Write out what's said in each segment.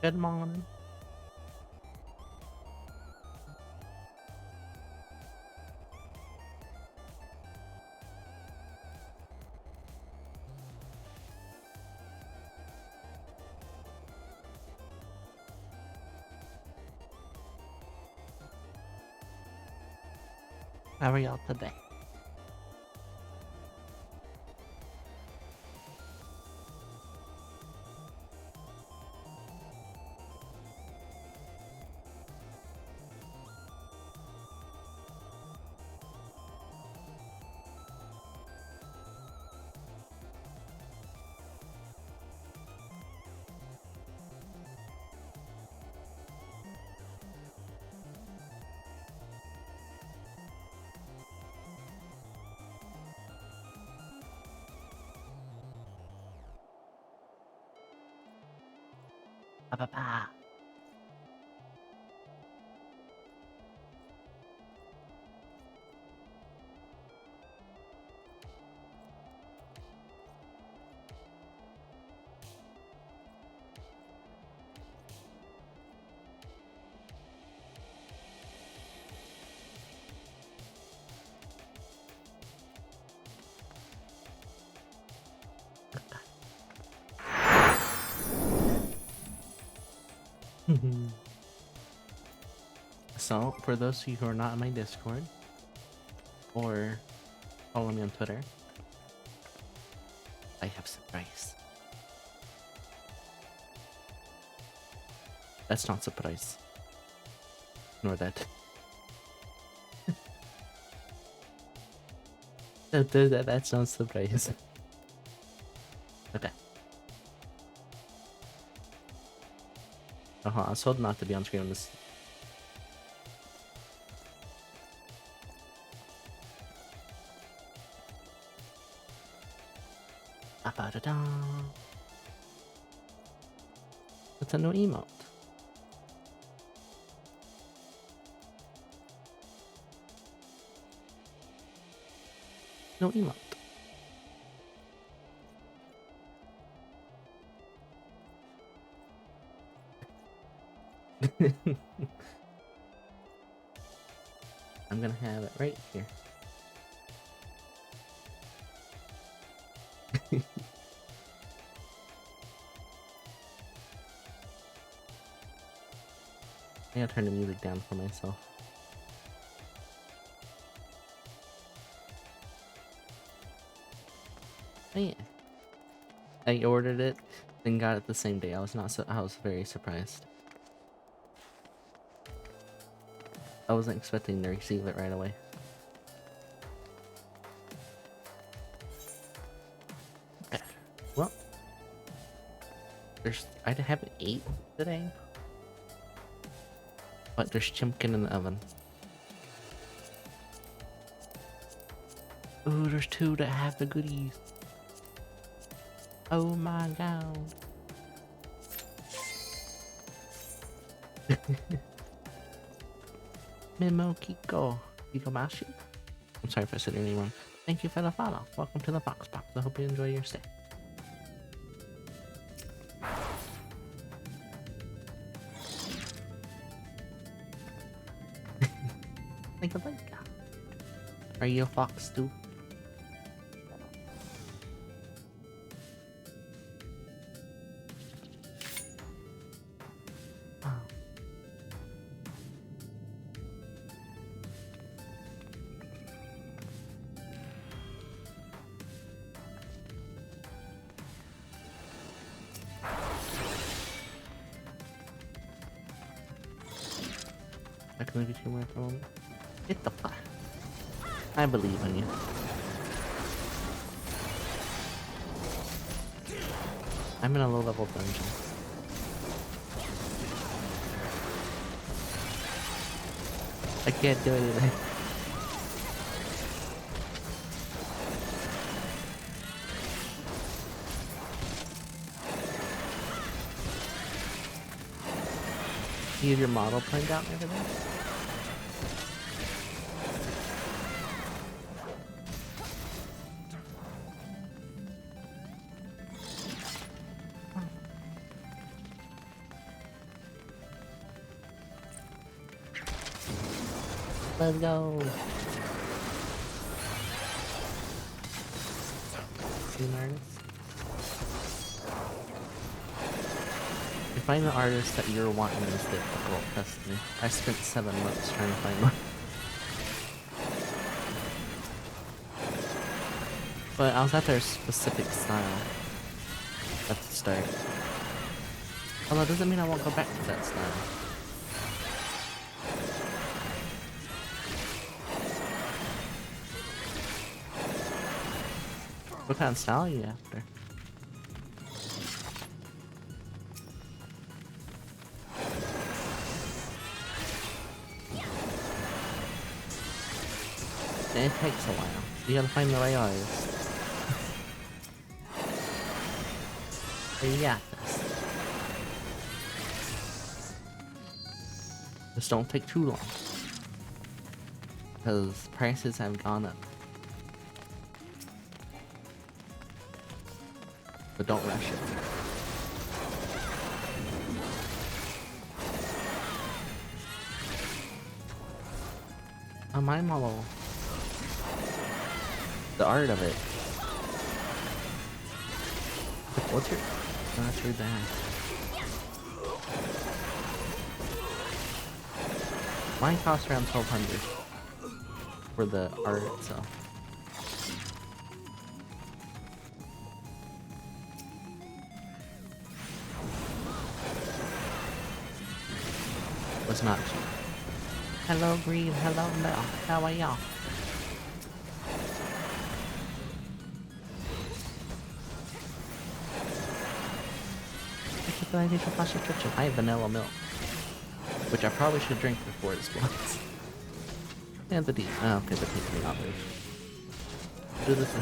Good morning. How are y'all today? Ba-ba-ba. So, for those of you who are not in my Discord or follow me on Twitter, I have surprise. That's not surprise. Nor that. That's not surprise. Okay. I was told not to be on screen on this. Ba-ba-da-da. It's a new emote. No emote. I'm gonna have it right here. I gotta turn the music down for myself. Oh yeah. I ordered it and got it the same day. I was very surprised. I wasn't expecting to receive it right away. Okay. Well, I haven't ate today, but there's chimkin in the oven. Ooh, there's two that have the goodies. Oh my god. Mimo Kiko. Kikomashi? I'm sorry if I said your name wrong. Thank you for the follow. Welcome to the Box. I hope you enjoy your stay. Thank you. Are you a fox too? I can leave you two more for a moment. Hit the fire. I believe in you. I'm in a low level dungeon. I can't do anything. You have your model print out and everything? Let's go. An artist. You find the artist that you're wanting is difficult, trust me. I spent 7 months trying to find one. But I was at their specific style at the start. Although it doesn't mean I won't go back to that style. What kind of style are you after? It takes a while. You gotta find the right artist. But you got this. Just don't take too long. Because prices have gone up. But don't rush it. My model. The art of it. What's your... Oh, that's your dad. Mine costs around 1,200 for the art itself. Was not cheap. Hello Green, hello Mel, how are y'all? I have vanilla milk, which I probably should drink before it explodes. And the D. Oh, okay, the taste me not move. Do this.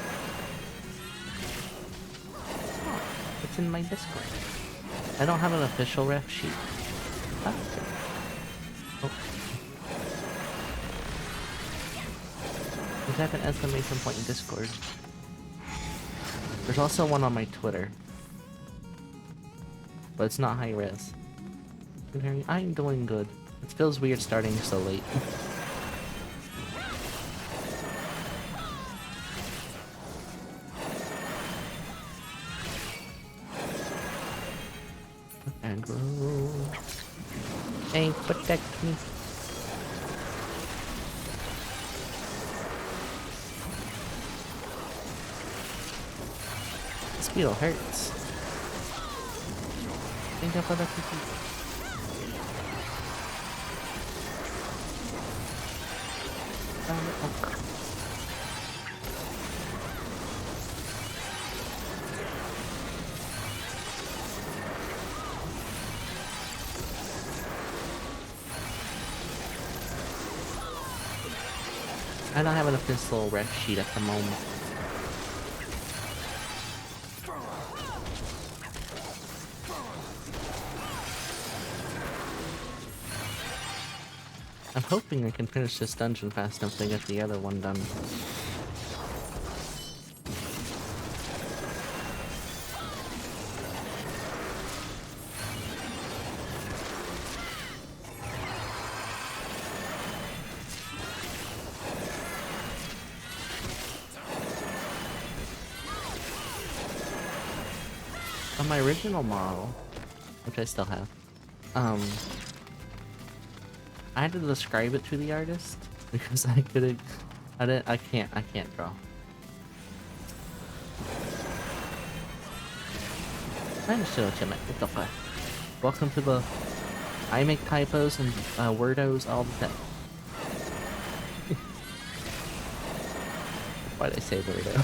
Oh, it's in my Discord. I don't have an official ref sheet. Oh. Oh. There's an exclamation point in Discord. There's also one on my Twitter. But it's not high res. I'm doing good. It feels weird starting so late. Aggro. Hey, protect me. This beetle hurts. Thank you for the cookie. I don't have an official ref sheet at the moment. I'm hoping I can finish this dungeon fast enough to get the other one done. On my original model, which I still have, I had to describe it to the artist because I couldn't, I can't draw. I understood what you meant. What the fuck? Welcome to the, I make typos and wordos all the time. Why'd I say wordo?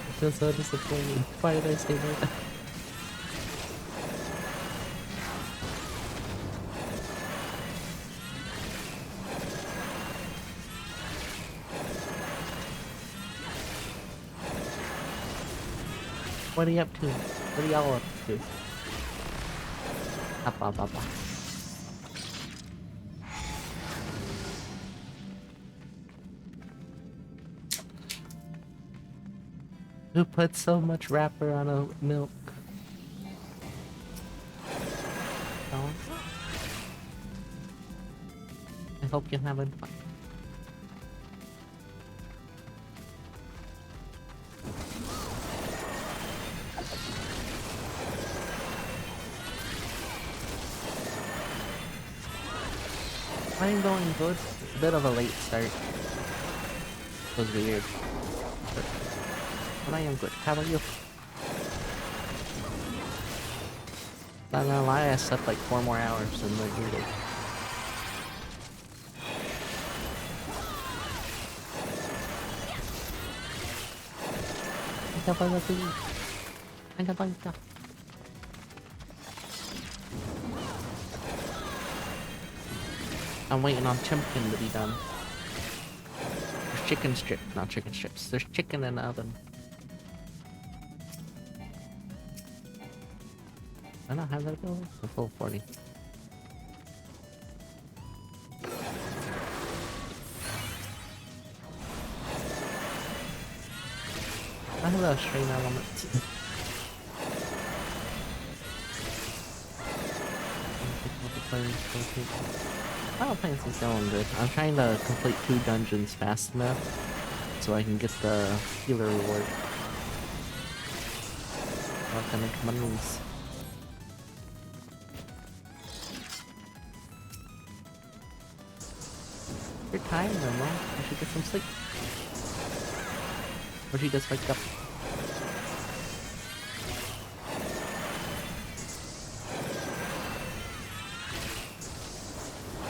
I feel so disappointed. Why did I say that? What are you up to? What are y'all up to? Up, up, up, up. Who put so much wrapper on a milk? I hope you're having fun. I'm going good. It's a bit of a late start. It was weird. But I am good. How about you? Not gonna lie, I slept like 4 more hours than the usual. I'm waiting on chicken to be done. There's chicken strip, not chicken strips. There's chicken in the oven. I don't have that go. The full 40. I have a strain element. Final Fantasy's going good. I'm trying to complete 2 dungeons fast enough so I can get the healer reward. Not gonna make monies. You're tired, Momo. You should get some sleep. Or she just wake up.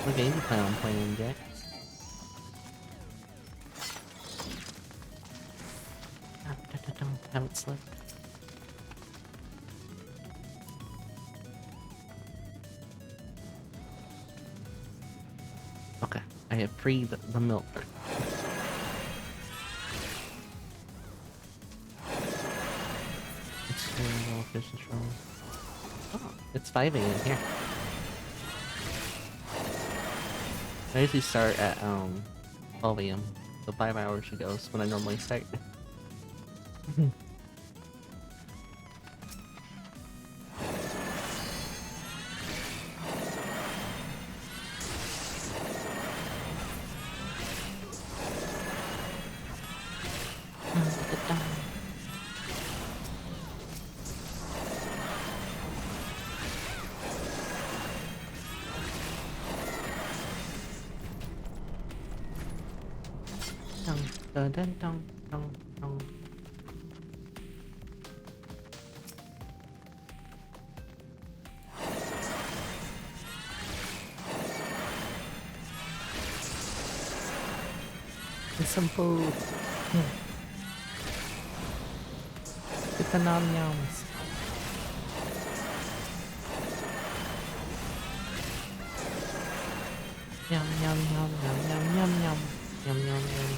What game you plan on playing, Jack? Haven't slept. Okay, I have freed the milk. Oh, it's 5 AM here. I usually start at 12 AM, so 5 hours ago is when I normally start. Dun dun dun dun dun. Get some food. Get the nom noms. Yum yum yum yum yum yum yum yum yum yum yum yum.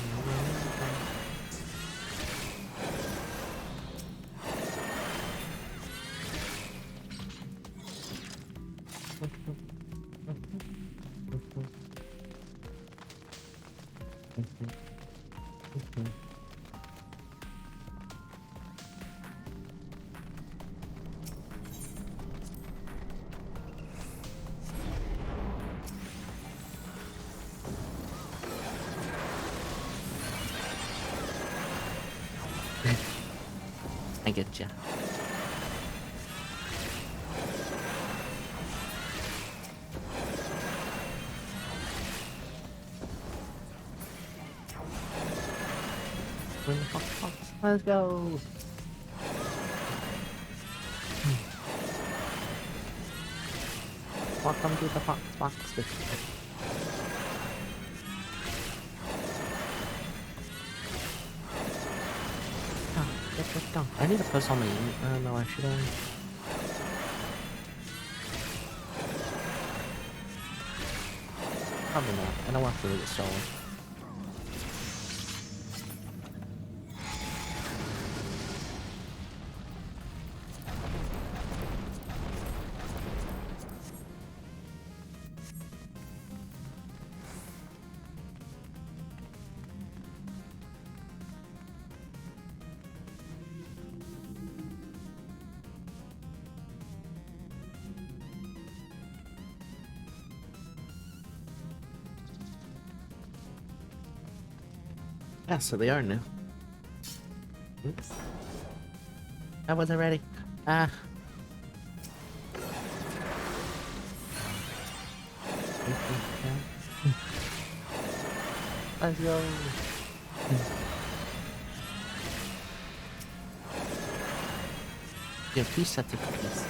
I get ya. Let's go. Welcome to the Fox Box District. I need to post on my email. No, I should have. Probably not. I don't want to really get stolen. Yeah, so they are new. Oops. I wasn't ready. Ah. Let's go. You have 2 sets of cookies.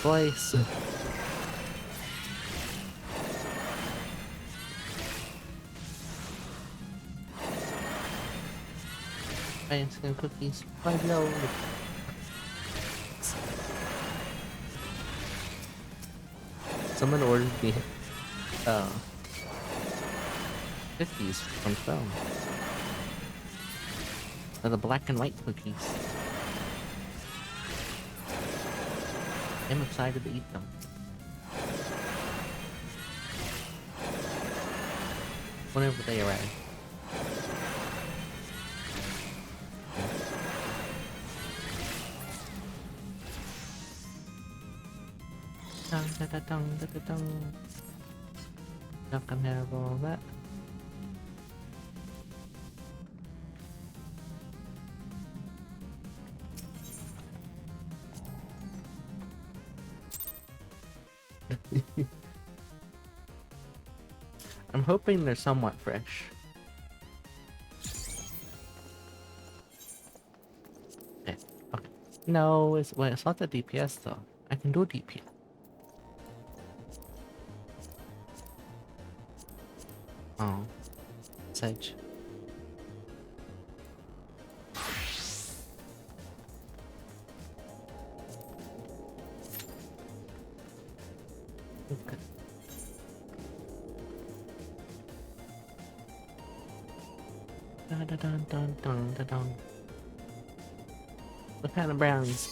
Voice. Ice cream cookies. Let's go. Someone ordered me cookies from Phone. They're the black and white cookies. I'm excited to eat them. Whenever they arrive. Dun, da, da, dun, da, da, dun. Not gonna have all that. I'm hoping they're somewhat fresh. Okay. Okay. No, it's not the DPS though. I can do DPS. Oh, Sedge. Okay. Dun, dun, dun, dun, dun, dun, dun. What kind of brownies?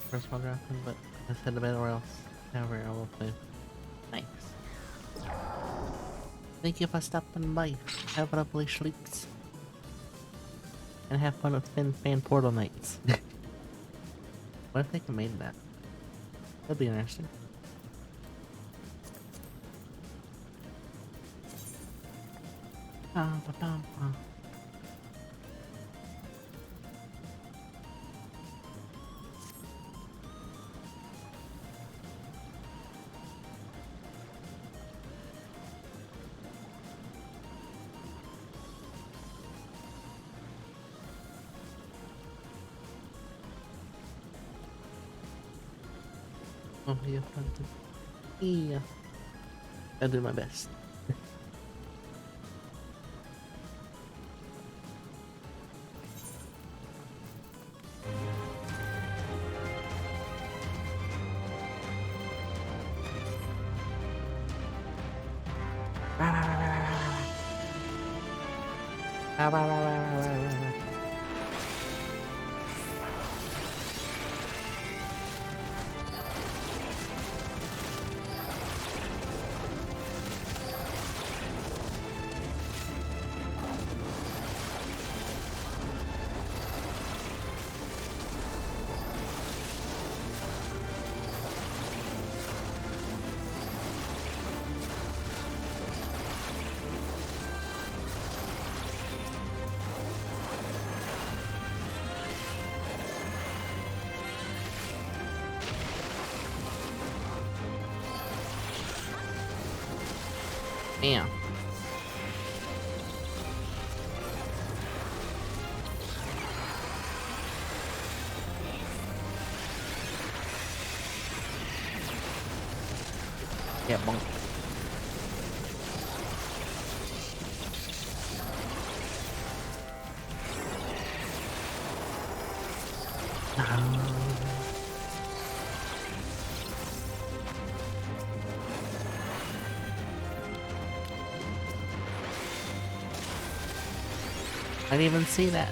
First one drafting, but I said the battle royals. Never I will play. Nice. Thank you for stopping by. Have a lovely sleeps. And have fun with fan portal nights. What if they can make that? That'd be interesting. Oh, yeah, yeah. I'll do my best. Damn. Yeah, bonk. I didn't even see that.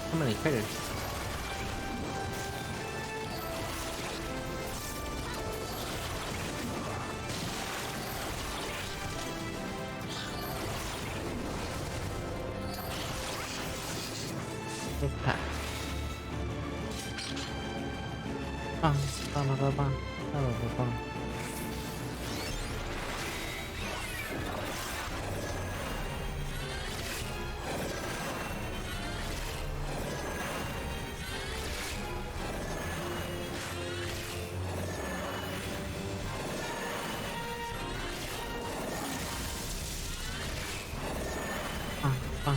How many critters? Okay. Bang, bang, bang, bang, bang, bang, bang. Bang, bang.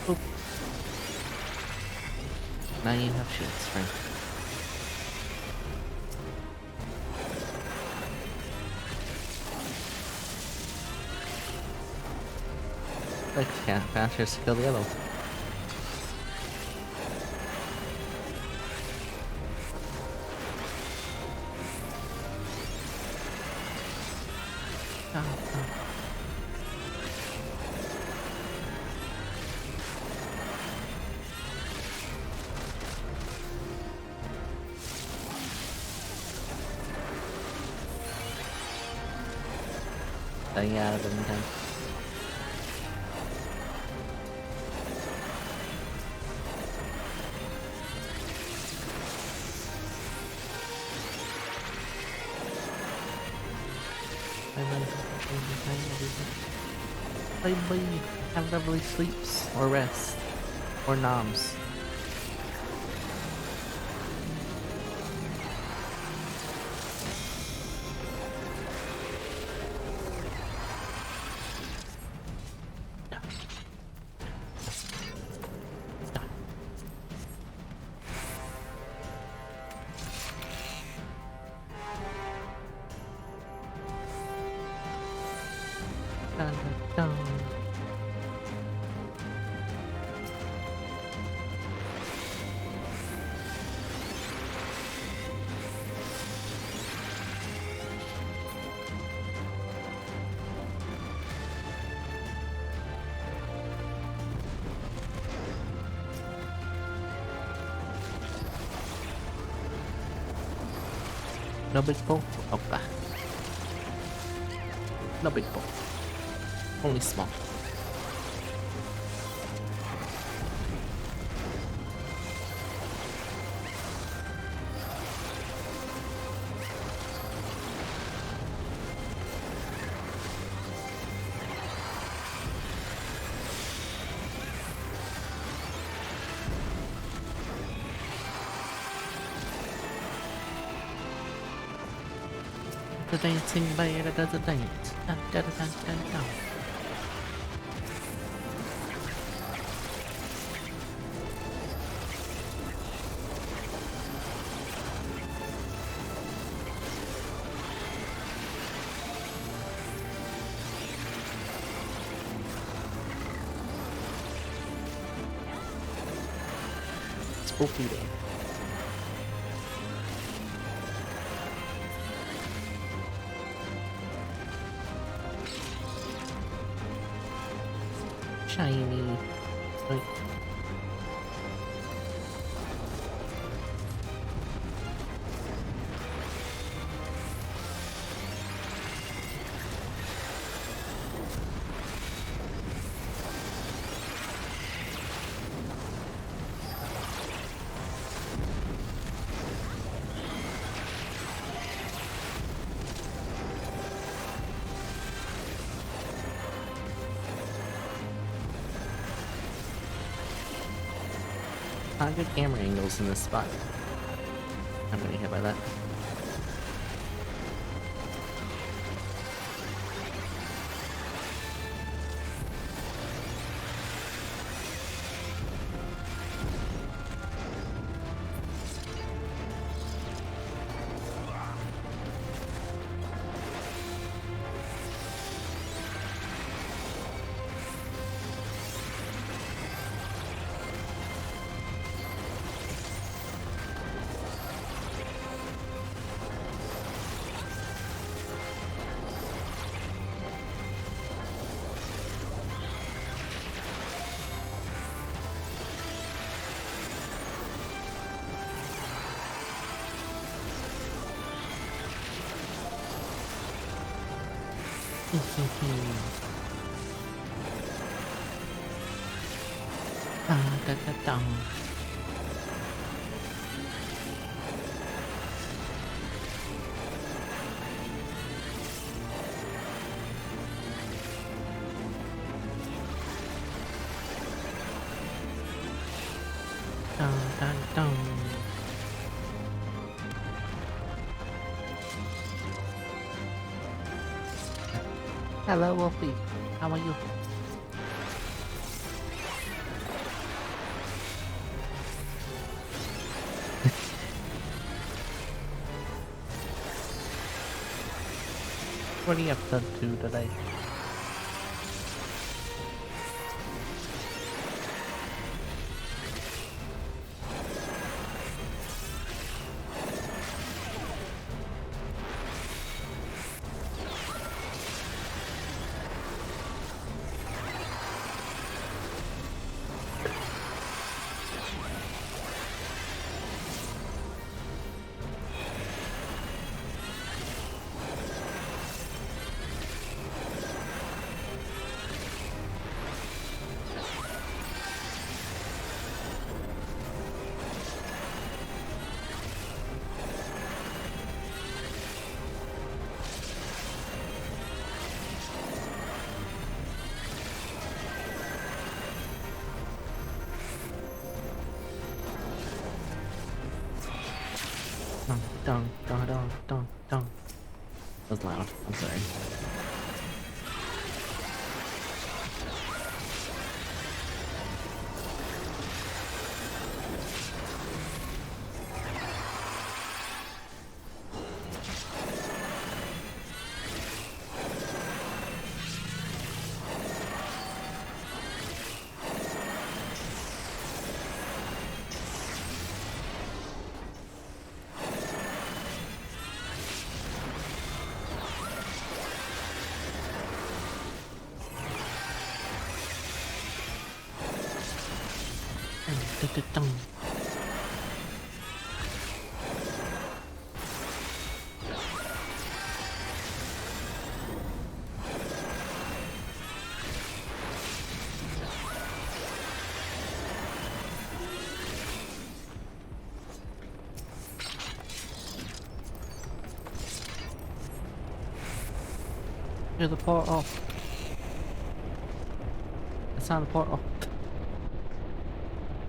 Oop. Now you have shields, right? Like, yeah, faster to kill the yellow. Staying out of it in time. Bye bye. Have lovely sleeps or rest or noms. Dun, dun, dun. No big ball? Okay. No big ball. Only small. The dancing bear that does a dance. Da, da, da, da, da, da. Spooky day. Shiny. Like, Not good camera angles in this spot. I'm getting hit by that. Da. Dun, dun, dun. Hello, Wolfie. How are you? What are you up to today? Dun, dun, dun, dun, dun. That was loud. I'm sorry. Dun. Here's the portal. It's not a portal.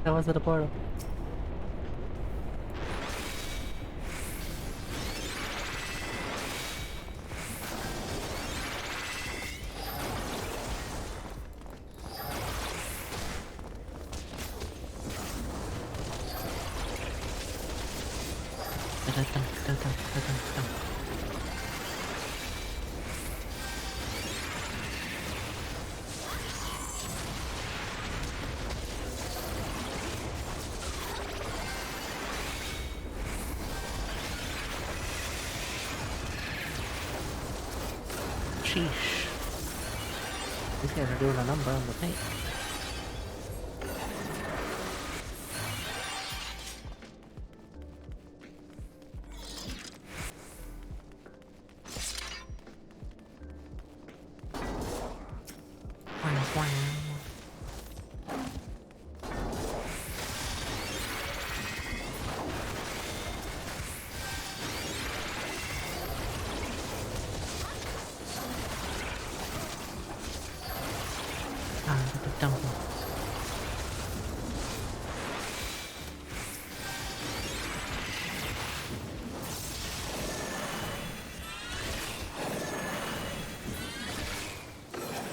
That wasn't a portal. Sheesh. These guys are doing a number on the paint.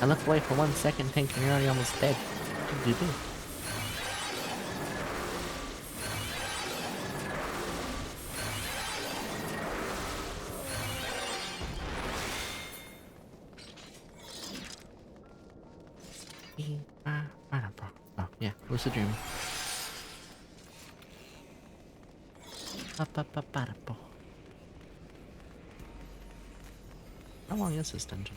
I looked away for 1 second thinking you're already almost dead. What did you do? Oh, yeah, who's the dreamer? How long is this dungeon?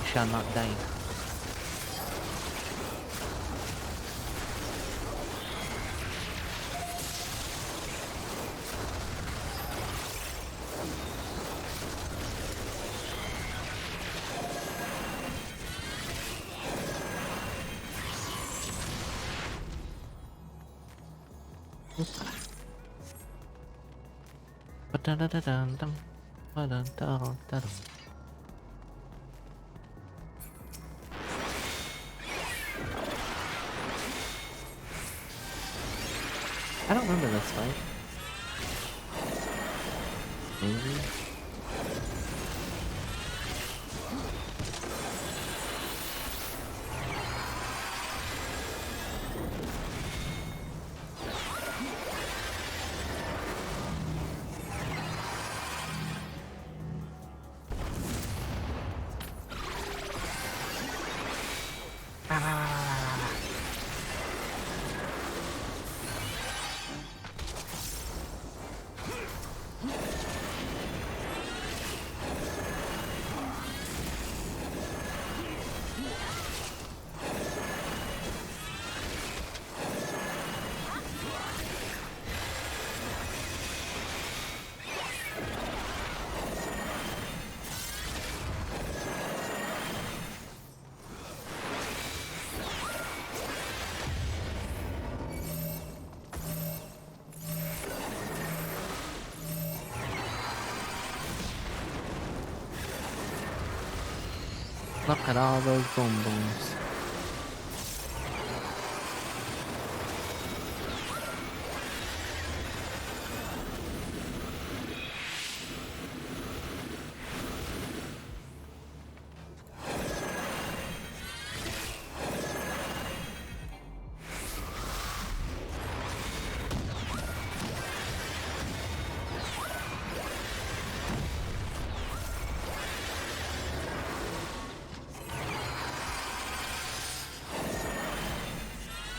You shall not die. I don't remember this fight. Maybe? Look at all those boom booms.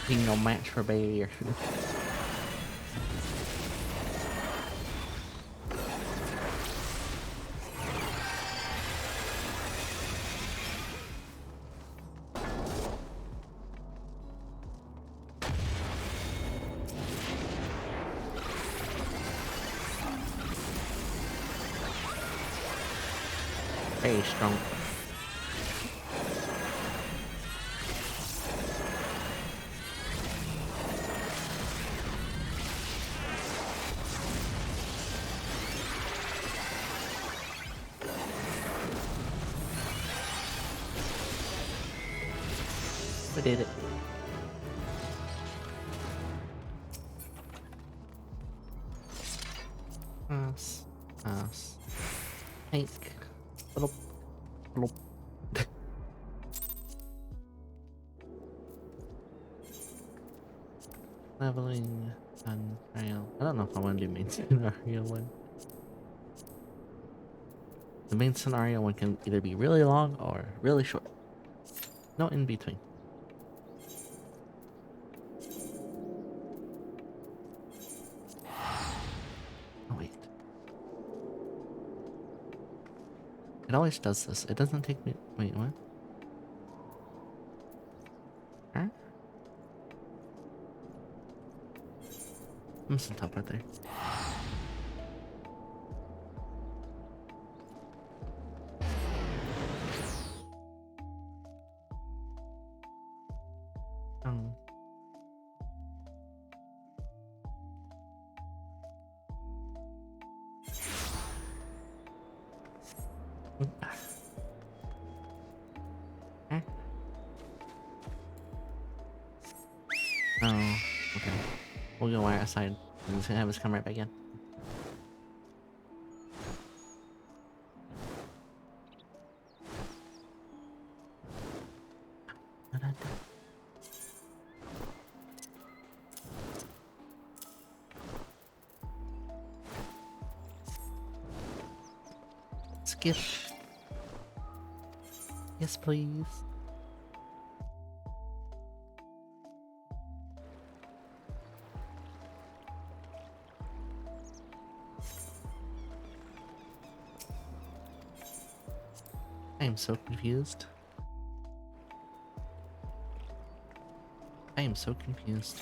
Being no match for barrier. Very strong. We did it. Hank. Little. Leveling on trial. I don't know if I want to do main scenario one. The main scenario one can either be really long or really short. No in between. Oh wait. It always does this. It doesn't take me. Wait, what? Huh? I'm some top right there. Oh, okay. We'll go outside and just have us come right back in. Skip. Yes, please. I am so confused. I am so confused.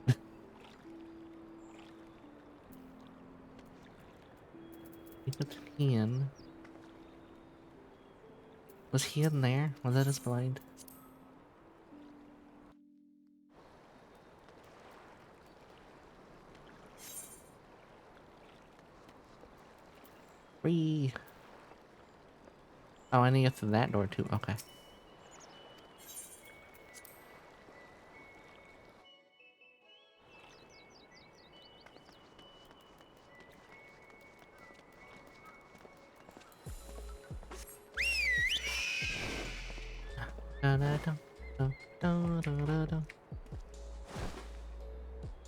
Pick up the can. Was he in there? Was that his blind? Free. Oh, I need to get through that door too. Okay.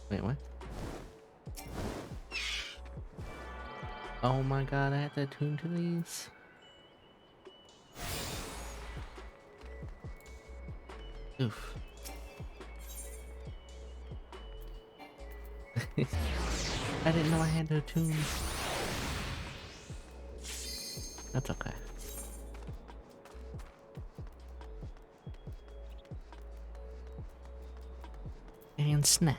Wait, what? Oh my god, I have to attune to these. Oof. I didn't know I had to attune. That's okay. And snap.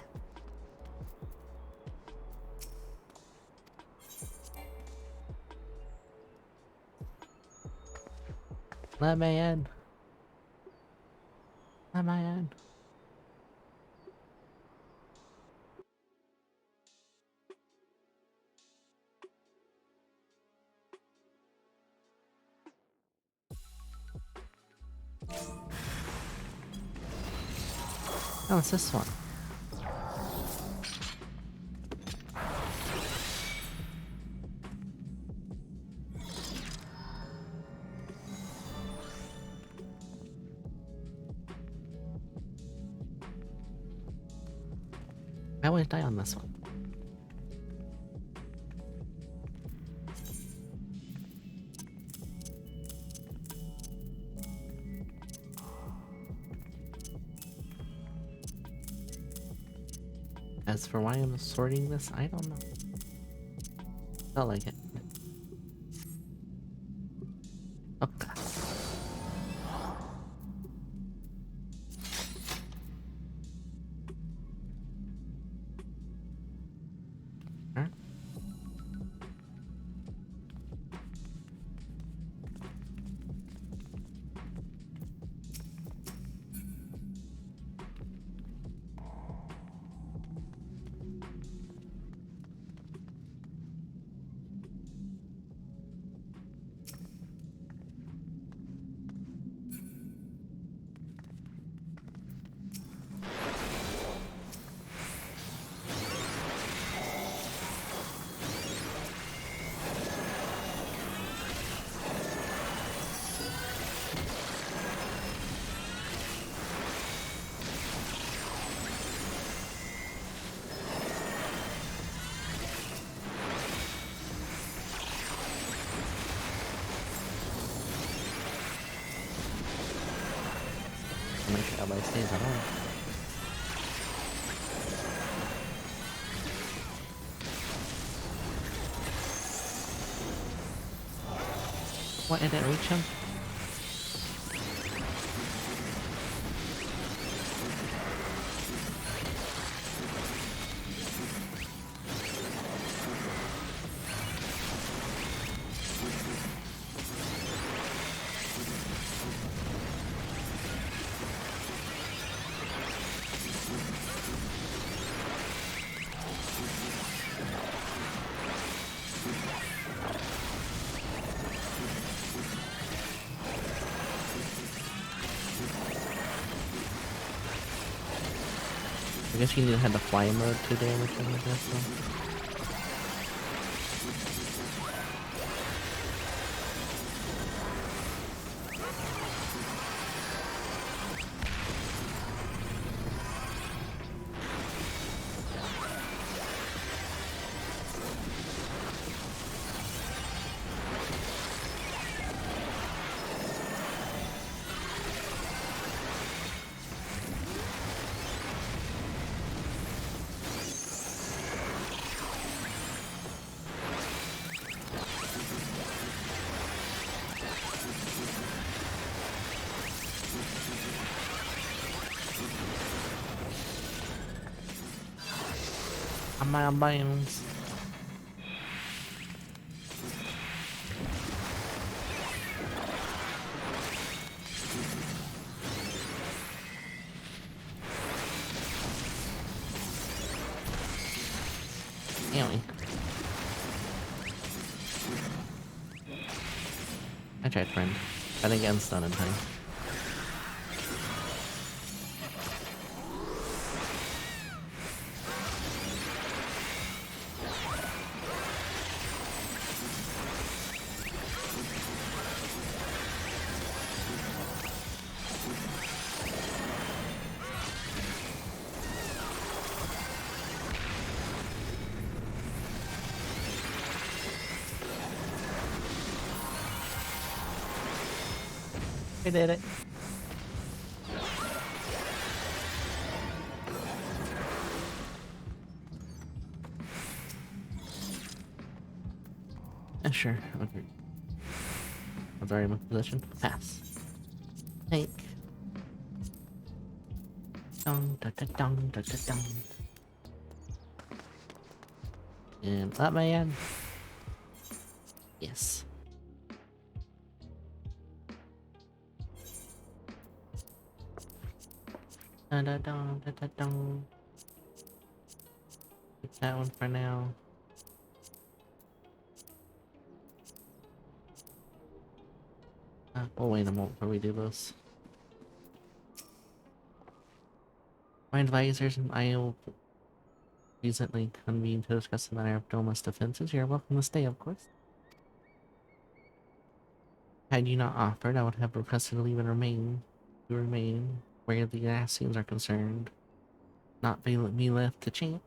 Let me in. Let me in. Oh, it's this one. I always die on this one. As for why I'm sorting this, I don't know. Felt like it. Okay. Alright. Make sure everybody stays alive. What, did it reach him? I guess you need to have the fly mode to damage him, I guess, so. I'm out of bounds. Anyway. I tried, friend. I didn't get unstunned in time. I did it. Sure. Okay. I was already in my position. Pass. Take. Dong da da dong da da dong. And up, man. Yes. Da da dong da da dong. Take that one for now. We'll wait a moment before we do this. My advisors and I will recently convened to discuss the matter of Doma's defenses. You're welcome to stay, of course. Had you not offered, I would have requested to leave and remain where the Assassins are concerned, not be me left to chance.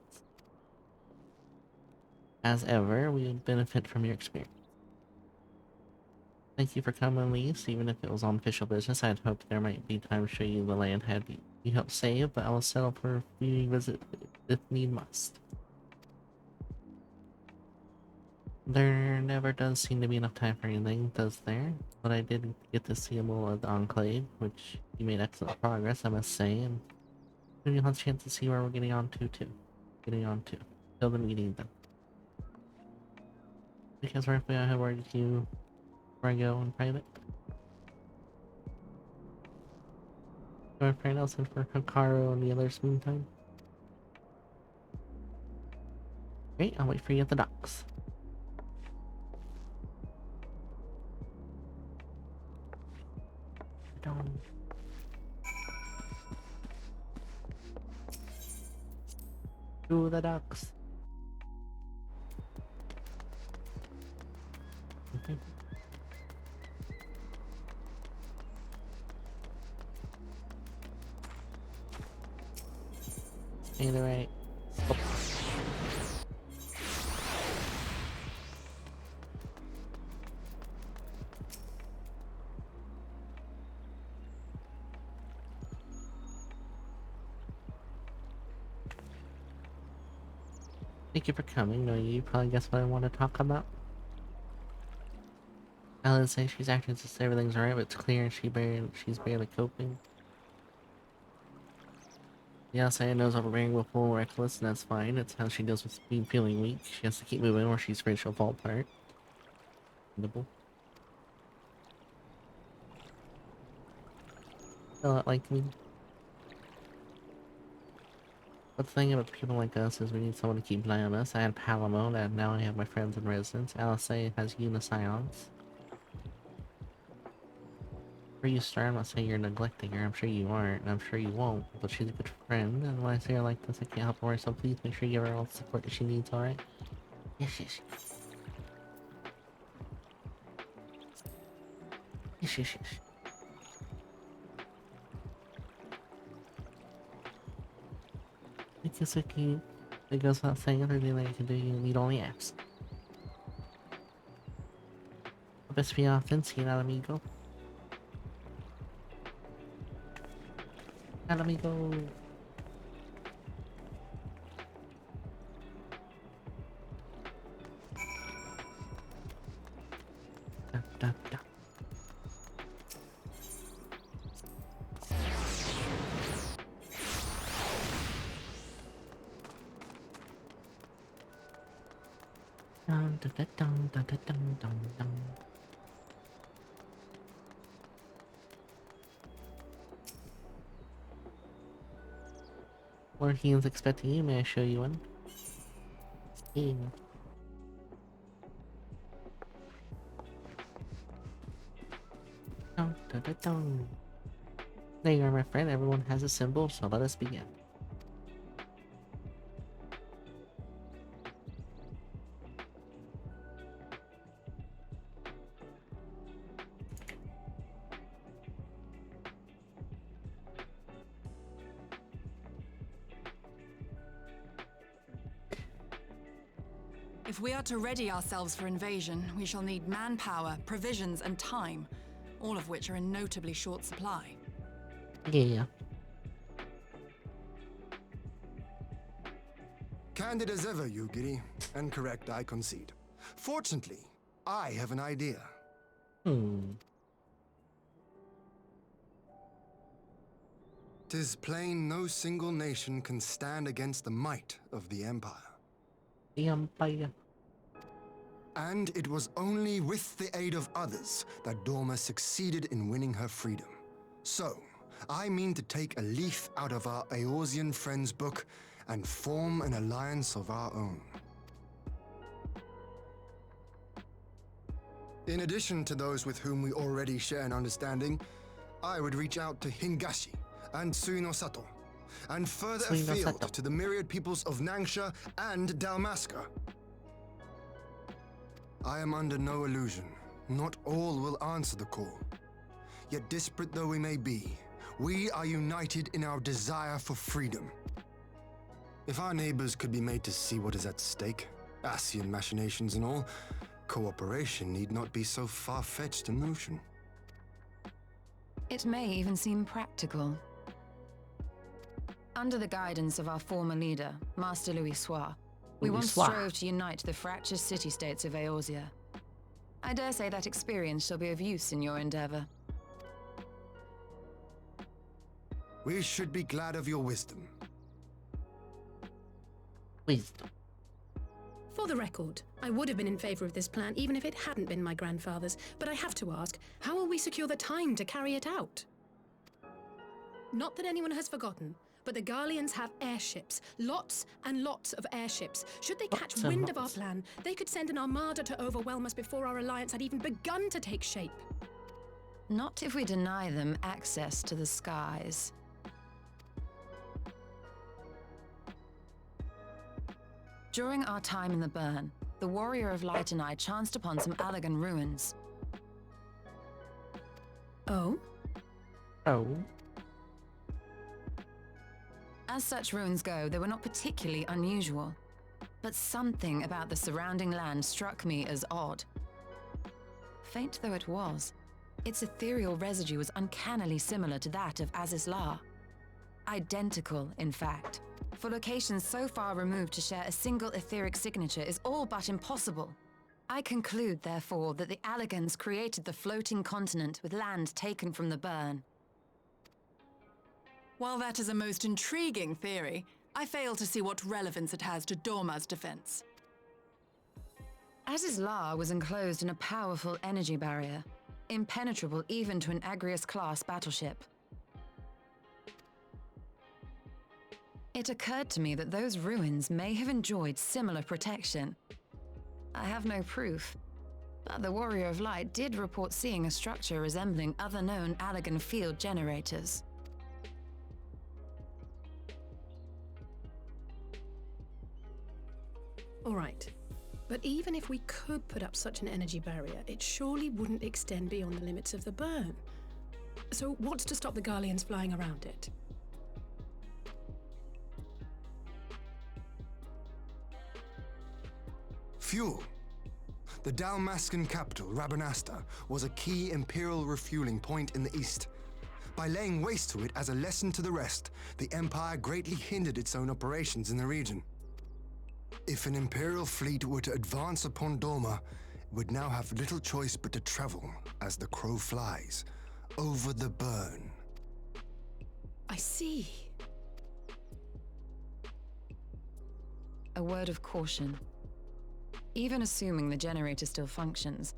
As ever, we would benefit from your experience. Thank you for coming, at least, even if it was on official business. I had hoped there might be time to show you the land had you helped save, but I will settle for a fleeting visit if need must. There never does seem to be enough time for anything, does there? But I did get to see a little of the Enclave, which you made excellent progress, I must say, and then you'll have a chance to see where we're getting on to, too. Till the meeting, then. Because roughly I have word to you before I go in private. Do I pray Nelson for Hikaru and the others meantime? Great, I'll wait for you at the docks. To the docks. Okay. Either way. Oh. Thank you for coming. No, you probably guess what I want to talk about. Ellen says she's acting as if everything's alright, but it's clear she's barely coping. Yes, I knows overbearing, willful, reckless, and that's fine. It's how she deals with being feeling weak. She has to keep moving or she's afraid she'll fall apart. Nibble. A lot like me. But the thing about people like us is we need someone to keep an eye on us. I had Palamon, and now I have my friends in residence. Alice has Unisilence. For you, Star, I'm not saying you're neglecting her. I'm sure you aren't, and I'm sure you won't. But she's a good friend, and when I say her like this, I can't help her. So please make sure you give her all the support that she needs. All right? Yes, yes, yes, yes, yes. It's okay. It goes without saying, everything that you can do, you need only ask. Best be often, see you out, amigo. Out, amigo. Da, da, da. Dun, da, da, dun, da, da, dun, dun, dun. Lord Hean's expecting you. May I show you in? Yeah. Dun, da, da, dun. There you are, my friend. Everyone has a symbol, so let us begin. If we are to ready ourselves for invasion, we shall need manpower, provisions, and time, all of which are in notably short supply. Yeah. Candid as ever, you giddy. And correct, I concede. Fortunately, I have an idea. Tis plain no single nation can stand against the might of the Empire. The Empire. And it was only with the aid of others that Dorma succeeded in winning her freedom. So, I mean to take a leaf out of our Eorzean friends' book and form an alliance of our own. In addition to those with whom we already share an understanding, I would reach out to Hingashi and Suinosato, and further afield to the myriad peoples of Nangsha and Dalmasca. I am under no illusion. Not all will answer the call. Yet disparate though we may be, we are united in our desire for freedom. If our neighbors could be made to see what is at stake, Ascian machinations and all, cooperation need not be so far-fetched a notion. It may even seem practical. Under the guidance of our former leader, Master Louis Soir, we once strove to unite the fractious city-states of Eorzea. I dare say that experience shall be of use in your endeavor. We should be glad of your wisdom. Wisdom. For the record, I would have been in favor of this plan even if it hadn't been my grandfather's, but I have to ask, how will we secure the time to carry it out? Not that anyone has forgotten, but the Garleans have airships. Lots and lots of airships. Should they catch wind of our plan, they could send an armada to overwhelm us before our alliance had even begun to take shape. Not if we deny them access to the skies. During our time in the Burn, the Warrior of Light and I chanced upon some Allagan ruins. Oh? Oh. As such ruins go, they were not particularly unusual. But something about the surrounding land struck me as odd. Faint though it was, its ethereal residue was uncannily similar to that of Azizlar. Identical, in fact. For locations so far removed to share a single etheric signature is all but impossible. I conclude, therefore, that the Allagans created the floating continent with land taken from the Burn. While that is a most intriguing theory, I fail to see what relevance it has to Dorma's defense. Azizlar was enclosed in a powerful energy barrier, impenetrable even to an Agrius-class battleship. It occurred to me that those ruins may have enjoyed similar protection. I have no proof, But the Warrior of Light did report seeing a structure resembling other known Allegan field generators. All right. But even if we could put up such an energy barrier, it surely wouldn't extend beyond the limits of the burn. So what's to stop the Garleans flying around it? Fuel. The Dalmascan capital, Rabanasta, was a key Imperial refueling point in the east. By laying waste to it as a lesson to the rest, the Empire greatly hindered its own operations in the region. If an Imperial fleet were to advance upon Dorma, it would now have little choice but to travel, as the crow flies, over the burn. I see. A word of caution. Even assuming the generator still functions,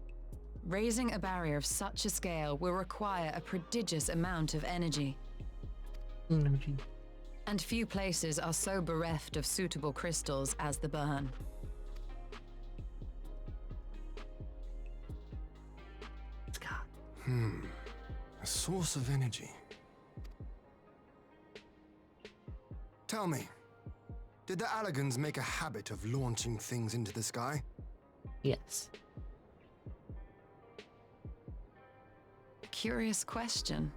raising a barrier of such a scale will require a prodigious amount of energy. Energy. And few places are so bereft of suitable crystals as the burn. A source of energy. Tell me, did the Allegans make a habit of launching things into the sky? Yes. Curious question.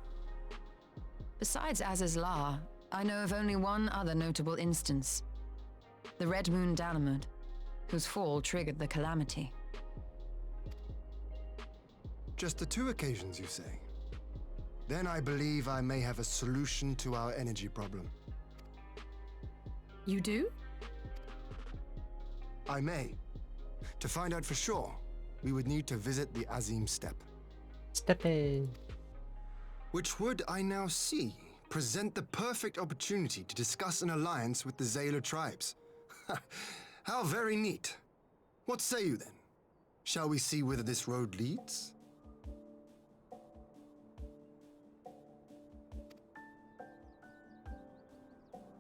Besides Aziz's Law, I know of only one other notable instance. The Red Moon Dalamud, whose fall triggered the calamity. Just the 2 occasions, you say? Then I believe I may have a solution to our energy problem. You do? I may. To find out for sure, we would need to visit the Azim Steppe. Steppe. Which would, I now see, present the perfect opportunity to discuss an alliance with the Zayla tribes. How very neat. What say you then? Shall we see whither this road leads?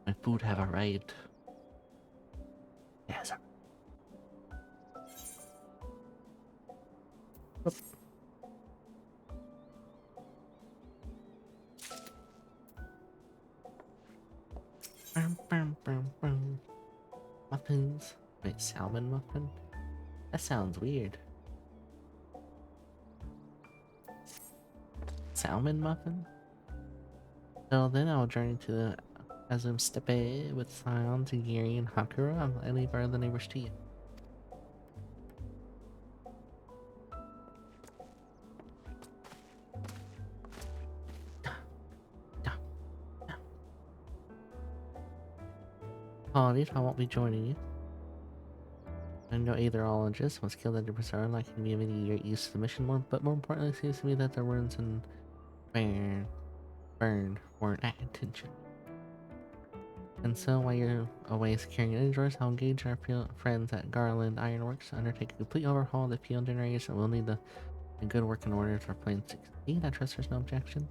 My food have arrived. Yes. Oop. Muffins. Wait, salmon muffin? That sounds weird. Salmon muffin? So then I'll journey to the Azim Steppe with Sion, Zigiri, and Hakura. I leave our other neighbors to you. Apologies, I won't be joining you. I know Aetherologist was killed at the Preserve, and I can be of any great use to the mission, but more importantly, it seems to me that the ruins and burn weren't at attention. And so, while you're away securing indoors, I'll engage our friends at Garland Ironworks to undertake a complete overhaul of the field generators, and we'll need a good working order for Plane 16. I trust there's no objection.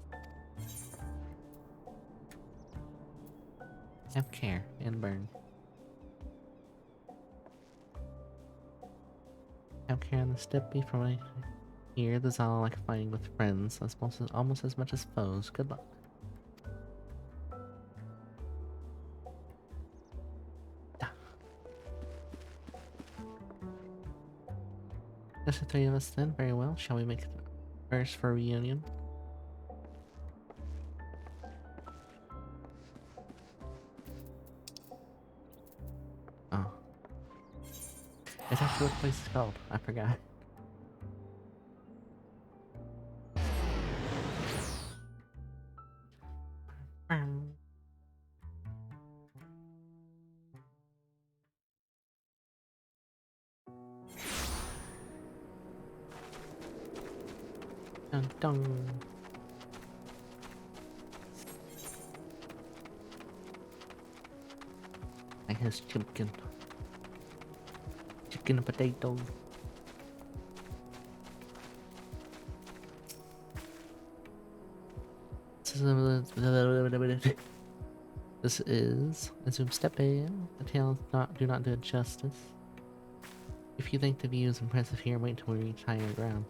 Have care and burn. Have care on the steppe from what I hear. This is all like fighting with friends. That's almost as much as foes. Good luck. Just the 3 of us then. Very well. Shall we make it first for a reunion? Oh. It's actually what the place is called. I forgot. Dun dun. I has chicken. Chicken and potato. This is Azim Steppe. The tales do not do it justice. If you think the view is impressive here, wait till we reach higher ground.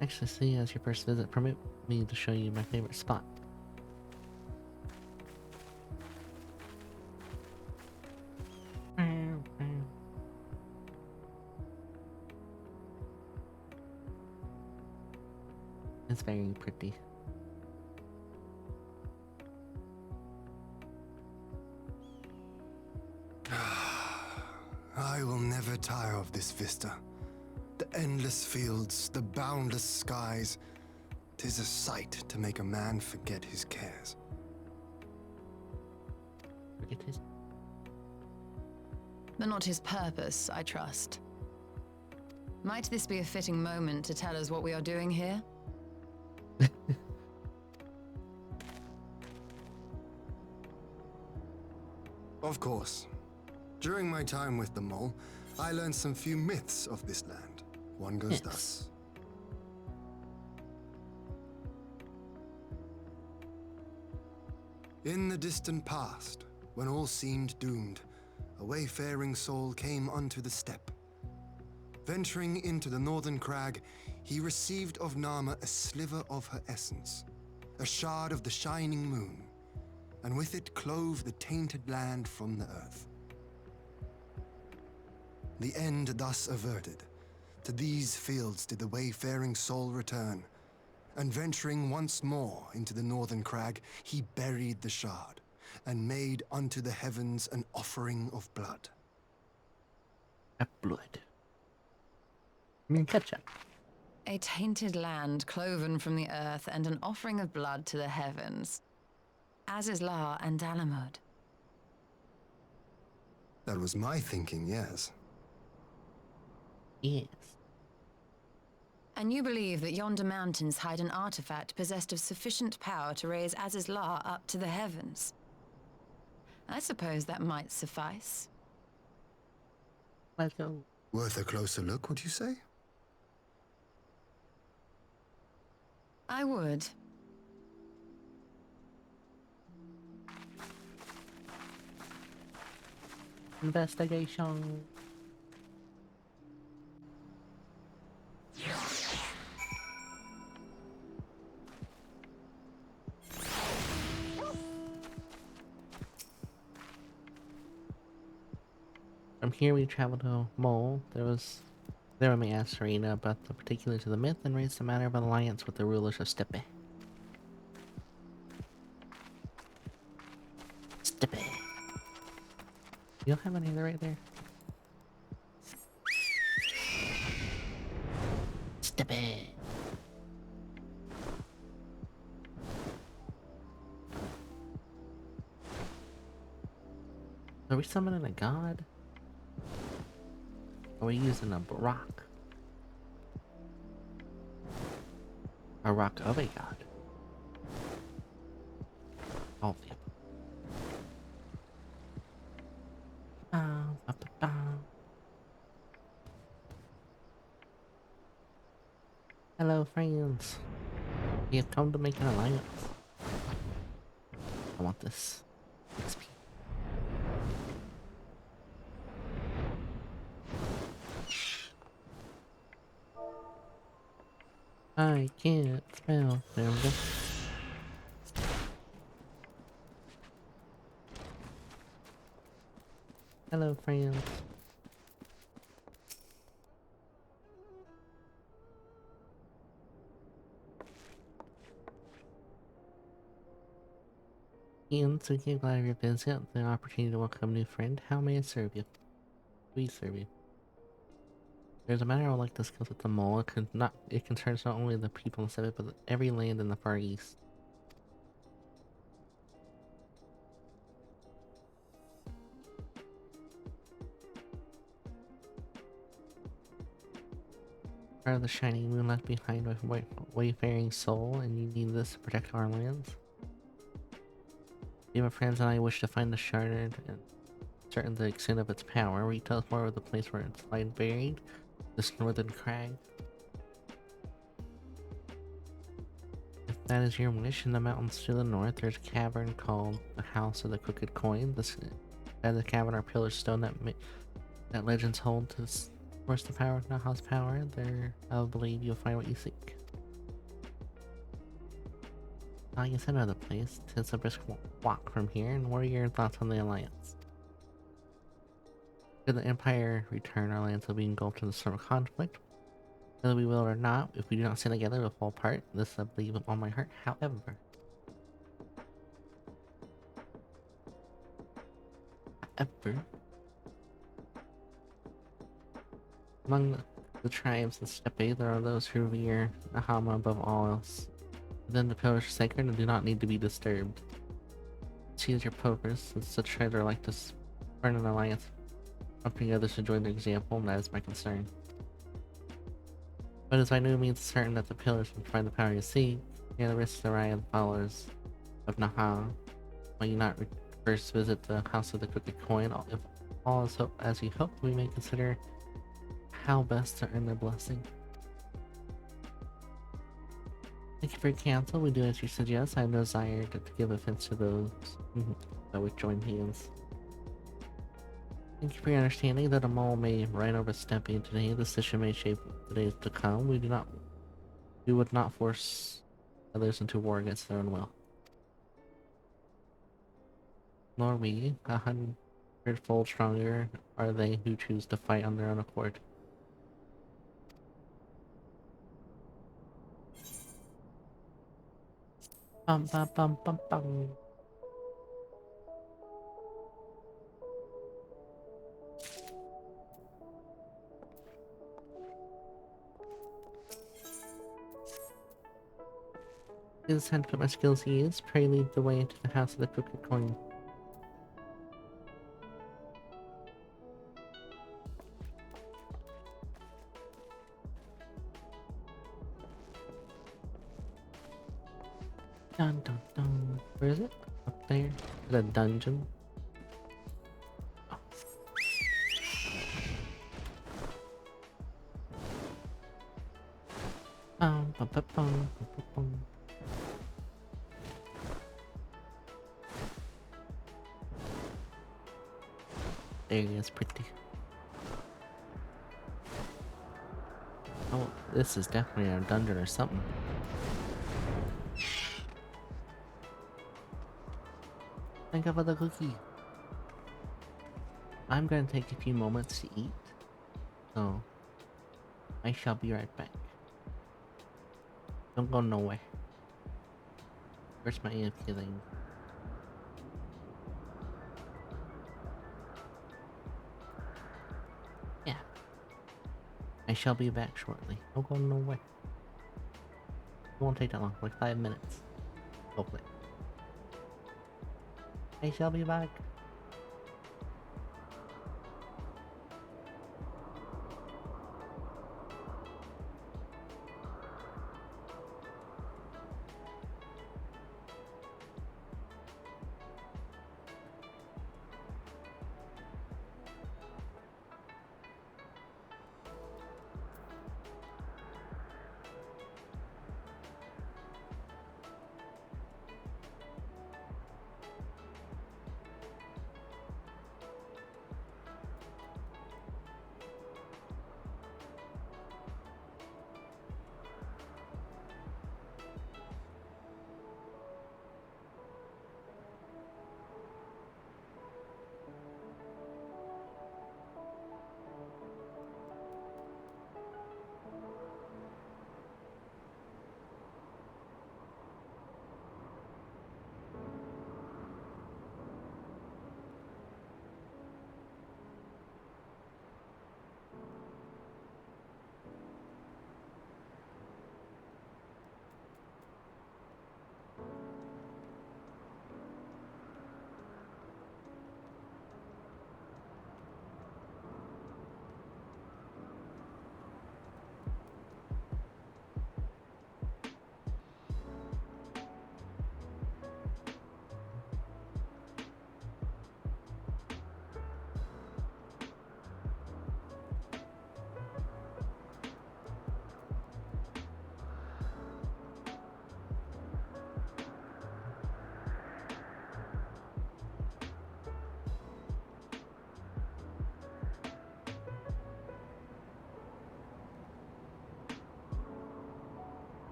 Actually, see, as your first visit, permit me to show you my favorite spot. It's very pretty. I will never tire of this vista. The endless fields, the boundless skies. 'Tis a sight to make a man forget his cares. Forget his. But not his purpose, I trust. Might this be a fitting moment to tell us what we are doing here? Of course. During my time with the mole, I learned some few myths of this land. One goes thus. In the distant past, when all seemed doomed, a wayfaring soul came unto the steppe. Venturing into the northern crag, he received of Nama a sliver of her essence, a shard of the shining moon, and with it clove the tainted land from the earth. The end thus averted, to these fields did the wayfaring soul return, and venturing once more into the northern crag, he buried the shard, and made unto the heavens an offering of blood. A blood. I mean, ketchup. A tainted land cloven from the earth and an offering of blood to the heavens. Azizlar and Dalamud. That was my thinking, yes. Yes. And you believe that yonder mountains hide an artifact possessed of sufficient power to raise Azizlar up to the heavens? I suppose that might suffice. Let's go. Worth a closer look, would you say? I would. Investigation. From here we traveled to Mole. There we may ask Serena about the particulars of the myth and raise the matter of an alliance with the rulers of Steppe. Steppe. You don't have any other right there? Steppe. Are we summoning a god? Are we using a rock? A rock of a god? All of the above. Hello, friends. We have come to make an alliance. I want this XP. I can't spell. There we go. Hello, friends. Ian, so glad of your visit, the opportunity to welcome a new friend. How may I serve you? Please serve you. There's a matter I would like to discuss with the mole. It concerns not only the people in Seven, but every land in the Far East. Part of the shining moon left behind with wayfaring soul, and you need this to protect our lands. You, my friends, and I wish to find the shard and certain the extent of its power. Will you tell us more of the place where it's lying buried? This northern crag. If that is your wish, in the mountains to the north, there's a cavern called the House of the Crooked Coin. At the cavern are pillars of stone that legends hold to source the power of Naha's power. There, I believe you'll find what you seek. I guess another place. 'Tis a brisk walk from here, and what are your thoughts on the alliance? Should the Empire return, our lands will be engulfed in the storm of conflict. Whether we will or not, if we do not stand together, we'll fall apart. This I believe with all my heart. However, among the tribes of Steppe, there are those who revere Nahama above all else. Then the pillars are sacred and do not need to be disturbed. See as your purpose, since such tribes are like to burn an alliance, prompting others to join their example, and that is my concern. But it's by no means certain that the pillars will provide the power you seek. Near the risks arise the followers of Naha. Why you not first visit the House of the Crooked Coin? If all is as you hope, we may consider how best to earn their blessing. Thank you for your counsel. We do as you suggest. I have no desire to give offense to those that would join hands. Thank you for your understanding that a mole may ride over Steppe today. The decision may shape the days to come. We would not force others into war against their own will. Nor we. 100-fold stronger are they who choose to fight on their own accord. Bum bum bum bum bum. It is time to put my skills to use. Pray lead the way into the House of the Crooked Coin. Dun dun dun. Where is it? Up there? Is it a dungeon? Oh. Bum, bum, bum, bum, bum, bum. There he is, pretty. Oh, this is definitely a dungeon or something. Think of the cookie. I'm gonna take a few moments to eat, so I shall be right back. Don't go nowhere. Where's my AFK thing? Yeah. I shall be back shortly. Don't go nowhere. It won't take that long, like 5 minutes. Hopefully. I shall be back.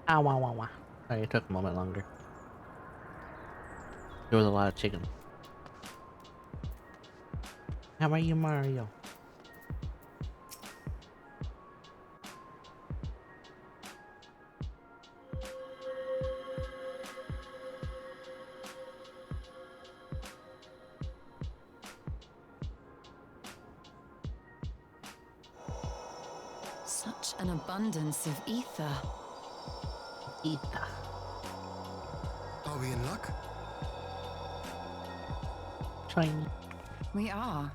Ah, wah, wah, wah. Sorry, it took a moment longer. There was a lot of chicken. How are you, Mario? Such an abundance of ether. Ether. Are we in luck? Shiny. We are.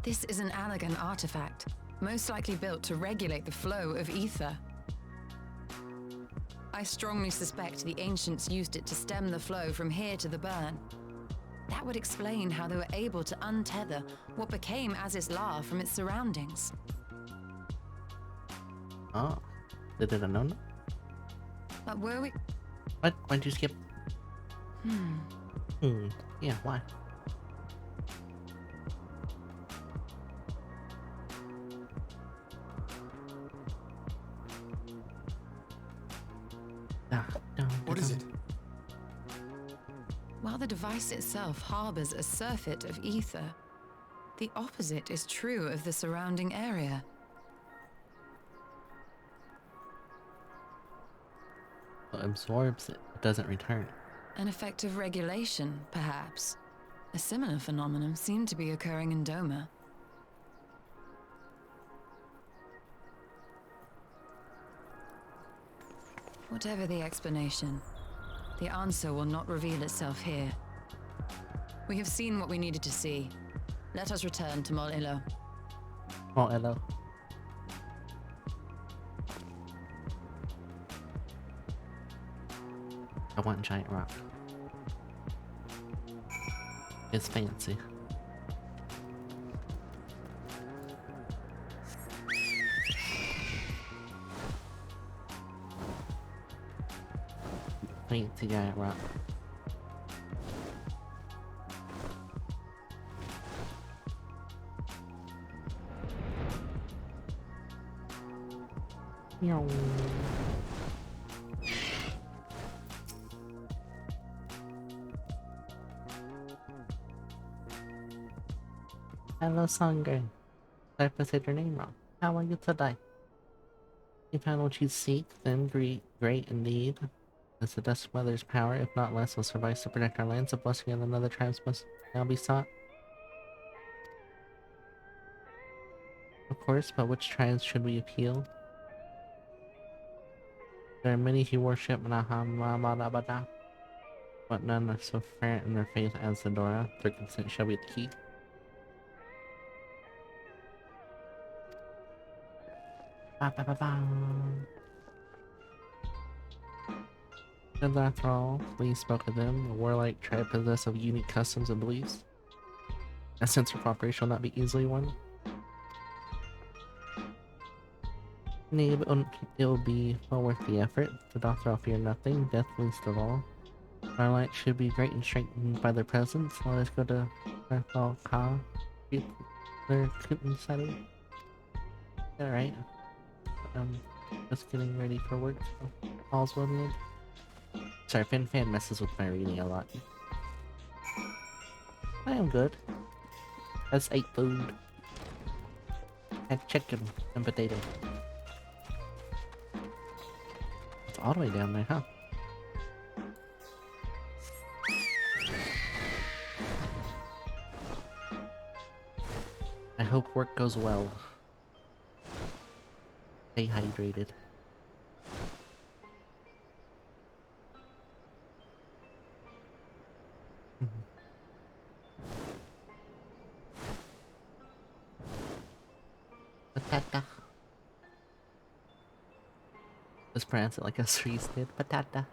This is an elegant artifact, most likely built to regulate the flow of ether. I strongly suspect the ancients used it to stem the flow from here to the burn. That would explain how they were able to untether what became Azis La from its surroundings. Oh. They didn't know? But were we... What? Why'd you skip? Yeah, why? What is it? While the device itself harbors a surfeit of ether, the opposite is true of the surrounding area. It absorbs it, but doesn't return. An effect of regulation, perhaps. A similar phenomenon seemed to be occurring in Doma. Whatever the explanation, the answer will not reveal itself here. We have seen what we needed to see. Let us return to Mol Ilo. Oh, hello. I want giant rock. It's fancy. Fancy giant rock. Meow. Hello, Sangre. Sorry if I said your name wrong. How are you today? You found what you seek, then great indeed. As the Dust Mother's power, if not less, will suffice to protect our lands. A blessing and another tribes must now be sought. Of course, but which tribes should we appeal? There are many who worship Nahamadabada, but none are so fervent in their faith as the Dora. Their consent shall be the key. Ba ba ba ba. And after all, we spoke of them, a warlike tribe possessed of unique customs and beliefs. A sense of cooperation will not be easily won. Nay, but it will be well worth the effort. The doctor will fear nothing, death least of all. Our light should be great and strengthened by their presence. Let us go to Berthal Ka. Their Kutin setting. Alright. Just getting ready for work, so all's well in the end. Sorry, Fan messes with my reading a lot. I am good. Let's eat food. Had chicken and potato. It's all the way down there, huh? I hope work goes well. Stay hydrated. Patata. Let's pronounce it like a Cerise did. Patata.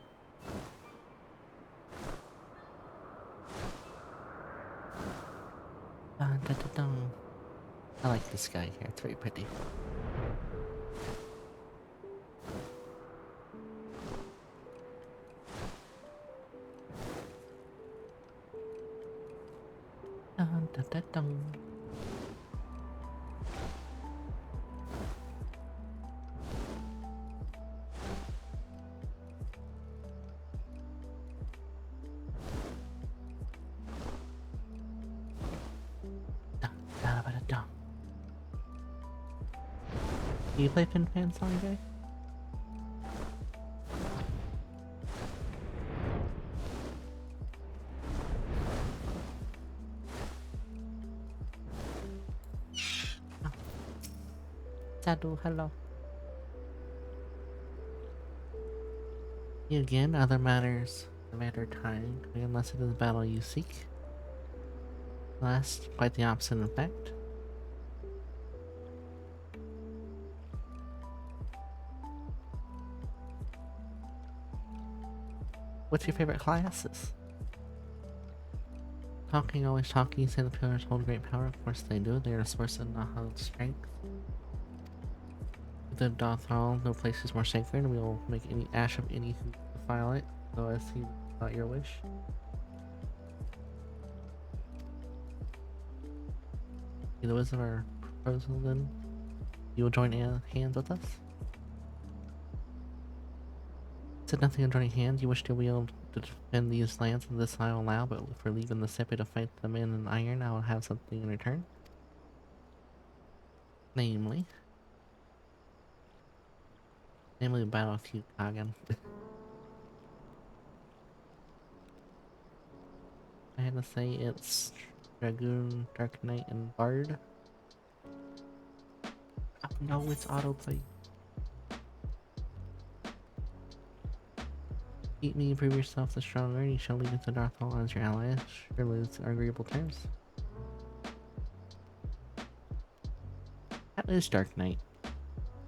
Dun, dun, dun, dun. I like this guy here. It's very pretty. Dun, dun, dun, dun. dumb. Do you play Fin Fan Song, Jay? Sadu, hello. You again, other matters a matter of time, unless it is battle you seek. Last, quite the opposite in fact. What's your favorite classes? Talking, always talking. You say the pillars hold great power. Of course they do. They are a source of Nahal's strength. The Dothal, no place is more sacred. We will make any ash of any who defile it, so as he without your wish. The wisdom of our proposal, then you will join hands with us. Said nothing of joining hands. You wish to wield to defend these lands, and this I will allow. But for leaving the Sepe to fight the men in iron, I will have something in return. Namely, the battle of Kagan. I had to say it's Dragoon, Dark Knight, and Bard. Oh no, it's autoplay. Beat me, prove yourself the stronger, and you shall lead into Darthal as your ally. Surely it's agreeable terms. That is Dark Knight.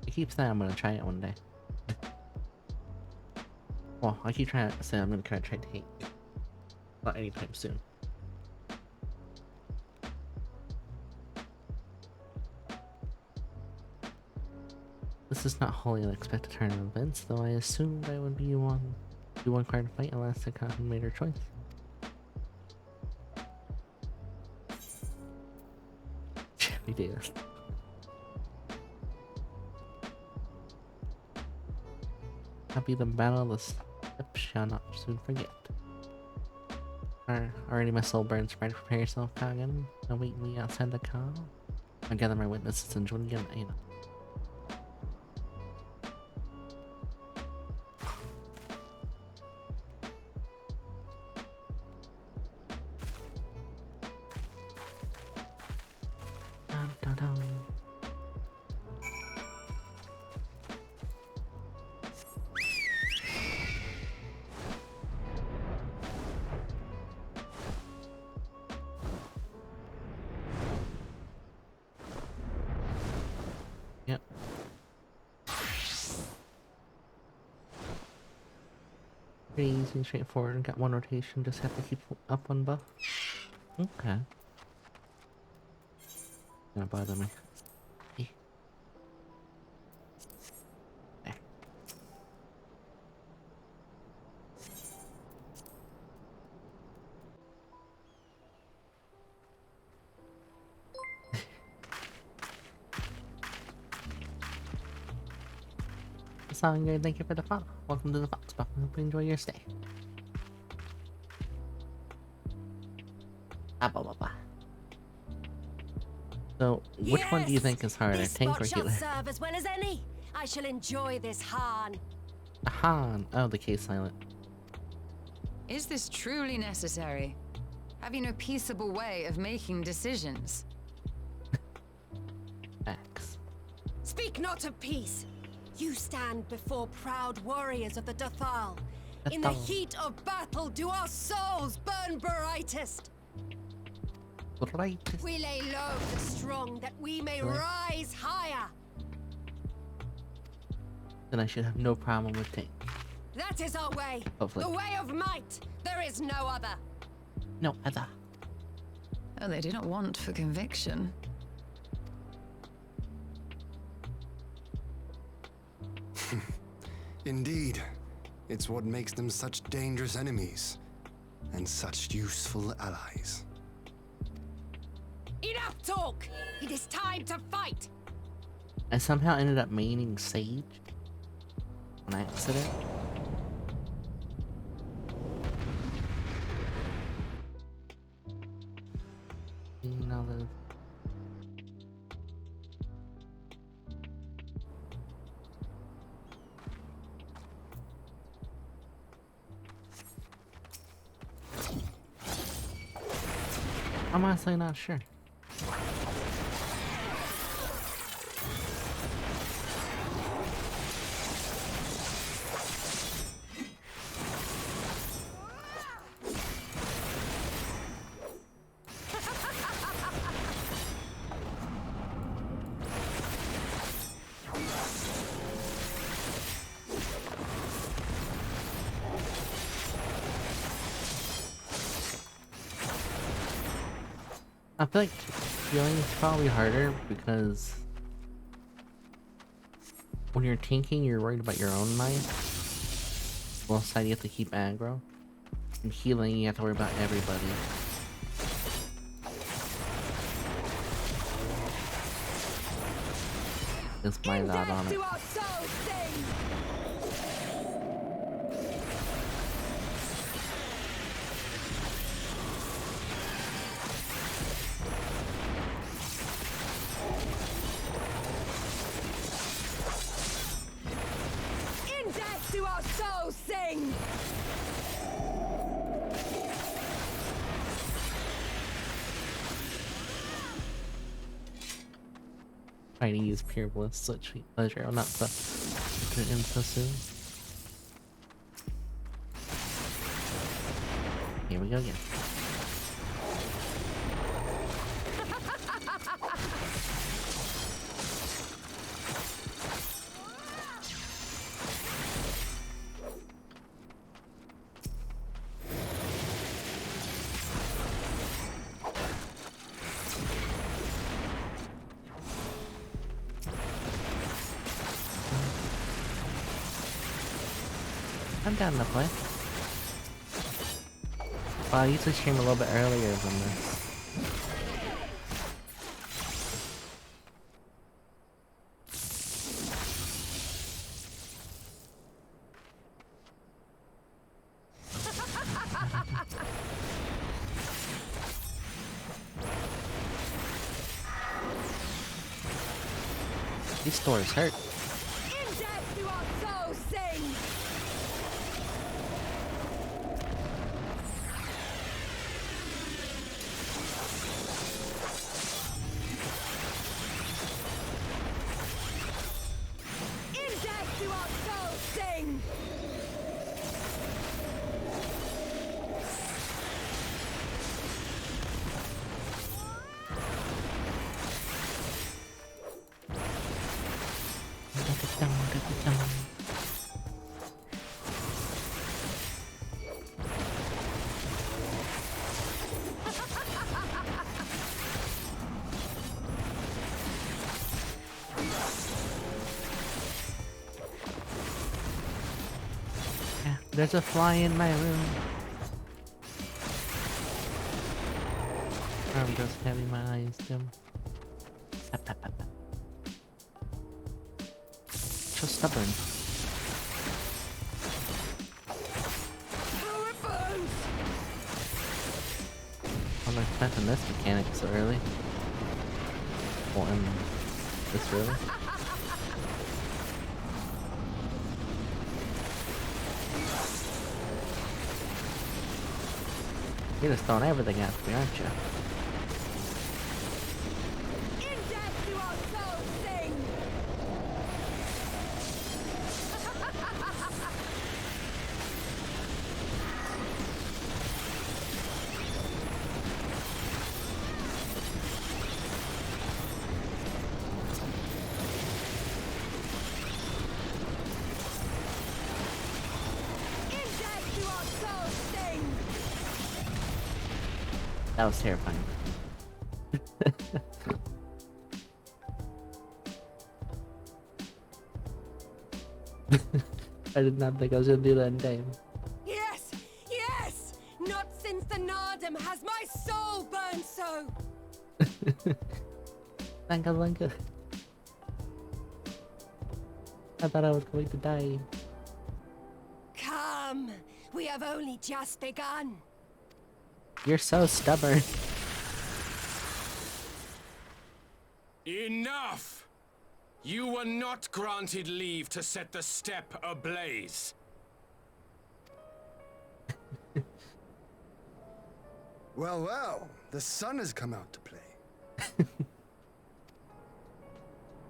It keeps that. I'm gonna try it one day. Well, I keep trying to say I'm gonna try to take. Not anytime soon. This is not wholly unexpected turn of events, though I assumed I would be one card to fight unless the Cotton made her choice. We did. Happy the battle of the step shall not soon forget. Already my soul burns. Try to prepare yourself, Kagan. Await me outside the car. I gather my witnesses and join again. You know. Dun, dun, dun. Yep. Pretty easy and straightforward. Got one rotation, just have to keep up one buff. Okay. Gonna bother me. Eh. There. Song, thank you for the follow. Welcome to the Fox Buff. I hope you enjoy your stay. So, which one do you think is harder, this tank or spot shall healer? serve as well as any. I shall enjoy this Han. A Han. Oh, the case silent. Is this truly necessary? Have you no peaceable way of making decisions? X. Speak not of peace. You stand before proud warriors of the Dathal. In the heat of battle do our souls burn brightest. Right. We lay low the strong that we may rise higher. Then I should have no problem with tank. That is our way. Hopefully. The way of might. There is no other. No other. Oh, they do not want for conviction. Indeed. It's what makes them such dangerous enemies. And such useful allies. Enough talk! It is time to fight! I somehow ended up maining Sage on accident. You know, I'm honestly not sure. I feel like healing is probably harder because when you're tanking, you're worried about your own life. Both sides, you have to keep aggro. And healing, you have to worry about everybody. It's my thought on it. Sing! Trying to use pure bliss, such sweet pleasure. I'm not to put it in so soon. Here we go again. I'm down to play. Well, I usually stream a little bit earlier than this. These stores hurt. There's a fly in my room. I'm just having my eyes dim. So stubborn. I'm not expecting this mechanic so early. Well, this early. You're just throwing everything at me, aren't you? That was terrifying. I did not think I was gonna do that in time. Yes! Yes! Not since the Nardum has my soul burned so! Lanka Lanka. I thought I was going to die. Come! We have only just begun! You're so stubborn. Enough! You were not granted leave to set the steppe ablaze. Well, well. The sun has come out to play.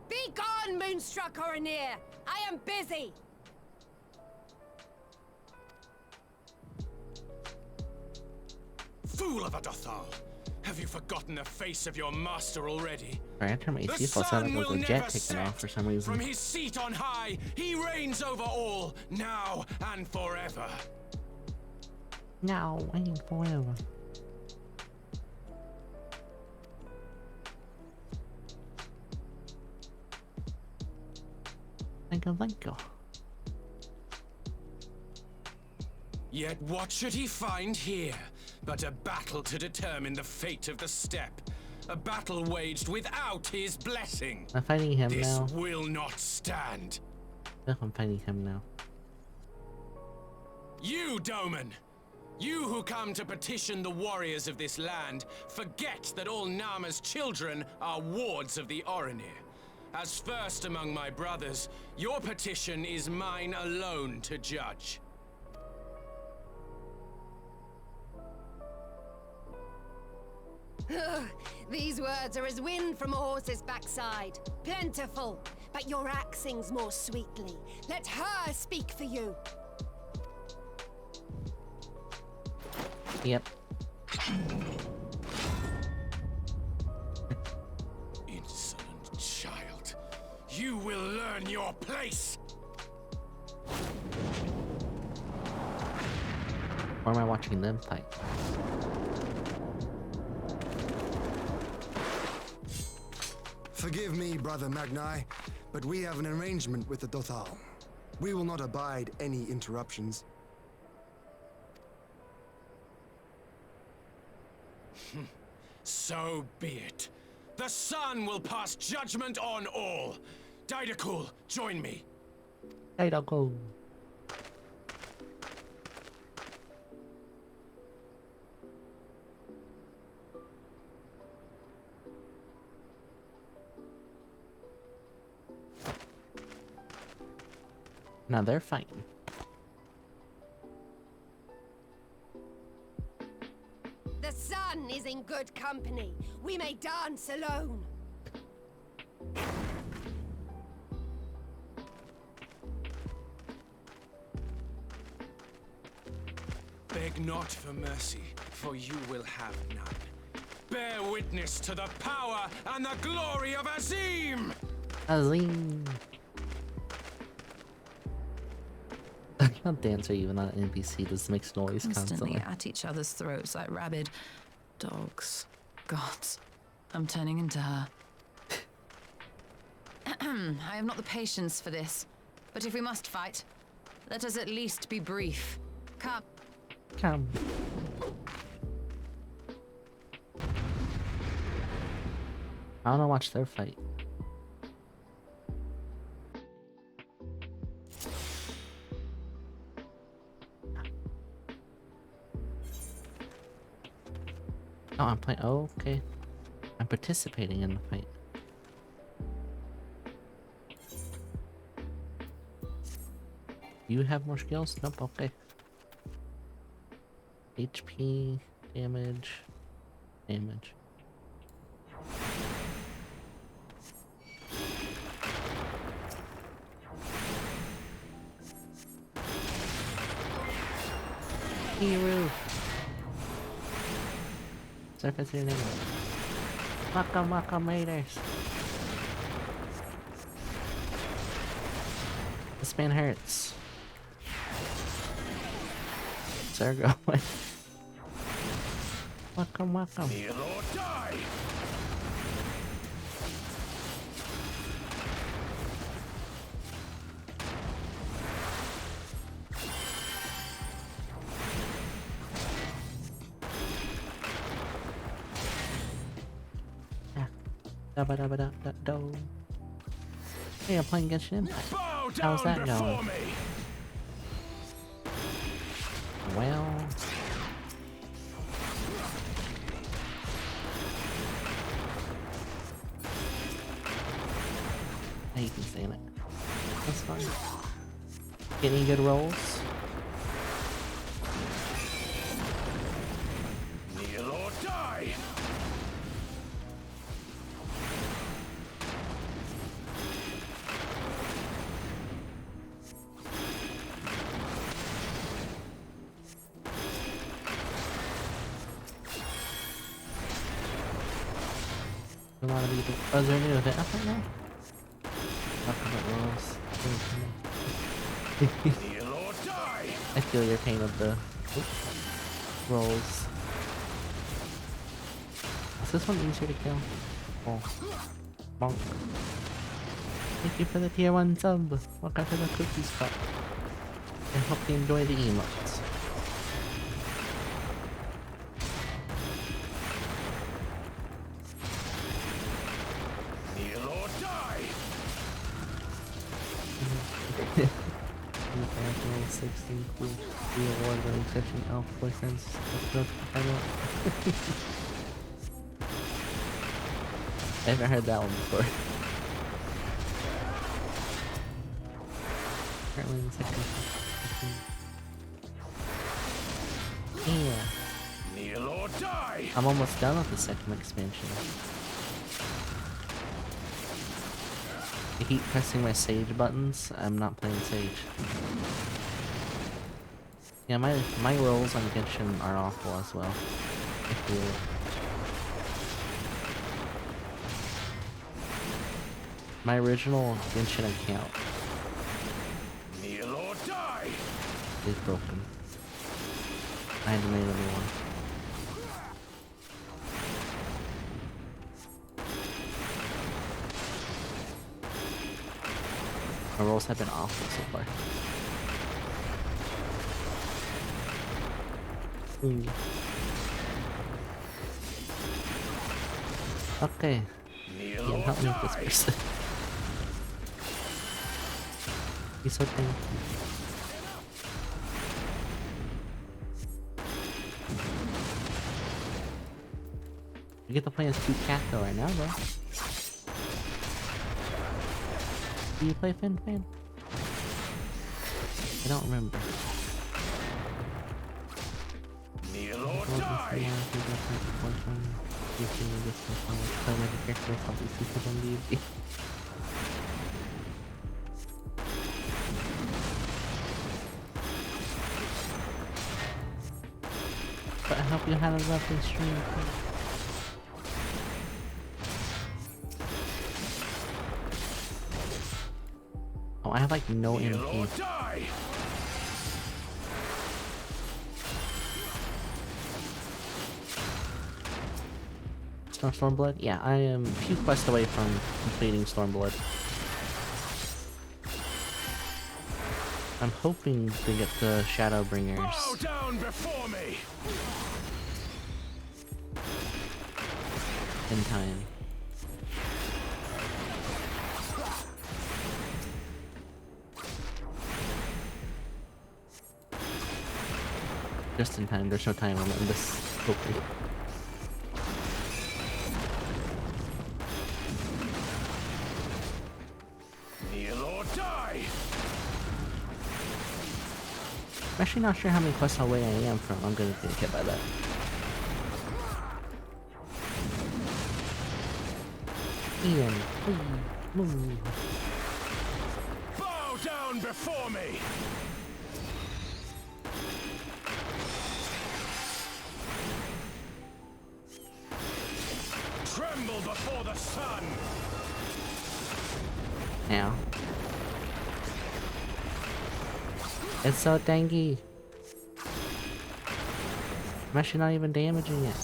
Be gone, Moonstruck Oranir! I am busy! Fool of a Dothal! Have you forgotten the face of your master already? Sorry, I turned my The AC full sound sun like it will was a jet never taking off set. for some reason. From his seat on high, he reigns over all, now and forever. Now and forever. Thank you. Yet what should he find here but a battle to determine the fate of the steppe? A battle waged without his blessing. I'm fighting him This now. will not stand. Yeah, I'm fighting him now. You, Doman! You who come to petition the warriors of this land, forget that all Nama's children are wards of the Oranir. As first among my brothers, your petition is mine alone to judge. These words are as wind from a horse's backside. Plentiful, but your axe sings more sweetly. Let her speak for you. Yep. Insolent child. You will learn your place! Or am I watching them fight? Forgive me, Brother Magni, but we have an arrangement with the Dothal. We will not abide any interruptions. So be it. The sun will pass judgment on all. Daidakul, join me. Hey, don't go. Now they're fighting. The sun is in good company. We may dance alone. Beg not for mercy, for you will have none. Bear witness to the power and the glory of Azim! Azim. Not dancer even on an NPC just makes noise Constantly constantly. at each other's throats like rabid dogs. Gods, I'm turning into her. I have not the patience for this, but if we must fight, let us at least be brief. Come. Come. I wanna watch their fight. Oh, I'm playing. Oh, okay. I'm participating in the fight. You have more skills? Nope, okay. HP, damage, damage. Hero. Surface your name. Welcome, Raiders. This man hurts. Sir, go away. Welcome. Kneel or die! Da-ba-da-ba-da-da-do. Hey, I'm playing Genshin Impact. Bow How's down that before going? me! Well... I hate saying it. That's fine. Get any good rolls? Kneel or die! A lot of people. Oh, is there any event up right now? Talk about rolls. Kneel or die! I feel your pain of the rolls. Is this one easier to kill? Oh. Bonk. Thank you for the tier 1 sub. Welcome to the cookie spot. I hope you enjoy the emotes. Kneel or die! 16 cool. The award winning session elf boyfriends. I haven't heard that one before. Currently in section 15. Yeah. Kneel or die! I'm almost done with the second expansion. I keep pressing my Sage buttons. I'm not playing Sage. Yeah, my rolls on Genshin are awful as well. I feel it. My original Genshin account Kneel or die! is broken. I had to make a new one. My rolls have been awful so far. Okay. Ian, help me with this person. He's so thank you. You get to play as 2 cat though right now, bro. Do you play Fin Fan? I don't remember. Kneel or die! But I hope you had a lovely stream. Oh, I have like no MP. Stormblood? Yeah, I am a few quests away from completing Stormblood. I'm hoping to get the Shadowbringers. Bow down before me! In time. Just in time, there's no time limit in this opening. Kneel or die! I'm actually not sure how many quests away I am from. I'm gonna get hit by that. Ian, please move. Bow down before me! Tremble before the sun! Now. It's so tanky. I'm actually not even damaging it.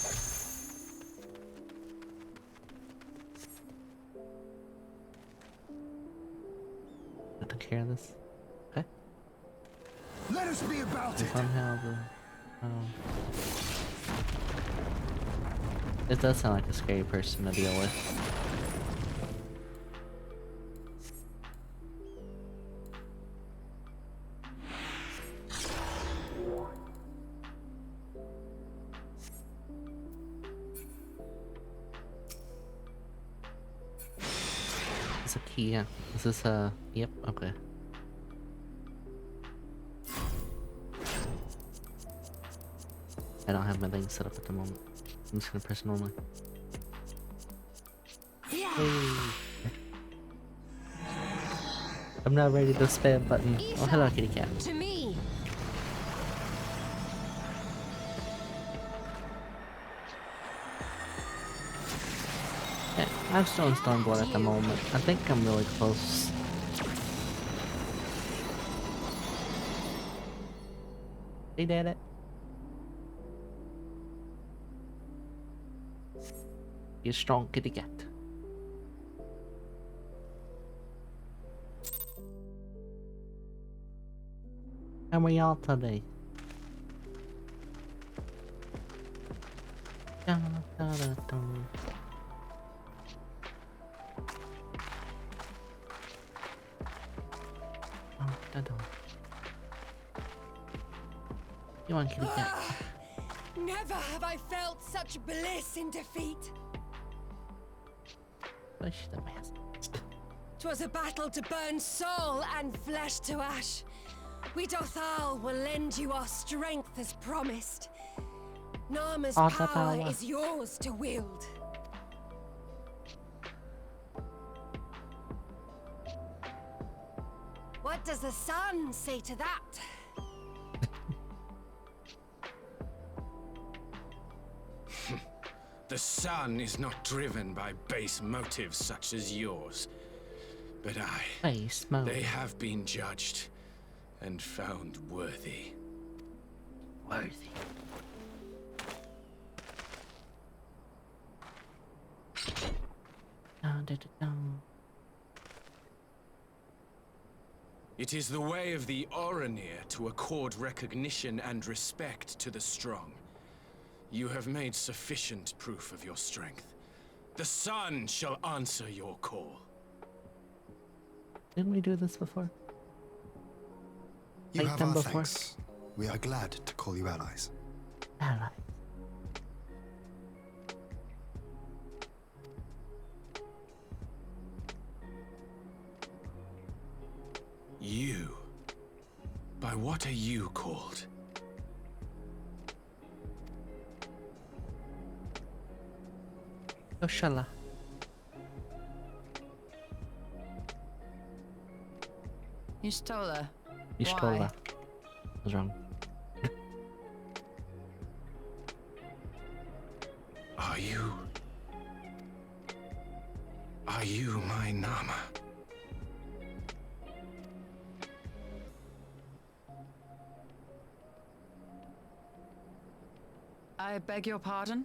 I took care of this. Okay. Let us be about it. Somehow the it does sound like a scary person to deal with. It's a key, yeah. Is this a... Yep, okay. I don't have my thing set up at the moment. I'm just gonna press normally. Yeah. Hey. I'm not ready to spam button. Oh, hello, kitty cat. To me. Yeah. I'm still in Stormblood at the moment. I think I'm really close. He did it. You're strong kitty cat. How are we all today? Da, da, da, da. Oh, da, da. You want kitty cat? Never have I felt such bliss in defeat. Push the mask. 'Twas a battle to burn soul and flesh to ash. We Dothal will lend you our strength as promised. Nama's All the power power. is yours to wield. What does the sun say to that? The sun is not driven by base motives such as yours. But Face mode. they have been judged and found worthy. Worthy. Dun, dun, dun, dun. It is the way of the Oranir to accord recognition and respect to the strong. You have made sufficient proof of your strength. The sun shall answer your call. Didn't we do this before? You Fight have them our before? thanks. We are glad to call you allies. Alright. You? By what are you called? Yoshala. You stole her. Yishtola. Why? I was wrong. Are you... Are you my Nama? I beg your pardon?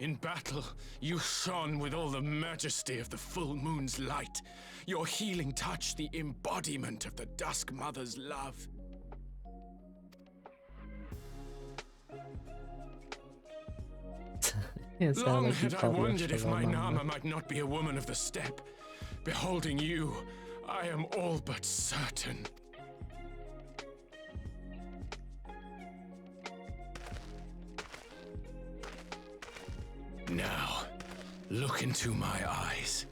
In battle, you shone with all the majesty of the full moon's light. Your healing touch, the embodiment of the Dusk Mother's love. It sounded Long like you had I called wondered if Yoshala my Mama. Nama might not be a woman of the steppe. Beholding you, I am all but certain. Now, look into my eyes.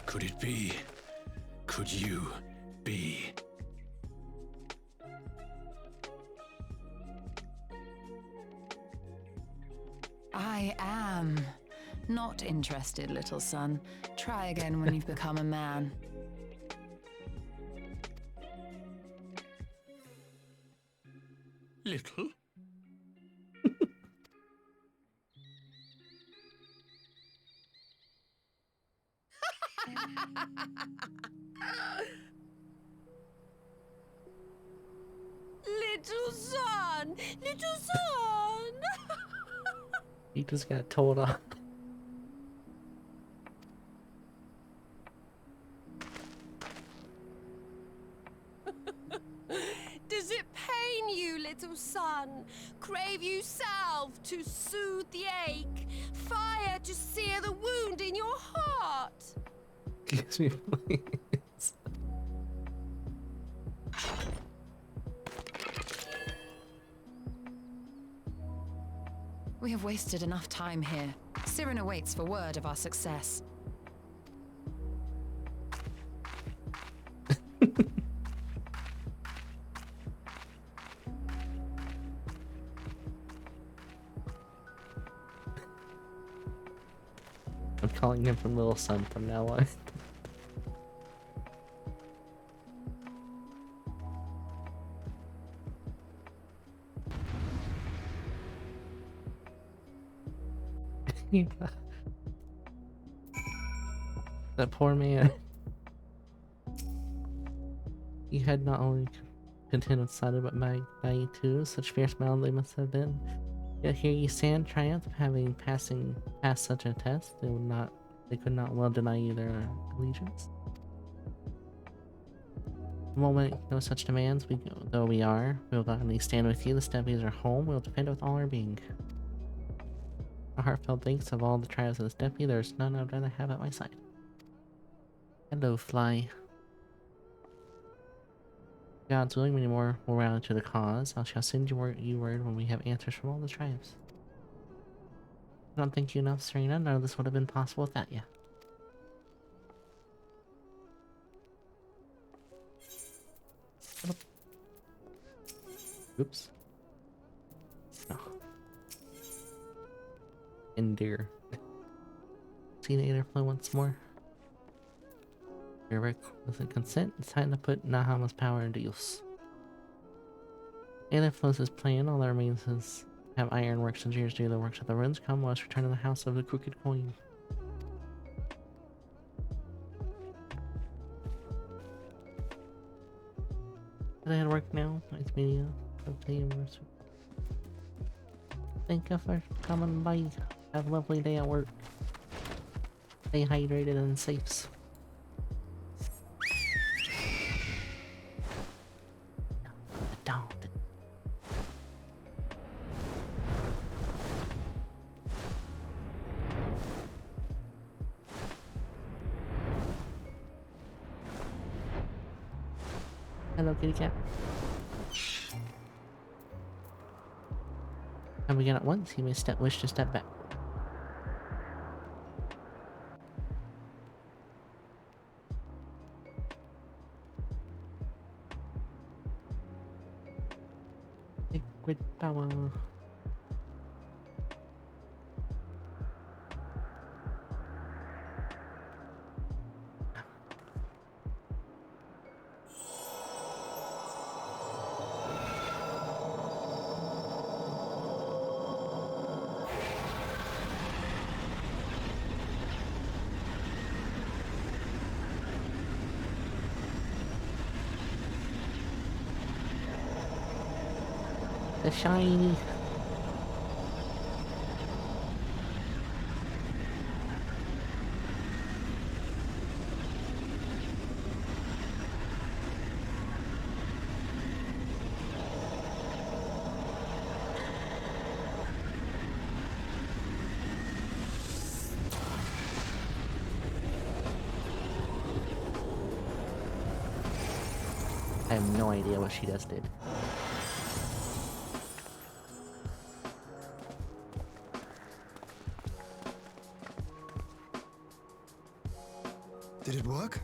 Could it be? Could you be? I am. Not interested, little son. Try again when you've become a man. Little? Little son! Little son! He just got told off. Does it pain you, little son? Crave you salve to soothe the ache? Fire to sear the wound in your heart? Excuse me, please. We have wasted enough time here. Siren awaits for word of our success. I'm calling him from Little Son from now on. That poor man. He had not only contented sided but maggie too. Such fierce battle they must have been. Yet here you stand, triumph, having passed such a test. They could not well deny you their allegiance. The moment no such demands, though we will gladly stand with you. The Steppies are home. We'll defend it with all our being. A heartfelt thanks of all the tribes of the Steppe. There's none I'd rather have at my side. Hello, Fly. God's willing, many more will rally to the cause. I shall send you word when we have answers from all the tribes. I don't thank you enough, Serena. None of this would have been possible without you. Oops. No. Endear. See the flow once more. Your requisite consent. It's time to put Nahama's power into use. Aether flows his plan. All that remains is have ironworks engineers do the works of the runes. Come, let us return to the house of the crooked coin. Did I have work now? Nice media. Thank you for coming by. Have a lovely day at work. Stay hydrated and safe. Hello, kitty cat. And we get at once, he may wish to step back. Liquid power. The shiny. I have no idea what she just did. Did it work?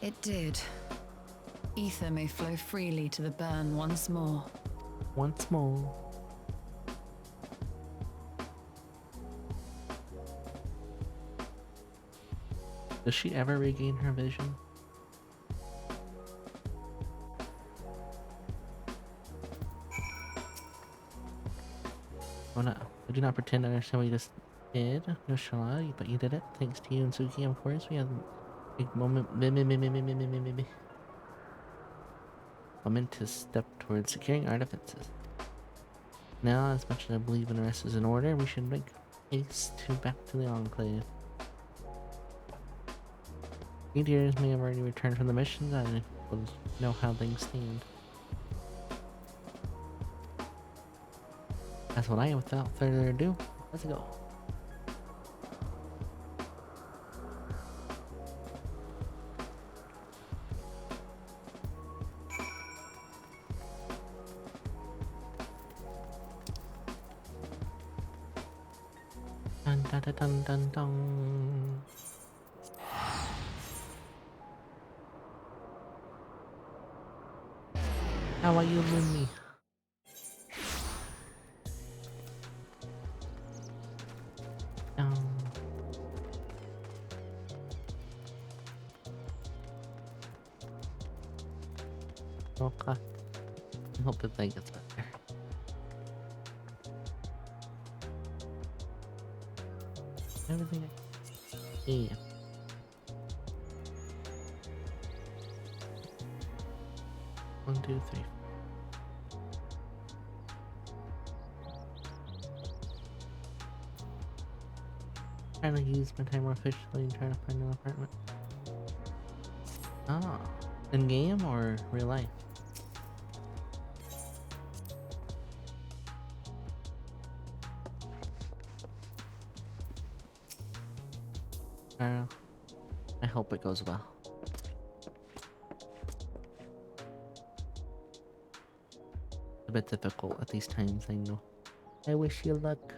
It did. Ether may flow freely to the burn once more. Once more. Does she ever regain her vision? Oh no, I do not pretend to understand what you just did, no shall I, but you did it. Thanks to you and Suki, of course. We had a big momentous step towards securing our defenses. Now, as much as I believe the rest is in order, we should make haste back to the Enclave. Meteors may have already returned from the mission, and we'll know how things stand. That's what I am. Without further ado, let's go. Dun dun dun dun dun dun. How are you, Lumi? Okay. I hope that thing gets better. Everything. Yeah. One, two, three. Trying to use my time more efficiently and trying to find an apartment. Ah, in game or real life? I hope it goes well. A bit difficult at these times, I know. I wish you luck.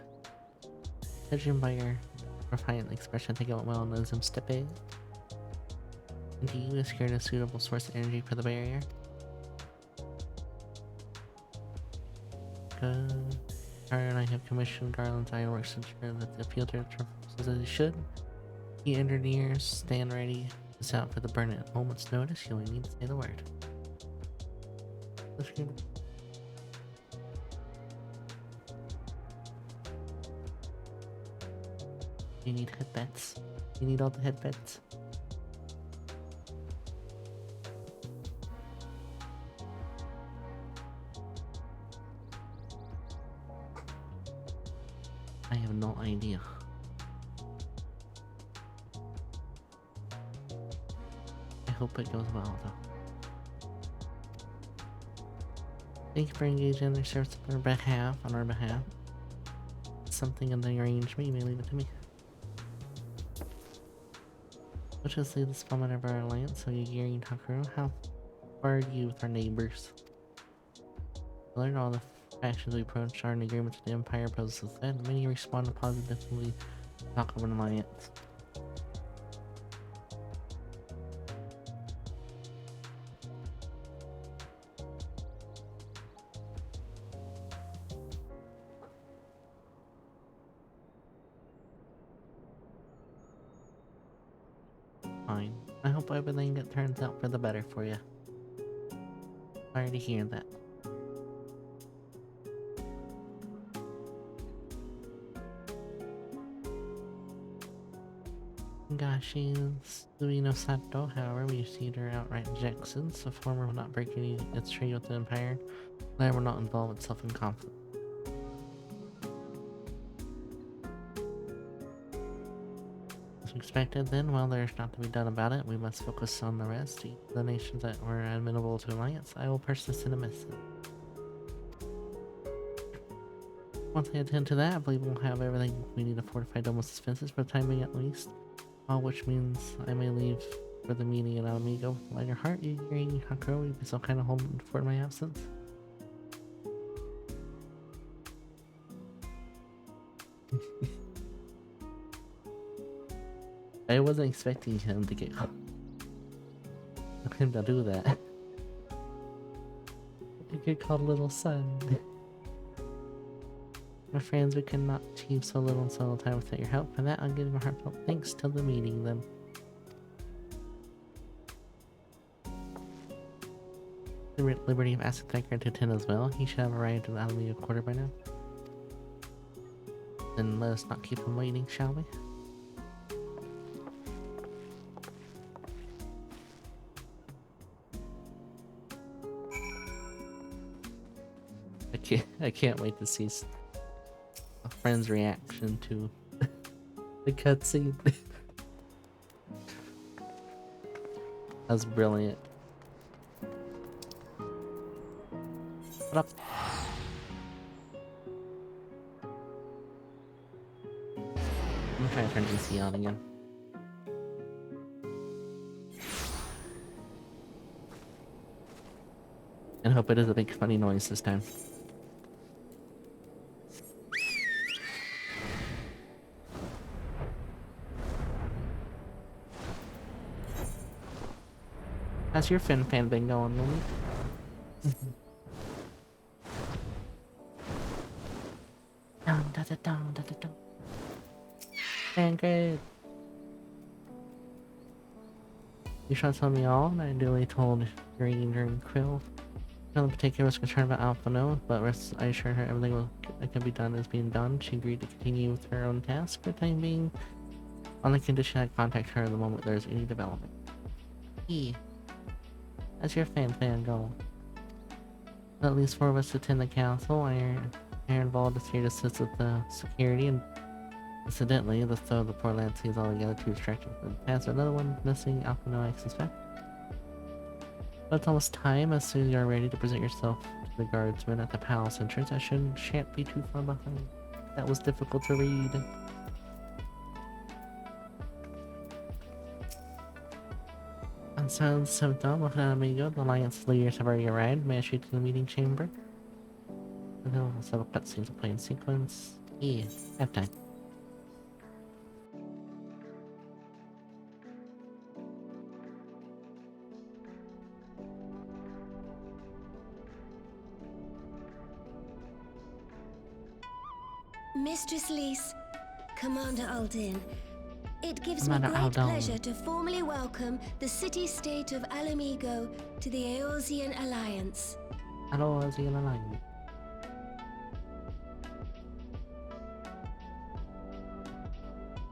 Judging by your refined expression, I think it went well on the Zoom stepping. And do you secure a suitable source of energy for the barrier? Good. Kara and I have commissioned Garland's ironworks to ensure that the field traverses as it should. The engineers stand ready to set out for the burn at a moment's notice. You only need to say the word. Let's go. You need headbeds. You need all the headbeds. I have no idea. I hope it goes well though. Thank you for engaging in their service on our behalf. Something in the arrangement, you may leave it to me. Let's just leave this moment of our alliance, so Yagiri and Takuro, how far are you with our neighbors? We learned all the factions we approached are in agreement to the Empire poses that many responded positively to talk of an alliance. Fine. I hope everything turns out for the better for you. Sorry to hear that. Gashi's Suino Sato, however, we received her outright rejections. The former will not break its treaty with the Empire. The latter will not involve itself in conflict. As expected, then, while there's not to be done about it, we must focus on the rest. The nations that were amenable to alliance, I will personally send a message. Once I attend to that, I believe we'll have everything we need to fortify Domus' defenses for the time being at least. All which means I may leave for the meeting in Alamigo with a lighter heart. You agree, Hakuro? You'd be so kind of home for my absence. I wasn't expecting him to get him to do that. You get called little son. My friends, we could not achieve so little in so little time without your help. For that, I'll give you a heartfelt thanks till the meeting then. The Liberty of Assets I to attend as well. He should have arrived at the Alameda Quarter by now. Then let us not keep him waiting, shall we? I can't wait to see a friend's reaction to the cutscene. That's brilliant. What up? I'm gonna try to turn AC on again. And hope it is a big funny noise this time. How's your fan been going, Lily? Dun, da, da, dun, da, da, dun. And good. You shall tell me all, and I duly told Ranger and Quill. Feeling particular was concerned about Alphino, but I assured her everything that can be done is being done. She agreed to continue with her own task for the time being, on the condition I contact her the moment there's any development. E. As your fan go. At least 4 of us attend the council. Iron involved is here to assist with the security, and incidentally, the throw of the poor Lancy is altogether too distracting. Pass another one missing Alphino, I suspect. But it's almost time. As soon as you're ready to present yourself to the guardsmen at the palace entrance, I shan't be too far behind. That was difficult to read. On silence 7th dawn, looking at Amigo, the Alliance leaders have already arrived. May I shoot to the meeting chamber? And then several cutscenes will play in sequence. Yeah, have time. Mistress Lys, Commander Aldin, it gives Commander me great Aldin. pleasure to formally welcome the city-state of Alamigo to the Eorzean Alliance. Hello, Eorzean Alliance.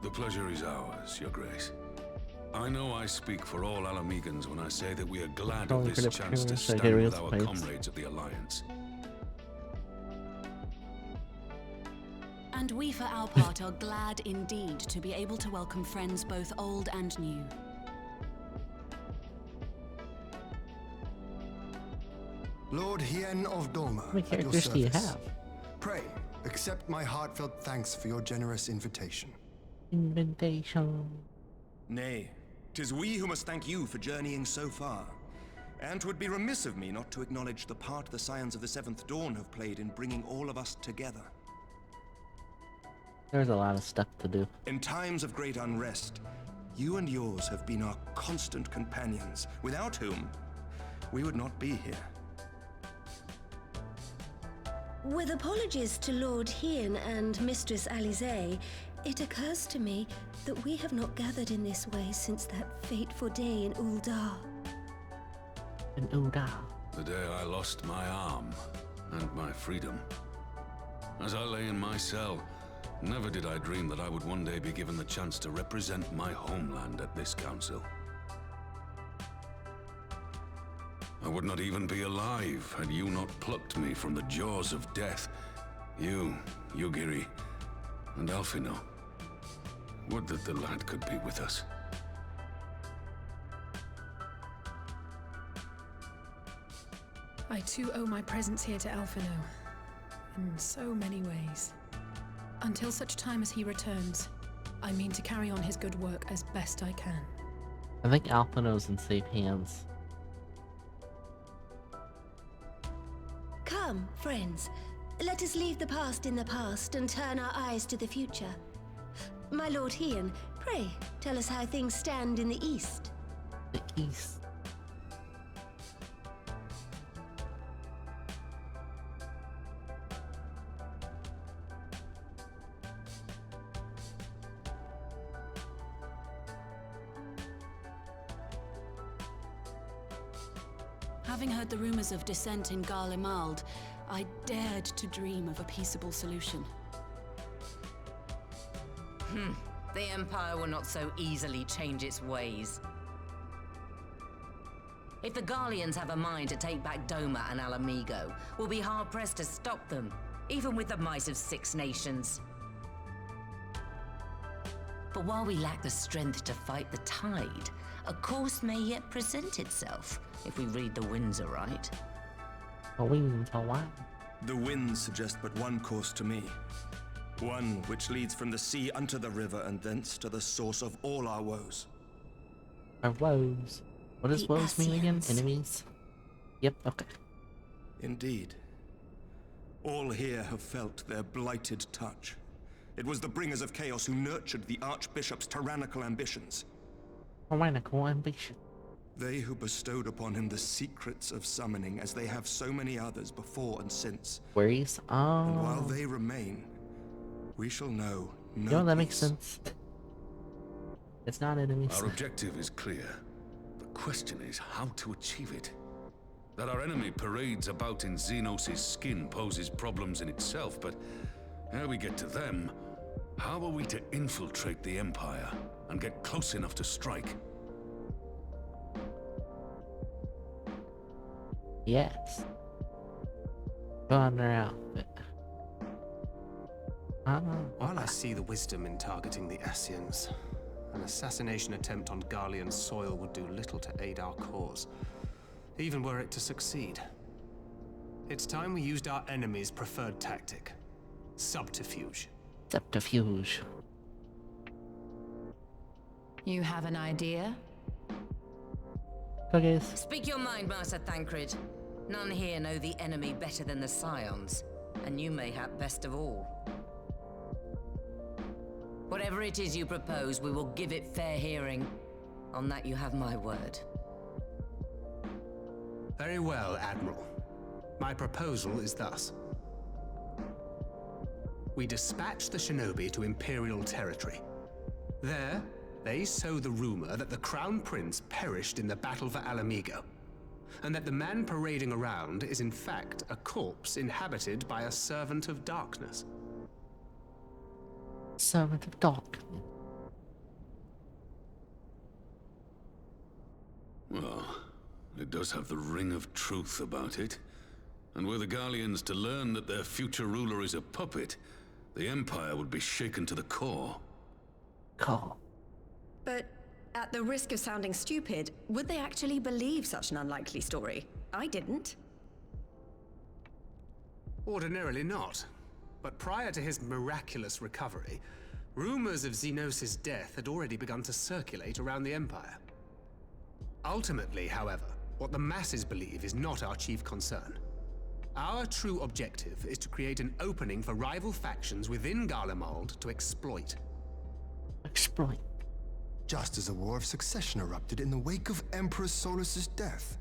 The pleasure is ours, Your Grace. I know I speak for all Alamegans when I say that we are glad of Only this for the chance to appearance, stand get rid with of our plates. comrades of the Alliance. And we, for our part, are glad indeed to be able to welcome friends both old and new. Lord Hien of Doma, How many at your characters do you service. have? Pray, accept my heartfelt thanks for your generous invitation. Invitation. Nay, 'tis we who must thank you for journeying so far. And 'twould be remiss of me not to acknowledge the part the Scions of the Seventh Dawn have played in bringing all of us together. There's a lot of stuff to do. In times of great unrest, you and yours have been our constant companions, without whom we would not be here. With apologies to Lord Hien and Mistress Alize, it occurs to me that we have not gathered in this way since that fateful day in Uldar. And Uda. The day I lost my arm and my freedom. As I lay in my cell, never did I dream that I would one day be given the chance to represent my homeland at this council. I would not even be alive had you not plucked me from the jaws of death. You, Yugiri, and Alphino. Would that the lad could be with us. I too owe my presence here to Alphino, in so many ways. Until such time as he returns, I mean to carry on his good work as best I can. I think Alphino's in safe hands. Come, friends, let us leave the past in the past and turn our eyes to the future. My Lord Hien, pray, tell us how things stand in the East. The East. Having heard the rumors of dissent in Garlemald, I dared to dream of a peaceable solution. The Empire will not so easily change its ways. If the Garleans have a mind to take back Doma and Alamigo, we'll be hard-pressed to stop them, even with the might of 6 nations. But while we lack the strength to fight the tide, a course may yet present itself, if we read the winds aright. The winds are wild. The winds suggest but one course to me. One which leads from the sea unto the river and thence to the source of all our woes. Our woes. What does The woes mean again? Asians. Enemies? Yep, okay. Indeed. All here have felt their blighted touch. It was the bringers of chaos who nurtured the Archbishop's tyrannical ambitions. Tyrannical ambition. They who bestowed upon him the secrets of summoning, as they have so many others before and since. Worries? And while Oh. they remain, we shall know no No, that makes peace. sense. It's not enemies. Our objective is clear. The question is how to achieve it. That our enemy parades about in Xenos' skin poses problems in itself, but ere we get to them, how are we to infiltrate the Empire and get close enough to strike? Yes. Go on their outfit. While I see the wisdom in targeting the Ascians, an assassination attempt on Garlean soil would do little to aid our cause, even were it to succeed. It's time we used our enemy's preferred tactic. Subterfuge. Subterfuge. You have an idea? Cookies. Speak your mind, Master Thancred. None here know the enemy better than the Scions, and you mayhap best of all. Whatever it is you propose, we will give it fair hearing. On that you have my word. Very well, Admiral. My proposal is thus. We dispatch the shinobi to Imperial territory. There, they sow the rumor that the Crown Prince perished in the battle for Alamigo, and that the man parading around is in fact a corpse inhabited by a servant of darkness. Servant of darkness. Well, it does have the ring of truth about it. And were the Garleans to learn that their future ruler is a puppet, the Empire would be shaken to the core. Core. But at the risk of sounding stupid, would they actually believe such an unlikely story? I didn't. Ordinarily not. But prior to his miraculous recovery, rumors of Xenos' death had already begun to circulate around the Empire. Ultimately, however, what the masses believe is not our chief concern. Our true objective is to create an opening for rival factions within Garlemald to exploit. Exploit. Just as a war of succession erupted in the wake of Emperor Solus's death.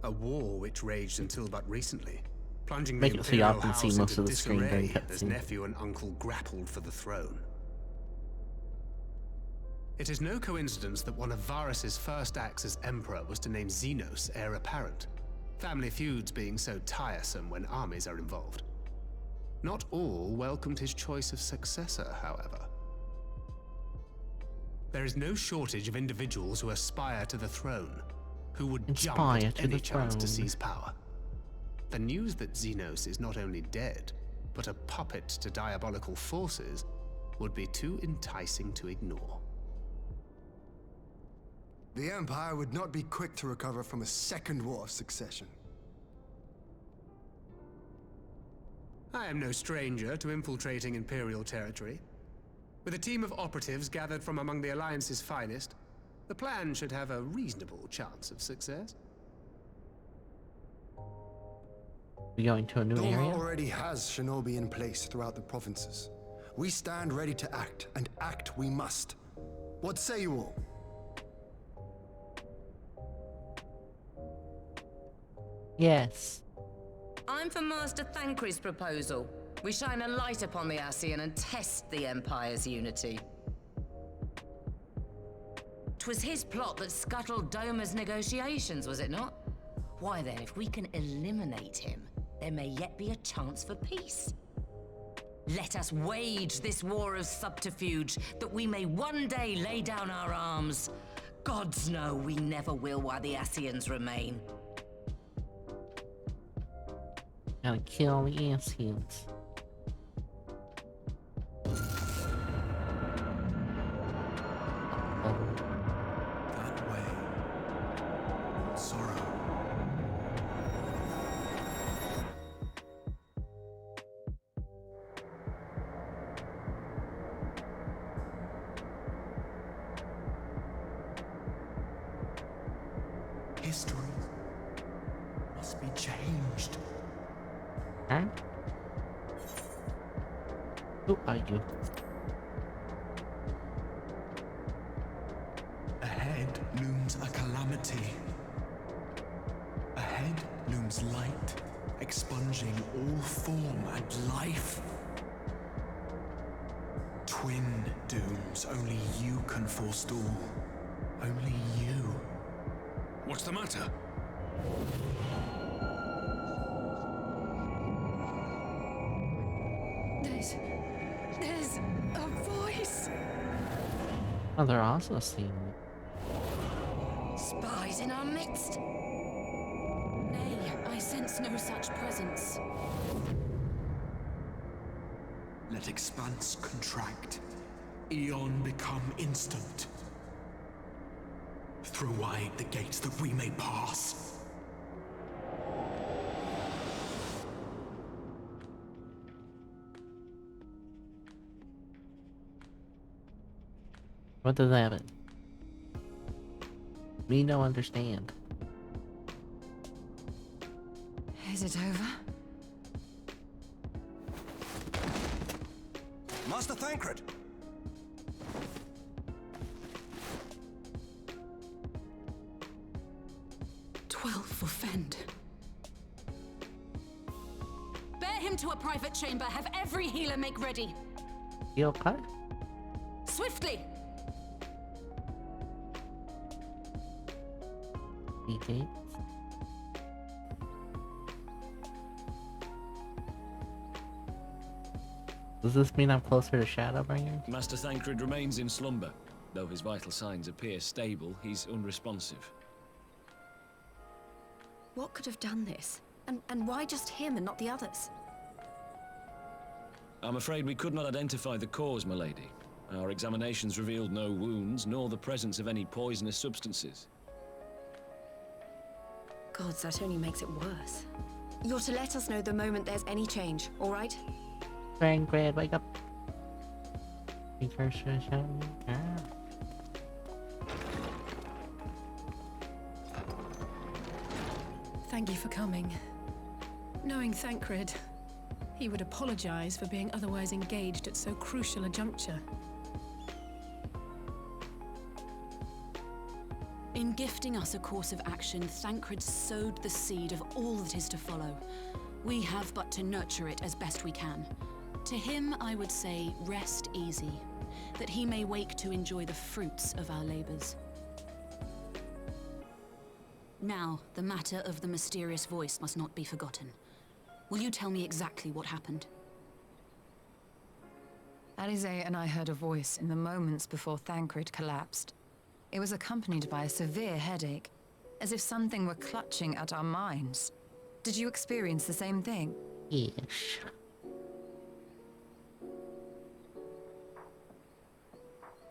A war which raged until but recently, plunging Make the it so you Imperial often see house most into of the screen during disarray as cutscene. nephew and uncle grappled for the throne. It is no coincidence that one of Varus's first acts as Emperor was to name Xenos heir apparent, family feuds being so tiresome when armies are involved. Not all welcomed his choice of successor, however. There is no shortage of individuals who aspire to the throne, who would jump at any chance to seize power. The news that Xenos is not only dead, but a puppet to diabolical forces would be too enticing to ignore. The Empire would not be quick to recover from a second war of succession. I am no stranger to infiltrating Imperial territory. With a team of operatives gathered from among the Alliance's finest, the plan should have a reasonable chance of success. We going to a new Doma area? already has shinobi in place throughout the provinces. We stand ready to act, and act we must. What say you all? Yes. I'm for Master Thancred's proposal. We shine a light upon the Ascian and test the Empire's unity. 'Twas his plot that scuttled Doma's negotiations, was it not? Why then, if we can eliminate him, there may yet be a chance for peace. Let us wage this war of subterfuge, that we may one day lay down our arms. Gods know we never will while the Ascians remain. Gotta kill the Ascians. That way. Sorrow. History must be changed. Huh? Who are you? Ahead looms a calamity. Ahead looms light, expunging all form and life. Twin dooms only you can forestall. Only you. What's the matter? There's a voice. Oh, they're also seeing Spies in our midst. Nay, I sense no such presence. Let expanse contract. Eon become instant. Throw wide the gates that we may pass. What does that mean? Me no understand. Is it over? Master Thancred! 12 for Fend. Bear him to a private chamber. Have every healer make ready. You okay? Swiftly! DK. Does this mean I'm closer to Shadowbringer? Master Thancred remains in slumber. Though his vital signs appear stable, he's unresponsive. What could have done this? And why just him and not the others? I'm afraid we could not identify the cause, my lady. Our examinations revealed no wounds, nor the presence of any poisonous substances. Gods, that only makes it worse. You're to let us know the moment there's any change, all right? Thancred, wake up. Thank you for coming. Knowing Thancred, he would apologize for being otherwise engaged at so crucial a juncture. In gifting us a course of action, Thancred sowed the seed of all that is to follow. We have but to nurture it as best we can. To him, I would say, rest easy, that he may wake to enjoy the fruits of our labors. Now, the matter of the mysterious voice must not be forgotten. Will you tell me exactly what happened? Alizé and I heard a voice in the moments before Thancred collapsed. It was accompanied by a severe headache, as if something were clutching at our minds. Did you experience the same thing? Yes.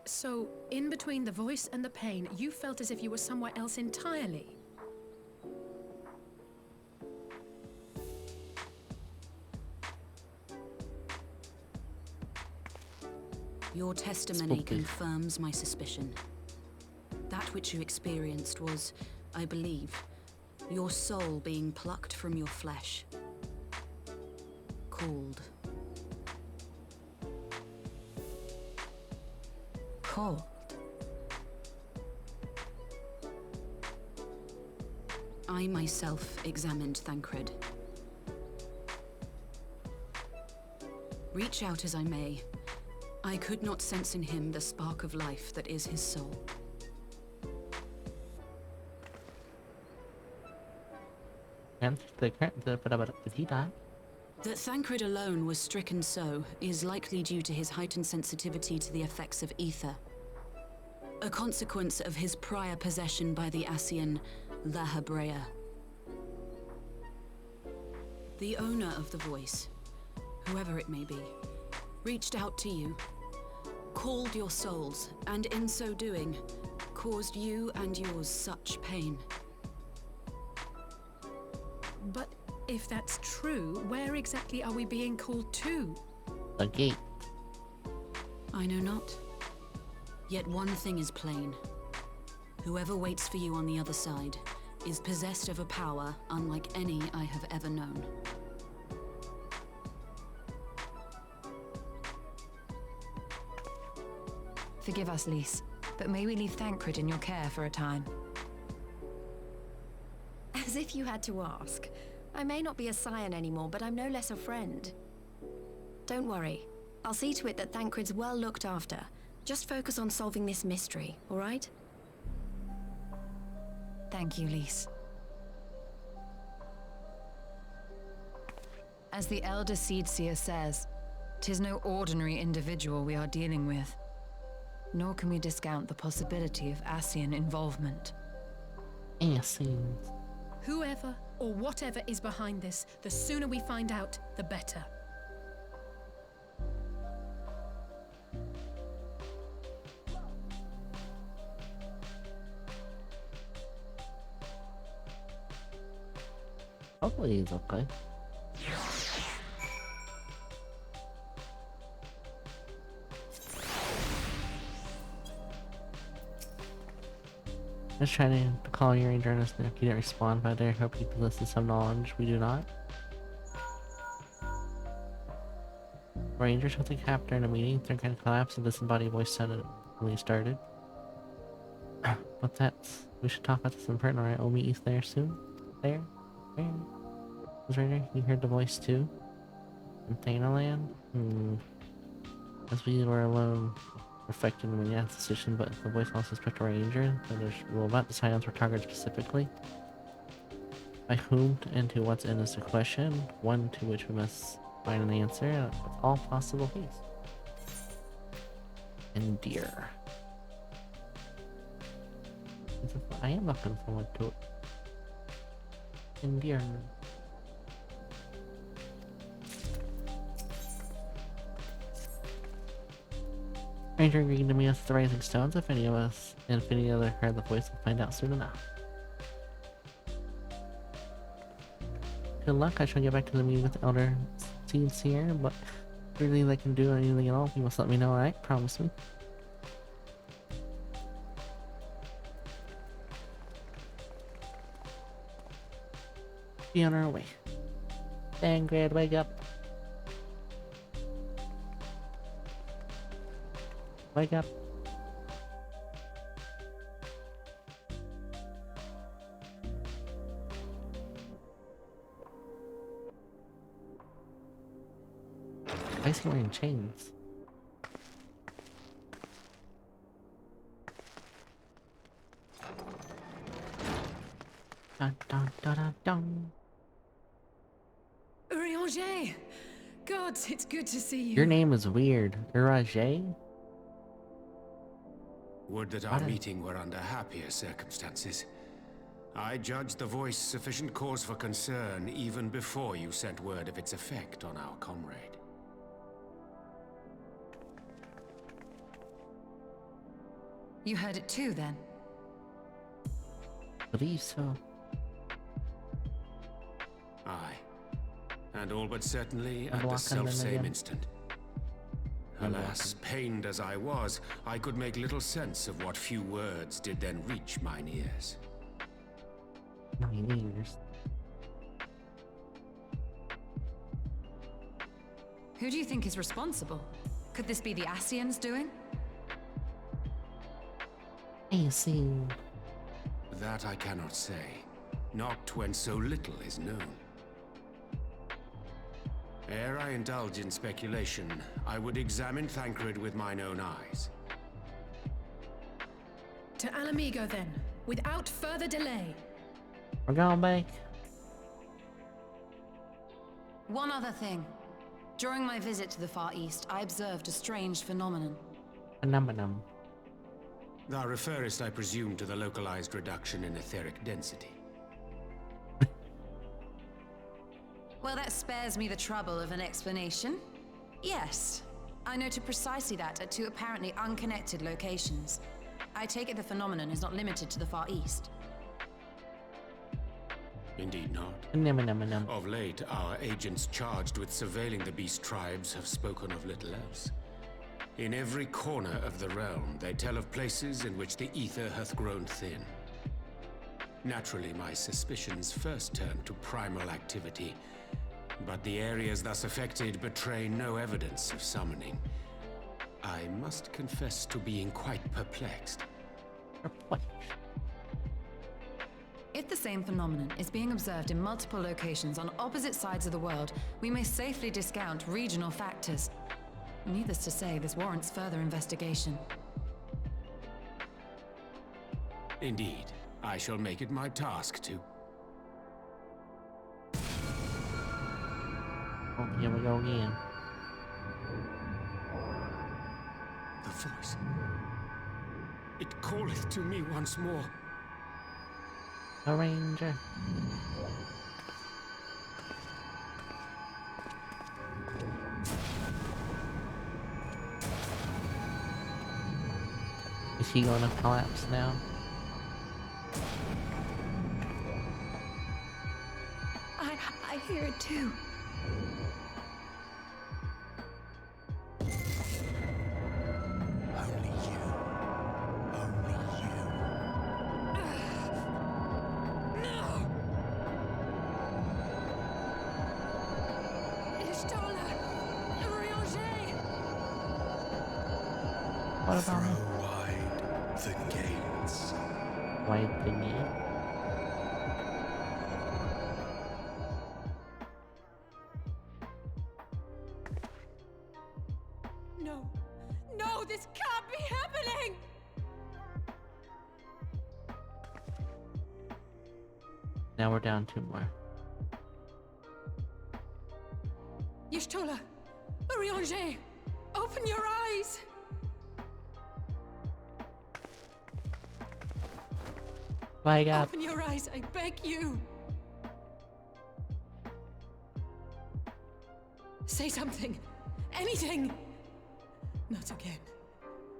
So, in between the voice and the pain, you felt as if you were somewhere else entirely. Your testimony Spooky. confirms my suspicion. That which you experienced was, I believe, your soul being plucked from your flesh. Called. Called? I myself examined Thancred. Reach out as I may, I could not sense in him the spark of life that is his soul. And did he die? That Thancred alone was stricken so is likely due to his heightened sensitivity to the effects of ether. A consequence of his prior possession by the Ascian Lahabrea. The owner of the voice, whoever it may be, reached out to you, called your souls, and in so doing, caused you and yours such pain. But if that's true, where exactly are we being called to? The gate. I know not. Yet one thing is plain. Whoever waits for you on the other side is possessed of a power unlike any I have ever known. Forgive us, Lys, but may we leave Thancred in your care for a time? As if you had to ask. I may not be a scion anymore, but I'm no less a friend. Don't worry. I'll see to it that Thancred's well looked after. Just focus on solving this mystery, all right? Thank you, Lise. As the Elder Seedseer says, 'tis no ordinary individual we are dealing with. Nor can we discount the possibility of Ascian involvement. Ascians. Whoever or whatever is behind this, the sooner we find out, the better. Hopefully he's okay. Just trying to call your ranger and if you didn't respond, but I hope you possess some knowledge we do not. Rangers took the captor in a meeting, they're gonna collapse and disembodied voice suddenly started. But that's... we should talk about this in person, right? We'll meet you there soon. There? Where? Was Ranger? You heard the voice too? In Thanaland? As we were alone, reflecting the Maniac's decision, but the voice also spoke to Ranger. That is rule about the silence were targeted specifically. By whom and to what's in is the question, one to which we must find an answer with all possible haste. Endear. I am looking forward to it. Endear. Ranger agreed to meet us at the Rising Stones. If any other heard the voice, we'll find out soon enough. Good luck. I shall get back to the meeting with the Elder Seedseer, but if really they can do anything at all, you must let me know, alright? Promise me. Be on our way. Dangrad, wake up. Wake up. Why is he wearing chains? Dun dun dun dun dun. Ranger! God, it's good to see you. Your name is weird. Urage? Would that our meeting were under happier circumstances. I judged the voice sufficient cause for concern even before you sent word of its effect on our comrade. You heard it too, then? Believe so. Aye. And all but certainly at the self-same instant. Alas, pained as I was, I could make little sense of what few words did then reach mine ears. Mine ears? Who do you think is responsible? Could this be the Ascians doing? Ascian. That I cannot say. Not when so little is known. Ere I indulge in speculation, I would examine Thancred with mine own eyes. To Alamigo then, without further delay. We're going back. One other thing. During my visit to the Far East, I observed a strange phenomenon. Phenomenon. Thou referest, I presume, to the localized reduction in etheric density. Well, that spares me the trouble of an explanation. Yes, I noted precisely that at two apparently unconnected locations. I take it the phenomenon is not limited to the Far East. Indeed not. Of late, our agents charged with surveilling the beast tribes have spoken of little else. In every corner of the realm, they tell of places in which the ether hath grown thin. Naturally, my suspicions first turned to primal activity, but the areas thus affected betray no evidence of summoning. I must confess to being quite perplexed. If the same phenomenon is being observed in multiple locations on opposite sides of the world, we may safely discount regional factors. Needless to say, this warrants further investigation. Indeed. I shall make it my task to. Oh, here we go again. The voice. It calleth to me once more. A ranger. Is he gonna collapse now? I hear it too. Only you. Only you. No! Ishtola! Urianger! What about me? Throw wide the gates. Wide thingy. No! No, this can't be happening! Now we're down 2 more. Y'shtola! Urianger! Open your eyes! Flag up. Open your eyes, I beg you! Say something! Anything! Not again.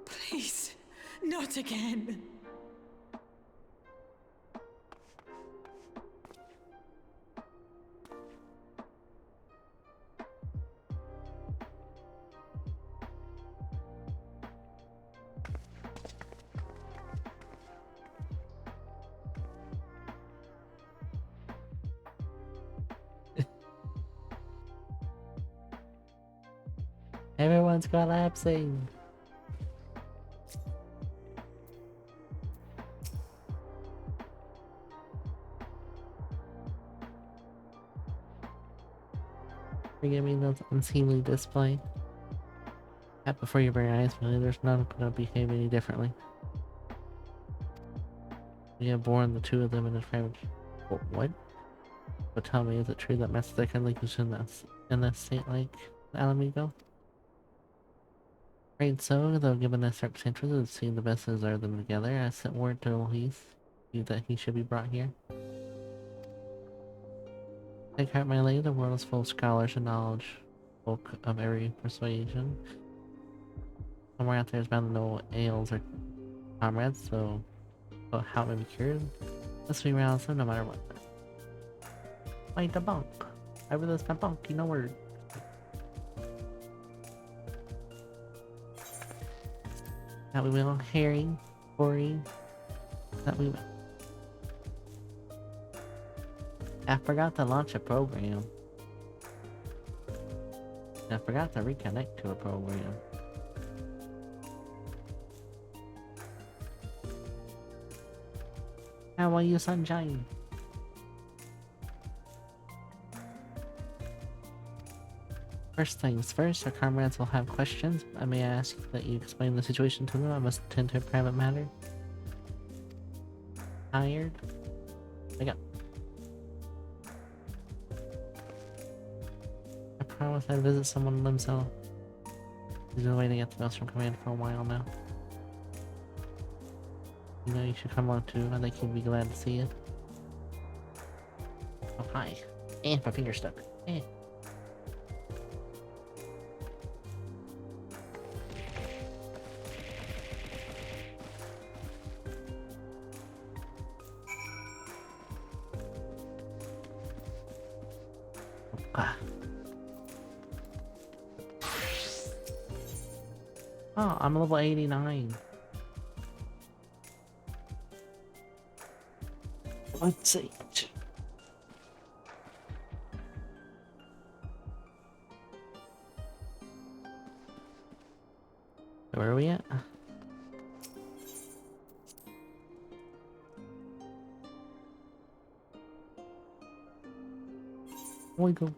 Please, not again. Everyone's collapsing. Forgive me, those unseemly display. At before your very eyes, really, there's none gonna behave any differently. We have born the 2 of them in a frame. What? But tell me, is it true that Master can leak us in a state like Alamigo? Afraid so, though given the circumstances, it seemed the best is are them together. I sent word to Elise that he should be brought here. Take heart, my lady, the world is full of scholars and knowledge, folk of every persuasion. Somewhere out there is bound to know ails or comrades, so how it may be cured. Let's be around so no matter what. Wait, the bunk. I realize my bunk, you know word. That we will, Harry, Corey, that we will. I forgot to launch a program. I forgot to reconnect to a program. How are you, sunshine? First things first, our comrades will have questions. I may ask that you explain the situation to them. I must attend to a private matter. Tired? Wake up. I promised I'd visit someone in Limso. He's been waiting at the Maelstrom Command for a while now. You know you should come on too. I think he'd be glad to see you. Oh, hi. My finger's stuck. Oh, I'm level 89. Let's see. Where are we at? We go.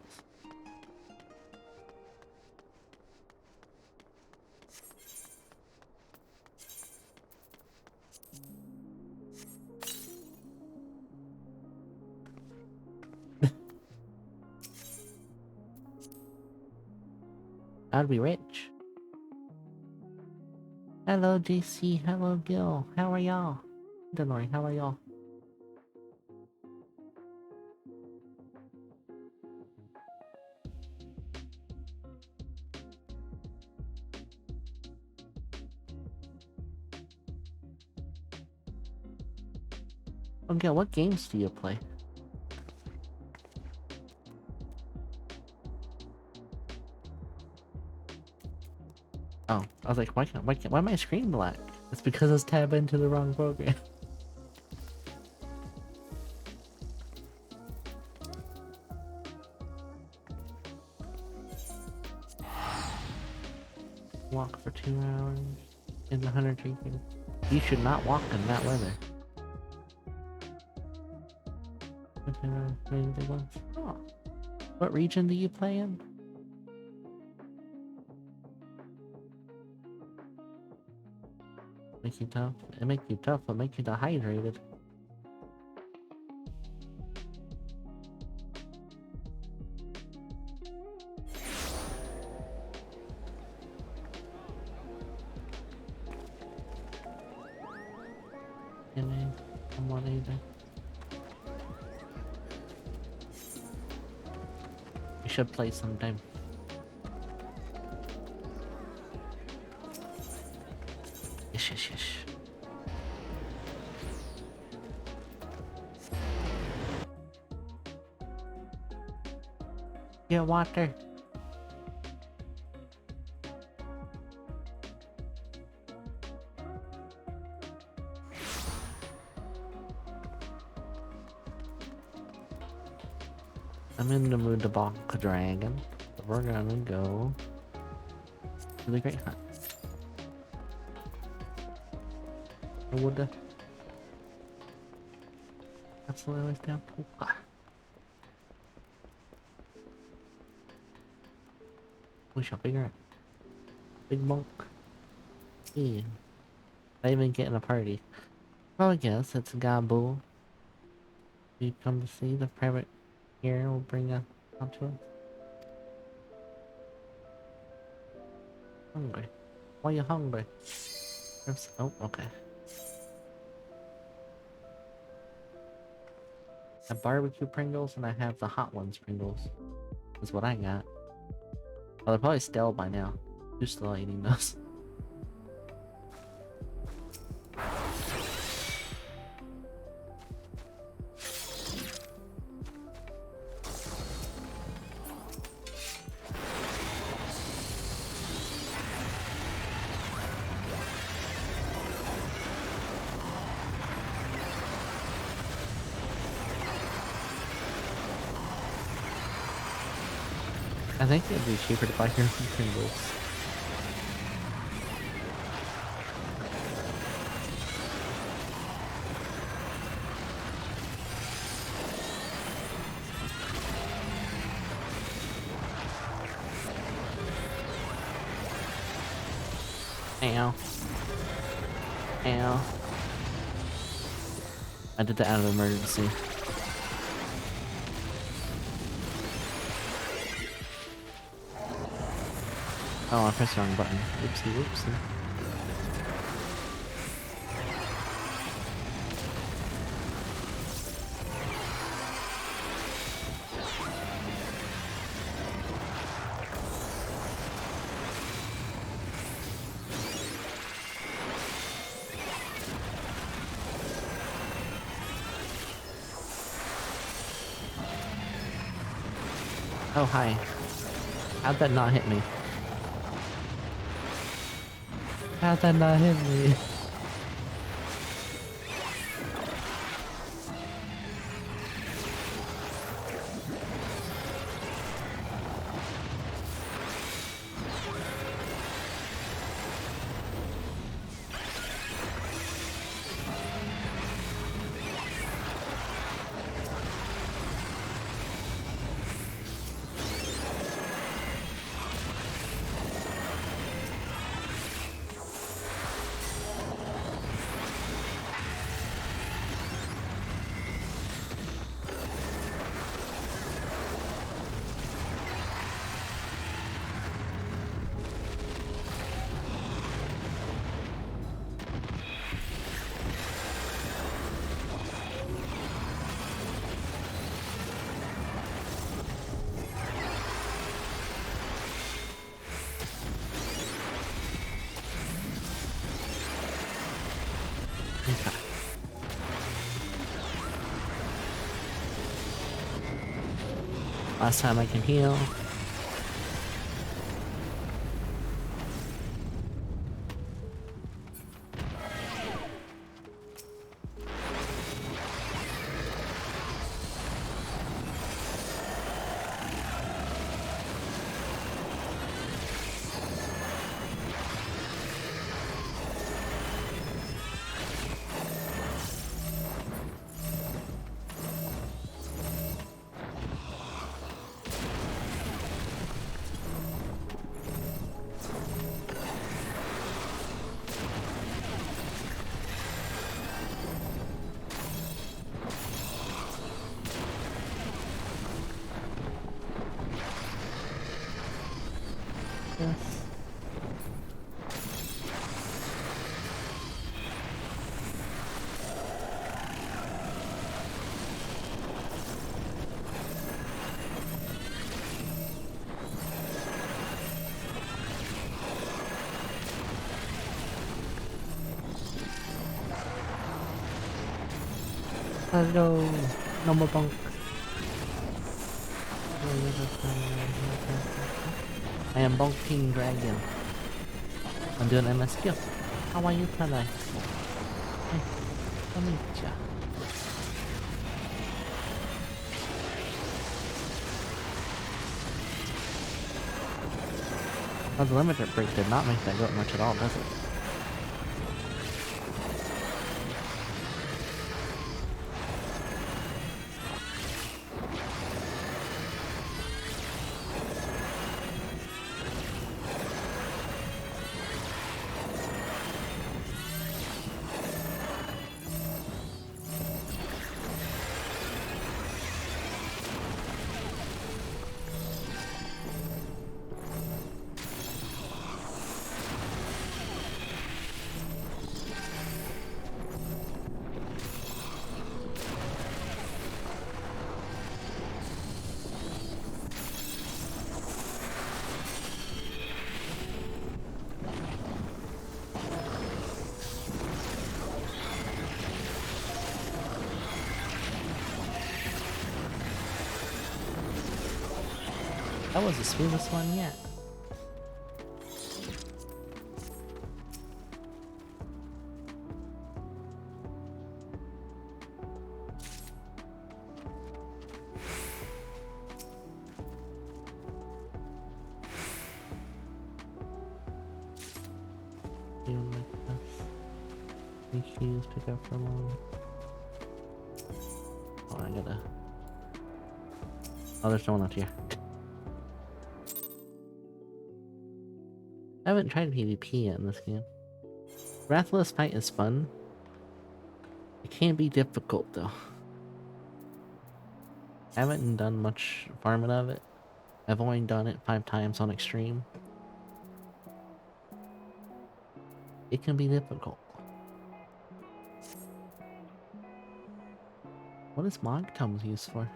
I'd be rich. Hello, JC. Hello, Gil. How are y'all? Don't worry. How are y'all? Oh, Gil, what games do you play? Oh, I was like, why am my screen black? It's because I was tabbed into the wrong program. Walk for 2 hours in the hunter drinking. You should not walk in that weather. Oh. What region do you play in? Make you tough. It makes you tough, but make you dehydrated. Come on, either. We should play sometime. Yes. Get water. I'm in the mood to bonk a dragon, so we're gonna go to the Great Hunt. I would that's the way down. We shall figure it. Big monk. Yeah. Not even getting a party. Well, I guess it's Gabu. You come to see the private here will bring a onto us. Hungry. Why are you hungry? Oh, okay. I have barbecue Pringles and I have the hot ones Pringles. That's what I got. Well, they're probably stale by now. Who's still eating those? I think it'd be cheaper to buy your own Pringles. Ow. Ow. I did that out of emergency. Oh, I pressed the wrong button. Whoopsie. Oh, hi. How'd that not hit me? How'd that not hit me? Last time I can heal. Yes. Let's go. No more bunk. I am Bonking Dragon. I'm doing MSQ. How are you today? Hey, come meet ya. Oh, the limiter break did not make that go up much at all, does it? That was the smoothest one yet. Feeling like this. Keys pick up for long. Oh, I gotta. Oh, there's no one up here. I haven't tried PvP yet in this game. Wrathless Fight is fun. It can be difficult though. I haven't done much farming of it. I've only done it 5 times on extreme. It can be difficult. What is Mod Comes used for?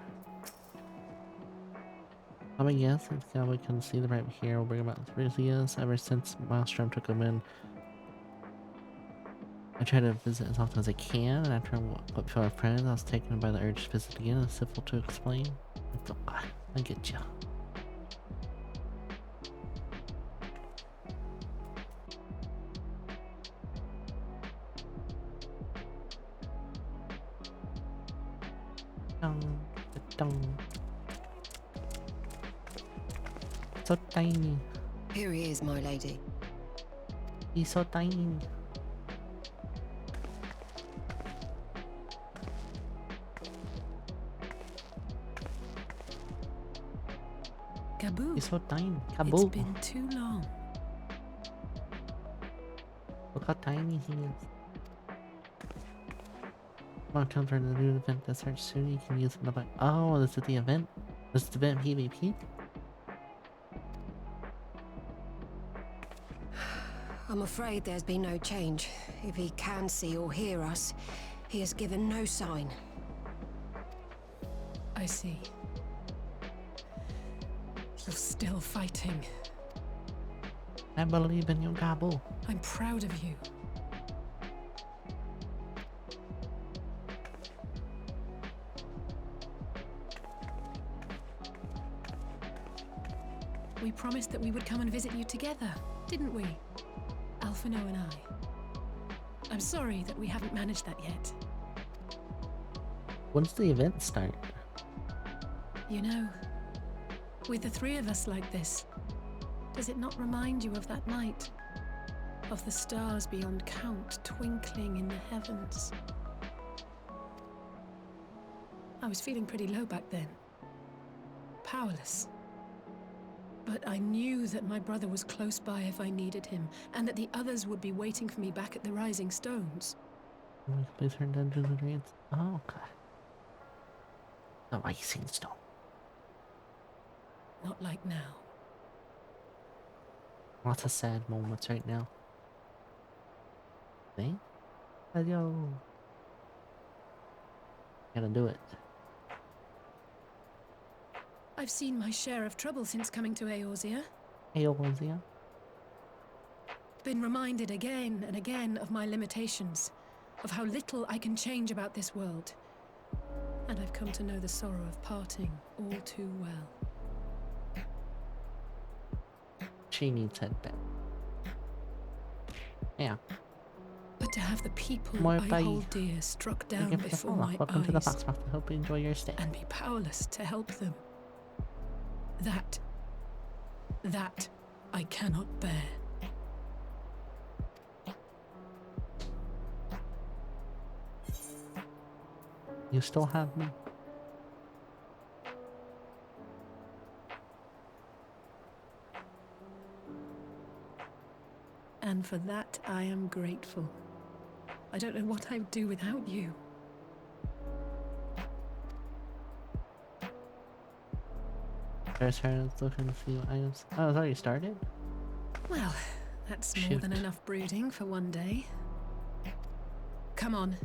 I mean, yes, it's kind of we can see them right here. We'll bring them out to Riggings. Ever since Maelstrom took them in, I try to visit as often as I can, and after what before our friends, I was taken by the urge to visit again. It's simple to explain. It's okay. I get you. So tiny. Here he is, my lady. He's so tiny. Kaboo. He's so tiny. Kaboo. It's been too long. Look how tiny he is. Come on, come for the new event that starts soon. You can use it in the back. Oh, this is the event? This is the event PvP? I'm afraid there's been no change. If he can see or hear us, he has given no sign. I see. You're still fighting. I believe in you, Gabo. I'm proud of you. we promised that we would come and visit you together, didn't we? Alphino and I. I'm sorry that we haven't managed that yet. When's the event start? You know, with the three of us like this, does it not remind you of that night? Of the stars beyond count twinkling in the heavens? I was feeling pretty low back then. Powerless. But I knew that my brother was close by if I needed him, and that the others would be waiting for me back at the Rising Stones. Please turn down to the reeds. Oh, okay. The Rising Stone. Not like now. Lots of sad moments right now. See? Yo. Gotta do it. I've seen my share of trouble since coming to Eorzea. Eorzea? Been reminded again and again of my limitations, of how little I can change about this world. And I've come to know the sorrow of parting all too well. She needs head back. Yeah. But to have the people More I bye. hold dear struck down Thank you for the before follow. my Welcome to the eyes, Foxcroft. I hope you enjoy your stay. and be powerless to help them. That I cannot bear. You still have me. And for that I am grateful. I don't know what I'd do without you. There's her looking a few items. Oh, it's already started? Well, that's more than enough brooding for one day. Come on.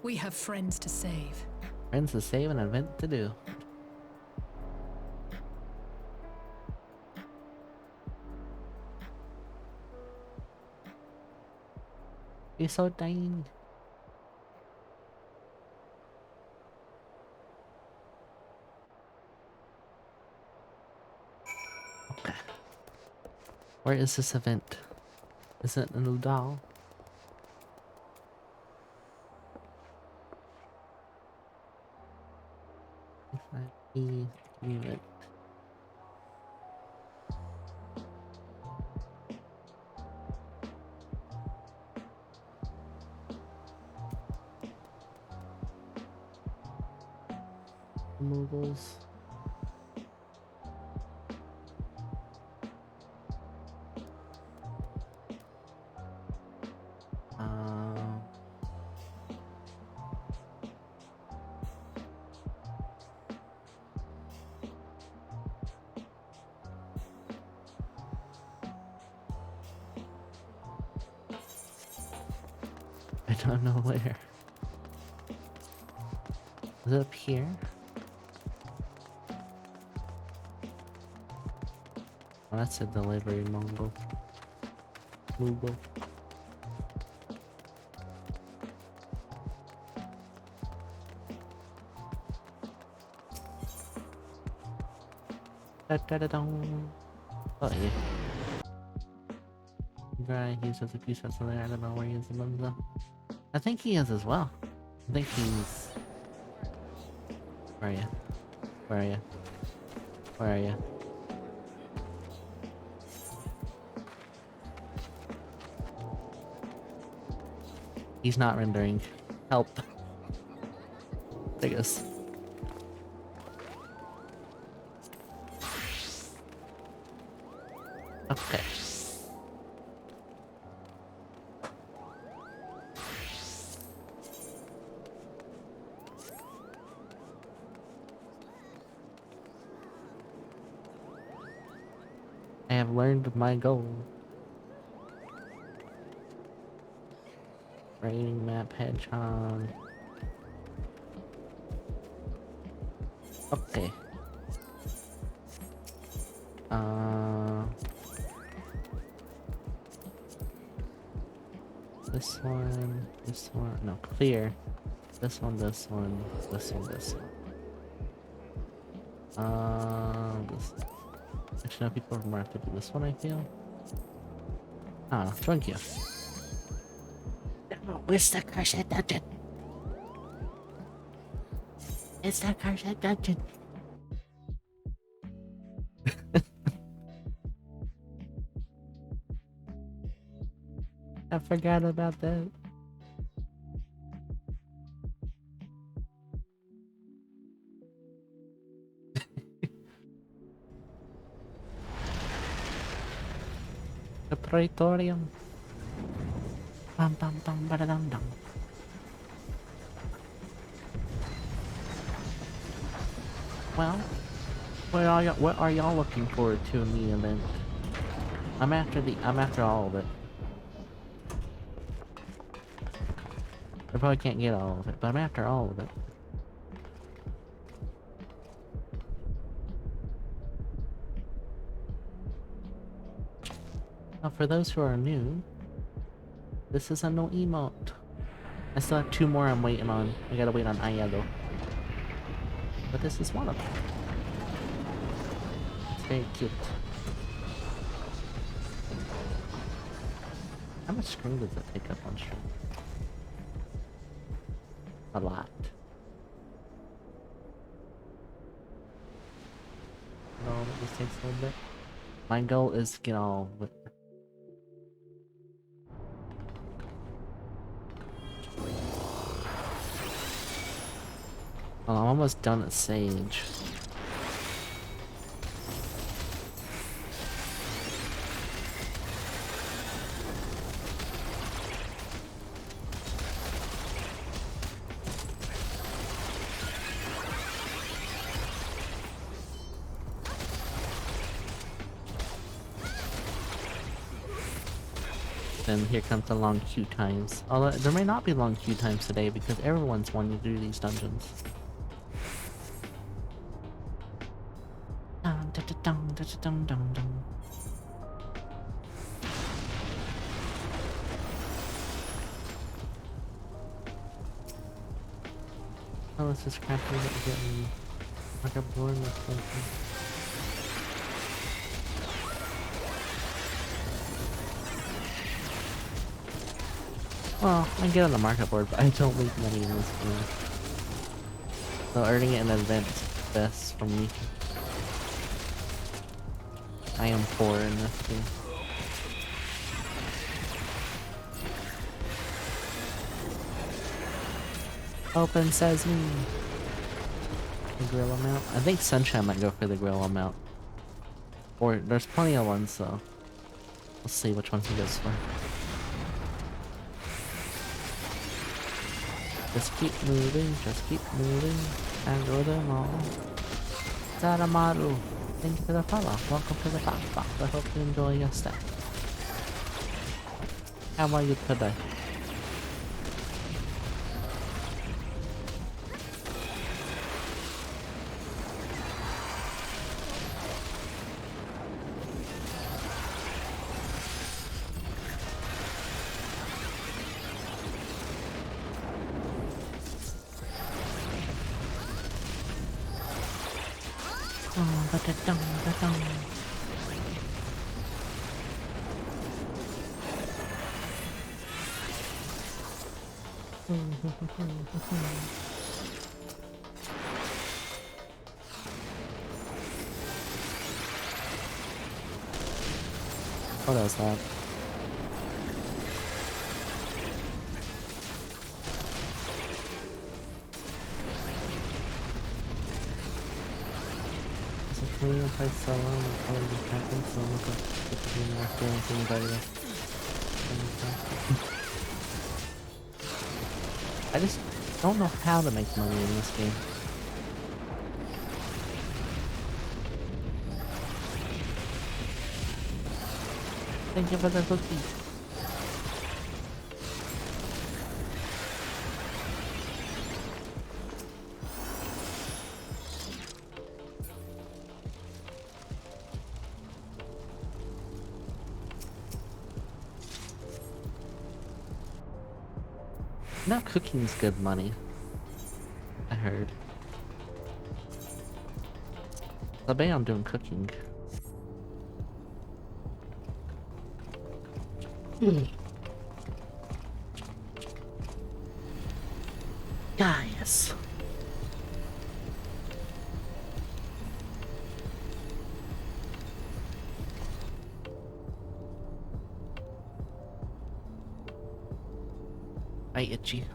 We have friends to save. Friends to save and an event to do. You're so dying. Okay. Where is this event? Is it a new doll? Event. Removals. I don't know where. Is it up here? Oh, that's a delivery Mongol. Moogle. Da-da-da-dong. Oh, yeah. Right, he says a few sets in there. I don't know where he is in though. I think he is as well. I think he's... Where are you? Where are you? Where are you? He's not rendering. Help. Take us. Okay. I have learned my goal. Rating map hedgehog. Okay. This one, no, clear. This one, this one, this one, this one. This. Actually, no, people are more have to do this one, I feel. Ah, drunk you. No, it's the cursed dungeon. It's the cursed dungeon. I forgot about that. The Praetorium. Bum bum bum ba dum dum. Well, what are y'all looking forward to in the event? I'm after all of it. I probably can't get all of it, but I'm after all of it. Now, for those who are new, this is a no emote. I still have 2 more I'm waiting on. I gotta wait on Ayado. But this is one of them. It's very cute. How much screen does it take up on stream? A lot. No, this takes a little bit. My goal is to get all with. Oh, I'm almost done at Sage. Then here comes the long queue times. Although there may not be long queue times today because everyone's wanting to do these dungeons. Oh, let's just craft it getting like a board with something. Well, I get on the market board, but I don't make money in this game. So earning it in advance is best for me. I am poor in this game. Open Sesame! The grill amount? I think Sunshine might go for the grill amount. Or there's plenty of ones, so we'll see which one he goes for. Just keep moving, and go them all. Saramaru, thank you for the follow. Welcome to the box. I hope you enjoy your stay. How are you today? What else that? If I sell them, I'll probably be happy, so look up to be more feelings than anybody else. I just don't know how to make money in this game. Thank you for the cookie. Now cooking's good money. I heard. I bet I'm doing cooking. Guys. I itchy.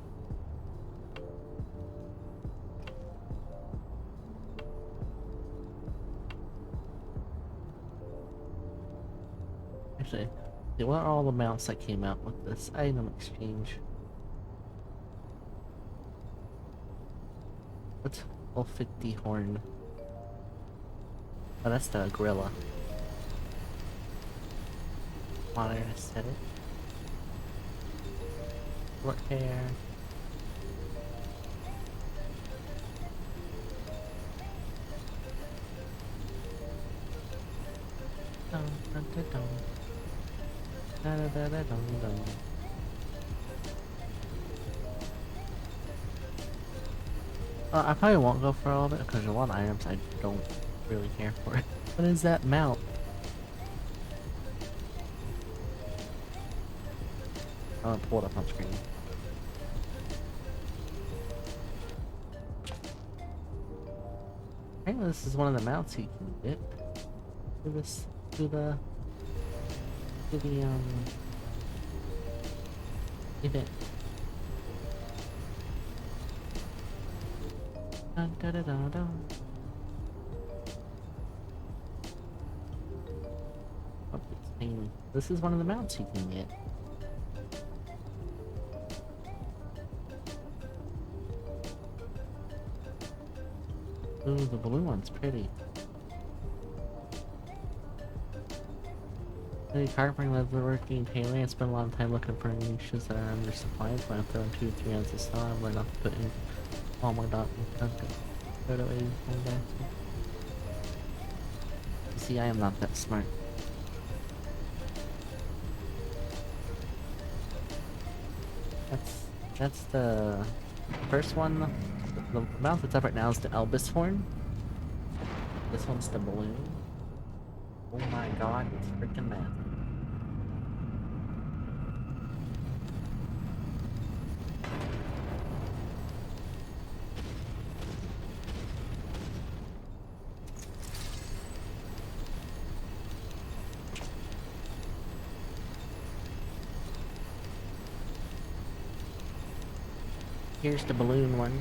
Actually, what are all the mounts that came out with this item exchange? What's all 50 horn? Oh, that's the gorilla. Modern aesthetic. Short hair. Dum, dum, dum, dum. Da, da, da, da, dum, dum. I probably won't go for all of it because there's a lot of items I don't really care for. What is that mount? I'm gonna pull it up on screen. Apparently this is one of the mounts you can get. Do this to the event. Dun, da, da, da, da. Oh, it's tiny. This is one of the mounts you can get. Ooh, the blue one's pretty. Any carpentering, leatherworking, tailoring. I spent a lot of time looking for niches that are undersupplied. When I'm throwing 2 or 3 ounces of saw, I'm learning not to put in all my dot and throw it away. You see, I am not that smart. That's the first one. The mount that's up right now is the Elvis horn. This one's the balloon. Oh my god, it's freaking massive. Here's the balloon one.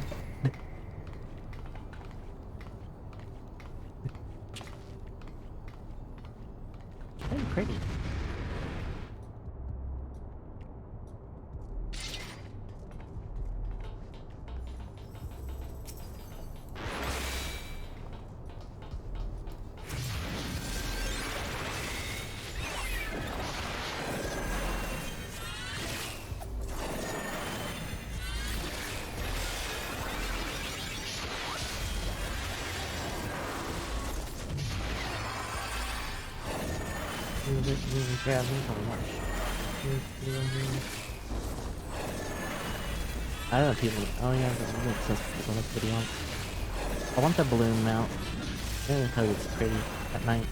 Very pretty. Grab me so much. I don't know people. Oh yeah, that makes sense for the video. I want the balloon mount. Mainly because it's pretty at night.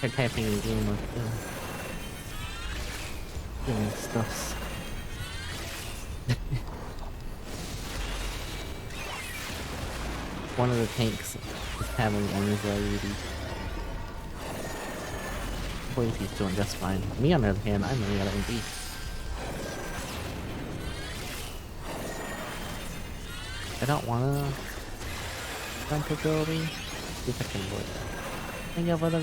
They're typing in the game with doing stuffs. One of the tanks is having anxiety. I believe he's doing just fine. Me on the other hand, I'm really out of MD. I don't wanna jump ability. See if I can avoid that. Hang up with a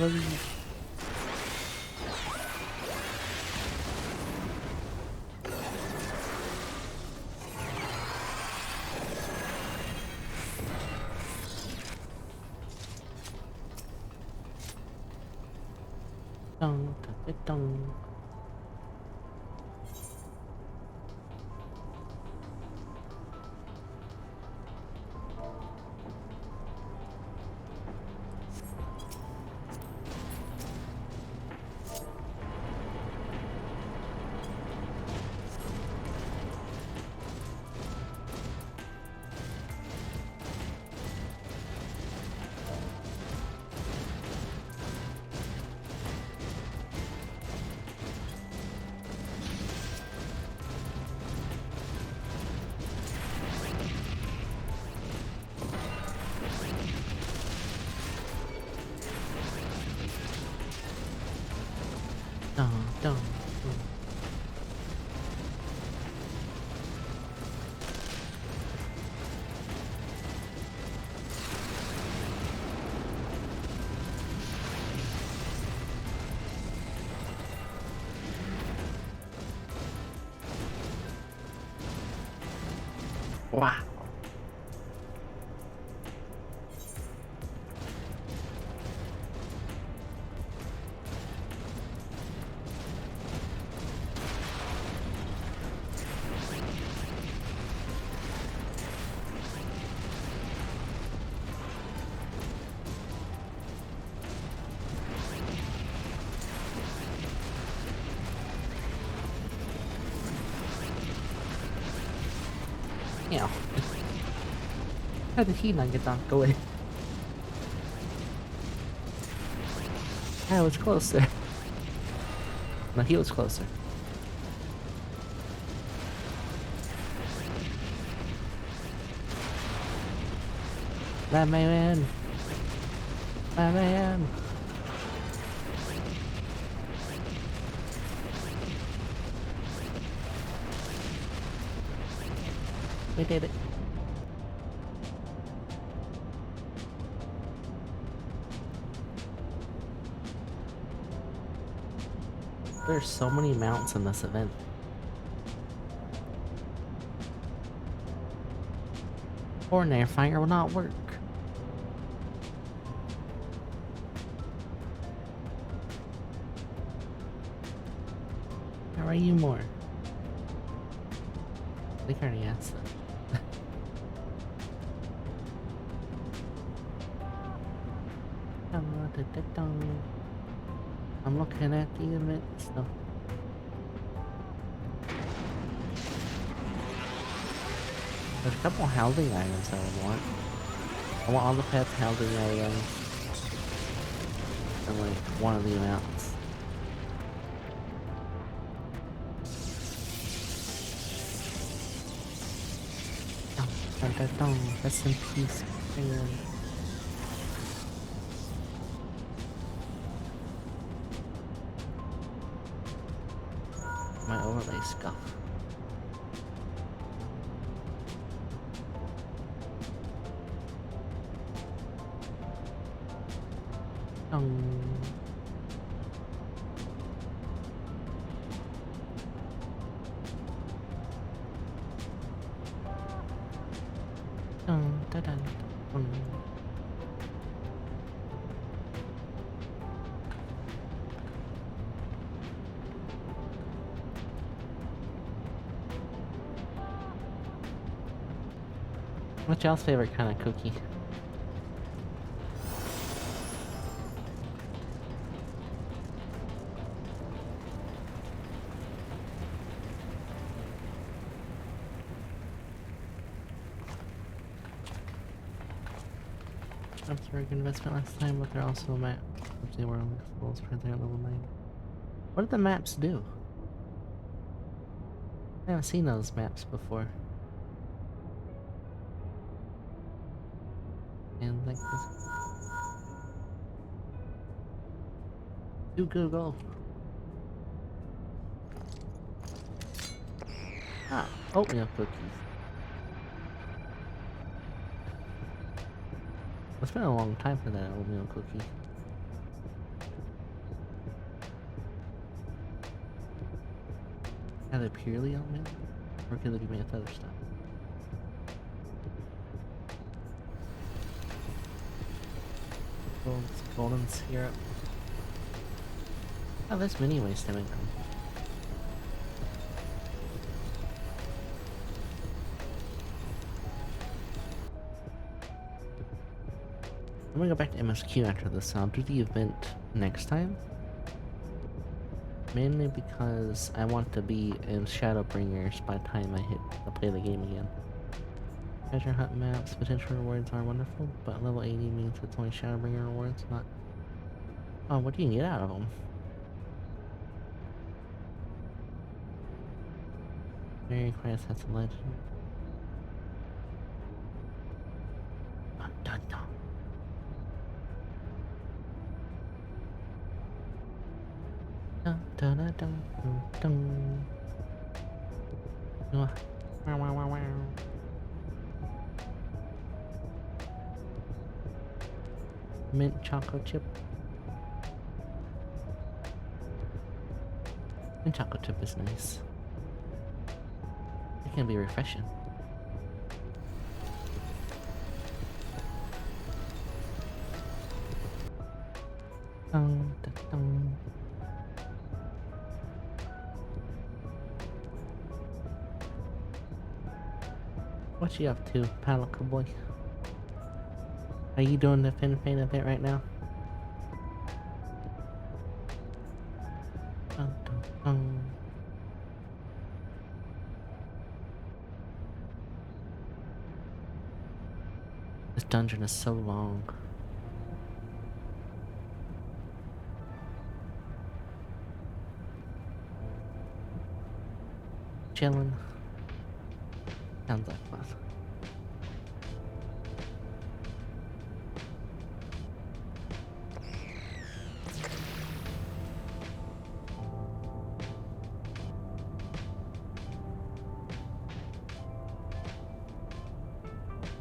Dun, dun, dun, dun. Dun, dun, dun. Wow. Yeah. How did he not get knocked away? I was closer. No, he was closer. My man! My man! We did it. There's so many mounts in this event. Ordinary fire will not work. How are you more? I think I already asked that. I'm looking at the event stuff. There's a couple housing items I would want. I want all the pets housing items. And like one of the amounts. Rest in peace, man. My overlay scuff. What's y'all's favorite kind of cookie? That's a very good investment last time, but they're also a map. They were only levels for their level 9. What did the maps do? I haven't seen those maps before. And like this. Do Google. Ah, oatmeal cookies. It's been a long time for that oatmeal cookie. Are they purely oatmeal? Or could they be made with other stuff? Golden syrup. Oh, there's many ways to make them. I'm gonna go back to MSQ after this, so I'll do the event next time. Mainly because I want to be in Shadowbringers by the time I hit to play the game again. Treasure hunt maps, potential rewards are wonderful, but level 80 means it's only Shadowbringer rewards, not... Oh, what do you get out of them? Very quiet, that's a legend. Dun dun dun. Dun dun dun dun dun dun. Wow wow wow wow. Mint chocolate chip. Mint chocolate chip is nice. It can be refreshing. Dun, dun, dun. What you up to, Palico boy? Are you doing the Fin Fein event right now? Dun, dun, dun. This dungeon is so long. Chillin'. Sounds like fun.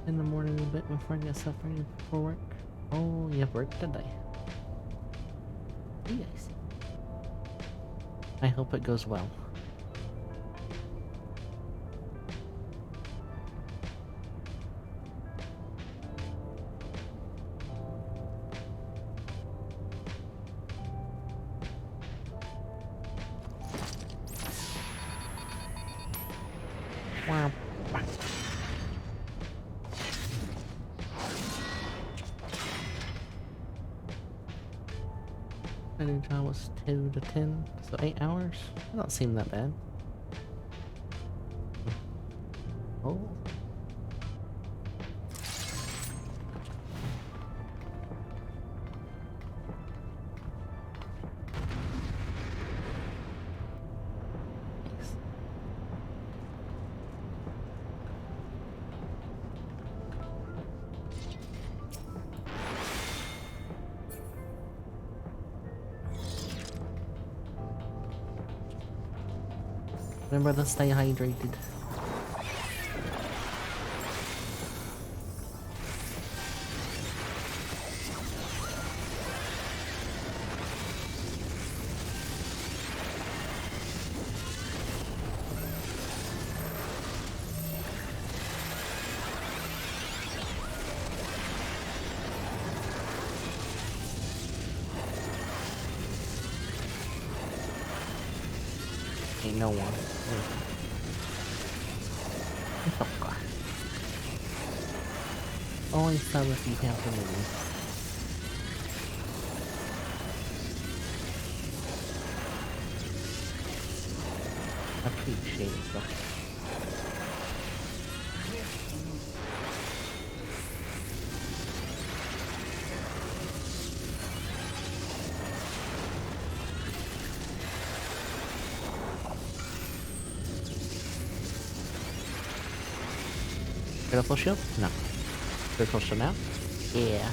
In the morning a bit before I get stuff ready for work. Oh, you have work today. Yes. I hope it goes well. Wow. Training time was 2 to 10, so 8 hours? That don't seem that bad. Oh. Remember to stay hydrated. Ain't no one. It's okay. Only some if you have to move. Appreciate it though. Critical shield? No. Critical shield now? Yeah.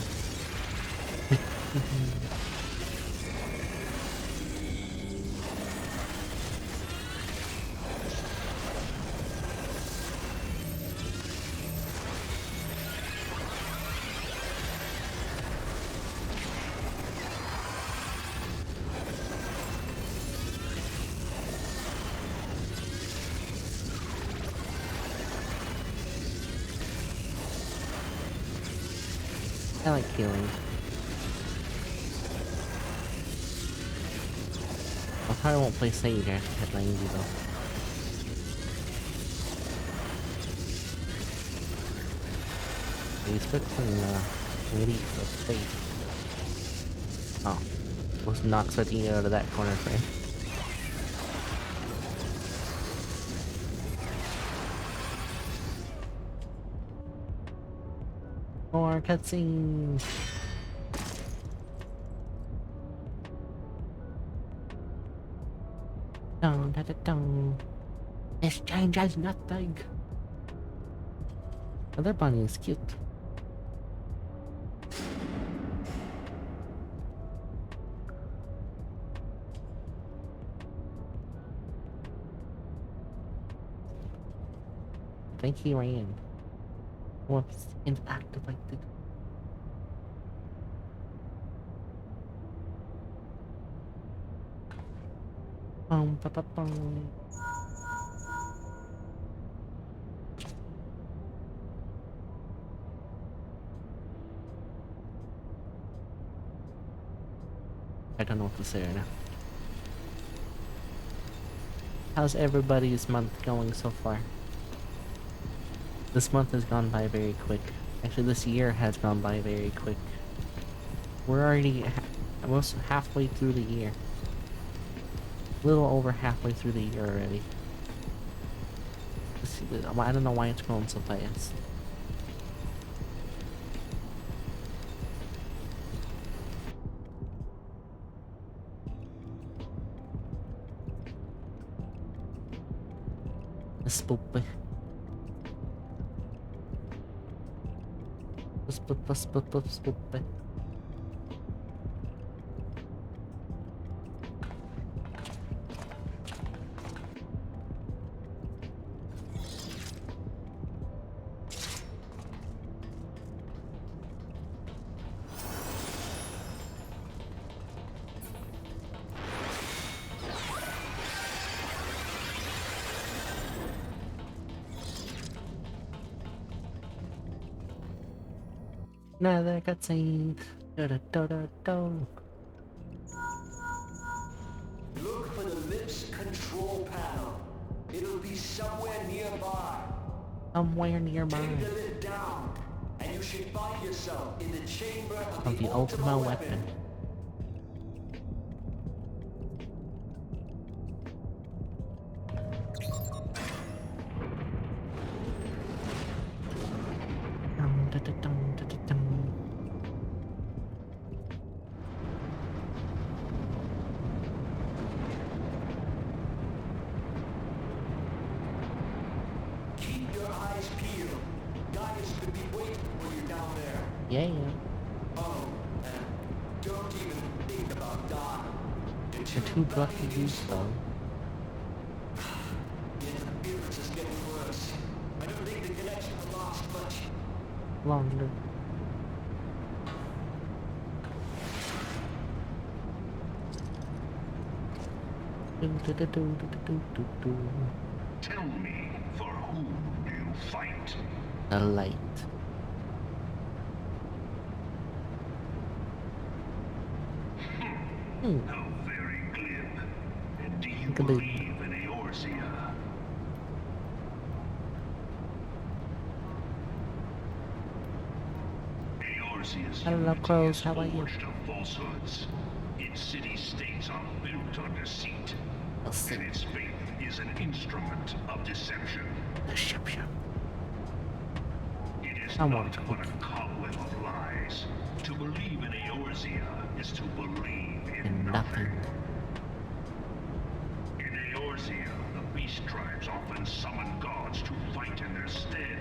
I like healing. probably won't play Sage after hit 90 though. He's fixing Leap of Faith. Oh. Was not expecting you out of that corner frame. More cutscenes! Dun da da dun. This changes nothing. Other bunny is cute. I think he ran. Whoops, inactivated. Ba ba bum. I don't know what to say right now. How's everybody's month going so far? This month has gone by very quick. Actually, this year has gone by very quick. We're already almost halfway through the year. A little over halfway through the year already. I don't know why it's going so fast. Spoopy. Spoopy. Another cutscene. Da da da da da. Look for the lips control panel. It'll be somewhere nearby. Somewhere nearby. Take the lid down, and you should find yourself in the chamber Of the ultimate weapon. Yeah. Oh, and don't even think about dying. You're too drunk to use though. The interference is getting worse. I don't think the connection will last much. Longer. Tell me, for whom do you fight? The light. How very glib. And do you believe in Eorzea? Eorzea's Hello, crows. How are you? forged of falsehoods. Its city-states are built on deceit. And its faith is an instrument of deception. Deception. It is not but a cobweb of lies. To believe in Eorzea is to believe in nothing. In Eorzea, the beast tribes often summon gods to fight in their stead,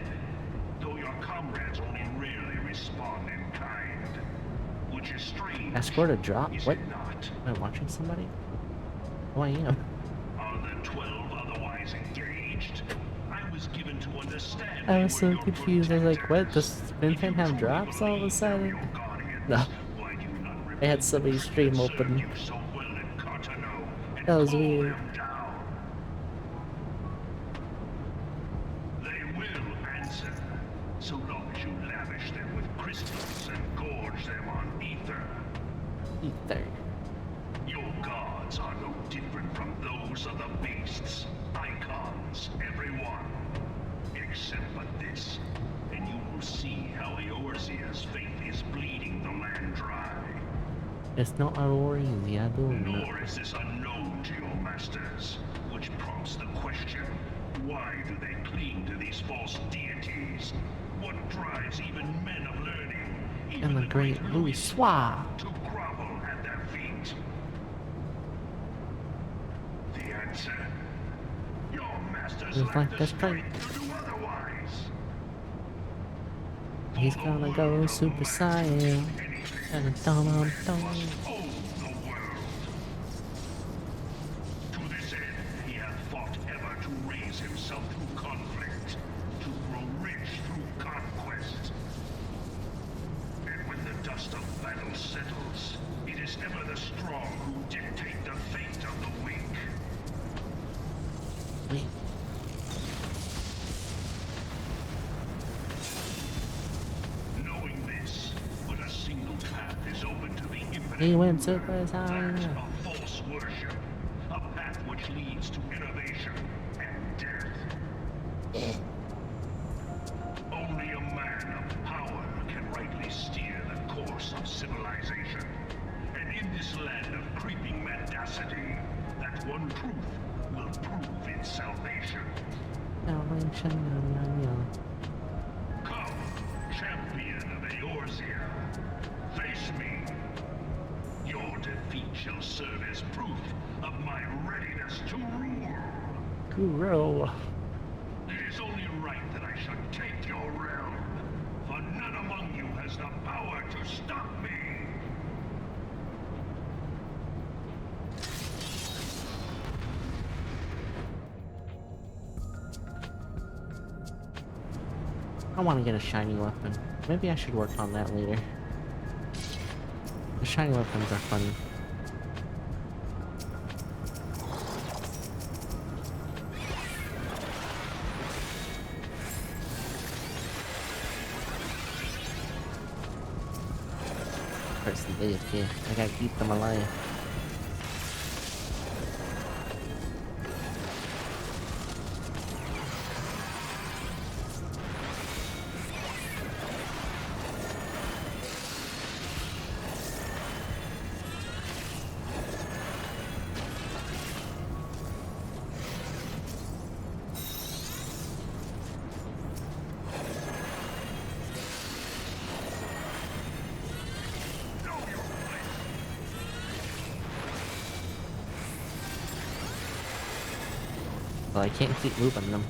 though your comrades only rarely respond in kind. Which is strange. I scored a drop? Is What? it not? Am I watching somebody? Oh, I am. Are the 12 otherwise engaged? I was given to understand. I was so confused. I was like, what? Does Spinfan have drops all of a sudden? No. I had somebody's stream open. That was weird. They will answer, so long as you lavish them with crystals and gorge them on ether. Ether. Your gods gods are no different from those of the beasts. Icons, every one. Except for this. And you will see how Eorzea's faith is bleeding the land dry. It's not our easy, I don't know. Nor is this unknown to your masters, which prompts the question, why do they cling to these false deities? What drives even men of learning, even And the great Louis Soir, to grovel at their feet? The answer? Your masters it's lack like the the straight. strength to do otherwise. He's gonna go Super Saiyan. And dum dum dum. To this end, he hath fought ever to raise himself through conflict, to grow rich through conquest. And when the dust of battle settles, it is ever the strong who dictate the fate of the weak. Wait. Knowing this, but a single path is open to the infinite. He went Super That Saiyan. of false worship, a path which leads to innovation and death. Only a man of power can rightly steer the course of civilization. And in this land of creeping mendacity, that one truth will prove its salvation. Come, champion of Eorzea. Face me. Your defeat shall serve as proof of my readiness to rule. Guru. It is only right that I should take your realm, for none among you has the power to stop me. I want to get a shiny weapon. Maybe I should work on that later. The shiny weapons are funny. Press the AFK. I gotta keep them alive. Well, I can't keep moving them.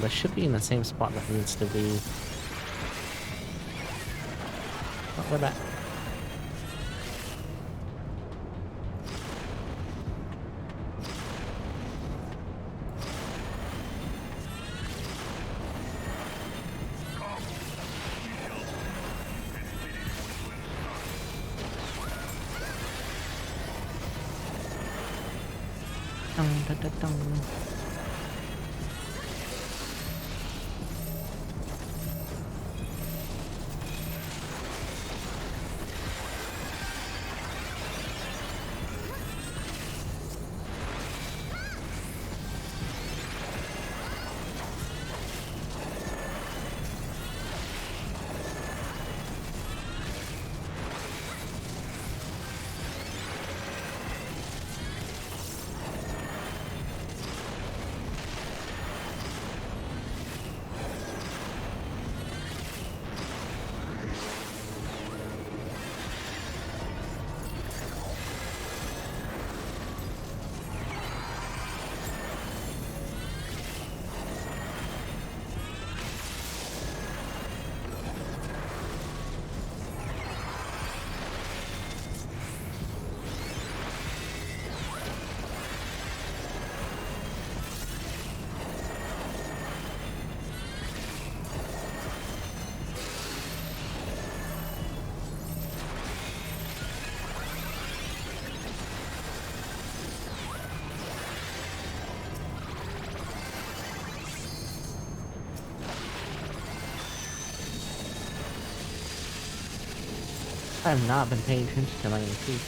That should be in the same spot that needs to be. Oh, we're back. Dun, dun, dun, dun. I've not been paying attention to my MP.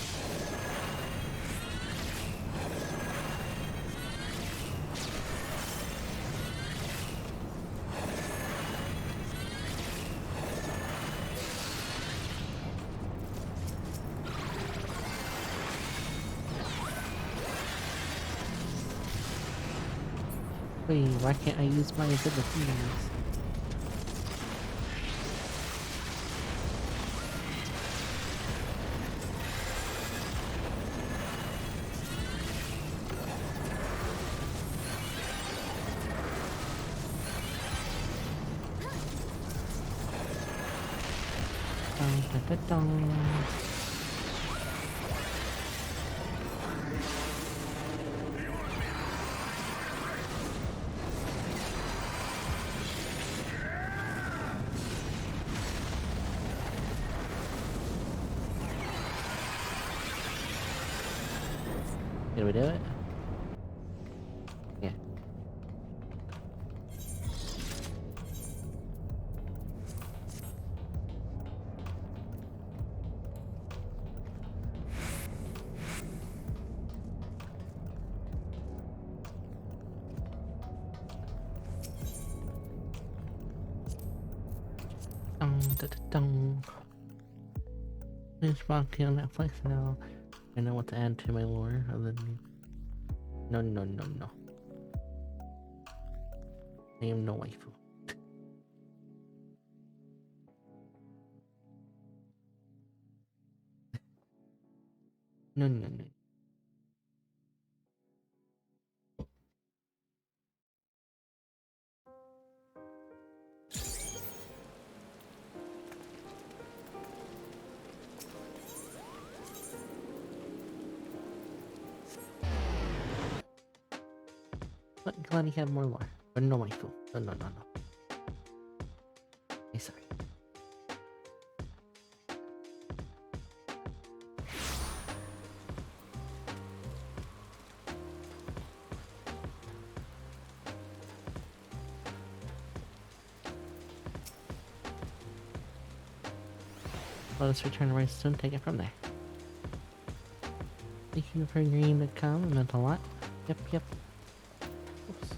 Wait, why can't I use my abilities? Dun. Did we do it? Yeah. Dun. Finish walking on Netflix now. I know what to add to my lore other than no. I am no waifu. No. But glad you have more lore. But no waifu. No. Hey, sorry. Let us return to Redstone, take it from there. Thank you for agreeing to come, it meant a lot. Yep. Oops.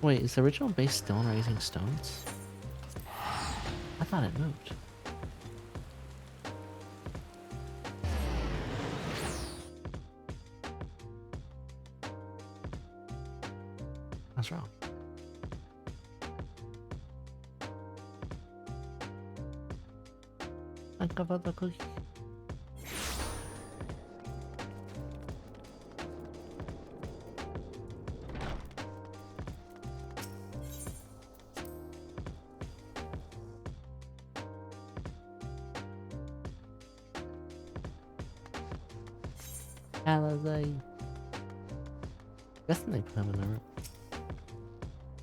Wait, is the original base still on Raising Stones? I thought it moved. What's wrong? Uncover the cookie. Holiday. Guessing they put him in the room.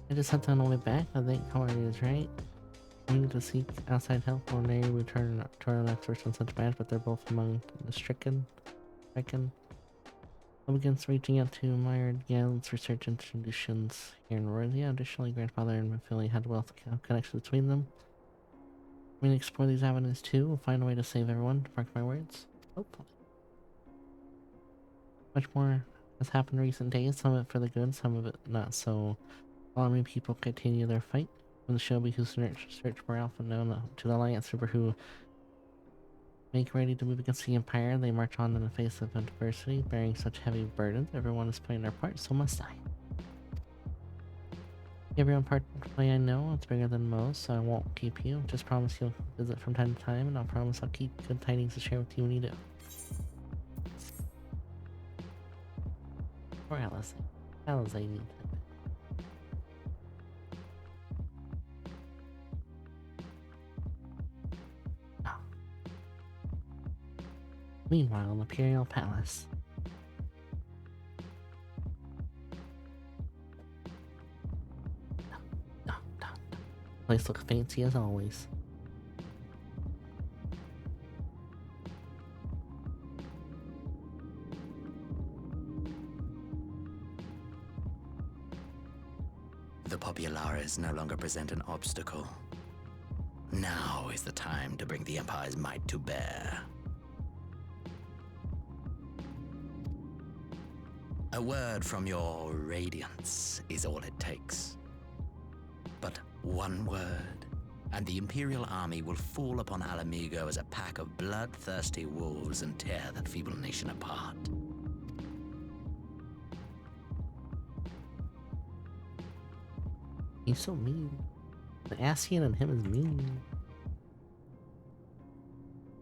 I just had to on the way back. I think Corey is right. We need to seek outside help when they return to our experts on such matters, but they're both among the stricken. I'm against reaching out to mired Gale's research institutions here in Rosia. Additionally, grandfather and Philly had wealth connections between them. We can explore these avenues too. We'll find a way to save everyone. Mark my words. Hopefully. Much more has happened in recent days. Some of it for the good, some of it not so. Army people continue their fight. When the Shobi who search for Alpha known to the Alliance Super who make ready to move against the Empire, they march on in the face of adversity, bearing such heavy burdens. Everyone is playing their part, so must I. Everyone part to play I know, it's bigger than most, so I won't keep you. Just promise you'll visit from time to time, and I'll promise I'll keep good tidings to share with you when you do. Or Alice. Alice, I need to. Meanwhile, in the Imperial Palace. No. Place looks fancy as always. The Populares no longer present an obstacle. Now is the time to bring the Empire's might to bear. A word from your Radiance is all it takes. But one word, and the Imperial army will fall upon Alamigo as a pack of bloodthirsty wolves and tear that feeble nation apart. He's so mean. The Ascian and him is mean.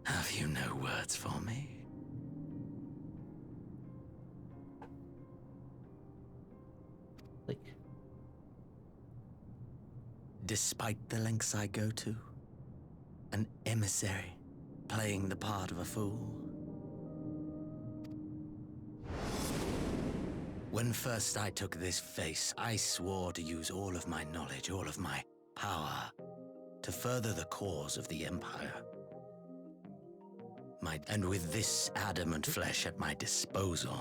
Have you no words for me? Like, despite the lengths I go to, an emissary playing the part of a fool. When first I took this face, I swore to use all of my knowledge, all of my power, to further the cause of the Empire. And with this adamant flesh at my disposal,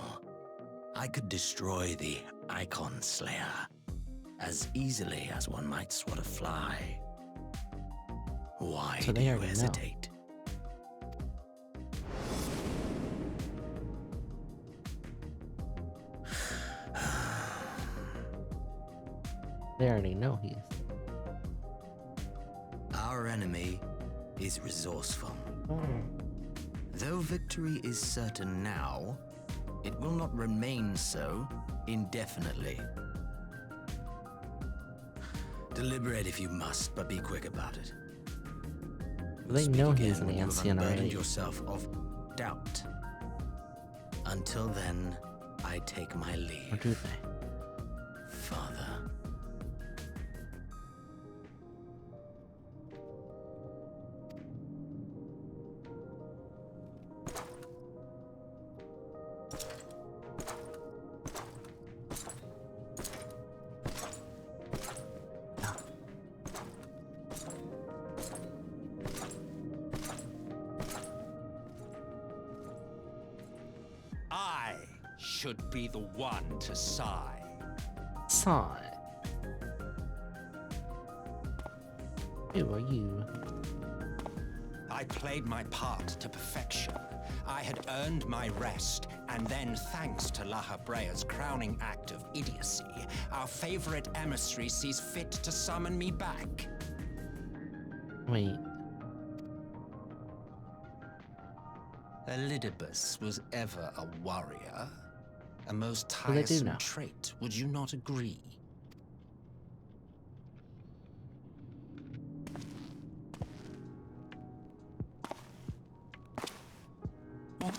I could destroy the Icon Slayer as easily as one might swat a fly. Why do you hesitate? They already know he is. Our enemy is resourceful. Though victory is certain now, it will not remain so indefinitely. Deliberate if you must, but be quick about it. They know he's an when you have Ascian unburdened already. yourself of doubt. Until then, I take my leave. Or do they? Father. I should be the one to sigh. Sigh. Who are you? I played my part to perfection. I had earned my rest, and then, thanks to La Habrea's crowning act of idiocy, our favorite emissary sees fit to summon me back. Wait. Elidibus was ever a warrior. A most Well, they do tiresome now. trait, would you not agree? What?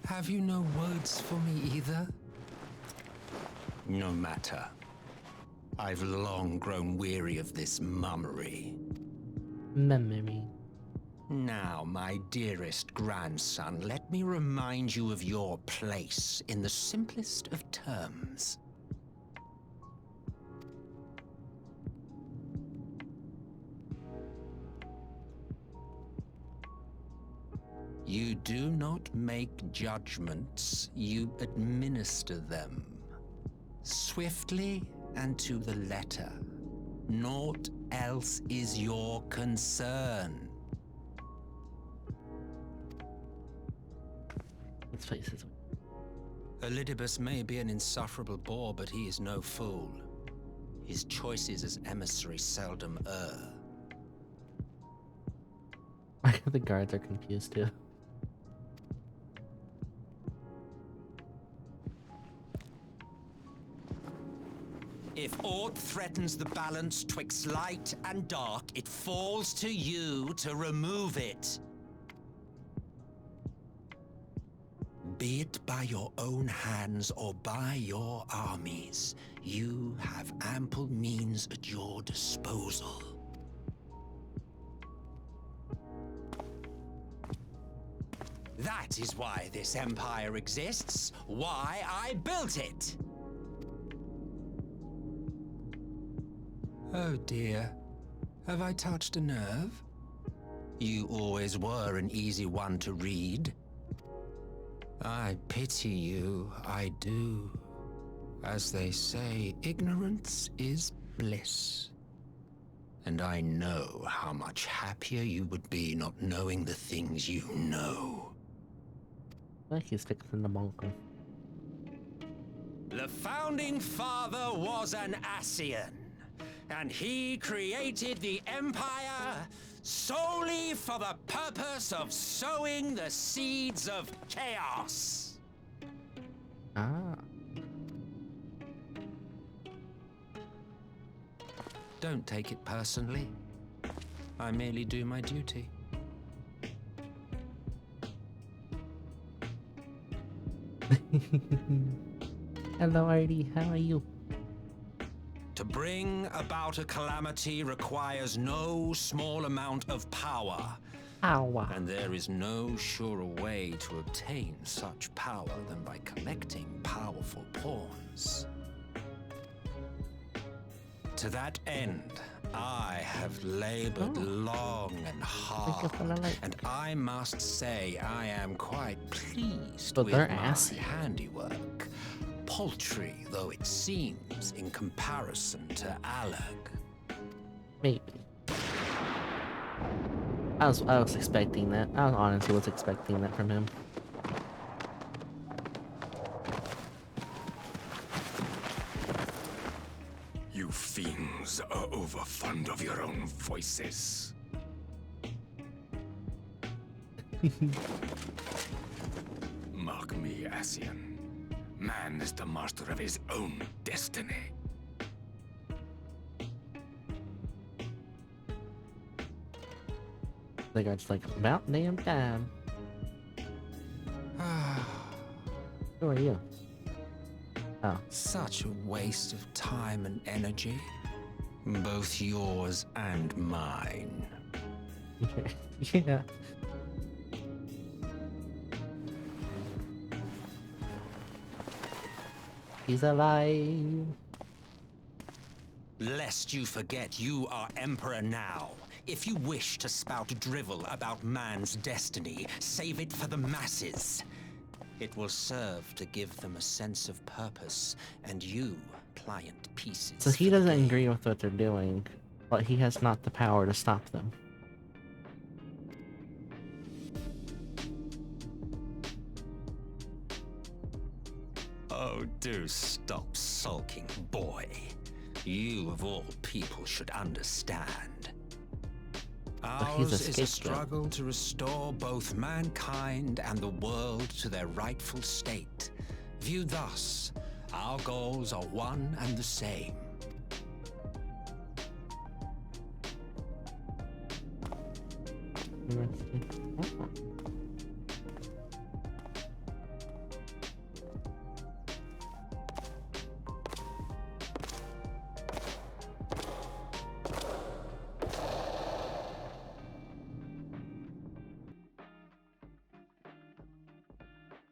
Have you no words for me either? No matter. I've long grown weary of this mummery. Memory. Now, my dearest grandson, let me remind you of your place in the simplest of terms. You do not make judgments, you administer them. Swiftly and to the letter. Naught else is your concern. Let's face it. Elidibus may be an insufferable bore, but he is no fool. His choices as emissary seldom err. The guards are confused too. If aught threatens the balance twixt light and dark, it falls to you to remove it. Be it by your own hands or by your armies, you have ample means at your disposal. That is why this empire exists, why I built it. Oh dear, have I touched a nerve? You always were an easy one to read. I pity you, I do. As they say, ignorance is bliss. And I know how much happier you would be not knowing the things you know. Like he's fixing the bunker. The founding father was an Ascian, and he created the Empire solely for the purpose of sowing the seeds of chaos. Ah. Don't take it personally. I merely do my duty. Hello, Artie. How are you? To bring about a calamity requires no small amount of power. Power. And there is no surer way to obtain such power than by collecting powerful pawns. To that end, I have labored long and hard, and I must say I am quite pleased with my handiwork, paltry though it seems in comparison to Alag. Maybe. I was expecting that. I honestly was expecting that from him. You fiends are overfond of your own voices. Mark me, Ascian. Man is the master of his own destiny. They got just like, about damn time. Who are you? Oh. Such a waste of time and energy. Both yours and mine. Yeah. He's alive. Lest you forget, you are Emperor now. If you wish to spout drivel about man's destiny, save it for the masses. It will serve to give them a sense of purpose, and you, pliant pieces. So he doesn't agree with what they're doing, but he has not the power to stop them. Oh, do stop sulking, boy. You, of all people, should understand. Ours is a struggle to restore both mankind and the world to their rightful state. Viewed thus, our goals are one and the same.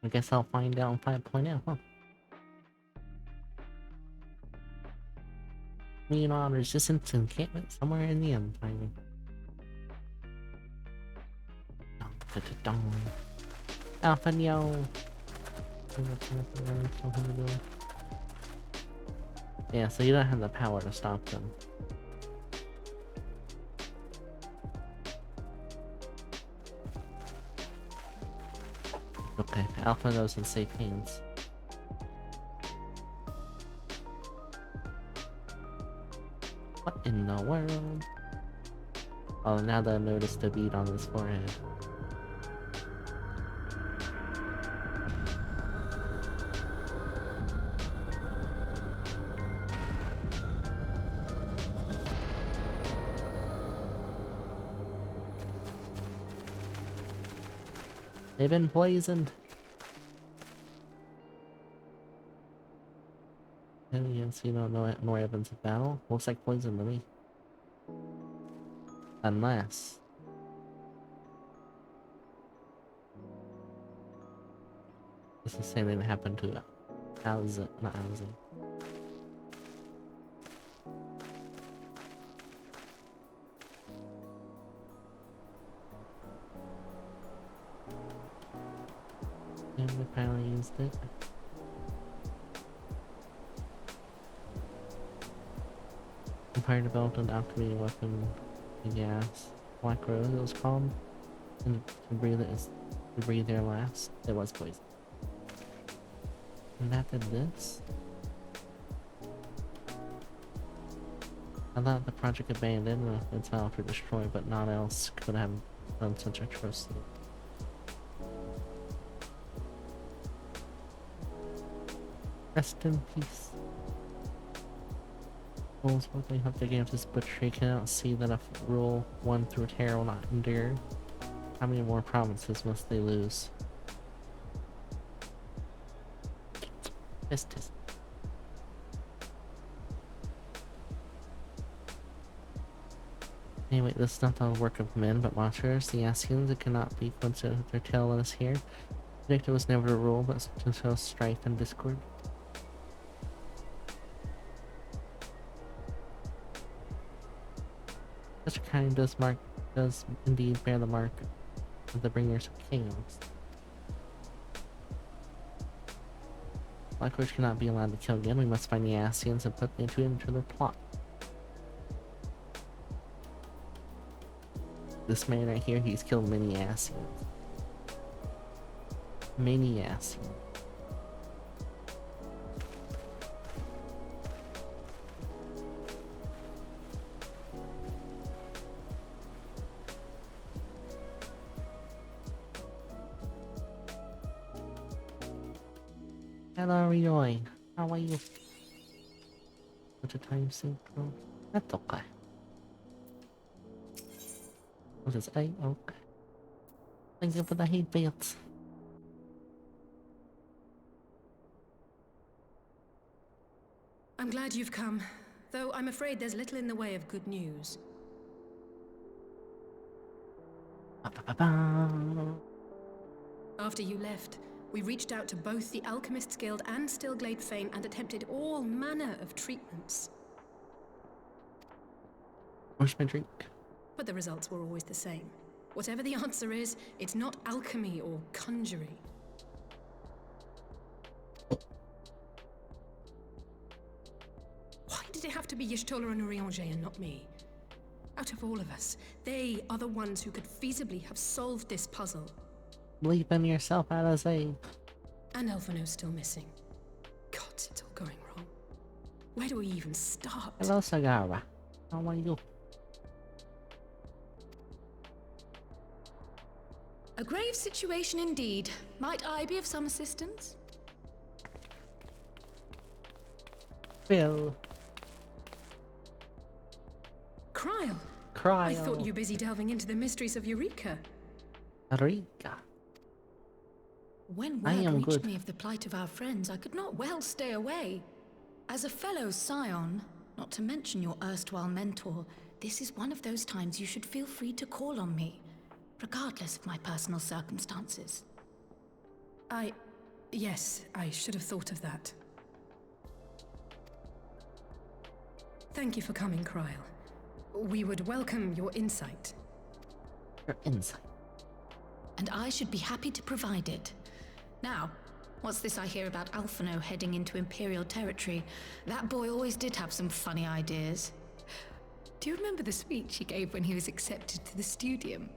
I guess I'll find out in 5.0, huh? Meanwhile, resistance encampment somewhere in the Empire. Alpha Neo. Yeah, so you don't have the power to stop them. Okay, Alpha knows in safe hands. What in the world? Oh, now that I noticed the bead on his forehead. They've been poisoned. And yes, you don't know more evidence of battle. Looks like poison to me. Unless it's the same thing that happened to Alza, not Alza. And we finally used it. Empire developed an alchemy weapon, a gas, Black Rose it was called, and to breathe their last, it was poison. And that did this? I thought the project abandoned with its file for destroy, but not else could have done such atrocity. Rest in peace. Fools what they hope to gain this butchery cannot see that a rule won through terror will not endure. How many more provinces must they lose? Justice. Anyway, this is not the work of men, but monsters. The Asians, it cannot be coincident with their tale let us hear. Predicted was never to rule, but to sow strife and discord. Such kind does indeed bear the mark of the bringers of chaos. Blackfish cannot be allowed to kill again. We must find the Asians and put them into their plot. This man right here, he's killed many Asians. Many Asians. Hello, Roy. How are you? What's the time sync? That's okay. What is A? Okay. Thank you for the hate bits. I'm glad you've come, though I'm afraid there's little in the way of good news. After you left, we reached out to both the Alchemists Guild and Stillglade Fane and attempted all manner of treatments. Where's my drink? But the results were always the same. Whatever the answer is, it's not alchemy or conjuring. Why did it have to be Y'shtola and Urianger and not me? Out of all of us, they are the ones who could feasibly have solved this puzzle. Believe in yourself, Alize. And Elfino's still missing. God, it's all going wrong. Where do we even start? Hello, Sagara. How are you? A grave situation indeed. Might I be of some assistance? Bill. Cryle. Cryle. I thought you were busy delving into the mysteries of Eureka. Eureka. When I word am reached good. me of the plight of our friends, I could not well stay away. As a fellow scion, not to mention your erstwhile mentor, this is one of those times you should feel free to call on me, regardless of my personal circumstances. Yes, I should have thought of that. Thank you for coming, Cryle. We would welcome your insight. Your insight. And I should be happy to provide it. Now, what's this I hear about Alphino heading into Imperial territory? That boy always did have some funny ideas. Do you remember the speech he gave when he was accepted to the Studium?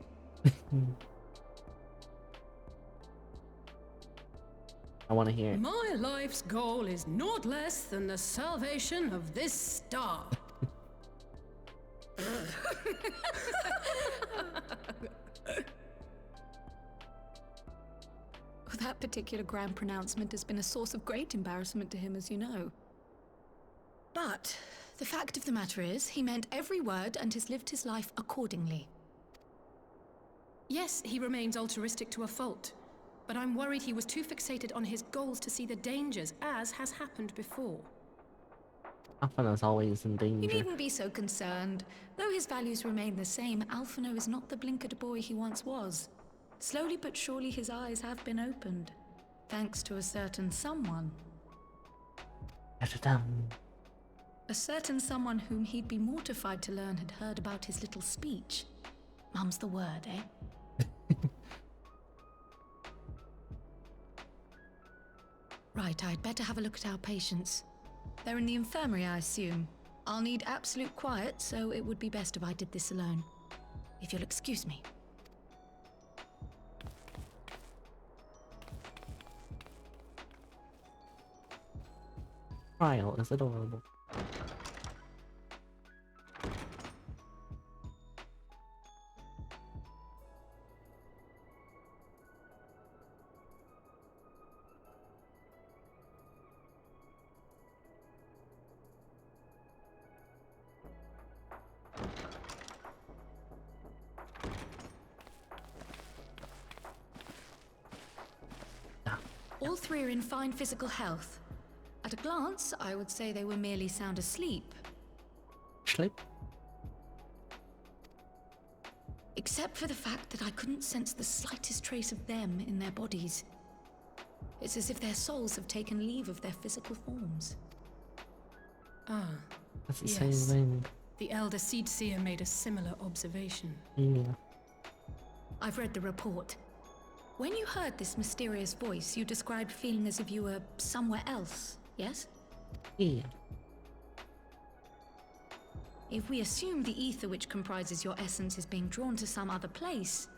I want to hear it. My life's goal is naught less than the salvation of this star. That particular grand pronouncement has been a source of great embarrassment to him, as you know. But the fact of the matter is, he meant every word and has lived his life accordingly. Yes, he remains altruistic to a fault, but I'm worried he was too fixated on his goals to see the dangers, as has happened before. Alphino's always in You danger. needn't be so concerned. Though his values remain the same, Alphino is not the blinkered boy he once was. Slowly but surely his eyes have been opened, thanks to a certain someone. A certain someone whom he'd be mortified to learn had heard about his little speech. Mum's the word, eh? Right, I'd better have a look at our patients. They're in the infirmary, I assume. I'll need absolute quiet, so it would be best if I did this alone. If you'll excuse me. Trial is adorable. All three are in fine physical health. At a glance, I would say they were merely sound asleep. Sleep? Except for the fact that I couldn't sense the slightest trace of them in their bodies. It's as if their souls have taken leave of their physical forms. Ah, That's the same thing. The Elder Seed Seer made a similar observation. Yeah. I've read the report. When you heard this mysterious voice, you described feeling as if you were somewhere else, yes? Yeah. If we assume the ether which comprises your essence is being drawn to some other place,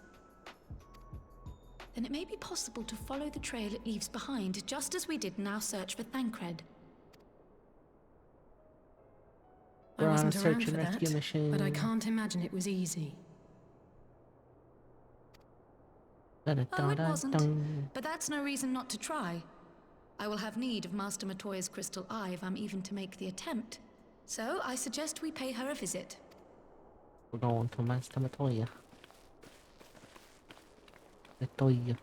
then it may be possible to follow the trail it leaves behind, just as we did in our search for Thancred. I wasn't around for that, but I can't imagine it was easy. Oh, it wasn't, but that's no reason not to try. I will have need of Master Matoya's crystal eye if I'm even to make the attempt. So, I suggest we pay her a visit. We're going to Master Matoya. Matoya.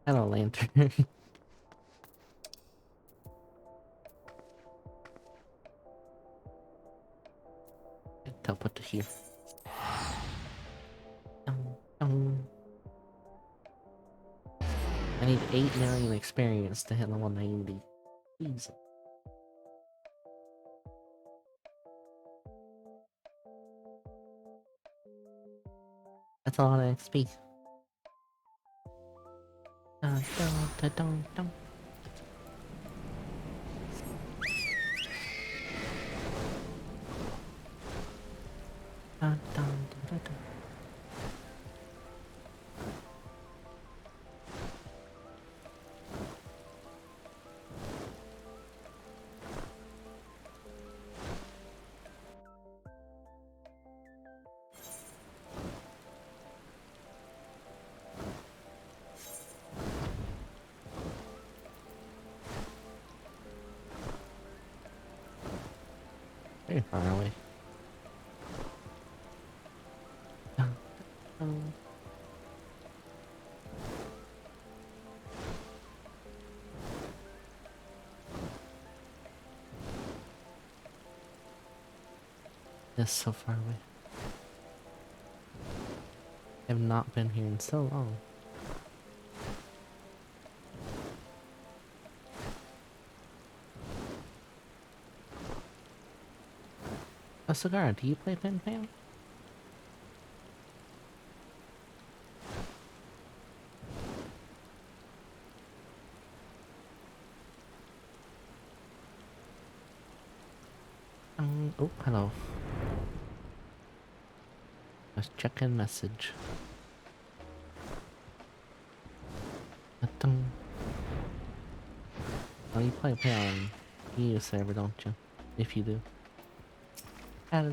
Hello, Lantern. Teleport to here. I need 8 million experience to hit level 90. Easy. That's a lot of XP. Dun, dun, dun, dun, dun. Dun, dun, dun, dun, dun. Very far away. That's so far away. I have not been here in so long. A cigar, do you play Pen Pal? Oh, hello. Let's check in message. Oh, you play Pal on EU server, don't you? If you do. I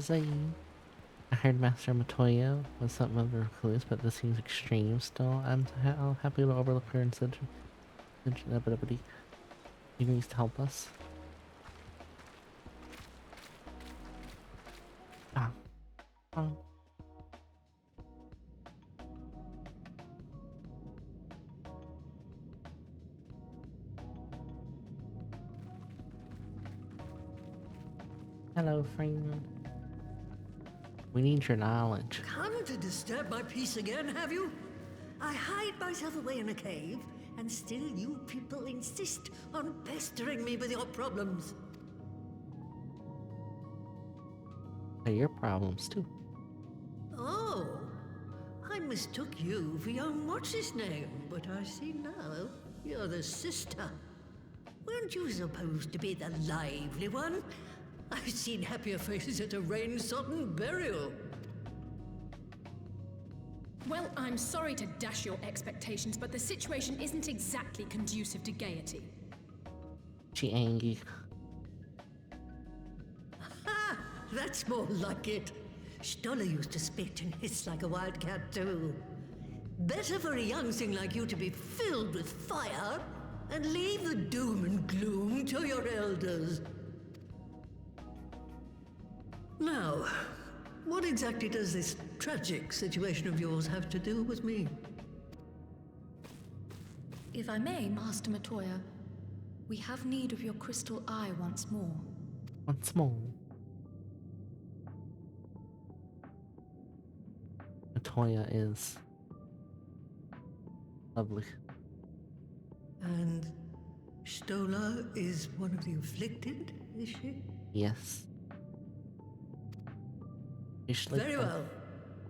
heard Master Matoya was something of a recluse, but this seems extreme still. I'll happy to overlook her and send he needs to help us. Hello, friend. We need your knowledge. Come to disturb my peace again, have you? I hide myself away in a cave, and still you people insist on pestering me with your problems. They're your problems, too. Oh, I mistook you for young what's-his-name, but I see now you're the sister. Weren't you supposed to be the lively one? I've seen happier faces at a rain-sodden burial. Well, I'm sorry to dash your expectations, but the situation isn't exactly conducive to gaiety. She angry. Ha! That's more like it. Stoller used to spit and hiss like a wildcat too. Better for a young thing like you to be filled with fire and leave the doom and gloom to your elders. Now, what exactly does this tragic situation of yours have to do with me? If I may, Master Matoya, we have need of your crystal eye once more. Once more. Matoya is lovely. And Stoller is one of the afflicted, is she? Yes. Very well.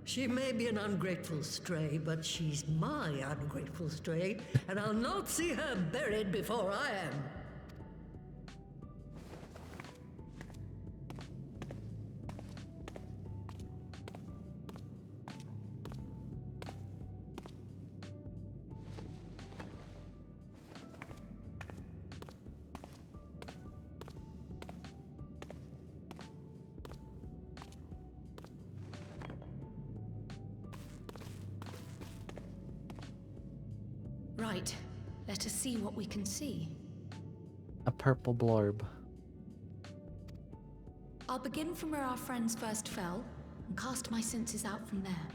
She may be an ungrateful stray, but she's my ungrateful stray, and I'll not see her buried before I am. Right. Let us see what we can see. A purple blorb. I'll begin from where our friends first fell and cast my senses out from there.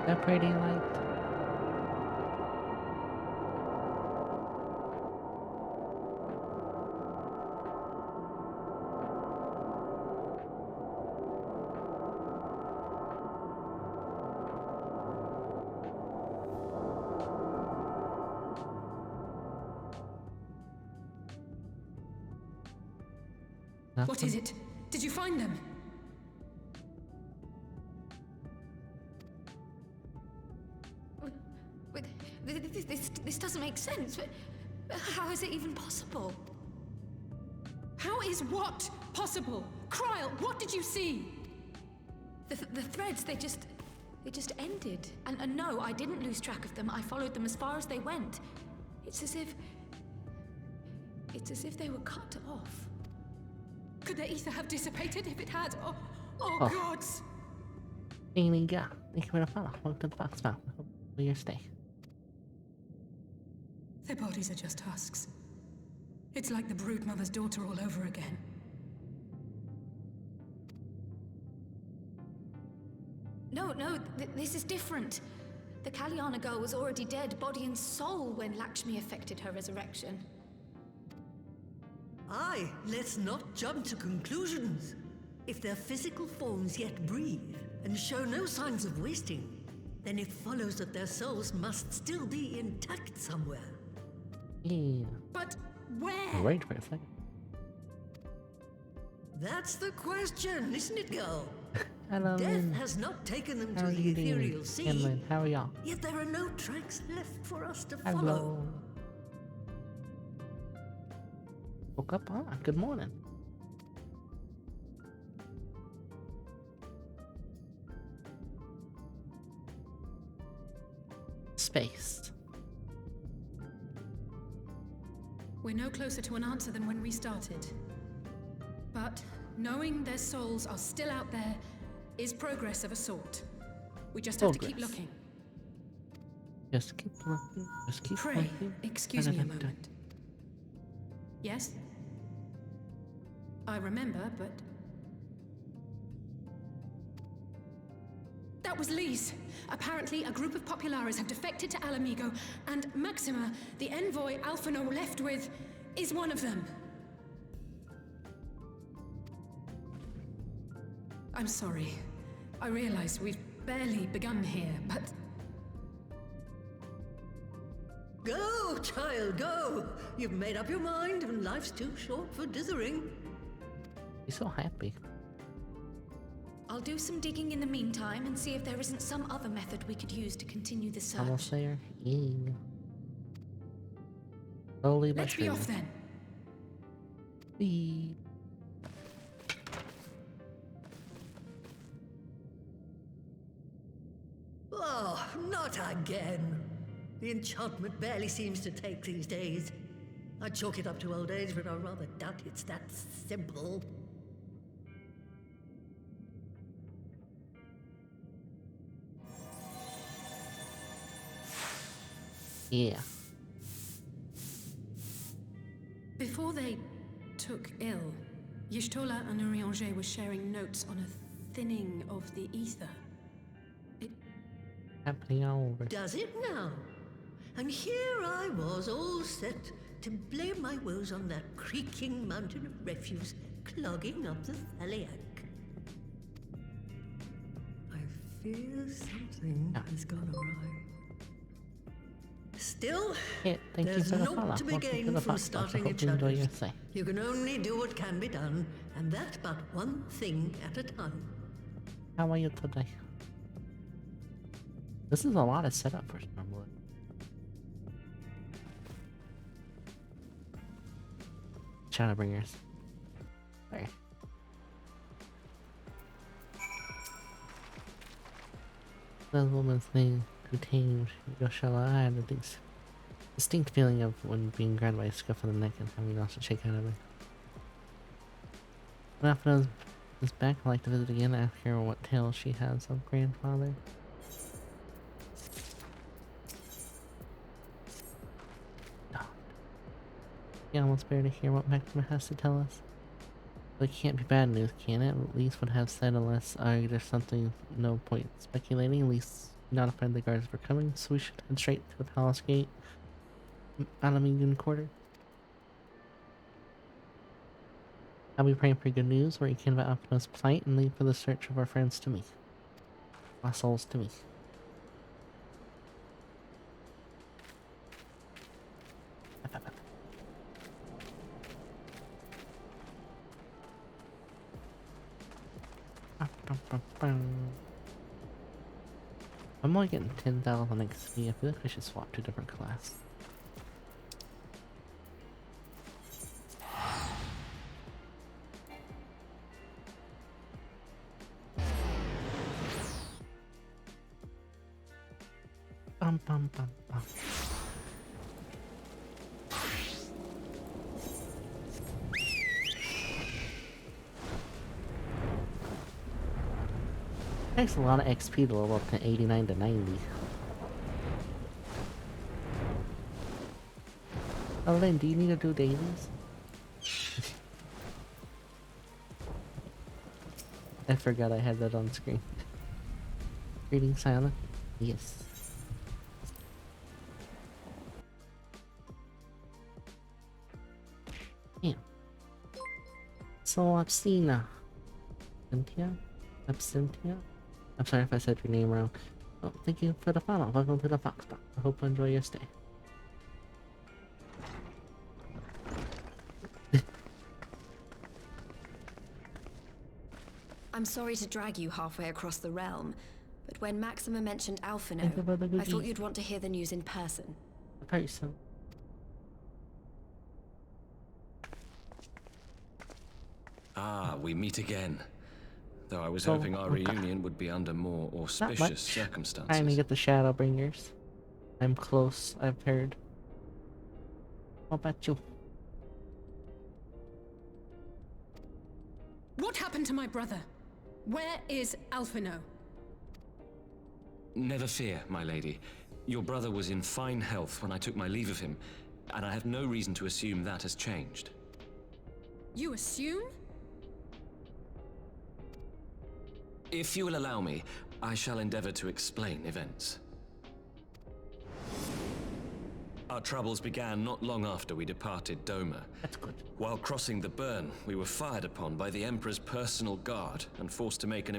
That pretty light. What is it? Did you find them? This doesn't make sense. How is it even possible? How is what possible? Kryl, what did you see? The threads, they just ended. And no, I didn't lose track of them. I followed them as far as they went. It's as if they were cut off. Could the ether have dissipated if it had? Oh. Gods! Thank you for the follow. Welcome to the box mouth. For your stay. Their bodies are just husks. It's like the broodmother's daughter all over again. No, this is different. The Kalyana girl was already dead, body and soul, when Lakshmi effected her resurrection. Aye, let's not jump to conclusions. If their physical forms yet breathe and show no signs of wasting, then it follows that their souls must still be intact somewhere. Yeah. But where? Wait for a second. That's the question, isn't it, girl? Hello. Death has not taken them How to are the you doing, ethereal sea. Finland? How are y'all? Yet there are no tracks left for us to Hello. follow. Woke up? Ah, good morning. Space. We're no closer to an answer than when we started. But knowing their souls are still out there is progress of a sort. We just have to keep looking. Just keep looking. Just keep Pray, looking. excuse me a moment. Yes? I remember, but... That was Lee's. Apparently, a group of Populares have defected to Alamigo, and Maxima, the envoy Alphino left with, is one of them. I'm sorry. I realize we've barely begun here, but... Go, child, go! You've made up your mind, and life's too short for dithering. He's so happy. I'll do some digging in the meantime and see if there isn't some other method we could use to continue the search. Almost there. Yeah. Slowly but Let's be surely. off then. Whee. Oh, not again. The enchantment barely seems to take these days. I chalk it up to old age, but I rather doubt it's that simple. Yeah. Before they took ill, Y'shtola and Urianger were sharing notes on a thinning of the ether. Happening all over. Does it now? And here I was, all set to blame my woes on that creaking mountain of refuse clogging up the Thaliac. I fear something has gone awry. Still, Thank you there's for the naught follow. to be Welcome to gained the from podcast. I starting hope each you enjoy other. your stay. You can only do what can be done, and that but one thing at a time. How are you today? This is a lot of setup for Stormblood. Shadowbringers. Sorry. The woman's name contained Yoshala. I had a distinct feeling of when being grabbed by a scuff of the neck and having lost a shake out of me. When Alphina's is back, I'd like to visit again and ask her what tales she has of grandfather. You almost bear to hear what Maxima has to tell us. But it can't be bad news, can it? At least would have said unless there's something, no point speculating. At least notified the guards were coming, so we should head straight to the palace gate. Alamegan Quarter. I'll be praying for good news where you can about Alphina's plight and leave for the search of our friends to me. Our souls to me. I'm only getting 10,000 XP. I feel like I should swap to a different class. Bum bum bum bum. Takes a lot of XP to level up to 89 to 90. Oh, Lynn, do you need to do dailies? I forgot I had that on screen. Reading silent? Yes. Yeah. So, Abstina. Cynthia? Absentia? I'm sorry if I said your name wrong. Oh, thank you for the follow. Welcome to the Fox Box. I hope you enjoy your stay. I'm sorry to drag you halfway across the realm, but when Maxima mentioned Alphino, I thought you'd want to hear the news in person. Person. Ah, we meet again. Though I was hoping our reunion would be under more auspicious circumstances. Trying to get the Shadowbringers. I'm close, I've heard. What about you? What happened to my brother? Where is Alphino? Never fear, my lady. Your brother was in fine health when I took my leave of him, and I have no reason to assume that has changed. You assume? If you will allow me, I shall endeavor to explain events. Our troubles began not long after we departed Doma. That's good. While crossing the burn, we were fired upon by the Emperor's personal guard and forced to make an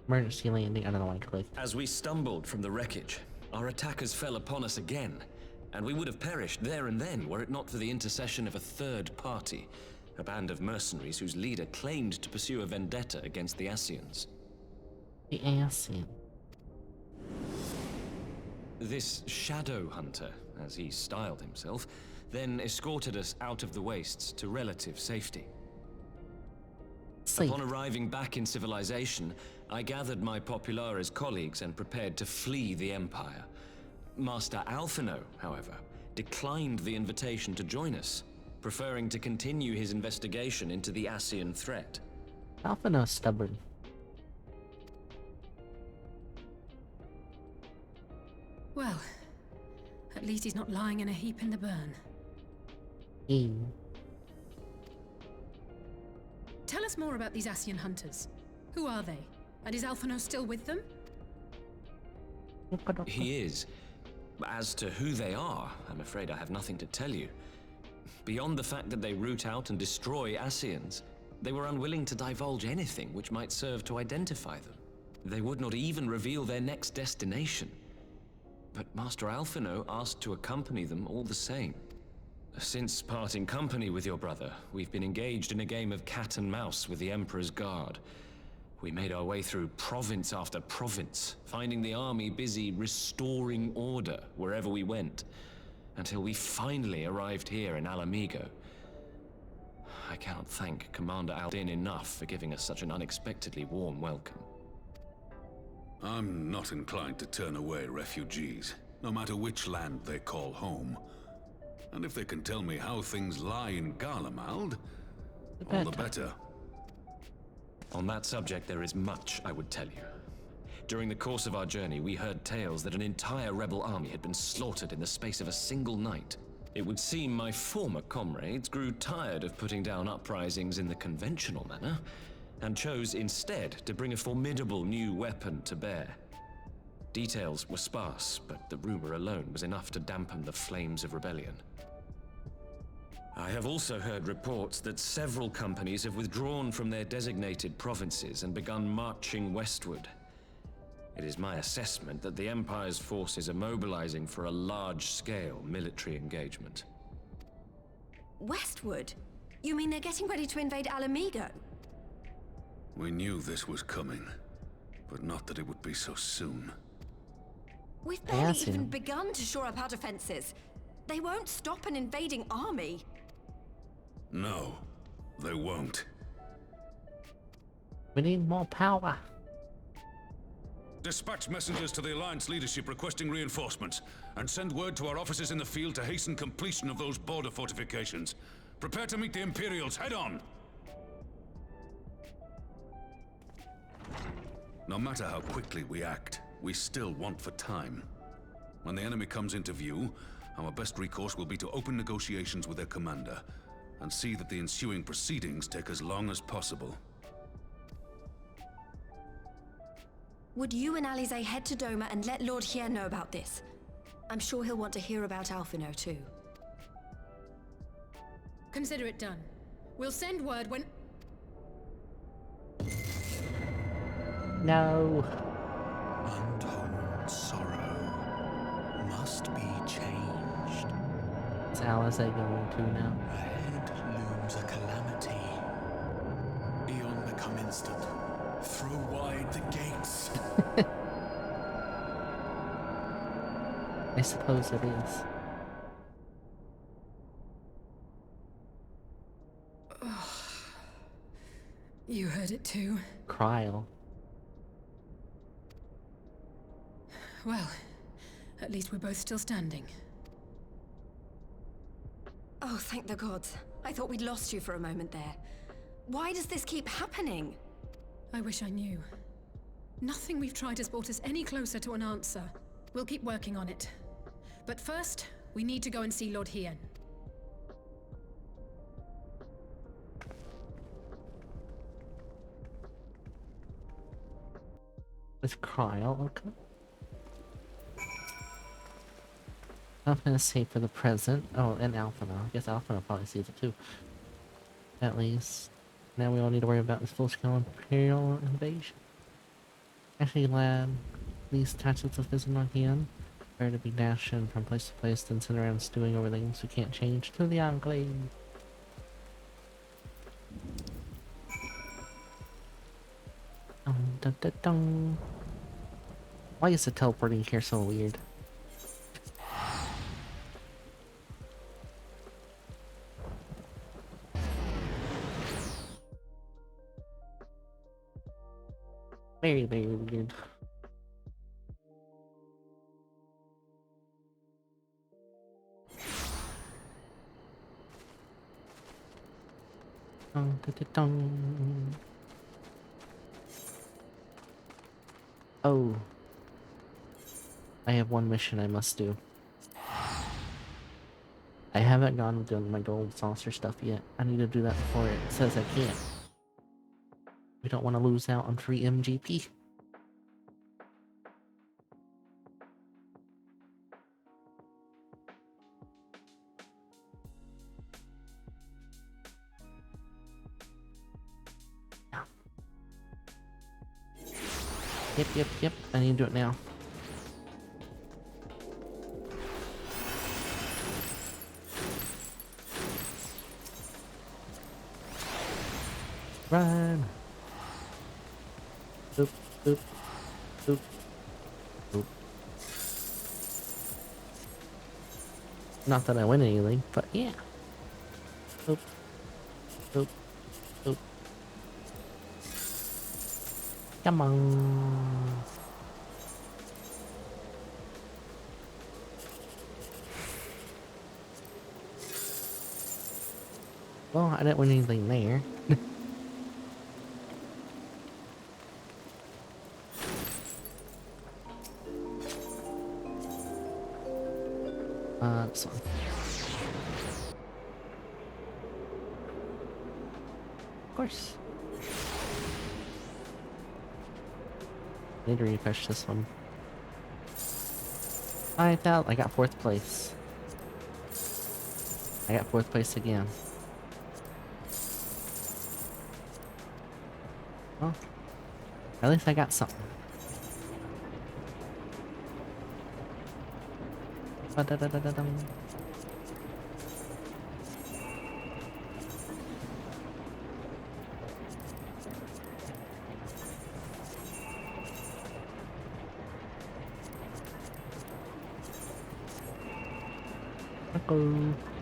emergency landing. I don't know why I clicked. As we stumbled from the wreckage, our attackers fell upon us again, and we would have perished there and then were it not for the intercession of a third party, a band of mercenaries whose leader claimed to pursue a vendetta against the Ascians. The Ascian. This shadow hunter, as he styled himself, then escorted us out of the wastes to relative safety. Upon arriving back in civilization, I gathered my Populares colleagues and prepared to flee the Empire. Master Alphino, however, declined the invitation to join us, preferring to continue his investigation into the Ascian threat. Alphino's stubborn. Well, at least he's not lying in a heap in the burn. Tell us more about these Ascian hunters. Who are they? And is Alphino still with them? He is. As to who they are, I'm afraid I have nothing to tell you. Beyond the fact that they root out and destroy Ascians, they were unwilling to divulge anything which might serve to identify them. They would not even reveal their next destination. But Master Alphino asked to accompany them all the same. Since parting company with your brother, we've been engaged in a game of cat and mouse with the Emperor's Guard. We made our way through province after province, finding the army busy restoring order wherever we went, until we finally arrived here in Alamigo. I cannot thank Commander Aldin enough for giving us such an unexpectedly warm welcome. I'm not inclined to turn away refugees, no matter which land they call home. And if they can tell me how things lie in Garlemald, all the better. On that subject, there is much I would tell you. During the course of our journey, we heard tales that an entire rebel army had been slaughtered in the space of a single night. It would seem my former comrades grew tired of putting down uprisings in the conventional manner, and chose instead to bring a formidable new weapon to bear. Details were sparse, but the rumor alone was enough to dampen the flames of rebellion. I have also heard reports that several companies have withdrawn from their designated provinces and begun marching westward. It is my assessment that the Empire's forces are mobilizing for a large-scale military engagement. Westward? You mean they're getting ready to invade Alamigo? We knew this was coming, but not that it would be so soon. We've barely even begun to shore up our defenses. They won't stop an invading army. No, they won't. We need more power. Dispatch messengers to the Alliance leadership requesting reinforcements, and send word to our officers in the field to hasten completion of those border fortifications. Prepare to meet the Imperials head on! No matter how quickly we act, we still want for time. When the enemy comes into view, our best recourse will be to open negotiations with their commander, and see that the ensuing proceedings take as long as possible. Would you and Alize head to Doma and let Lord Hien know about this? I'm sure he'll want to hear about Alphino too. Consider it done. We'll send word when... No. Untold sorrow must be changed. Is Alize going to now? Ahead looms a calamity. Beyond become instant. Throw wide the gates. I suppose it is. You heard it too. Cryle. Well, at least we're both still standing. Oh, thank the gods. I thought we'd lost you for a moment there. Why does this keep happening? I wish I knew. Nothing we've tried has brought us any closer to an answer. We'll keep working on it. But first, we need to go and see Lord Hien. With Cryle, okay. I'm gonna say for the present. Oh, and Alphino. I guess Alphino probably sees it too. At least. Now we all need to worry about this full-scale Imperial invasion. Actually, lad, these tactics of visiting on Hien are to be dashing from place to place, then sit around stewing over things we can't change to the Enclave. Let's suppose it is. Cryle, okay. I'm gonna say for the present. Oh, and Alphino. I guess Alphino probably sees it too. At least. Now we all need to worry about this full-scale Imperial invasion. Actually, lad, these tactics of visiting on Hien are to be dashing from place to place, then sit around stewing over things we can't change to the Enclave. dun, dun, dun. Why is the teleporting here so weird? Very, very weird. Dun, dun, dun, dun. Oh. I have one mission I must do. I haven't gone doing my gold saucer stuff yet. I need to do that before it says I can't. We don't want to lose out on free MGP. Yep. I need to do it now. Run! Boop, boop, boop, boop. Not that I win anything, but yeah. Boop, boop, boop. Come on. Well, I didn't win anything there. This one. Of course. Need to refresh this one. I got 4th place. I got 4th place again. Well, at least I got something. Ba-da-da-da-da-dum.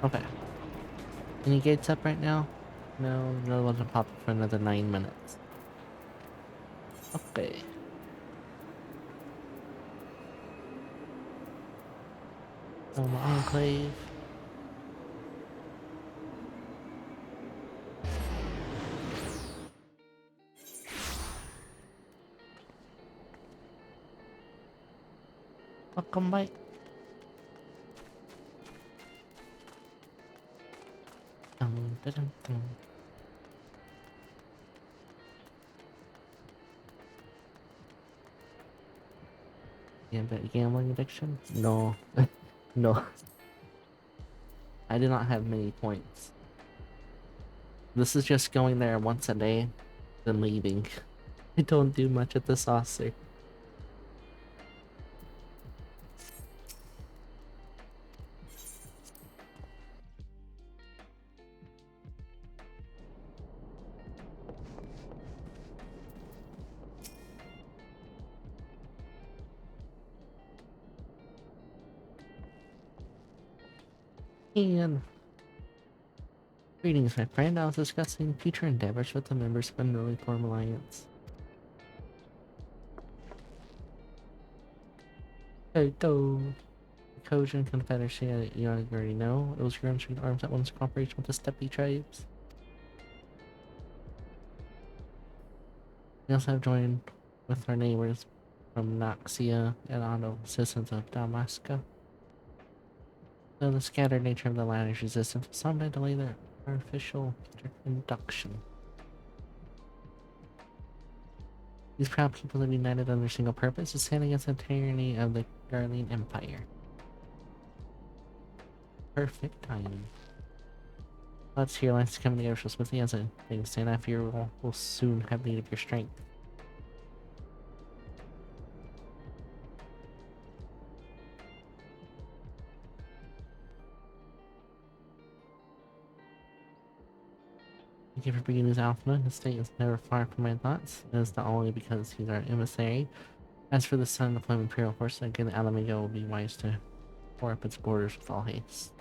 Okay. Any gates up right now? No, another one's gonna pop up for another 9 minutes. Okay. My enclave. Welcome back. Dun, dun, dun, dun. Yeah, but gambling addiction? No. No. I do not have many points. This is just going there once a day, then leaving. I don't do much at the saucer. And greetings, my friend. I was discussing future endeavors with the members of a newly formed alliance. Hello. Kojin Confederacy, you already know. It was grown strong arms at once cooperation with the Steppe tribes. We also have joined with our neighbors from Noxia and Otto, citizens of Damascus. Though the scattered nature of the latter's resistance, some may delay their artificial induction. These proud people have united under a single purpose to stand against the tyranny of the Garlean Empire. Perfect timing. Let's hear lines coming together so smoothly as things stand. I fear we'll soon have need of your strength. Thank you for bringing news, Alpha. His state is never far from my thoughts. It is not only because he's our emissary. As for the sun deploying Imperial forces, again, Alamigo will be wise to pour up its borders with all haste.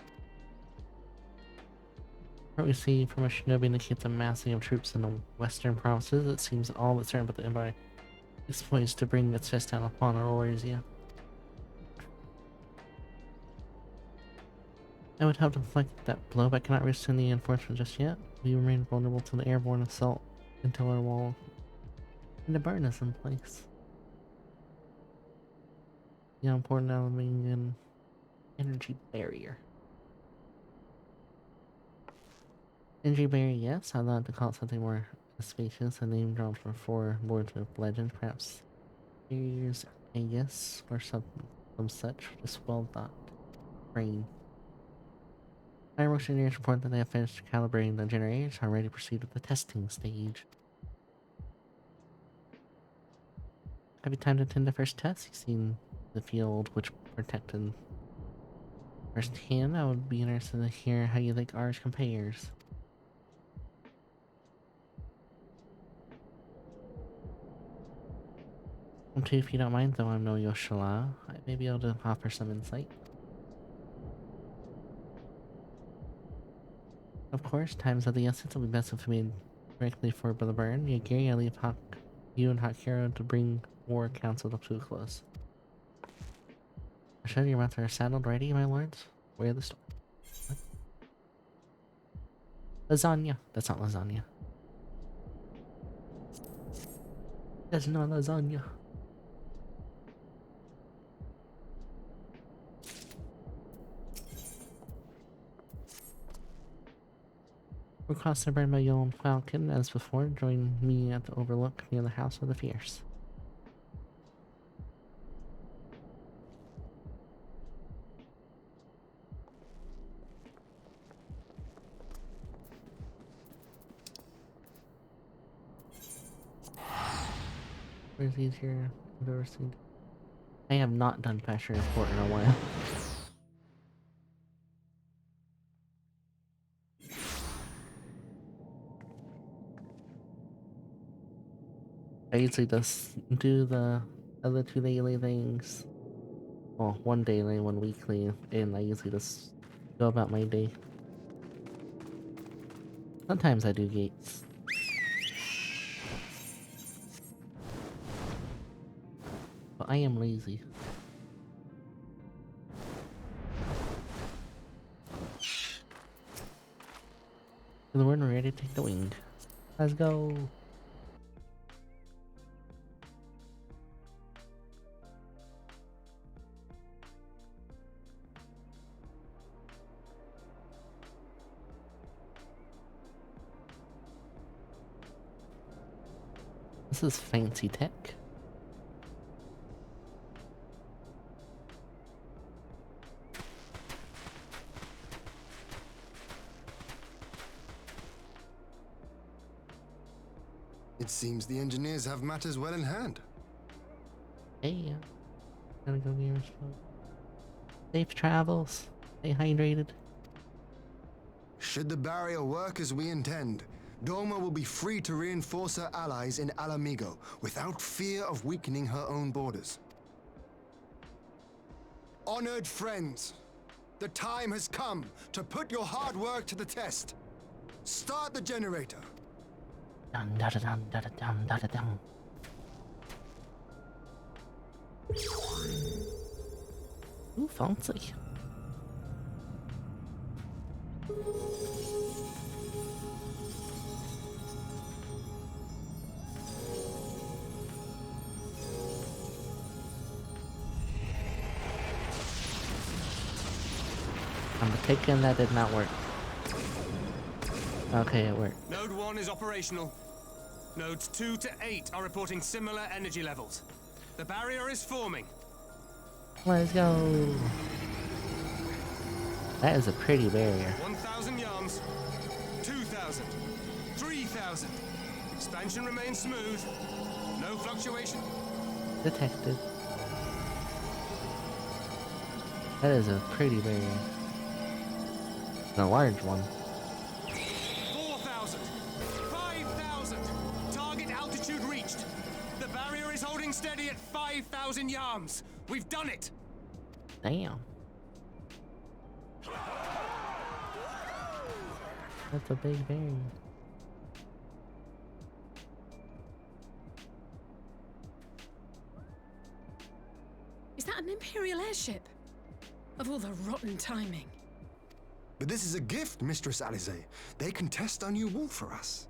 What we see from a shinobi indicates a massing of troops in the western provinces. It seems all but certain, but the Empire is poised to bring its fist down upon our warriors. Yeah. I would help to deflect that blow, but cannot risk sending reinforcements just yet. We remain vulnerable to the airborne assault until our wall and the burn is in place. The important Aluminium energy barrier. Energy barrier, yes. I'd like to call it something more spacious. A name dropped for 4 boards with legends, perhaps barriers, Aegis, or some such. Just well thought. Rain. Fireworks engineers report that they have finished calibrating the generators and are ready to proceed with the testing stage. Have you time to attend the first test? You've seen the field which protected firsthand. I would be interested to hear how you think ours compares. Too, if you don't mind, though I'm no Yoshala, I may be able to offer some insight. Of course, times of the essence will be best if we made directly for the burn. Yagiri, I leave you and Hakiro to bring war council up to a close. I'm sure your mounts are saddled ready, my lords. Where the storm? What? Lasagna. That's not lasagna. That's not lasagna. We're crossing the burn by Yellow Falcon. As before, join me at the overlook near the House of the Fierce. Where's these here? I've ever seen. I have not done Pasture Report in a while. I usually just do the other 2 daily things. Well, 1 daily, 1 weekly, and I usually just go about my day. Sometimes I do gates. But I am lazy. And we're ready to take the wing. Let's go! This is fancy tech. It seems the engineers have matters well in hand. Hey, gotta go near us. Safe travels. Stay hydrated. Should the barrier work as we intend, Doma will be free to reinforce her allies in Alamigo without fear of weakening her own borders. Honored friends, the time has come to put your hard work to the test. Start the generator. Dun da da dun da da dun da da dun. Ooh, fancy. I'm taking that did not work. Okay, it worked. Node 1 is operational. Nodes 2 to 8 are reporting similar energy levels. The barrier is forming. Let's go. That is a pretty barrier. 1,000 yards. 2,000. 3,000. Expansion remains smooth. No fluctuation. Detected. That is a pretty barrier. A large one. 4,000. holding steady at 5,000 yards. We've done it. Damn. That's a big bearing. Is that an Imperial airship? Of all the rotten timing. But this is a gift, Mistress Alize. They can test our new wall for us.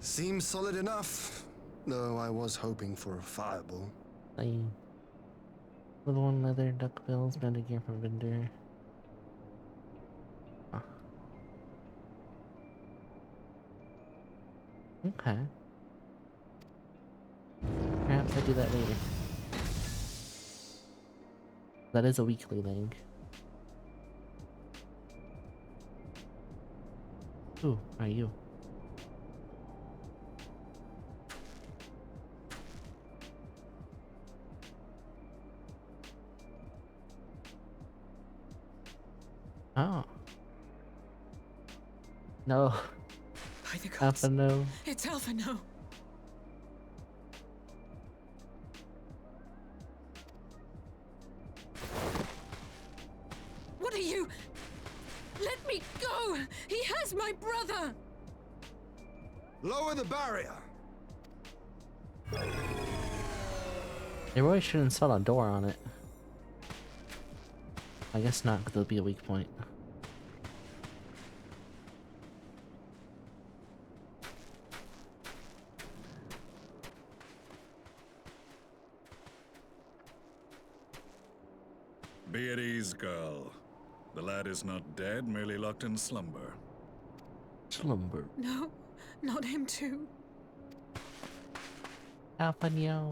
Seems solid enough, though I was hoping for a fireball. Little one leather, duckbills, banded gear from vendor. Huh. Okay. Perhaps I do that later. That is a weekly thing. Who are you? Oh. No. By the gods. Alpha no. It's Alpha no. What are you? Let me go! He has my brother! Lower the barrier! They really shouldn't install a door on it. I guess not, because it'll be a weak point. Be at ease, girl. The lad is not dead, merely locked in slumber. Slumber. No, not him too. Alpha no.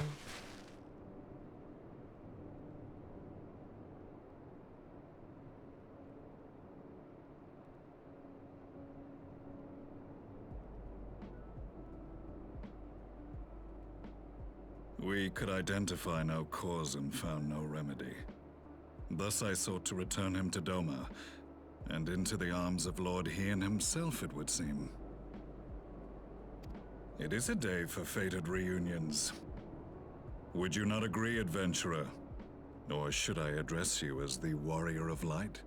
We could identify no cause and found no remedy. Thus I sought to return him to Doma, and into the arms of Lord Hien himself, it would seem. It is a day for fated reunions. Would you not agree, adventurer? Or should I address you as the Warrior of Light?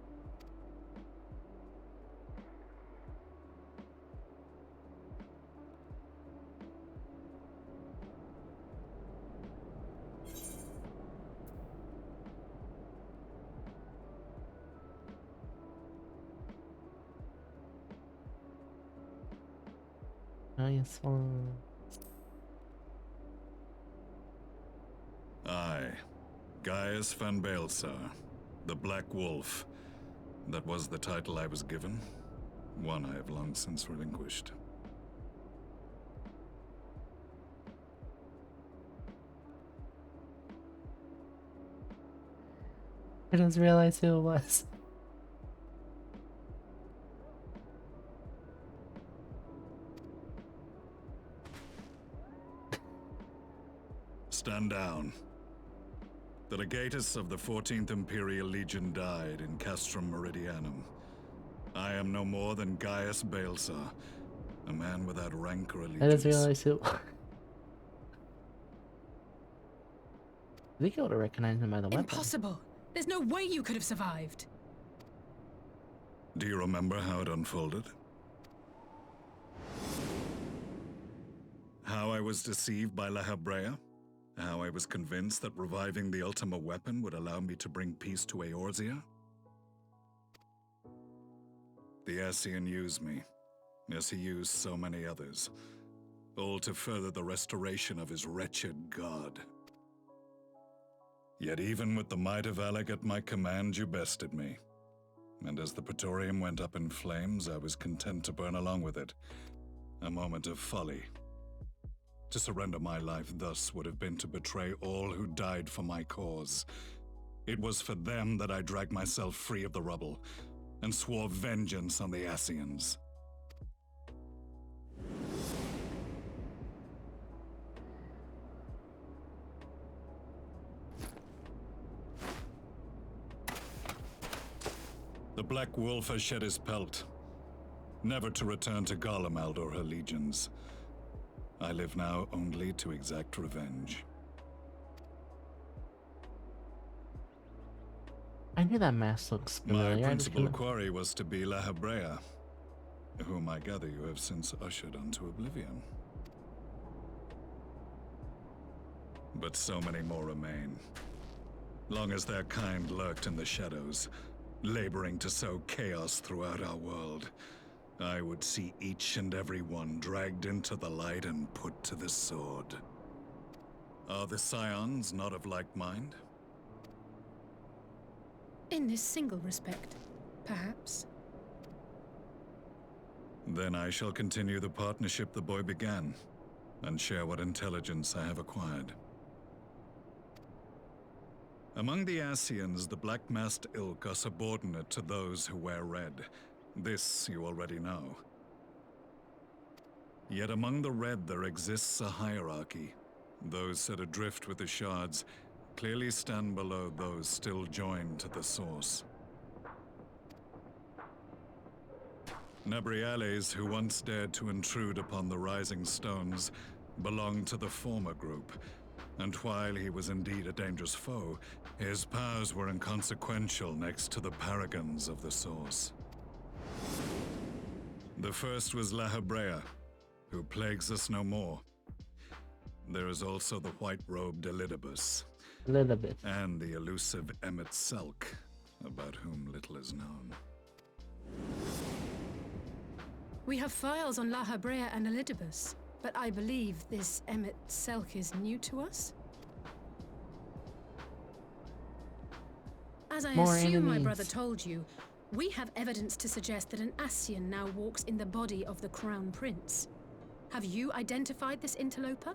Nice one. Aye. Gaius van Baelsar, the Black Wolf. That was the title I was given. One I have long since relinquished. I didn't realize who it was. Stand down. The legatus of the 14th Imperial Legion died in Castrum Meridianum. I am no more than Gaius Baelsar, a man without rank or allegiance. I didn't realize who. I think I would have recognized him by the weapon. Impossible! There's no way you could have survived. Do you remember how it unfolded? How I was deceived by La Habrea? How I was convinced that reviving the Ultima weapon would allow me to bring peace to Eorzea? The Ascian used me, as he used so many others, all to further the restoration of his wretched god. Yet even with the might of Alec at my command, you bested me. And as the Praetorium went up in flames, I was content to burn along with it. A moment of folly. To surrender my life thus would have been to betray all who died for my cause. It was for them that I dragged myself free of the rubble, and swore vengeance on the Ascians. Black Wolf has shed his pelt, never to return to Garlemald or her legions. I live now only to exact revenge. I knew that mask looks familiar. My principal quarry was to be Lahabrea, whom I gather you have since ushered onto oblivion. But so many more remain. Long as their kind lurked in the shadows, laboring to sow chaos throughout our world, I would see each and every one dragged into the light and put to the sword. Are the Scions not of like mind? In this single respect, perhaps. Then I shall continue the partnership the boy began, and share what intelligence I have acquired. Among the Ascians, the black-masked ilk are subordinate to those who wear red. This you already know. Yet among the red there exists a hierarchy. Those set adrift with the shards clearly stand below those still joined to the source. Nabriales, who once dared to intrude upon the Rising Stones, belonged to the former group, and while he was indeed a dangerous foe, his powers were inconsequential next to the paragons of the source. The first was Lahabrea, who plagues us no more. There is also the white-robed Elidibus, and the elusive Emmet Selk, about whom little is known. We have files on Lahabrea and Elidibus, but I believe this Emmet Selk is new to us? As I assume my brother told you, we have evidence to suggest that an Ascian now walks in the body of the Crown Prince. Have you identified this interloper?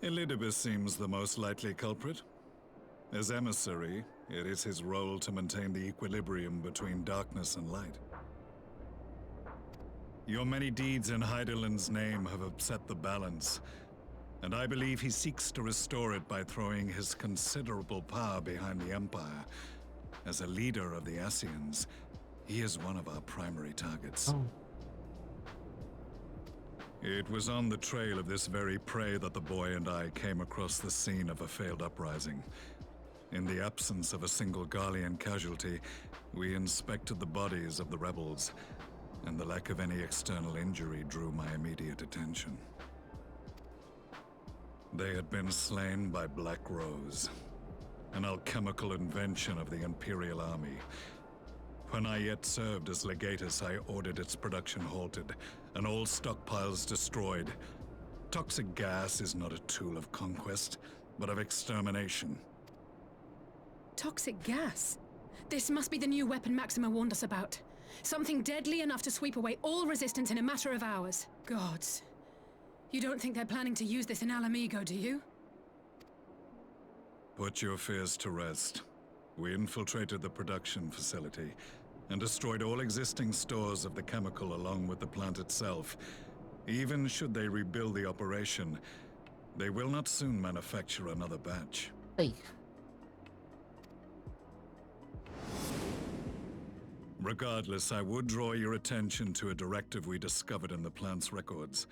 Elidibus seems the most likely culprit. As emissary, it is his role to maintain the equilibrium between darkness and light. Your many deeds in Hydaelyn's name have upset the balance, and I believe he seeks to restore it by throwing his considerable power behind the Empire. As a leader of the Ascians, he is one of our primary targets. It was on the trail of this very prey that the boy and I came across the scene of a failed uprising. In the absence of a single Garlean casualty, we inspected the bodies of the rebels, and the lack of any external injury drew my immediate attention. They had been slain by Black Rose, an alchemical invention of the Imperial Army. When I yet served as legatus, I ordered its production halted and all stockpiles destroyed. Toxic gas is not a tool of conquest, but of extermination. Toxic gas? This must be the new weapon Maxima warned us about. Something deadly enough to sweep away all resistance in a matter of hours. Gods. You don't think they're planning to use this in Alamigo, do you? Put your fears to rest. We infiltrated the production facility and destroyed all existing stores of the chemical along with the plant itself. Even should they rebuild the operation, they will not soon manufacture another batch. Hey. Regardless, I would draw your attention to a directive we discovered in the plant's records.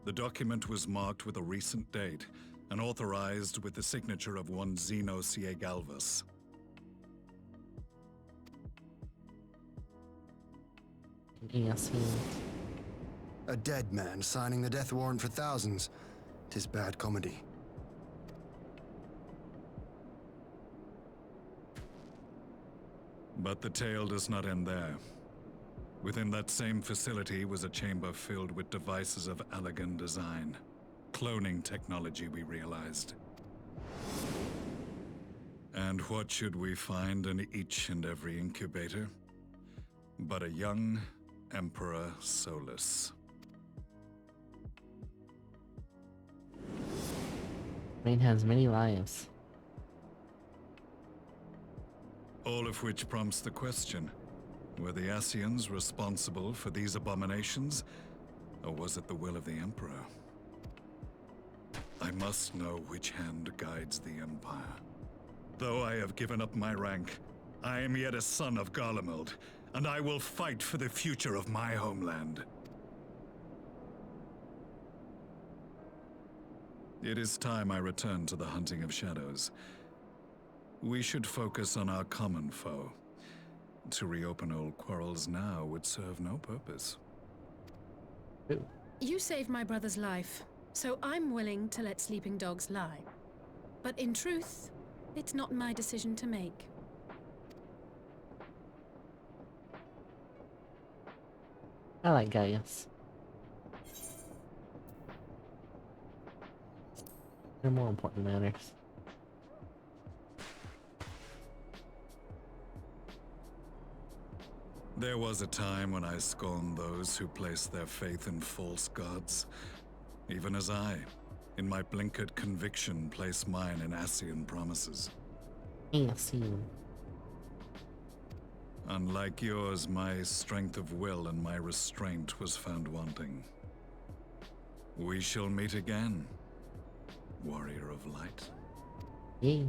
The document was marked with a recent date and authorized with the signature of one Zeno Ciegalvus. A dead man signing the death warrant for thousands. 'Tis bad comedy. But the tale does not end there. Within that same facility was a chamber filled with devices of elegant design. Cloning technology, we realized. And what should we find in each and every incubator? But a young Emperor Solus. Rain has many lives. All of which prompts the question, were the Ascians responsible for these abominations, or was it the will of the Emperor? I must know which hand guides the Empire. Though I have given up my rank, I am yet a son of Garlemald, and I will fight for the future of my homeland. It is time I return to the hunting of shadows. We should focus on our common foe. To reopen old quarrels now would serve no purpose. You saved my brother's life, so I'm willing to let sleeping dogs lie. But in truth, it's not my decision to make. I like Gaius. There are more important matters. There was a time when I scorned those who placed their faith in false gods, even as I, in my blinkered conviction, place mine in Ascian promises. Ascian. Unlike yours, my strength of will and my restraint was found wanting. We shall meet again, warrior of light. Yeah.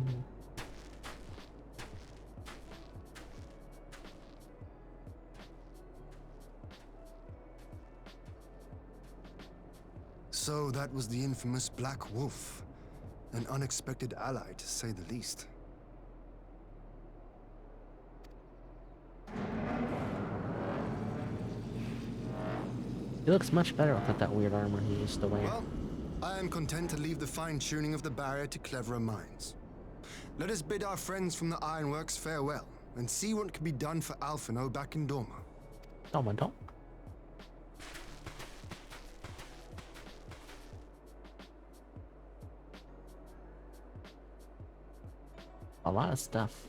So that was the infamous Black Wolf. An unexpected ally, to say the least. He looks much better without that weird armor he used to wear. Well, I am content to leave the fine-tuning of the barrier to cleverer minds. Let us bid our friends from the Ironworks farewell, and see what can be done for Alphino back in Dorma. Dorma. A lot of stuff.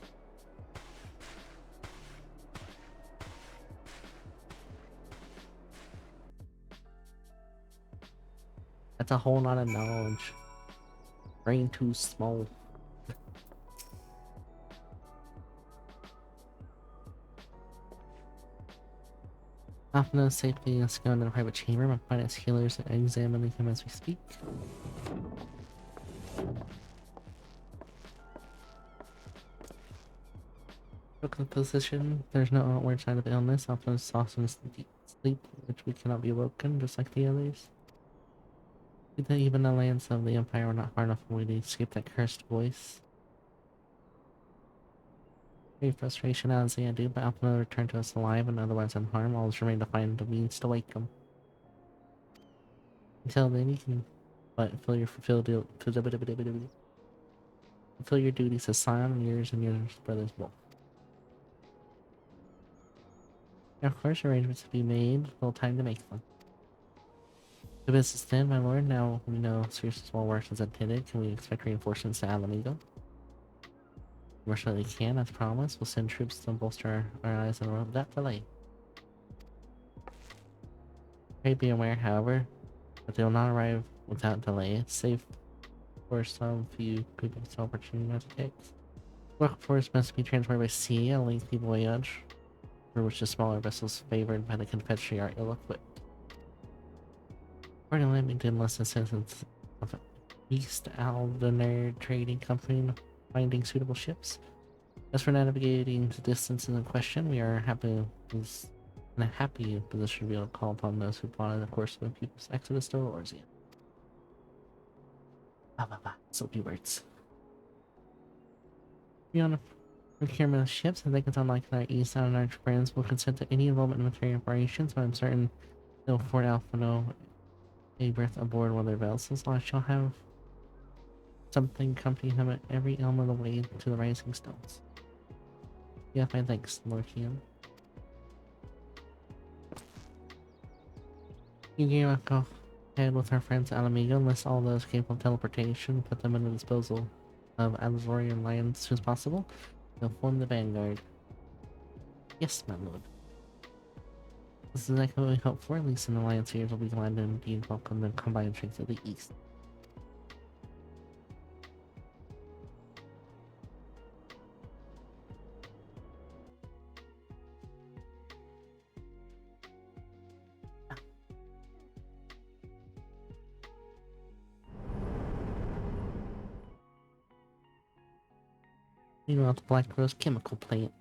That's a whole lot of knowledge. Brain too small. Alphino safely escaped into the private chamber. My finest healers are examining him as we speak. Look at the position. There's no outward sign of illness. Alphino is also in deep sleep, which we cannot be awoken, just like the others. Even the lands of the Empire were not far enough away to escape that cursed voice. Great frustration as I do, but Alphino returned to us alive and otherwise unharmed. Always remain to find the means to wake him. Until then, you can fulfill your duties as scion, yours and your brother's wolf. Of course, arrangements to be made. Little time to make them. The business then, my lord. Now we know Sirius' well works as intended. Can we expect reinforcements to Alamigo? More certainly can, as promised. We'll send troops to bolster our eyes on the road without delay. Pray be aware, however, that they will not arrive without delay, save for some few people with opportunity not to take. Workforce must be transported by sea, a lengthy voyage, for which the smaller vessels favored by the Confederacy are ill-equipped. Accordingly, we did enlist the citizens of East Aldener Trading Company finding suitable ships. As for navigating the distances in question, we are in a happy position to be able to call upon those who plotted the course of the people's exodus to Orzian. So few words. Beyond the procurement of ships, I think it's unlikely that East Aldener friends will consent to any involvement in military operations, but I'm certain they'll afford Alphino a berth aboard one of their vessels. I shall have something accompany him at every elm of the way to the Rising Stones. Yeah, fine, thanks, Lord Kian. You can go ahead with our friends Alamigo, enlist all those capable of teleportation, put them in the disposal of Azorian lands as soon as possible. They'll form the vanguard. Yes, my lord. This is exactly what we hope for. At least an alliance here will be glad to indeed welcome the combined strength of the East. Meanwhile, the Black Rose chemical plant.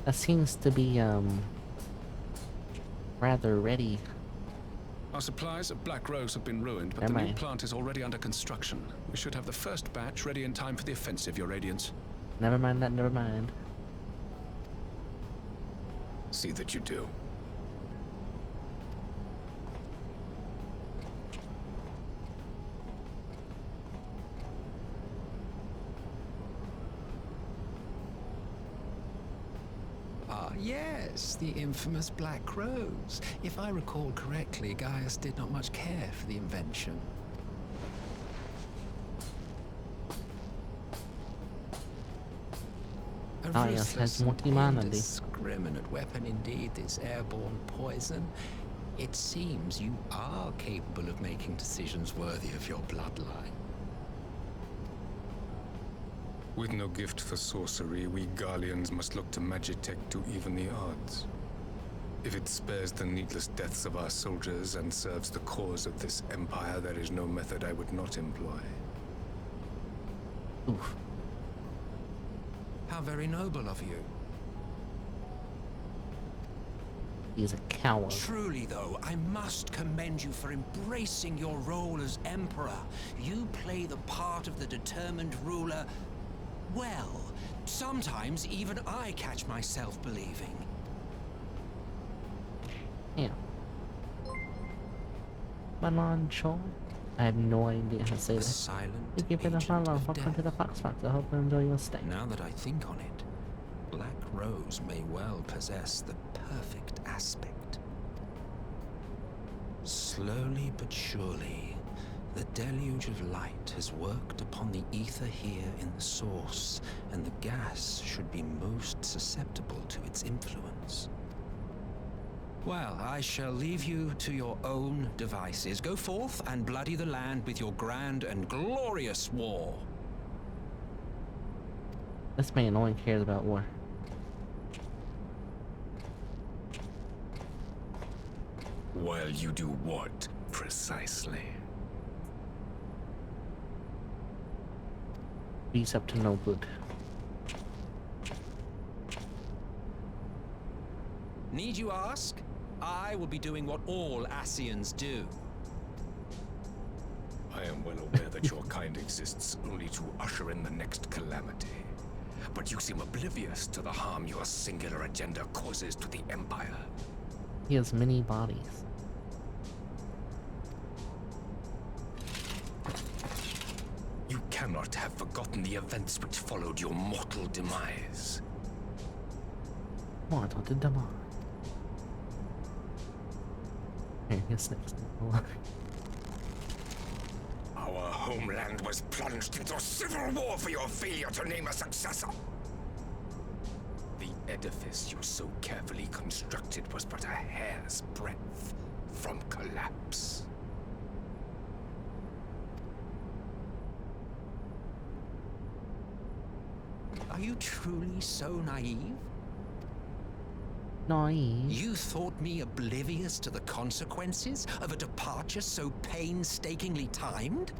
That seems to be, rather ready. Our supplies of Black Rose have been ruined, but the new plant is already under construction. We should have the first batch ready in time for the offensive, Your Radiance. Never mind that, never mind. See that you do. Ah, yes, the infamous Black Rose. If I recall correctly, Gaius did not much care for the invention. A Gaius has ruthless and multi-humanity. indiscriminate weapon indeed, this airborne poison. It seems you are capable of making decisions worthy of your bloodline. With no gift for sorcery, we Garleans must look to Magitech to even the odds. If it spares the needless deaths of our soldiers and serves the cause of this empire, there is no method I would not employ. Oof. How very noble of you. He's a coward. Truly, though, I must commend you for embracing your role as Emperor. You play the part of the determined ruler well. Sometimes even I catch myself believing. Yeah. Melanchol? I have no idea how to say this. Silent Thank you for the follow. Welcome to the Fox Fox. I hope you enjoy your stay. Now that I think on it, Black Rose may well possess the perfect aspect. Slowly but surely, the deluge of light has worked upon the ether here in the source, and the gas should be most susceptible to its influence. Well, I shall leave you to your own devices. Go forth and bloody the land with your grand and glorious war. This man only cares about war. Well, you do what, precisely? He's up to no good. Need you ask? I will be doing what all Asians do. I am well aware that your kind exists only to usher in the next calamity. But you seem oblivious to the harm your singular agenda causes to the Empire. He has many bodies. You cannot have forgotten the events which followed your mortal demise. Mortal demise. Here, here's next. Our homeland was plunged into civil war for your failure to name a successor. The edifice you so carefully constructed was but a hair's breadth from collapse. Are you truly so naive? Naive? You thought me oblivious to the consequences of a departure so painstakingly timed?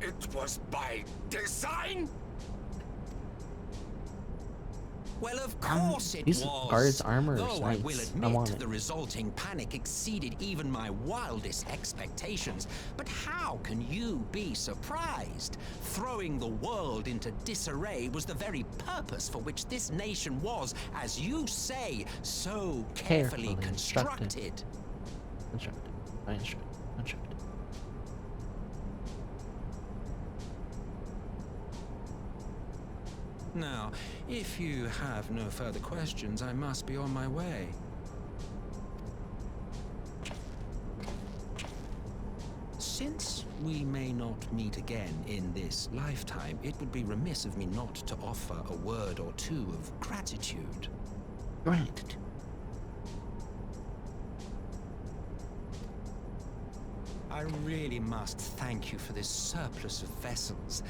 It was by design? Well, of course it these was. guards' armor is Though I will nice. I admit want it. the resulting panic exceeded even my wildest expectations. But how can you be surprised? Throwing the world into disarray was the very purpose for which this nation was, as you say, so carefully constructed. Constructed. Constructed. Now, if you have no further questions, I must be on my way. Since we may not meet again in this lifetime, it would be remiss of me not to offer a word or two of gratitude. Gratitude. I really must thank you for this surplus of vessels.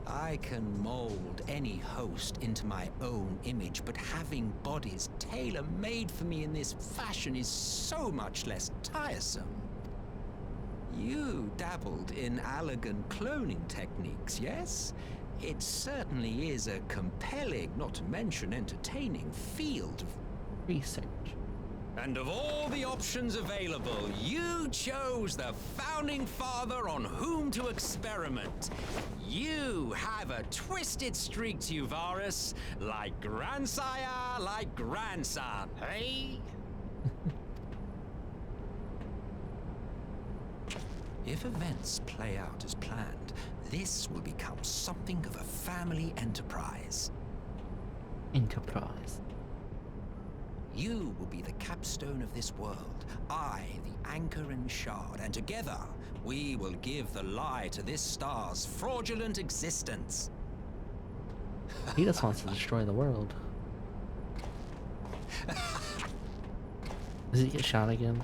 I can mold any host into my own image, but having bodies tailor-made for me in this fashion is so much less tiresome. You dabbled in elegant cloning techniques, yes? It certainly is a compelling, not to mention entertaining, field of research. And of all the options available, you chose the founding father on whom to experiment. You have a twisted streak to you, Varus, like grandsire, like grandson, hey? If events play out as planned, this will become something of a family enterprise. Enterprise. You will be the capstone of this world, I the anchor and shard, and together we will give the lie to this star's fraudulent existence. He just wants to destroy the world. Does he get shot again?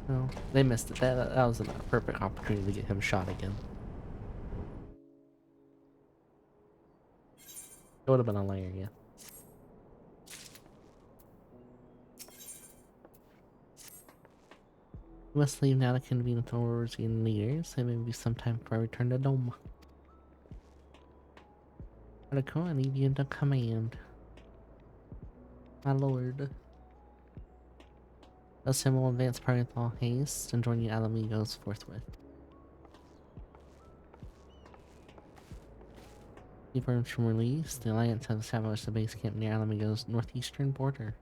No, they missed it. That was a perfect opportunity to get him shot again. It would have been a layer, yeah. We must leave now to convene with the Orosian leaders. It may be some time before I return to Dome. Article, I need you into command. My lord. Assemble advance party with all haste and join you Alamigos forthwith. Confirmed from release, the Alliance has established a base camp near Alamigos' northeastern border.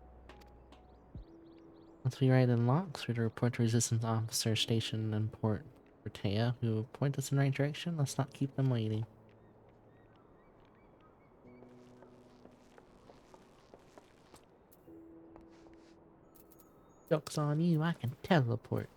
Once we ride in locks, we're to report to Resistance officers stationed in Port Bertea, who will point us in the right direction. Let's not keep them waiting. Joke's on you, I can teleport.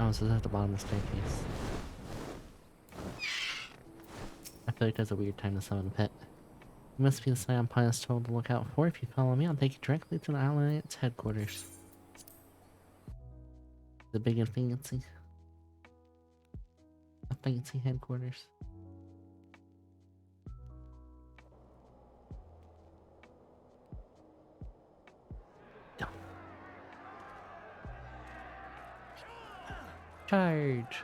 Oh, so it's at the bottom of the staircase. I feel like there's a weird time to summon a pet. You must be the Scion Pius told to look out for. If you follow me, I'll take you directly to the Alliance headquarters. The big and fancy. A fancy headquarters. Charge!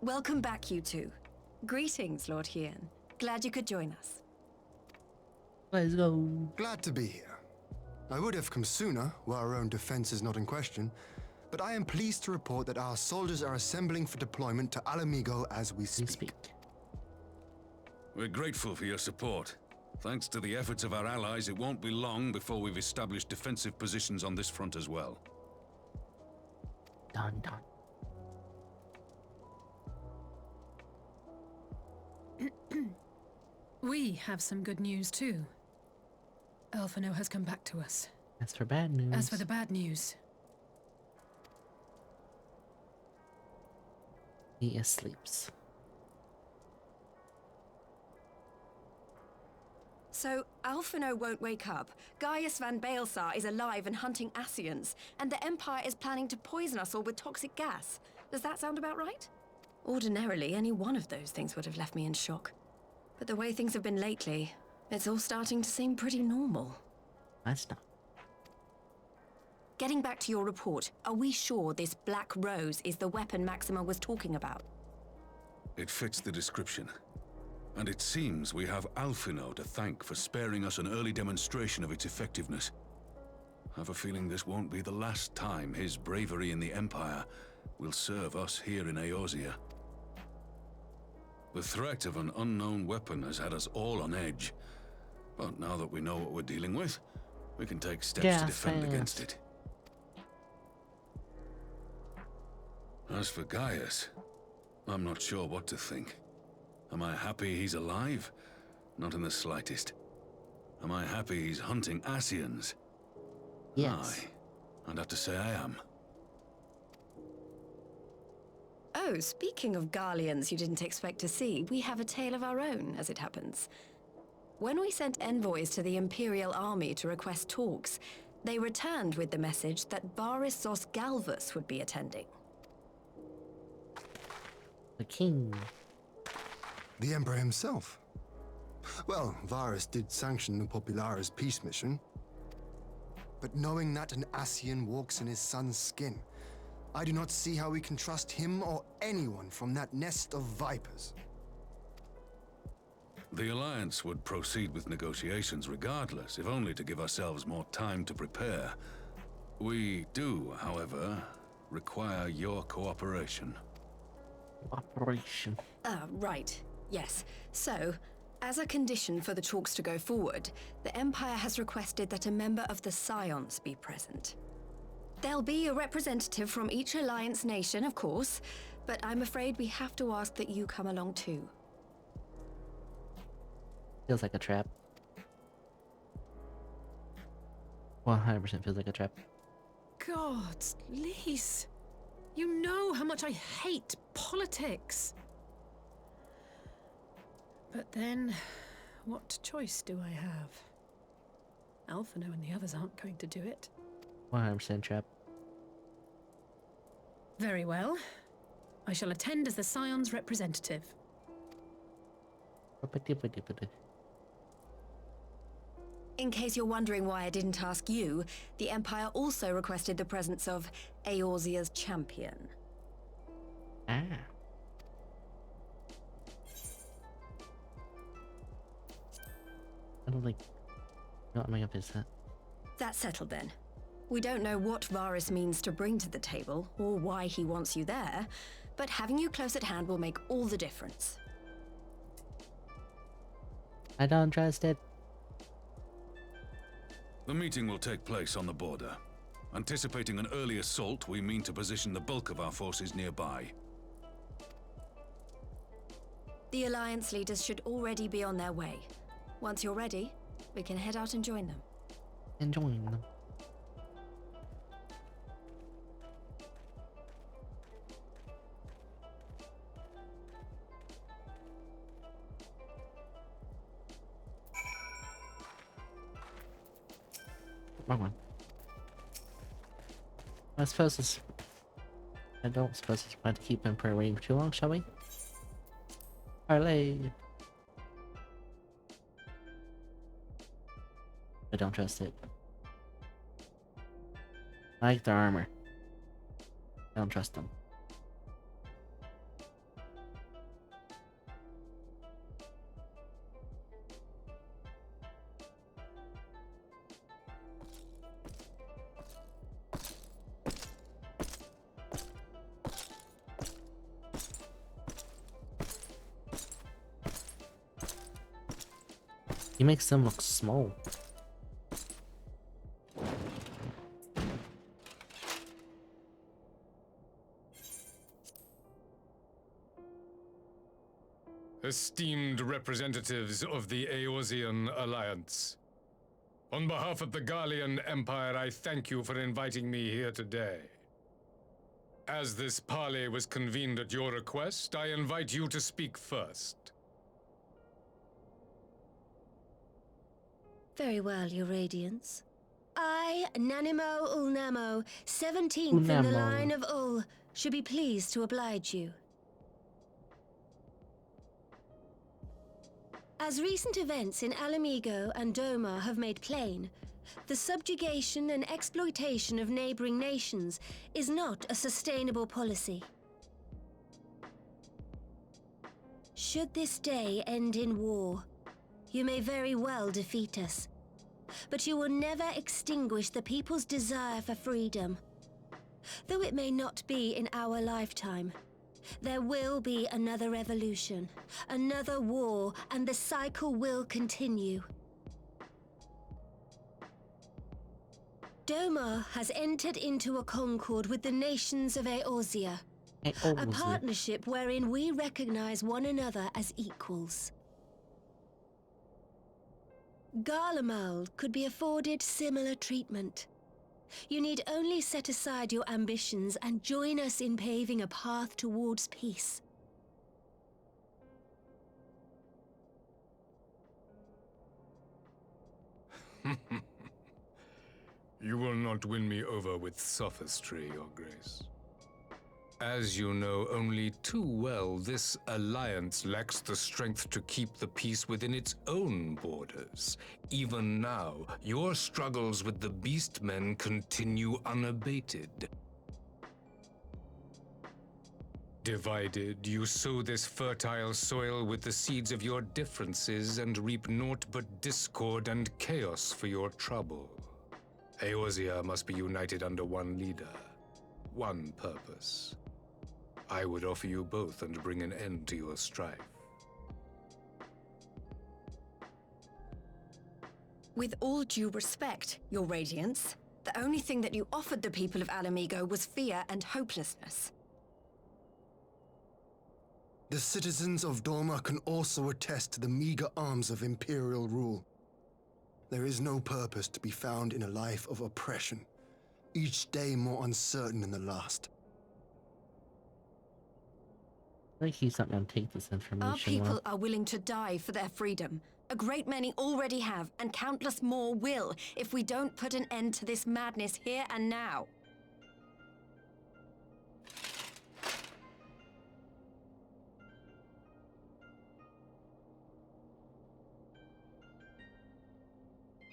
Welcome back, you two. Greetings, Lord Hien. Glad you could join us. Let's go. Glad to be here. I would have come sooner, were our own defense is not in question, but I am pleased to report that our soldiers are assembling for deployment to Alamigo as we speak. We're grateful for your support. Thanks to the efforts of our allies, it won't be long before we've established defensive positions on this front as well. Done, done. We have some good news too. Alphino has come back to us. As for bad news. As for the bad news. He sleeps. So, Alphino won't wake up, Gaius van Baelsar is alive and hunting Ascians, and the Empire is planning to poison us all with toxic gas. Does that sound about right? Ordinarily, any one of those things would have left me in shock. But the way things have been lately, it's all starting to seem pretty normal. That's not. Getting back to your report, are we sure this Black Rose is the weapon Maxima was talking about? It fits the description. And it seems we have Alphino to thank for sparing us an early demonstration of its effectiveness. I have a feeling this won't be the last time his bravery in the Empire will serve us here in Eorzea. The threat of an unknown weapon has had us all on edge, But now that we know what we're dealing with, we can take steps to defend against it. As for Gaius, I'm not sure what to think. Am I happy he's alive? Not in the slightest. Am I happy he's hunting Ascians? Yes. I'd have to say I am. Oh, speaking of Garleans you didn't expect to see, we have a tale of our own, as it happens. When we sent envoys to the Imperial Army to request talks, they returned with the message that Varys Zos Galvus would be attending. The king. The Emperor himself. Well, Varys did sanction the Popularis peace mission. But knowing that an Ascian walks in his son's skin, I do not see how we can trust him or anyone from that nest of vipers. The Alliance would proceed with negotiations regardless, if only to give ourselves more time to prepare. We do, however, require your cooperation. Cooperation. Right. Yes. So, as a condition for the talks to go forward, the Empire has requested that a member of the Scions be present. There'll be a representative from each Alliance nation, of course, but I'm afraid we have to ask that you come along too. Feels like a trap. 100% feels like a trap. God, Lise, you know how much I hate politics. But then, what choice do I have? Alphino and the others aren't going to do it. 100% trap. Very well. I shall attend as the Scion's representative. In case you're wondering why I didn't ask you, the Empire also requested the presence of Eorzea's champion. Ah. I don't think... Not my up is that. That's settled then. We don't know what Varys means to bring to the table, or why he wants you there, but having you close at hand will make all the difference. I don't trust it. The meeting will take place on the border. Anticipating an early assault, we mean to position the bulk of our forces nearby. The Alliance leaders should already be on their way. Once you're ready, we can head out and join them. And join them. Wrong one. I suppose it's... I don't suppose it's fun to keep Emperor waiting for too long, shall we? Parlay! I don't trust it. I like their armor. I don't trust them. He makes them look small. Esteemed representatives of the Eorzean Alliance. On behalf of the Garlean Empire, I thank you for inviting me here today. As this parley was convened at your request, I invite you to speak first. Very well, Your Radiance. I, Nanimo Ulnamo, 17th in the Ulnamo. line of Ul, should be pleased to oblige you. As recent events in Alamigo and Doma have made plain, the subjugation and exploitation of neighboring nations is not a sustainable policy. Should this day end in war, you may very well defeat us, but you will never extinguish the people's desire for freedom. Though it may not be in our lifetime, there will be another revolution, another war, and the cycle will continue. Domar has entered into a concord with the nations of Eorzea. A partnership wherein we recognize one another as equals. Garlemald could be afforded similar treatment. You need only set aside your ambitions and join us in paving a path towards peace. You will not win me over with sophistry, Your Grace. As you know only too well, this alliance lacks the strength to keep the peace within its own borders. Even now, your struggles with the Beastmen continue unabated. Divided, you sow this fertile soil with the seeds of your differences and reap naught but discord and chaos for your trouble. Eorzea must be united under one leader, one purpose. I would offer you both and bring an end to your strife. With all due respect, Your Radiance, the only thing that you offered the people of Alamigo was fear and hopelessness. The citizens of Dorma can also attest to the meager arms of Imperial rule. There is no purpose to be found in a life of oppression, each day more uncertain than the last. I think he's not going to take this information. Our people are willing to die for their freedom. A great many already have, and countless more will, if we don't put an end to this madness here and now.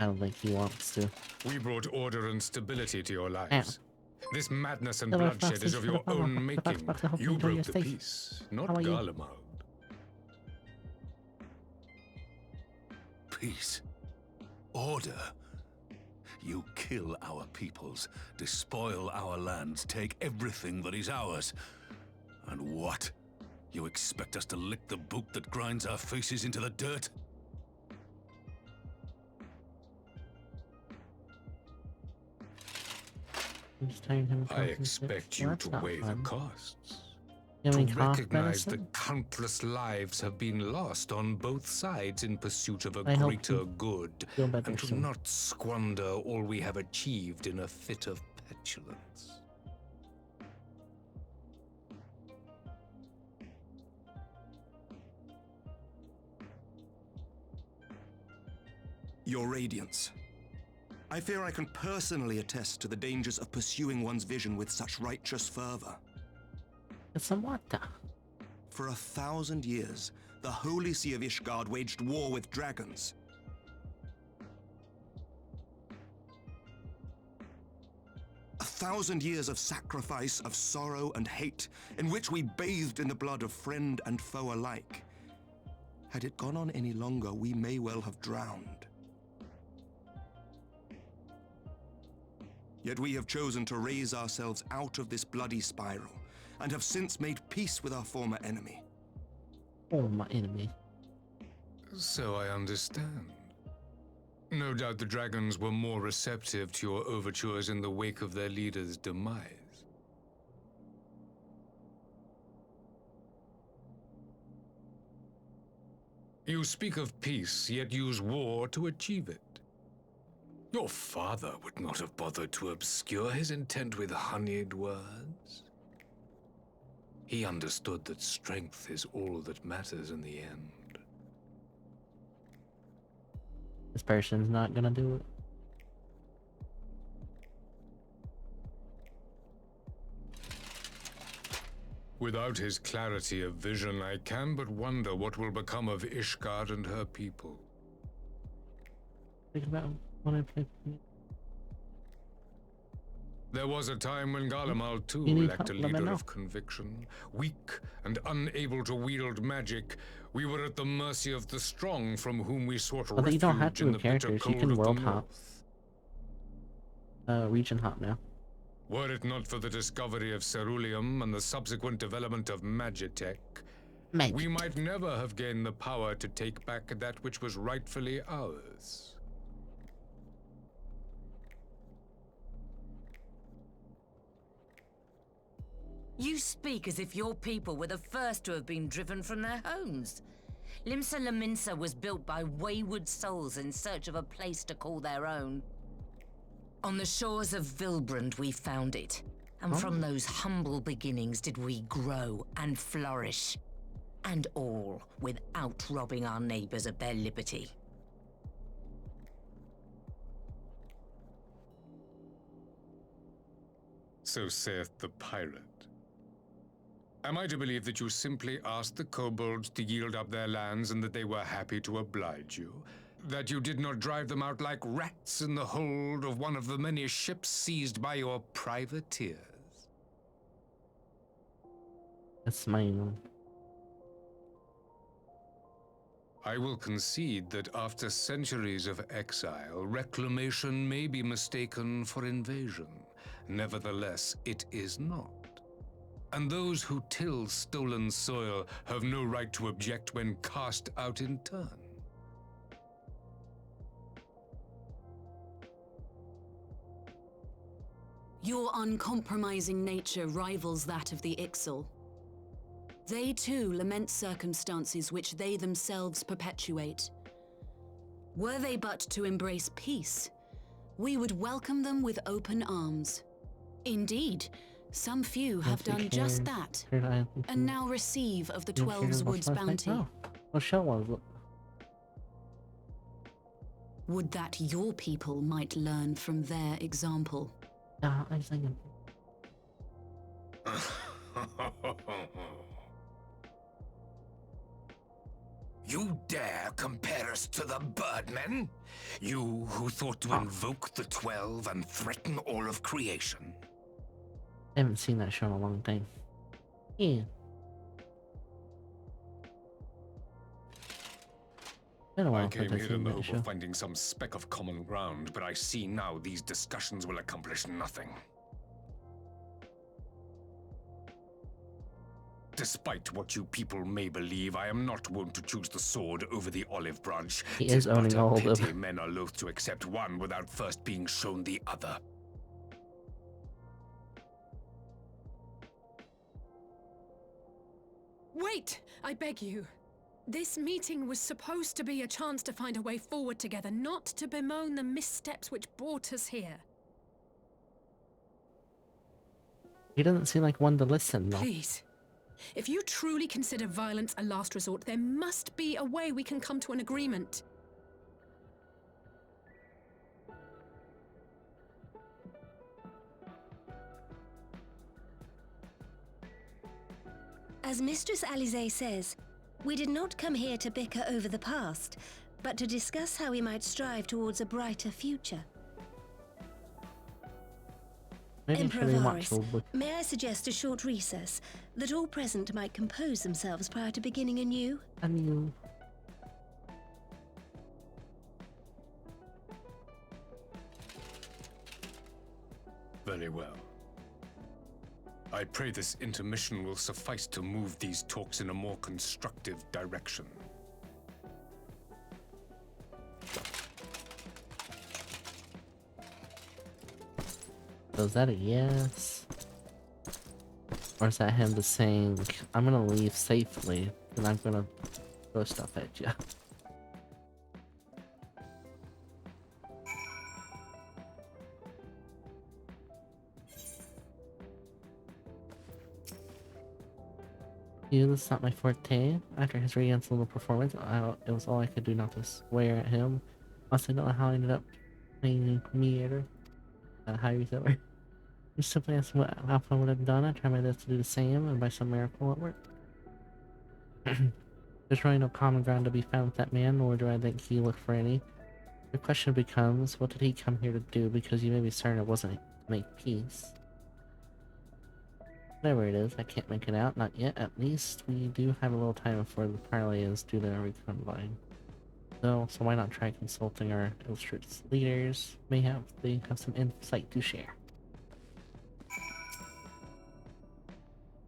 I don't think he wants to. We brought order and stability to your lives. This madness and Hello, bloodshed is of your own making. You broke the peace, not Garlemald. Peace. Order. You kill our peoples, despoil our lands, take everything that is ours. And what? You expect us to lick the boot that grinds our faces into the dirt? I expect you to weigh the costs. You To mean cost recognize benefit? that countless lives have been lost on both sides in pursuit of a I hope greater you good, feel better and to soon. not squander all we have achieved in a fit of petulance. Your Radiance. I fear I can personally attest to the dangers of pursuing one's vision with such righteous fervor. Somewhat. For 1,000 years, the Holy See of Ishgard waged war with dragons. A 1,000 years of sacrifice, of sorrow and hate, in which we bathed in the blood of friend and foe alike. Had it gone on any longer, we may well have drowned. Yet we have chosen to raise ourselves out of this bloody spiral, and have since made peace with our former enemy. Oh, my enemy. So I understand. No doubt the dragons were more receptive to your overtures in the wake of their leader's demise. You speak of peace, yet use war to achieve it. Your father would not have bothered to obscure his intent with honeyed words. He understood that strength is all that matters in the end. This person's not gonna do it. Without his clarity of vision, I can but wonder what will become of Ishgard and her people. Think about when I play. There was a time when Garlemald too You need lacked a help, let me leader know. of conviction. Weak and unable to wield magic, we were at the mercy of the strong from whom we sought But you don't have refuge to in with the bitter characters. You cold can of the world hop. north. Region hop now. Were it not for the discovery of ceruleum and the subsequent development of magitech, we might never have gained the power to take back that which was rightfully ours. You speak as if your people were the first to have been driven from their homes. Limsa Lominsa was built by wayward souls in search of a place to call their own. On the shores of Vilbrand we found it, and from those humble beginnings did we grow and flourish. And all without robbing our neighbors of their liberty. So saith the pirate. Am I to believe that you simply asked the kobolds to yield up their lands and that they were happy to oblige you? That you did not drive them out like rats in the hold of one of the many ships seized by your privateers? That's mine. I will concede that after centuries of exile, reclamation may be mistaken for invasion. Nevertheless, it is not. And those who till stolen soil have no right to object when cast out in turn. Your uncompromising nature rivals that of the Ixal. They too lament circumstances which they themselves perpetuate. Were they but to embrace peace, we would welcome them with open arms. Indeed, some few have done just that, and now receive of the 12's Woods bounty. Oh, show was. Would that your people might learn from their example. I'm thinking. You dare compare us to the Birdmen? You who thought to invoke the 12 and threaten all of creation? I haven't seen that show in a long time. Yeah. I came here in the hope of finding some speck of common ground, but I see now these discussions will accomplish nothing. Despite what you people may believe, I am not wont to choose the sword over the olive branch. He is owning all of pity them. Men are loath to accept one without first being shown the other. Wait! I beg you. This meeting was supposed to be a chance to find a way forward together, not to bemoan the missteps which brought us here. He doesn't seem like one to listen, though. Please. If you truly consider violence a last resort, there must be a way we can come to an agreement. As Mistress Alize says, we did not come here to bicker over the past, but to discuss how we might strive towards a brighter future. Emperor Varys, may I suggest a short recess, that all present might compose themselves prior to beginning anew? Very well. I pray this intermission will suffice to move these talks in a more constructive direction. So is that a yes? Or is that him just saying, I'm gonna leave safely, and I'm gonna throw stuff at you? That's not my forte. After his Riggings little performance, it was all I could do not to swear at him. Also, don't know how I ended up playing mediator. How you said it. Just simply asked what Alpha would have done. I tried my best to do the same, and by some miracle it worked. There's really no common ground to be found with that man, nor do I think he looked for any. The question becomes, what did he come here to do? Because you may be certain it wasn't to make peace. Whatever it is, I can't make it out, not yet. At least we do have a little time before the parley is due to recombine. So why not try consulting our illustrious leaders? They have some insight to share.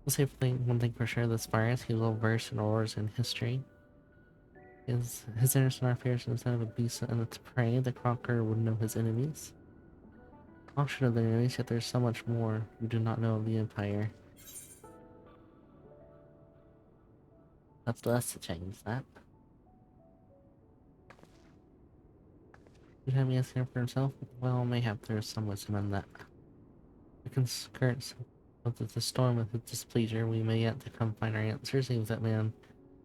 We'll say one thing for sure, this Varys, he's well versed in wars and history. His interest in our affairs instead of a beast and its prey, the conqueror would know his enemies. All should know their enemies, yet there's so much more we do not know of the Empire. Up to us to change that. You have me asking for himself? Well, mayhap there's some wisdom in that. The concurrence of the storm with his displeasure, we may yet to come find our answers. Seems that man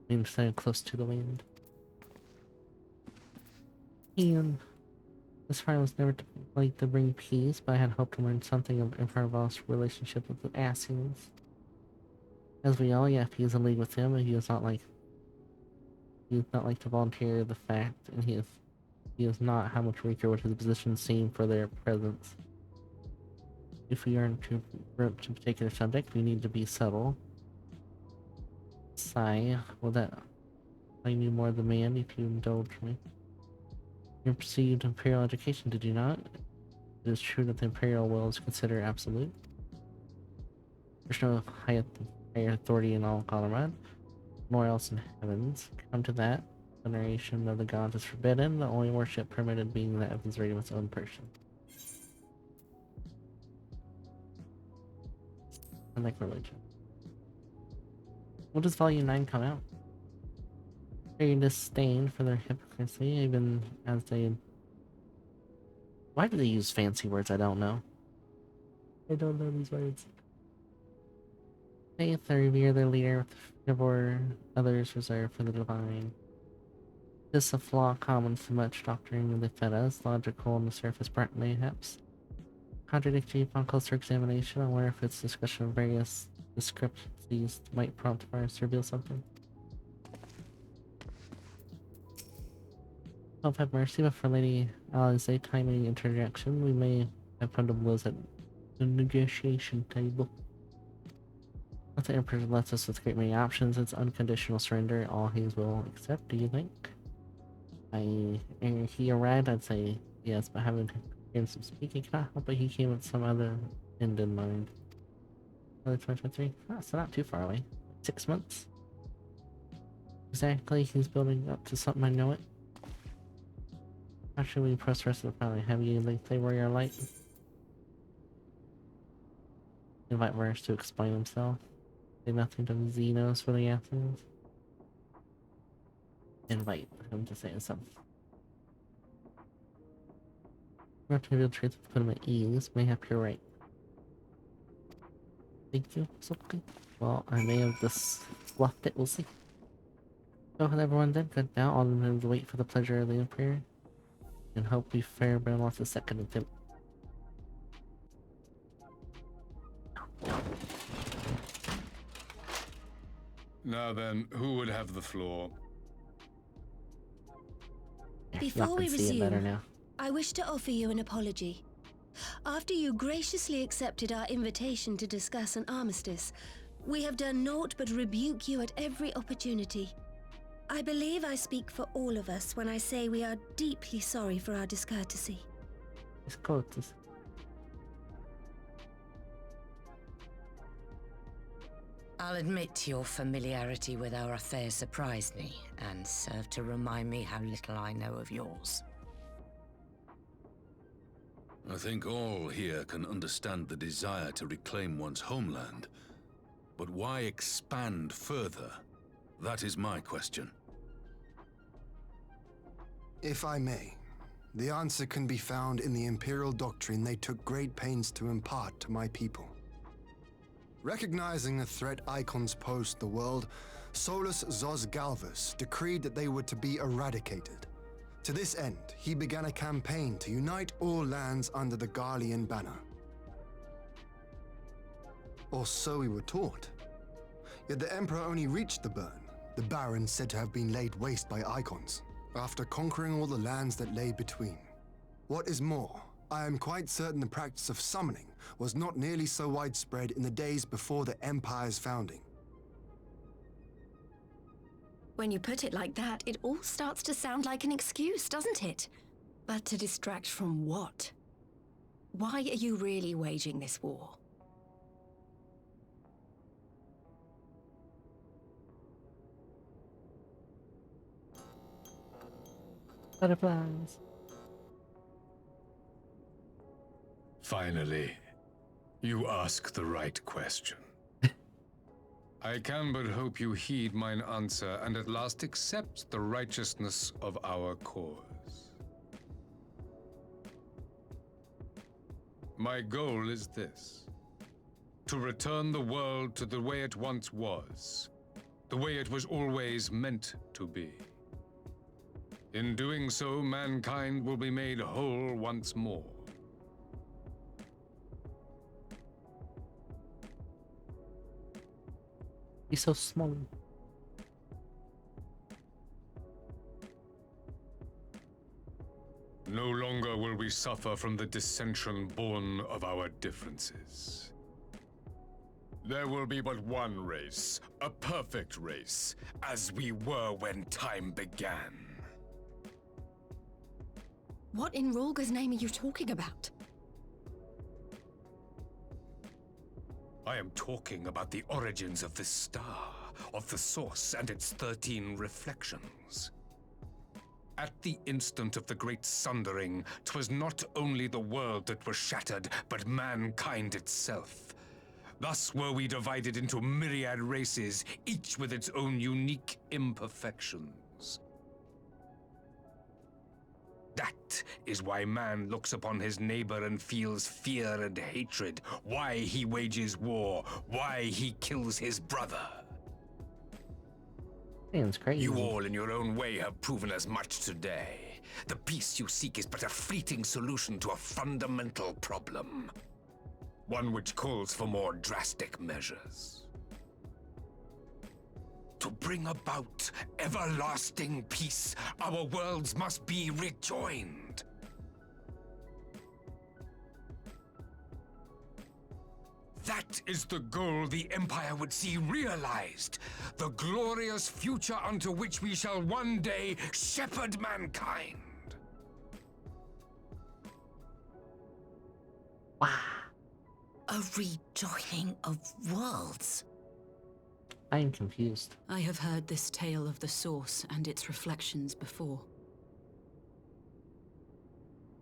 being so close to the wind. And this fire was never like to bring peace, but I had hoped to learn something of Emperor Voss' relationship with the Asians. As we all, yeah, if he is in league with him, he is not like to volunteer the fact, and he is not, how much weaker would his position seem for their presence. If we are to broach a particular subject, we need to be subtle. Sigh, well that I knew more of the man if you indulge me. You received imperial education, did you not? It is true that the imperial will is considered absolute. There's no higher authority in all Colorado, nor else in heavens. Come to that, veneration of the gods is forbidden, the only worship permitted being that of his radiant's own person. I like religion. When does Volume 9 come out? Very disdain for their hypocrisy, even as they... Why do they use fancy words? I don't know. I don't know these words. Faith, they revere their leader with fervor, others reserved for the divine. This is a flaw common to much doctrine they fed us, logical on the surface, mayhaps. Contradictory upon closer examination, I wonder if its discussion of various discrepancies might prompt us to reveal something. Hope have mercy, but for Lady Alize timely interjection, we may have come to blows at the negotiation table. If the Emperor lets us with a great many options, it's unconditional surrender, all he will accept, do you think? He arrived, I'd say yes, but having heard some speaking, cannot help but he came with some other end in mind. Early 2023? Oh, so not too far away. 6 months? Exactly, he's building up to something, I know it. How should we press the rest of the family? Have you play Warrior Light? Invite Varus to explain himself. Say nothing to Xenos for the Athens. Invite him to say something. We have to reveal traits to put him at ease. Mayhap you're right. Thank you, something. Well, I may have just fluffed it, we'll see. So with everyone then, good now, all of them to wait for the pleasure of the Emperor. And hope we fare but lost a second attempt. Now then, who would have the floor? Before we resume, I wish to offer you an apology. After you graciously accepted our invitation to discuss an armistice, we have done naught but rebuke you at every opportunity. I believe I speak for all of us when I say we are deeply sorry for our discourtesy. Discourtesy. I'll admit your familiarity with our affair surprised me, and served to remind me how little I know of yours. I think all here can understand the desire to reclaim one's homeland. But why expand further? That is my question. If I may, the answer can be found in the Imperial doctrine they took great pains to impart to my people. Recognizing the threat icons posed to the world, Solus Zos Galvus decreed that they were to be eradicated. To this end, he began a campaign to unite all lands under the Garlean banner. Or so we were taught. Yet the Emperor only reached the burn, the Baron said to have been laid waste by icons, after conquering all the lands that lay between. What is more, I am quite certain the practice of summoning was not nearly so widespread in the days before the Empire's founding. When you put it like that, it all starts to sound like an excuse, doesn't it? But to distract from what? Why are you really waging this war? Butterflies. Finally, you ask the right question. I can but hope you heed mine answer and at last accept the righteousness of our cause. My goal is this: to return the world to the way it once was, the way it was always meant to be. In doing so, mankind will be made whole once more. He's so small. No longer will we suffer from the dissension born of our differences. There will be but one race, a perfect race, as we were when time began. What in Rulga's name are you talking about? I am talking about the origins of this star, of the source and its 13 reflections. At the instant of the great sundering, 'twas not only the world that was shattered, but mankind itself. Thus were we divided into myriad races, each with its own unique imperfections. That is why man looks upon his neighbor and feels fear and hatred, why he wages war, why he kills his brother. Seems crazy. You all in your own way have proven as much today. The peace you seek is but a fleeting solution to a fundamental problem. One which calls for more drastic measures. To bring about everlasting peace, our worlds must be rejoined. That is the goal the Empire would see realized. The glorious future unto which we shall one day shepherd mankind. A rejoining of worlds? I am confused. I have heard this tale of the source and its reflections before.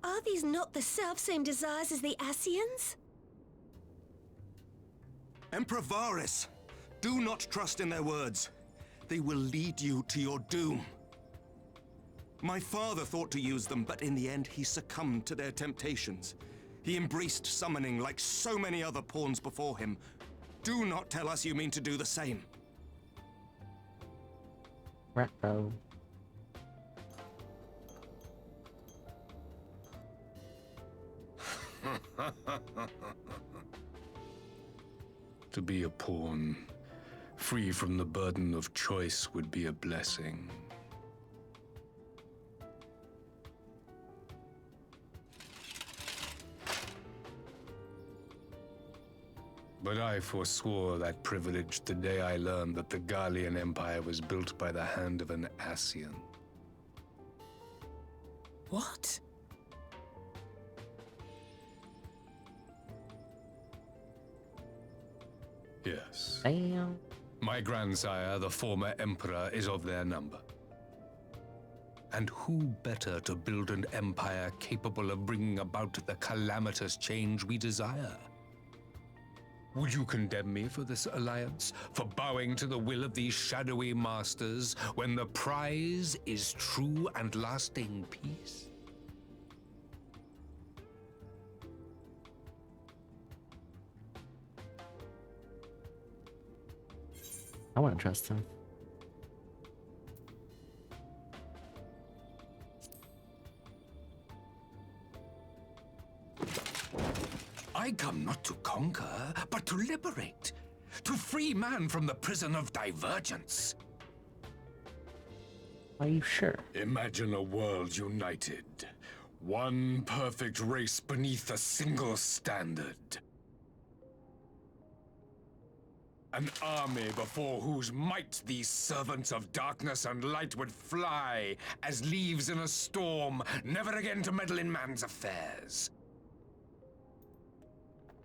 Are these not the self-same desires as the Asians? Emperor Varys, do not trust in their words. They will lead you to your doom. My father thought to use them, but in the end he succumbed to their temptations. He embraced summoning like so many other pawns before him. Do not tell us you mean to do the same. Rat bro. To be a pawn, free from the burden of choice, would be a blessing. But I forswore that privilege the day I learned that the Gallian Empire was built by the hand of an Asian. What? Yes. Damn. My grandsire, the former emperor, is of their number. And who better to build an empire capable of bringing about the calamitous change we desire? Would you condemn me for this alliance, for bowing to the will of these shadowy masters, when the prize is true and lasting peace? I want to trust him. I come not to conquer, but to liberate. To free man from the prison of divergence. Are you sure? Imagine a world united. One perfect race beneath a single standard. An army before whose might these servants of darkness and light would fly as leaves in a storm, never again to meddle in man's affairs.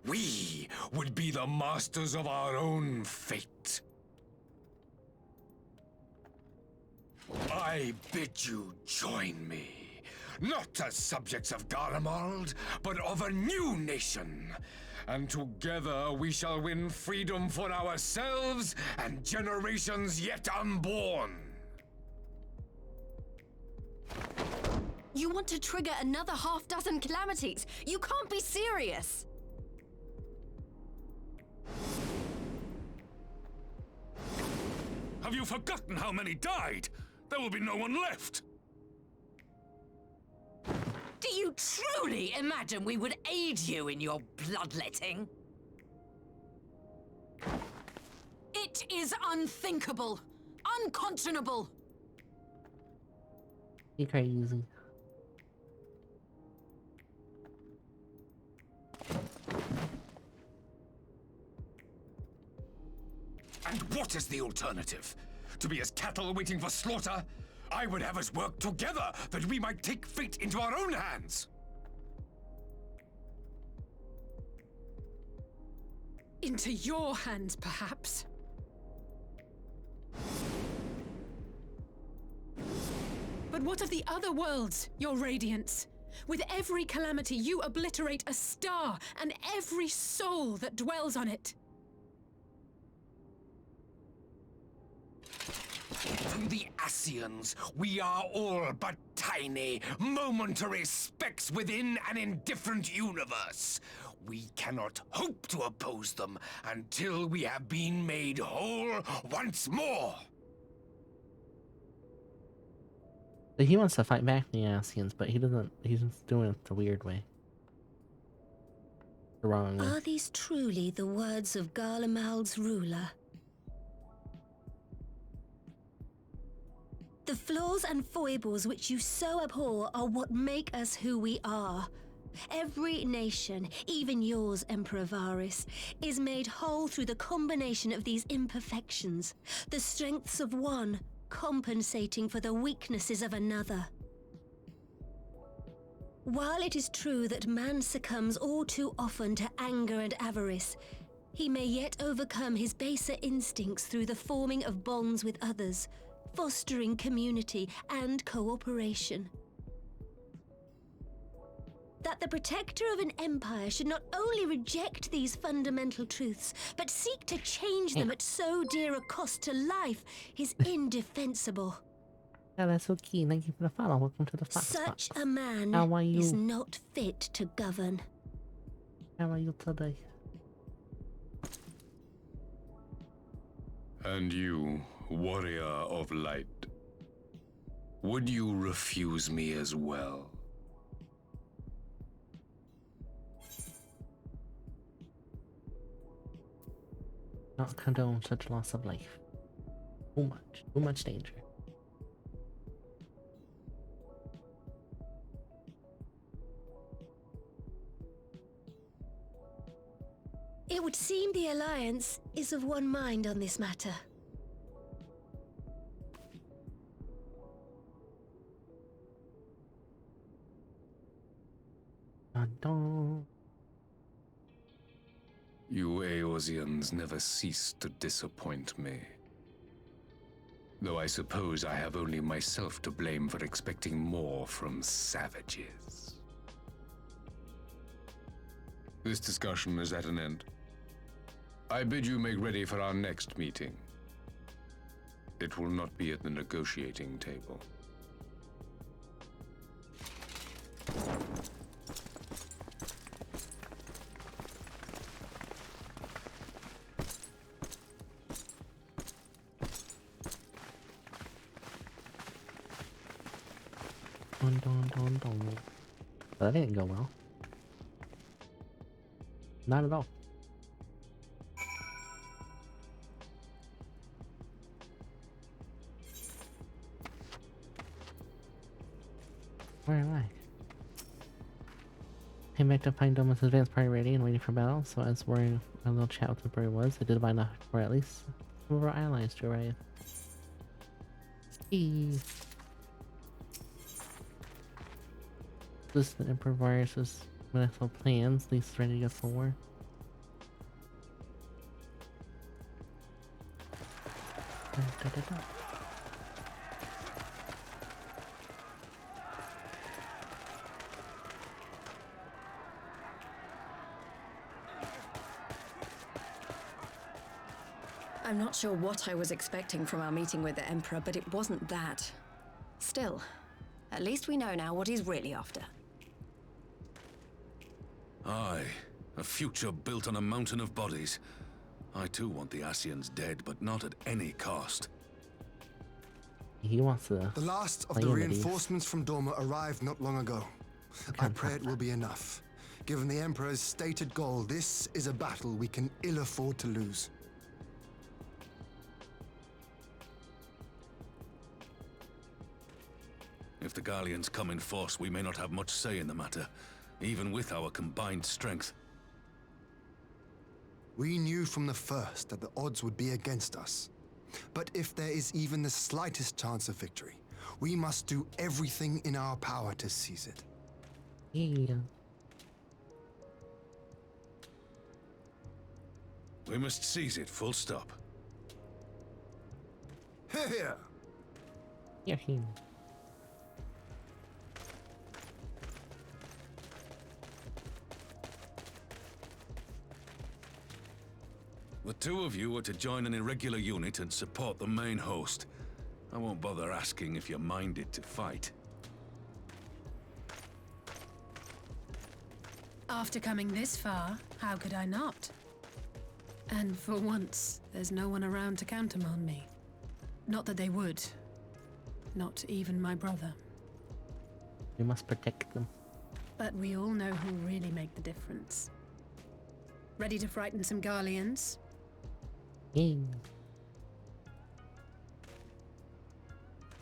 We would be the masters of our own fate. I bid you join me. not as subjects of Garlemald, but of a new nation. And together we shall win freedom for ourselves and generations yet unborn. You want to trigger another half-dozen calamities? You can't be serious! Have you forgotten how many died? There will be no one left! Do you truly imagine we would aid you in your bloodletting? It is unthinkable! Unconscionable! You crazy. And what is the alternative? To be as cattle waiting for slaughter? I would have us work together that we might take fate into our own hands. Into your hands, perhaps. But what of the other worlds, your radiance? With every calamity, you obliterate a star and every soul that dwells on it. To the Ascians, we are all but tiny, momentary specks within an indifferent universe. We cannot hope to oppose them until we have been made whole once more. He wants to fight back the Ascians, but he doesn't. He's just doing it the weird way. The wrong way. Are these truly the words of Garlemald's ruler? The flaws and foibles which you so abhor are what make us who we are. Every nation, even yours, Emperor Varys, is made whole through the combination of these imperfections, the strengths of one compensating for the weaknesses of another. While it is true that man succumbs all too often to anger and avarice, he may yet overcome his baser instincts through the forming of bonds with others, fostering community and cooperation. That the protector of an empire should not only reject these fundamental truths, but seek to change them at so dear a cost to life is indefensible. Yeah, that's so key. Thank you for the follow. Welcome to the Fox Such Box. a man How are you? is not fit to govern. How are you today? And you, warrior of light, would you refuse me as well? Not condone such loss of life. Too much danger. It would seem the Alliance is of one mind on this matter. Dun-dun. You Eorzeans never cease to disappoint me. Though I suppose I have only myself to blame for expecting more from savages. This discussion is at an end. I bid you make ready for our next meeting. It will not be at the negotiating table. Dun, dun, dun, dun. That didn't go well. Not at all. Where am I? Came back to find Domus' advanced party ready and waiting for battle, so as we're in a little chat with the bird was, I did find enough for at least some of our allies to arrive. Steve. This the Emperor Varys' medical plans, least ready to go for war. Dun, dun, dun, dun. I'm not sure what I was expecting from our meeting with the Emperor, but it wasn't that. Still, at least we know now what he's really after. Aye, a future built on a mountain of bodies. I too want the Asians dead, but not at any cost. He wants to. The last of the reinforcements from Dorma arrived not long ago. I pray it will be enough. Given the Emperor's stated goal, this is a battle we can ill afford to lose. If the Garleans come in force, we may not have much say in the matter, even with our combined strength. We knew from the first that the odds would be against us. But if there is even the slightest chance of victory, we must do everything in our power to seize it. Yeah. We must seize it, full stop. Here! Hear him. The two of you are to join an irregular unit and support the main host. I won't bother asking if you're minded to fight. After coming this far, how could I not? And for once, there's no one around to countermand me. Not that they would. Not even my brother. We must protect them. But we all know who really make the difference. Ready to frighten some Garleans?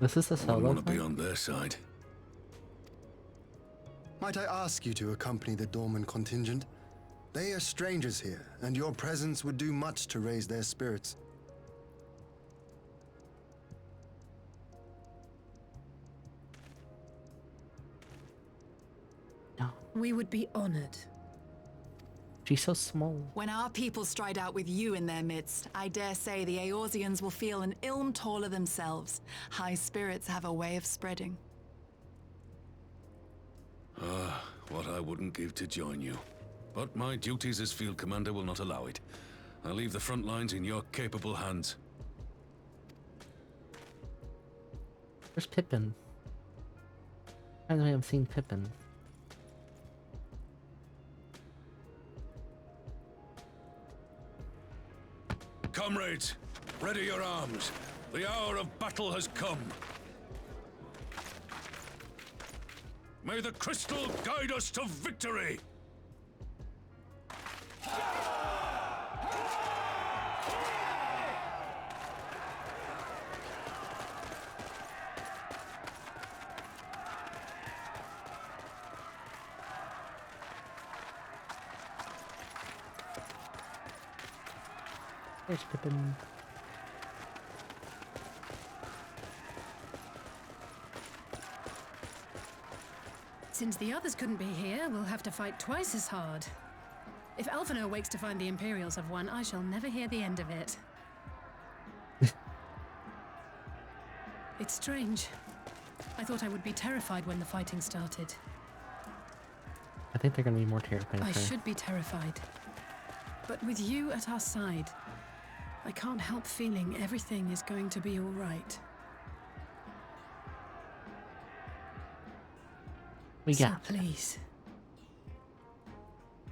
This is a I solo want to be fight? on their side. Might I ask you to accompany the Dorman contingent? They are strangers here, and your presence would do much to raise their spirits. No. We would be honored. She's so small. When our people stride out with you in their midst, I dare say the Eorzeans will feel an ilm taller themselves. High spirits have a way of spreading. Ah, what I wouldn't give to join you. But my duties as field commander will not allow it. I'll leave the front lines in your capable hands. Where's Pippin? I haven't seen Pippin. Comrades, ready your arms. The hour of battle has come. May the crystal guide us to victory! There's Pippin. Since the others couldn't be here, we'll have to fight twice as hard. If Alphino wakes to find the Imperials have won, I shall never hear the end of it. It's strange. I thought I would be terrified when the fighting started. I think they're gonna be more terrifying. I should be terrified. But with you at our side, I can't help feeling everything is going to be all right. So please,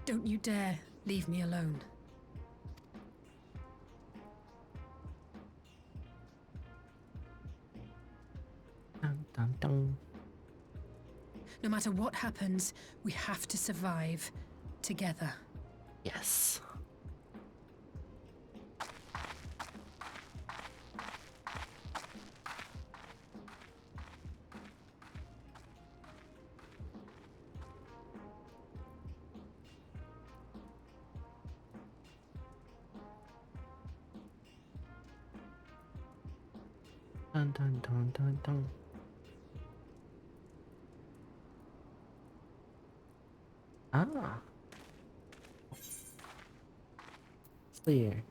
don't you dare leave me alone. Dun, dun, dun. No matter what happens, we have to survive together. Yes. Dun dun dun dun dun. Ah. Clear.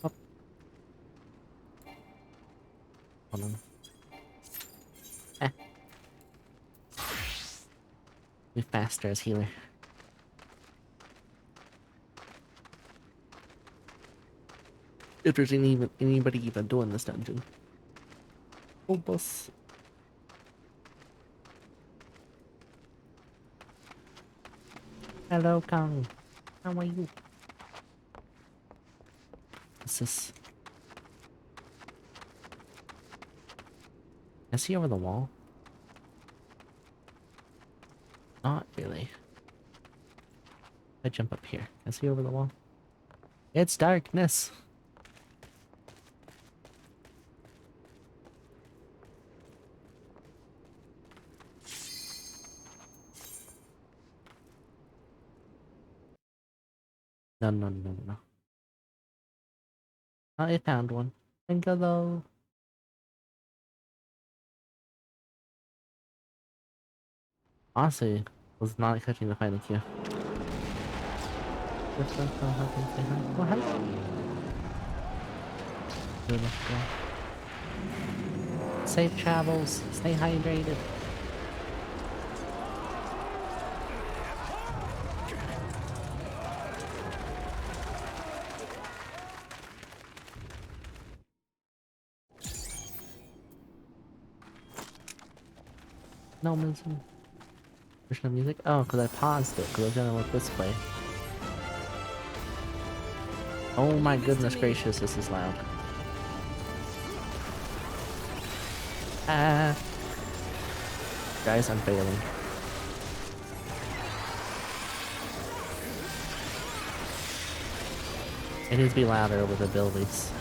Up. Hold on. Be faster as healer. If there's anybody even doing this dungeon. Oh, boss. Hello, Kong. How are you? What's this? Can I see over the wall? Not really. I jump up here. Can I see over the wall? It's darkness. No, no, no, no. I found one. And hello. Honestly, was not expecting to find a queue. Just don't know how to say hi. Oh, hello. Good, let's go. Safe travels. Stay hydrated. No music. There's no music? Oh, because I paused it, because I was gonna let this play. Oh my goodness gracious, this is loud. Ah. Guys, I'm failing. It needs to be louder with abilities.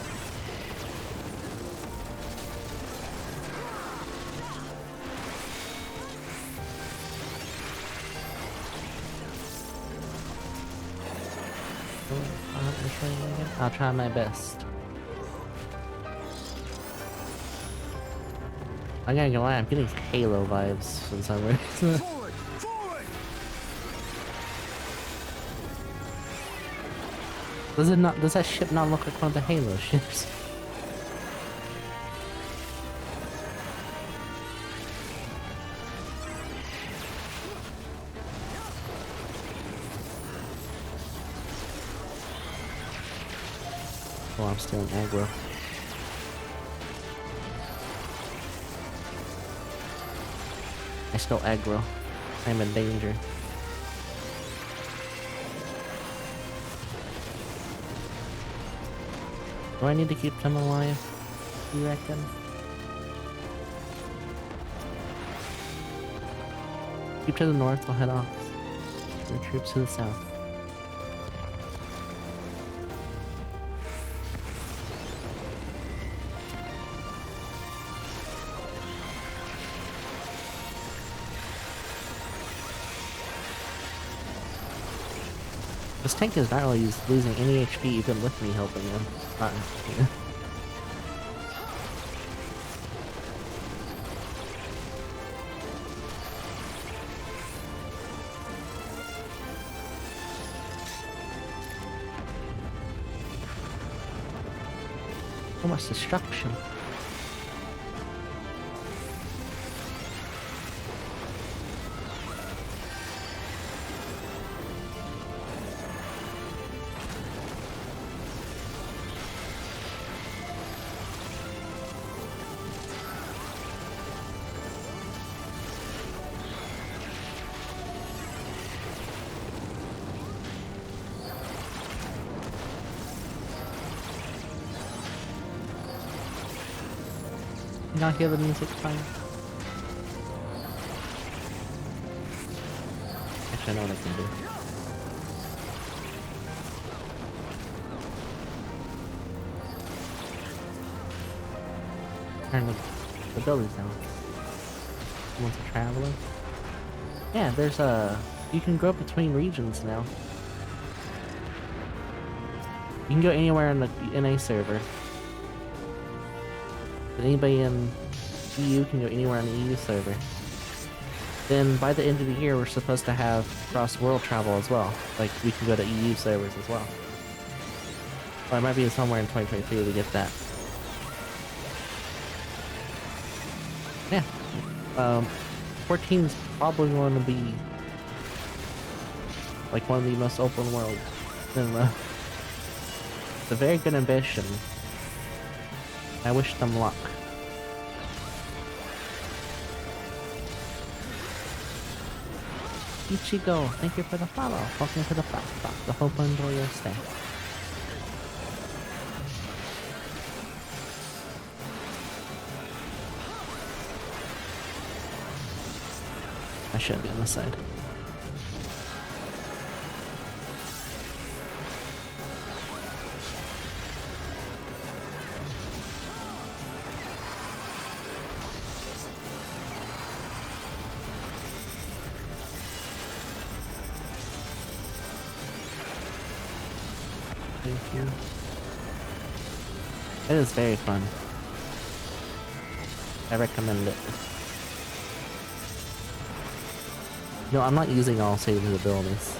I'll try my best. I'm not gonna lie, I'm getting Halo vibes for some reason. Does that ship not look like one of the Halo ships? Oh, I'm still in aggro. I still aggro. I'm in danger. Do I need to keep them alive? You reckon? Keep to the north, we'll head off. The troops to the south. This tank is not really losing any HP even with me helping him. So much destruction. Not hear the music fine. Actually, I know what I can do. Turn the buildings down. Someone's a traveler. Yeah, there's you can go between regions now. You can go anywhere in the NA server. Anybody in EU can go anywhere on the EU server. Then by the end of the year, we're supposed to have cross-world travel as well. Like, we can go to EU servers as well. Or it might be somewhere in 2023 we get that. Yeah. 14's probably going to be like one of the most open worlds in the... It's a very good ambition. I wish them luck. Ichigo, thank you for the follow. Welcome to the box. I hope you enjoy your stay. I should be on this side. Thank you. It is very fun. I recommend it. No, I'm not using all saving abilities.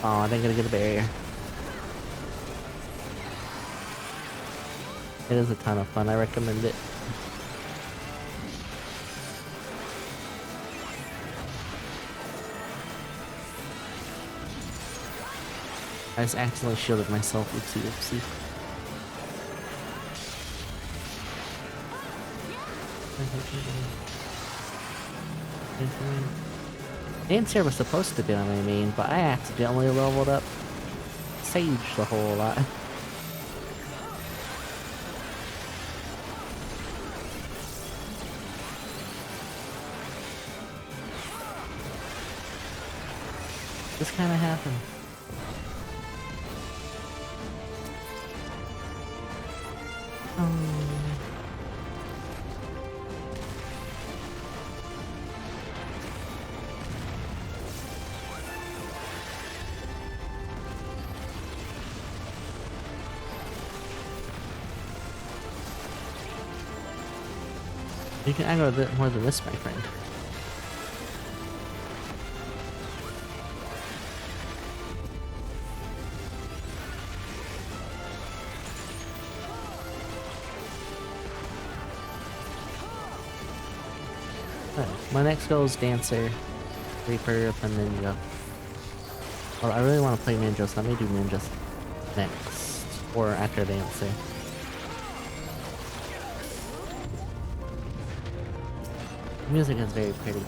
Oh, I didn't get a barrier. It is a ton of fun. I recommend it. I just accidentally shielded myself. Oopsie, oopsie. Dancer was supposed to be on my main, but I accidentally leveled up Sage the whole lot. This kind of happened. You can aggro a bit more than this, my friend. My next goal is Dancer, Reaper, and Ninja. Well, I really want to play Ninja, so let me do Ninja next, or after Dancer. The music is very pretty.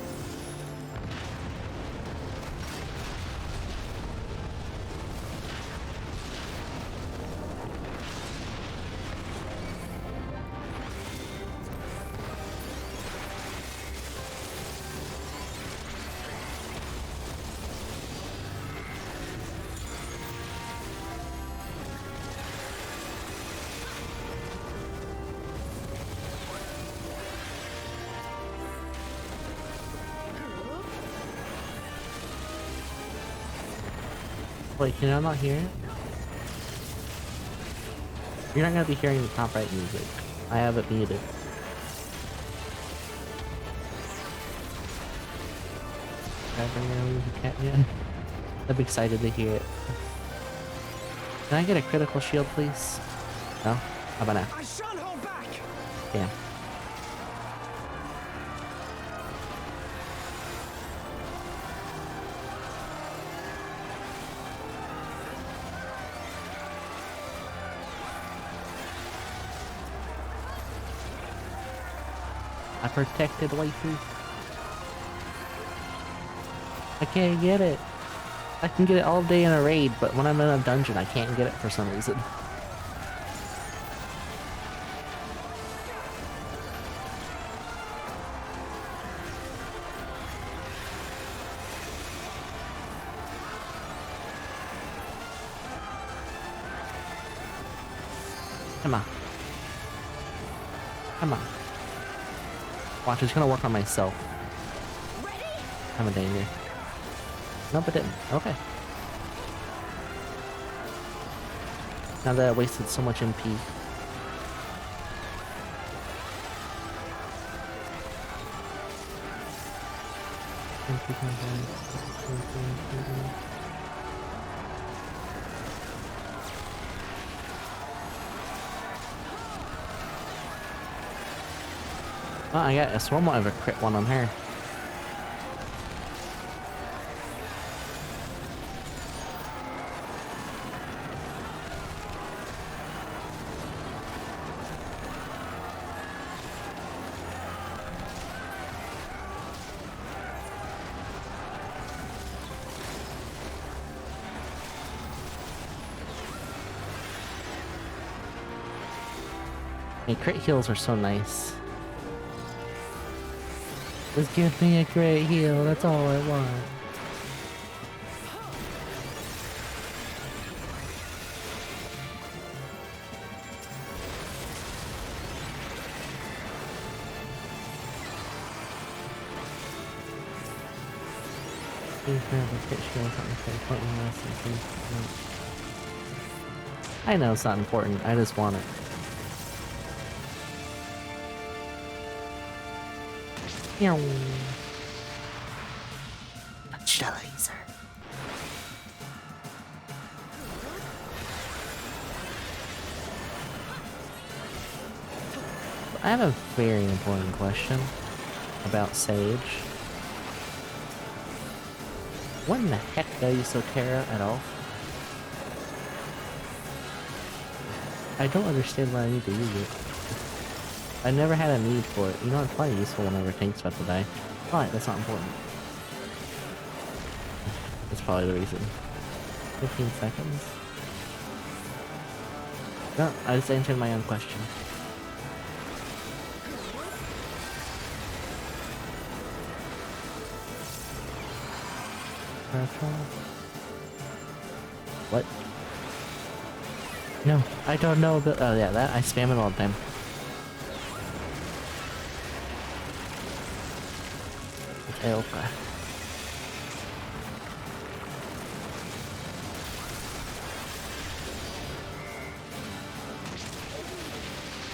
Wait, can I not hear it? You're not gonna be hearing the top right music. I have it muted. I'm excited to hear it. Can I get a critical shield, please? No? How about now? I shan't hold back. Damn. I protected waifu. I can't get it. I can get it all day in a raid, but when I'm in a dungeon, I can't get it for some reason. Come on. Come on. Watch, it's gonna work on myself. I'm a danger. Nope, it didn't. Okay. Now that I wasted so much MP. Oh, I got a swarm of a crit one on her. Hey, crit heals are so nice. Just give me a great heal, that's all I want. I know it's not important, I just want it. Laser. I have a very important question about Sage. What in the heck do you so Terra at all? I don't understand why I need to use it. I never had a need for it. You know, it's probably useful whenever tank's about to die. Alright, that's not important. That's probably the reason. 15 seconds? No, I just answered my own question. What? No, I don't know about— oh yeah, that I spam it all the time. Alpha.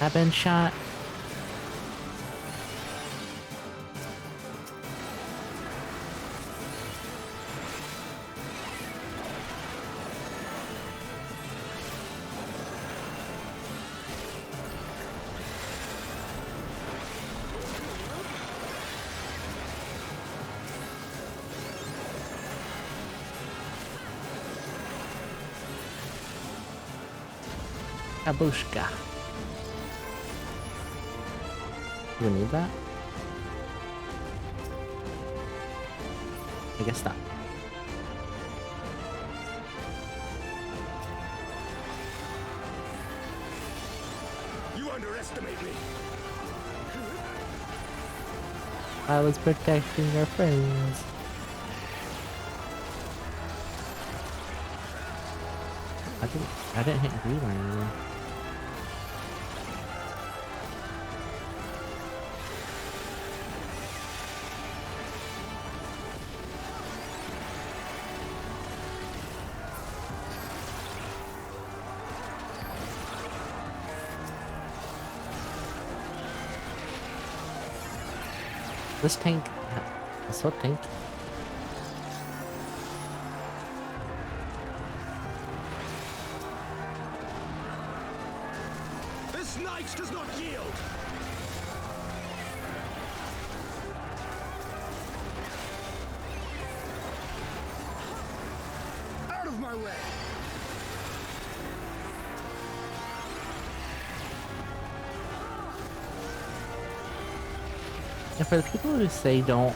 I've been shot. Kabushka. Do we need that? I guess not. You underestimate me. I was protecting our friends. I didn't hit green anymore. This tank is so tanky. This knight does not yield. Out of my way. And for the people who say don't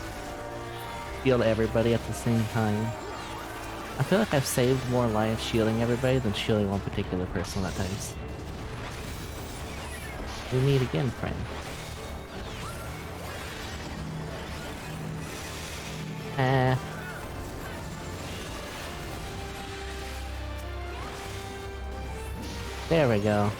shield everybody at the same time, I feel like I've saved more lives shielding everybody than shielding one particular person at times. We meet again, friend. There we go.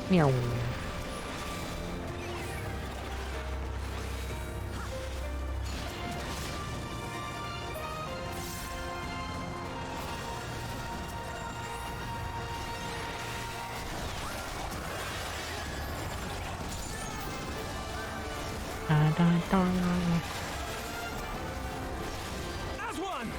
Meow. As one!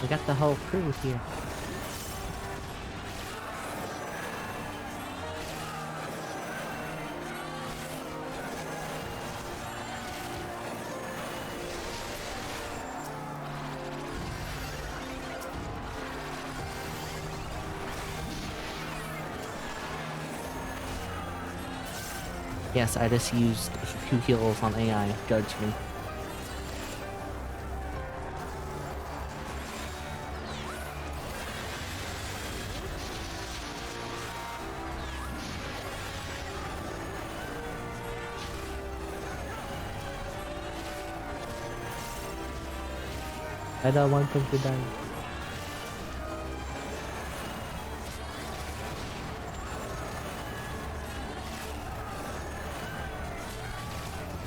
We got the whole crew here. Yes, I just used a few heals on AI. Judge me. I don't want them to die.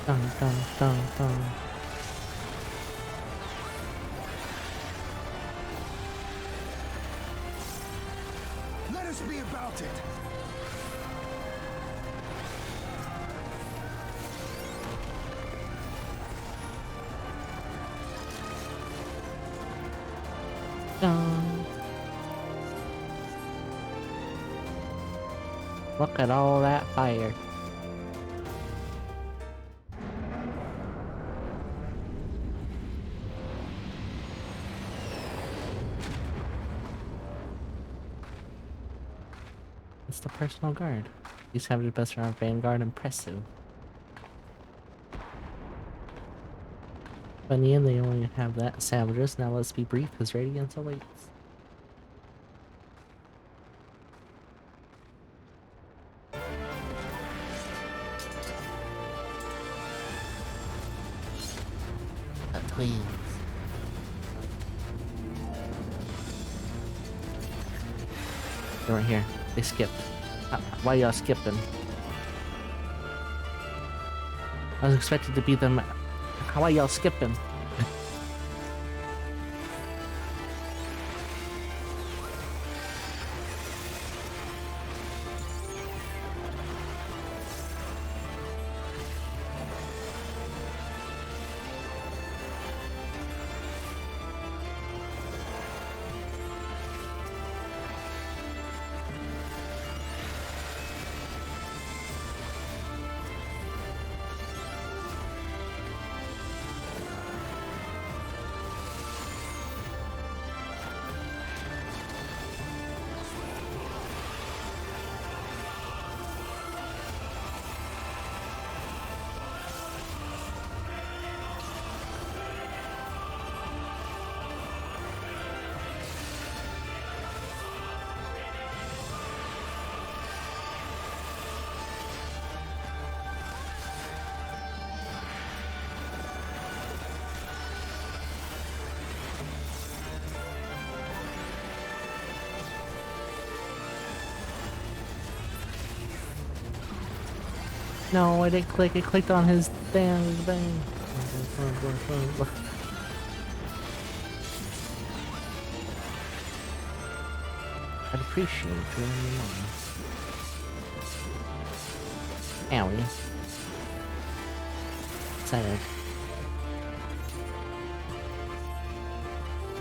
Dun dun dun dun. Let us be about it. Dun. Look at all that fire. It's the personal guard. These have the best around Vanguard impressive. But in the end, they only have that savages. Now let's be brief, because Radiance awaits. The twins. They're right here. They skipped. Why y'all skipping? I was expected to beat them. Why y'all skipping? No, I didn't click. I clicked on his thing. I'd appreciate it. Owie. Sad.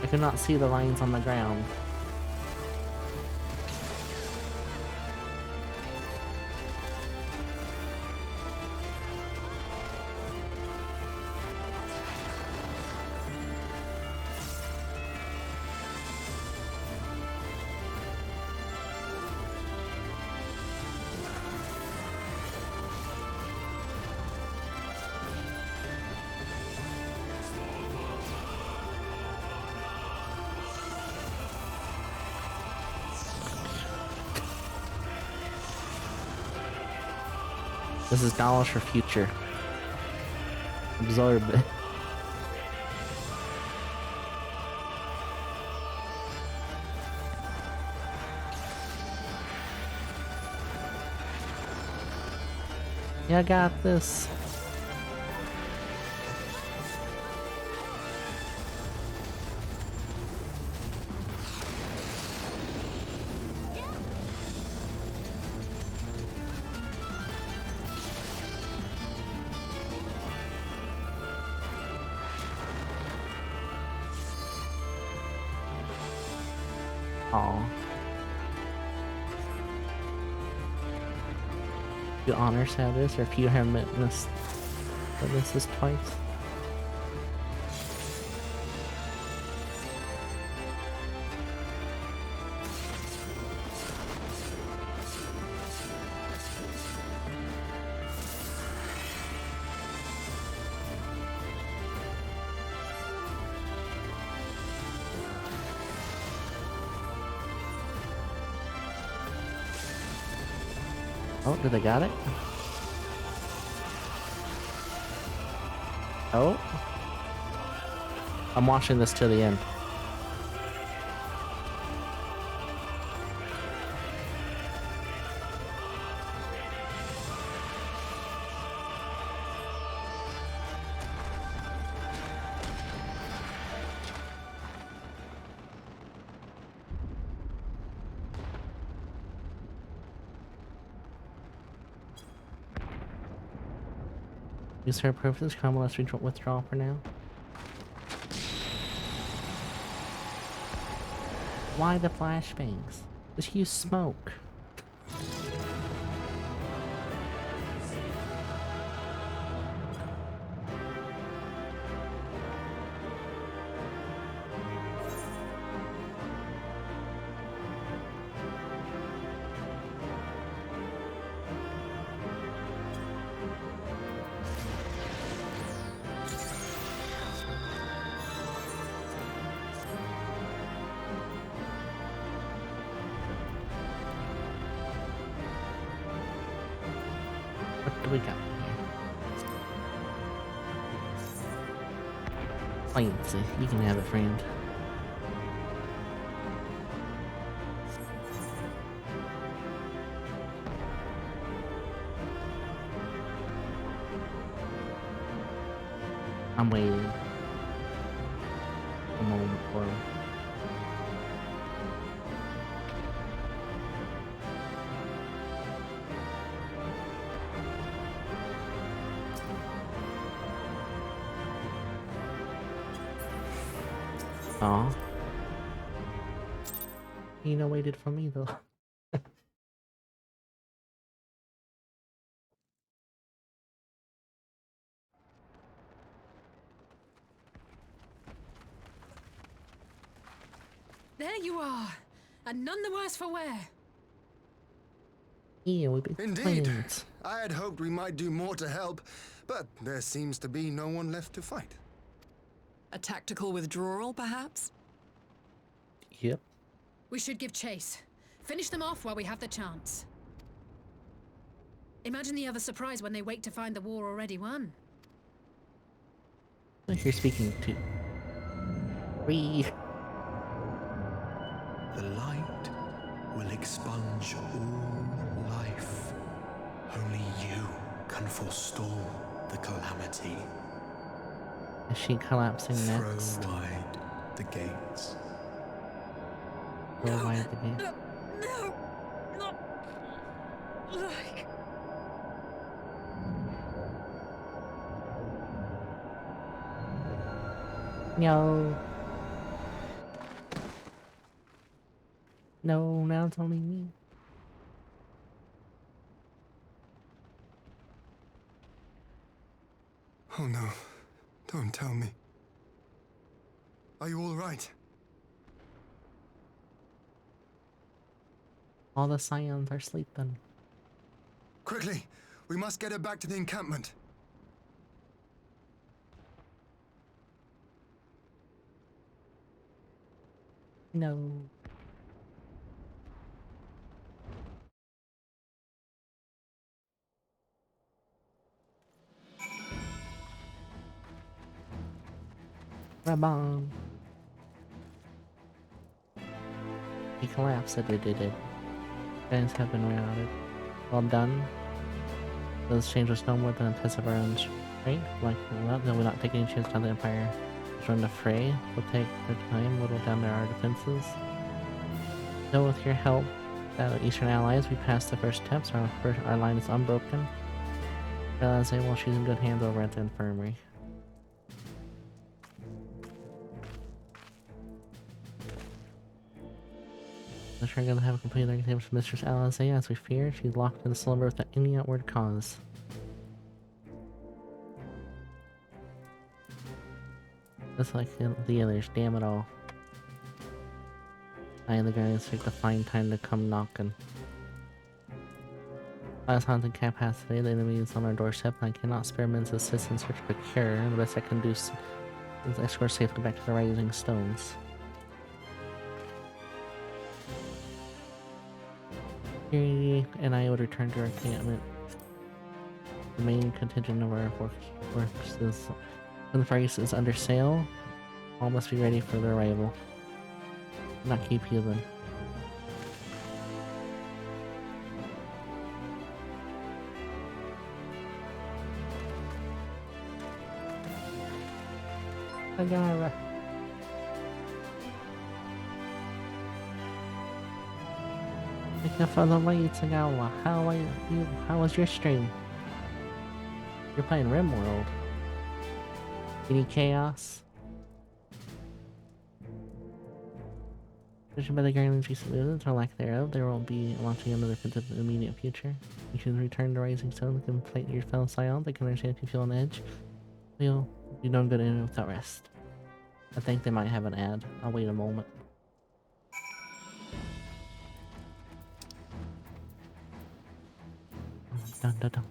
I could not see the lines on the ground. This is knowledge for future. Absorb it. Yeah, I got this. Aw. You honors have this, or if you have witnessed this twice. Oh, did they got it? Oh. I'm watching this to the end. Use her purposes, come let's withdraw for now. Why the flashbangs? Just use smoke. What do we got here? Clancy, you can have it, friend. I'm waiting a moment for him. Aw. Nina waited for me though. There you are, and none the worse for wear. Yeah, we've been Indeed. twins. I had hoped we might do more to help, but there seems to be no one left to fight. A tactical withdrawal, perhaps? Yep. We should give chase. Finish them off while we have the chance. Imagine the other surprise when they wake to find the war already won. Like you're speaking to Ree. The light will expunge all life. Only you can forestall the calamity. Is she collapsing next? Throw wide the gates. Throw wide the gate. No, not like. No. No, now it's only me. Oh no, don't tell me. Are you all right? All the scions are sleeping. Quickly, we must get her back to the encampment. No. Rabong. He collapsed. It. Guys have been routed. Well done. This change was no more than a test of our own strength. Like that, then we'll not take any chance on the Empire. Join the fray. We'll take their time, whittle down our defenses. So with your help, Eastern allies, we passed the first steps. Our line is unbroken. Realize well, she's in good hands over at the infirmary. The sure gonna have a complete negative from Mistress Alizé as we fear. She's locked in a slumber without any outward cause. Just like the others, damn it all. I and the guys take the fine time to come knocking. As haunted capacity, the enemy is on our doorstep and I cannot spare men's assistance search for cure. The best I can do is escort safely back to the Rising Stones. And I would return to our encampment. The main contingent of our works is when the Far East is under sail. All must be ready for their arrival. Not keep healing. Agara. Thank you for the raid, Tagawa. How was your stream? You're playing RimWorld. Any chaos? Judging by the guaranteed recent movements or lack thereof, there won't be launching another event in the immediate future. You can return to Rising Stone and fight your fellow Scion. They can understand if you feel on edge. You'll do no good in without rest. I think they might have an ad. I'll wait a moment. Dun.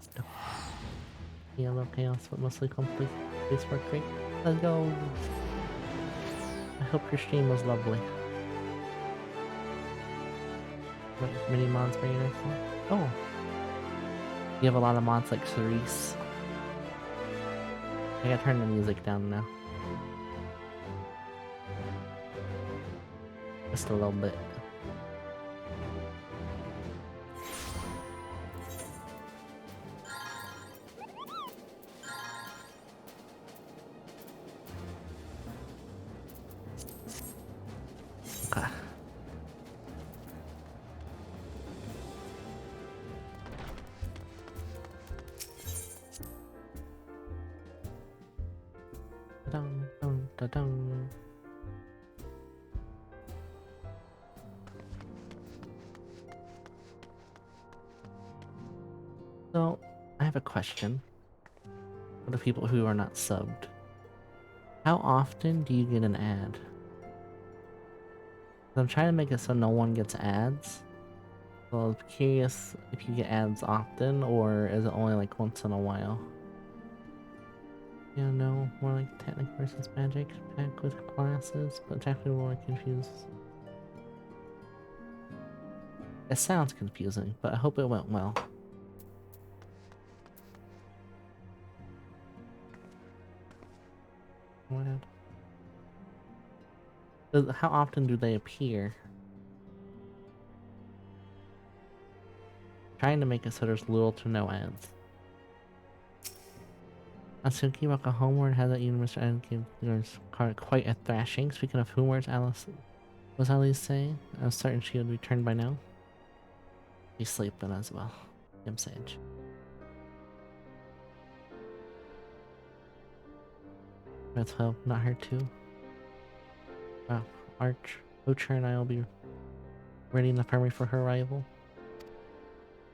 Yellow chaos, but mostly complete. Please work great. Let's go. I hope your stream was lovely. What mini mods very nice? Oh, you have a lot of mods like Cerise. I gotta turn the music down now. Just a little bit. Okay. Dun. So, I have a question for the people who are not subbed. How often do you get an ad? I'm trying to make it so no one gets ads. So I was curious if you get ads often, or is it only like once in a while? Yeah, no, more like technic versus magic pack with classes, but technically more confused. It sounds confusing, but I hope it went well. How often do they appear? Trying to make it so there's little to no ads. Atsuki Waka Homeward has that even Mr. N gave quite a thrashing. Speaking of Homewards, was Alice saying? I was certain she would return by now. She's sleeping as well. Kim Sage. Let's hope not her too. Wow, Archer and I will be ready in the infirmary for her arrival.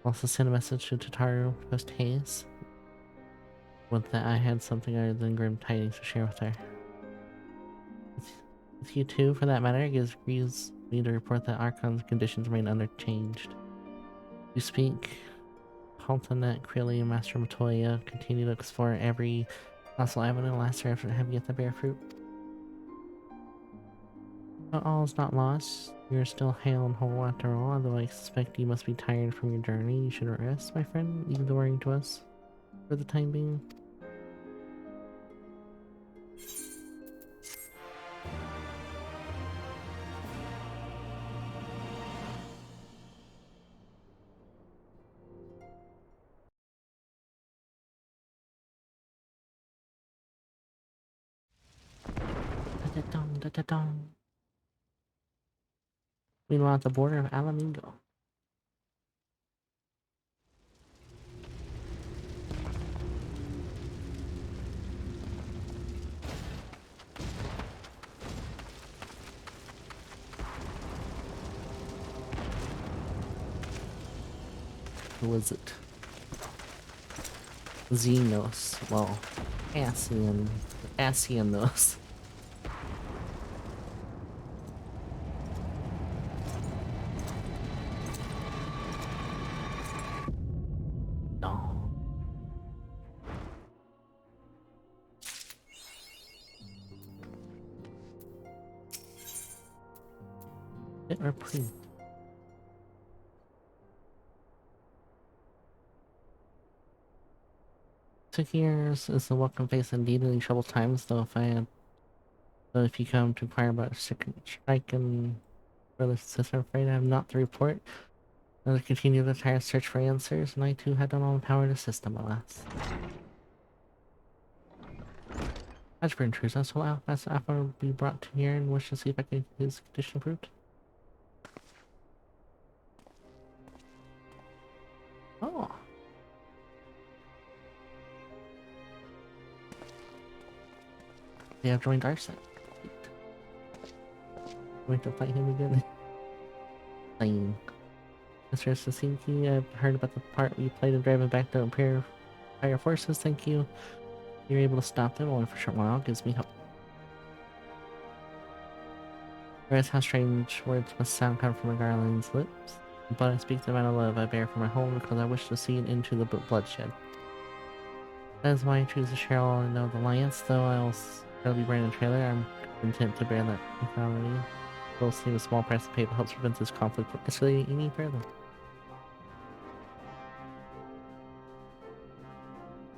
Also send a message to Tataru post haste. With that, I had something other than grim tidings to share with her. With you too, for that matter, it grieves me to report that Archon's conditions remain unchanged. You speak, Haltanet, Krilly, and Master Matoya continue to explore every possible avenue. Last year, after having yet to bear fruit. But all is not lost. You're still hale and whole after all, although I suspect you must be tired from your journey. You should rest, my friend, ignoring to us for the time being. da, da, dum. Meanwhile, at the border of Alamingo. Who was it? Xenos. Well, Asianos. No. Hit reprieve. Years is the welcome face indeed in these troubled times, though if you come to inquire about a second strike and brother sister, I'm afraid I have not to report. I'll continue the entire search for answers, and I too had done all the power to assist them, alas. As for intrusion, so Alpha will be brought to here and wish to see if I can get his condition approved. Oh. They have joined our side. Wait to fight him again. Fine. Mr. Sasinki, I've heard about the part you played in driving back the Imperial forces. Thank you. You're able to stop them only for a short while. Gives me hope. Realize how strange words must sound come from a darling's lips. But I speak the amount of love I bear for my home because I wish to see it into the bloodshed. That is why I choose to share all I know of the Alliance, though I'll be branded a trailer. I'm content to bear that equality. We'll save a small price to pay that helps prevent this conflict from escalating any further.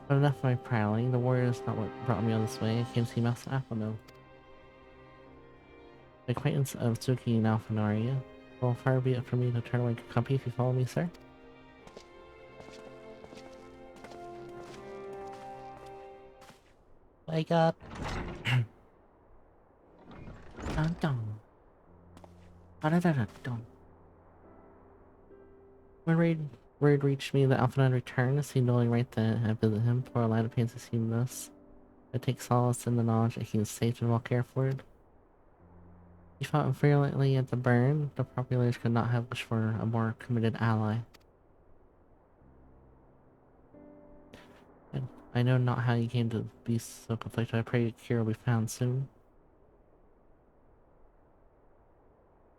But enough of my prowling. The warrior is not what brought me on this way. I came to see Master Alphano. The acquaintance of Tsuki and Alphanaria. Well, far be it for me to turn away your company if you follow me, sir. Wake up! Dun dun. Dun. When word reached me that Alphanon returned, it seemed only right that I visit him. Poor lad of pains to see this. I take solace in the knowledge that he is safe and well cared for. He fought virulently at the burn. The populace could not have wished for a more committed ally. And I know not how you came to be so conflicted. I pray a cure will be found soon.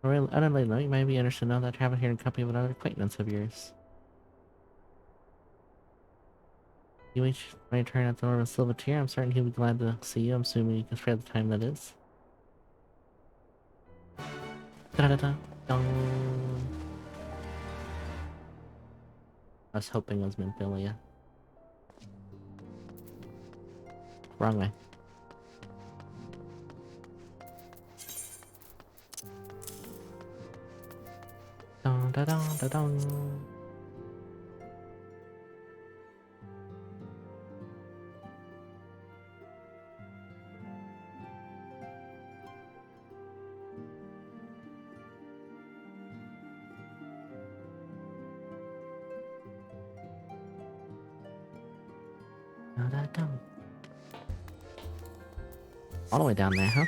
On a related note, you might be interested to know that I travel here in company of another acquaintance of yours. You each may return at the Order of Silvertier. I'm certain he'll be glad to see you. I'm assuming you can spare the time that is. Da-da-da-dong. I was hoping it was Memphilia. Wrong way. Dong da dong da dong. All the way down there, huh?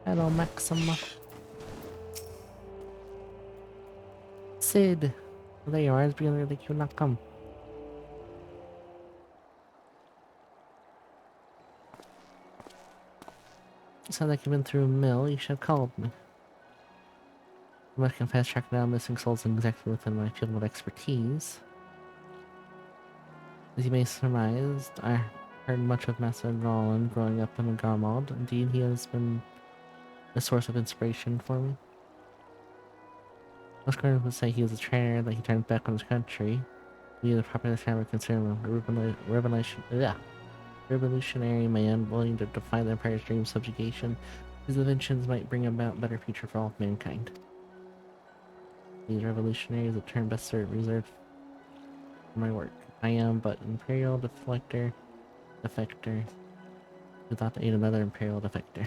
Hello, Maxima. Sid. Well, there you are. It's beginning to think you'll not come. Sounds like you've been through a mill. You should have called me. I must confess, tracking down missing souls isn't exactly within my field of expertise. As you may surmise, I heard much of Master Roland growing up in Garmald. Indeed, he has been a source of inspiration for me. Most Gordon would say he was a traitor, that he turned back on his country. He was a popular family considered a revolutionary man willing to defy the Empire's dream of subjugation. His inventions might bring about a better future for all of mankind. These revolutionaries, a term best reserved for my work. I am but Imperial defector who thought to aid another Imperial defector.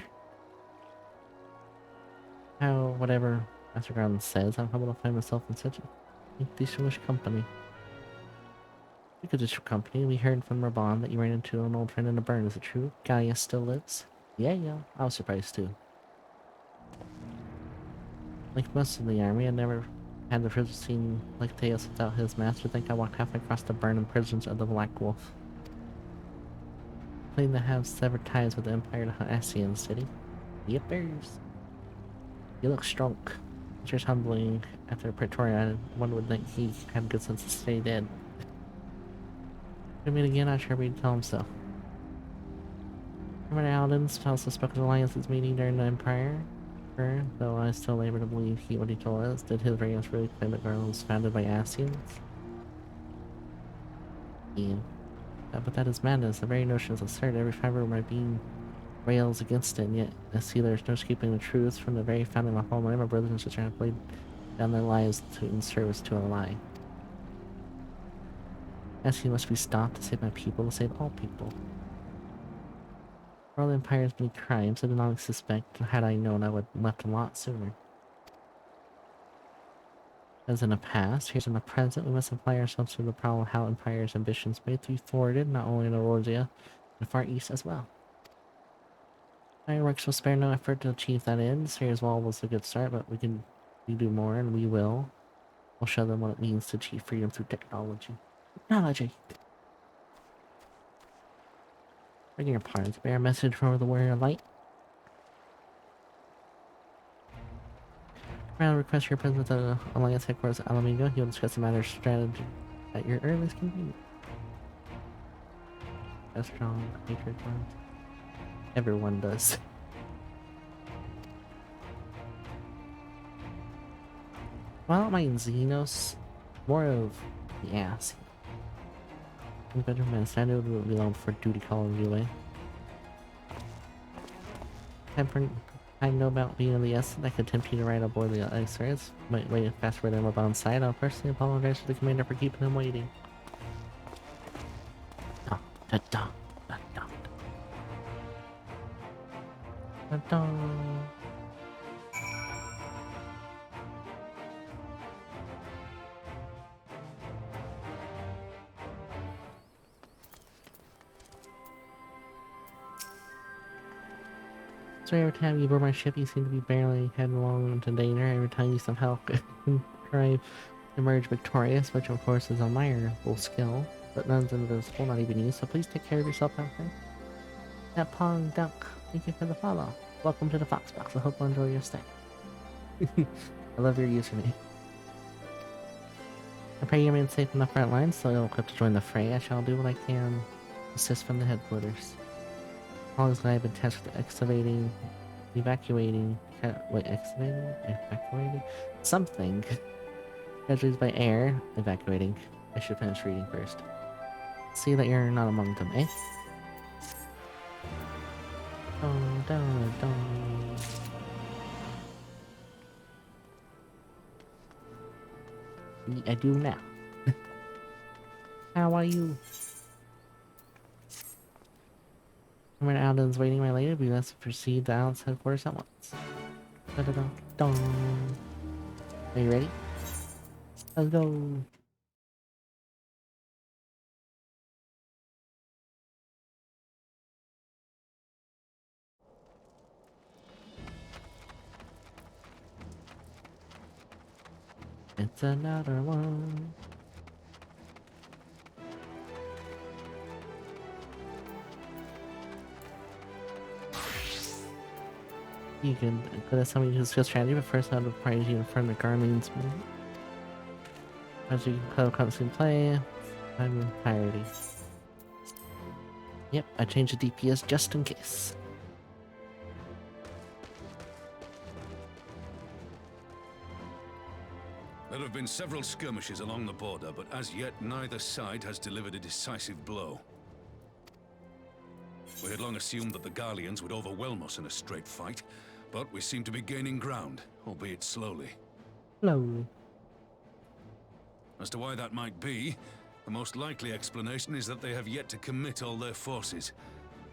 How, whatever Master Garland says, I'm humbled to find myself in such a distinguished company. Speaking of this company, we heard from Raban that you ran into an old friend in a burn. Is it true? Gaia still lives? Yeah, I was surprised too. Like most of the army, I never had the privilege of seeing like Mateus without his master. I think I walked halfway across the burning prisons of the Black Wolf. Claimed to have severed ties with the Empire to hunt Asians, did he? Yippers. He looks strong. It's just humbling after Praetorian. One would think he had a good sense to stay dead. If we meet again, I'm sure we'd tell him so. Commander Alden's also spoke of the Alliance's meeting during the Empire. Though I still labor to believe what he told us. Did his Riggings really claim that Garland was founded by Asians? Yeah. But that is madness. The very notion is absurd. Every fiber of my being rails against it, and yet I see there's no escaping the truth. From the very founding of my home, my brothers and sisters have laid down their lives in service to a lie. Asians must be stopped to save my people, to save all people. For all the Empire's many crimes, I did not suspect. Had I known, I would have left a lot sooner. As in the past, here's in the present, we must apply ourselves to the problem of how Empire's ambitions may be thwarted, not only in Eorzea, but Far East as well. Fireworks will spare no effort to achieve that end. Sayers Wall was a good start, but we do more, and we will. We'll show them what it means to achieve freedom through technology. Technology! Begging your pardon, bear a message for the warrior light. I'll request your presence at the Alliance headquarters at Alamingo. He'll discuss the matter of strategy at your earliest convenience. A strong hatred one. Everyone does. Well, my Xenos, more of the ass. Better man, stand out will be long for duty call anyway. I know about being in the S that could tempt you to ride aboard the X-rays. Might wait faster than we're on site. I'll personally apologize to the commander for keeping him waiting. So every time you board my ship, you seem to be barely heading along into danger. Every time you somehow try to emerge victorious, which of course is a admirable skill, but none's invisible, not even you, so please take care of yourself out there. That Pong Duck, thank you for the follow. Welcome to the Fox Box. I hope you enjoy your stay. I love your username. I pray you remain safe in the front lines, so you'll equipped to join the fray. I shall do what I can to assist from the headquarters. All as I have been tasked with excavating, evacuating, evacuating? Something. Casualties by air, evacuating. I should finish reading first. See that you're not among them, eh? I do now. How are you? When Alden's waiting my lady, we must proceed to Alden's headquarters at once. Are you ready? Let's go. It's another one. You can put somebody to discuss strategy, but first I'll prize you in front of the Garlean's movement. As you can constantly play, I'm entirety. Yep, I changed the DPS just in case. There have been several skirmishes along the border, but as yet neither side has delivered a decisive blow. We had long assumed that the Garleans would overwhelm us in a straight fight, But we seem to be gaining ground, albeit slowly. Slowly. As to why that might be, the most likely explanation is that they have yet to commit all their forces.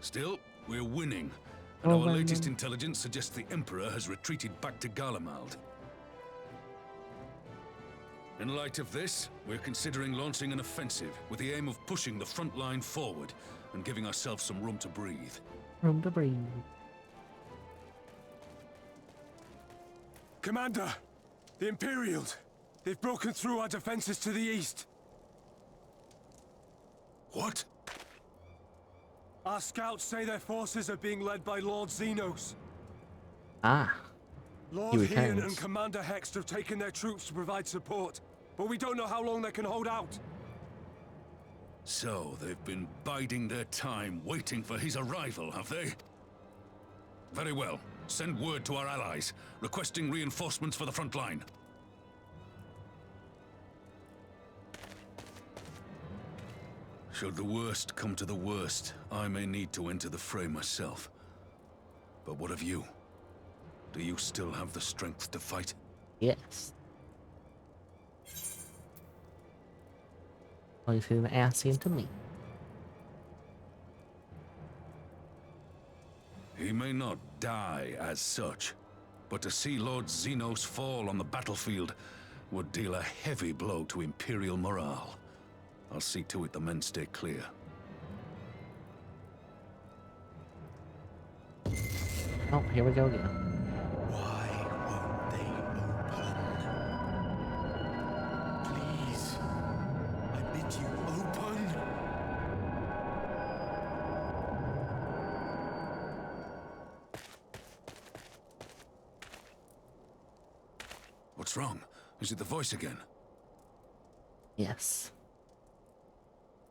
Still, we're winning, and our latest intelligence suggests the Emperor has retreated back to Garlemald. In light of this, we're considering launching an offensive with the aim of pushing the front line forward and giving ourselves some room to breathe. Room to breathe. Commander! The Imperials! They've broken through our defenses to the east. What? Our scouts say their forces are being led by Lord Xenos. Ah. Lord Hien and Commander Hext have taken their troops to provide support, but we don't know how long they can hold out. So, they've been biding their time, waiting for his arrival, have they? Very well. Send word to our allies, requesting reinforcements for the front line. Should the worst come to the worst, I may need to enter the fray myself. But what of you? Do you still have the strength to fight? Yes. Well, you seem asking to me. He may not die as such, but to see Lord Xenos fall on the battlefield would deal a heavy blow to Imperial morale. I'll see to it the men stay clear. Oh, here we go again. Why won't they open? Please, I bid you open. What's wrong? Is it the voice again? Yes.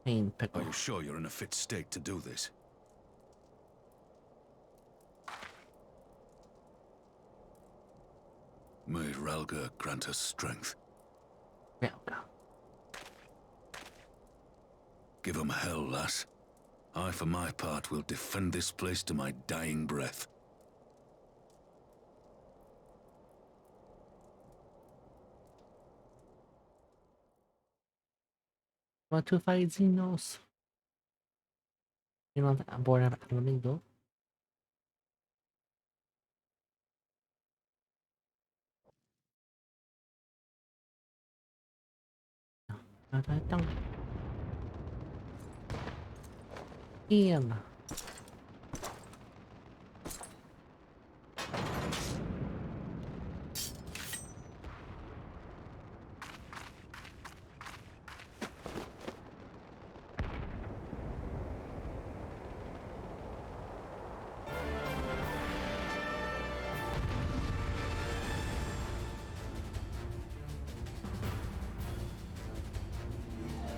Pain pickle. Are you sure you're in a fit state to do this? May Ralga grant us strength. Ralga. Give him hell, lass. I, for my part, will defend this place to my dying breath. Want to fight Xenos? You're not on board of Amigo. Ian.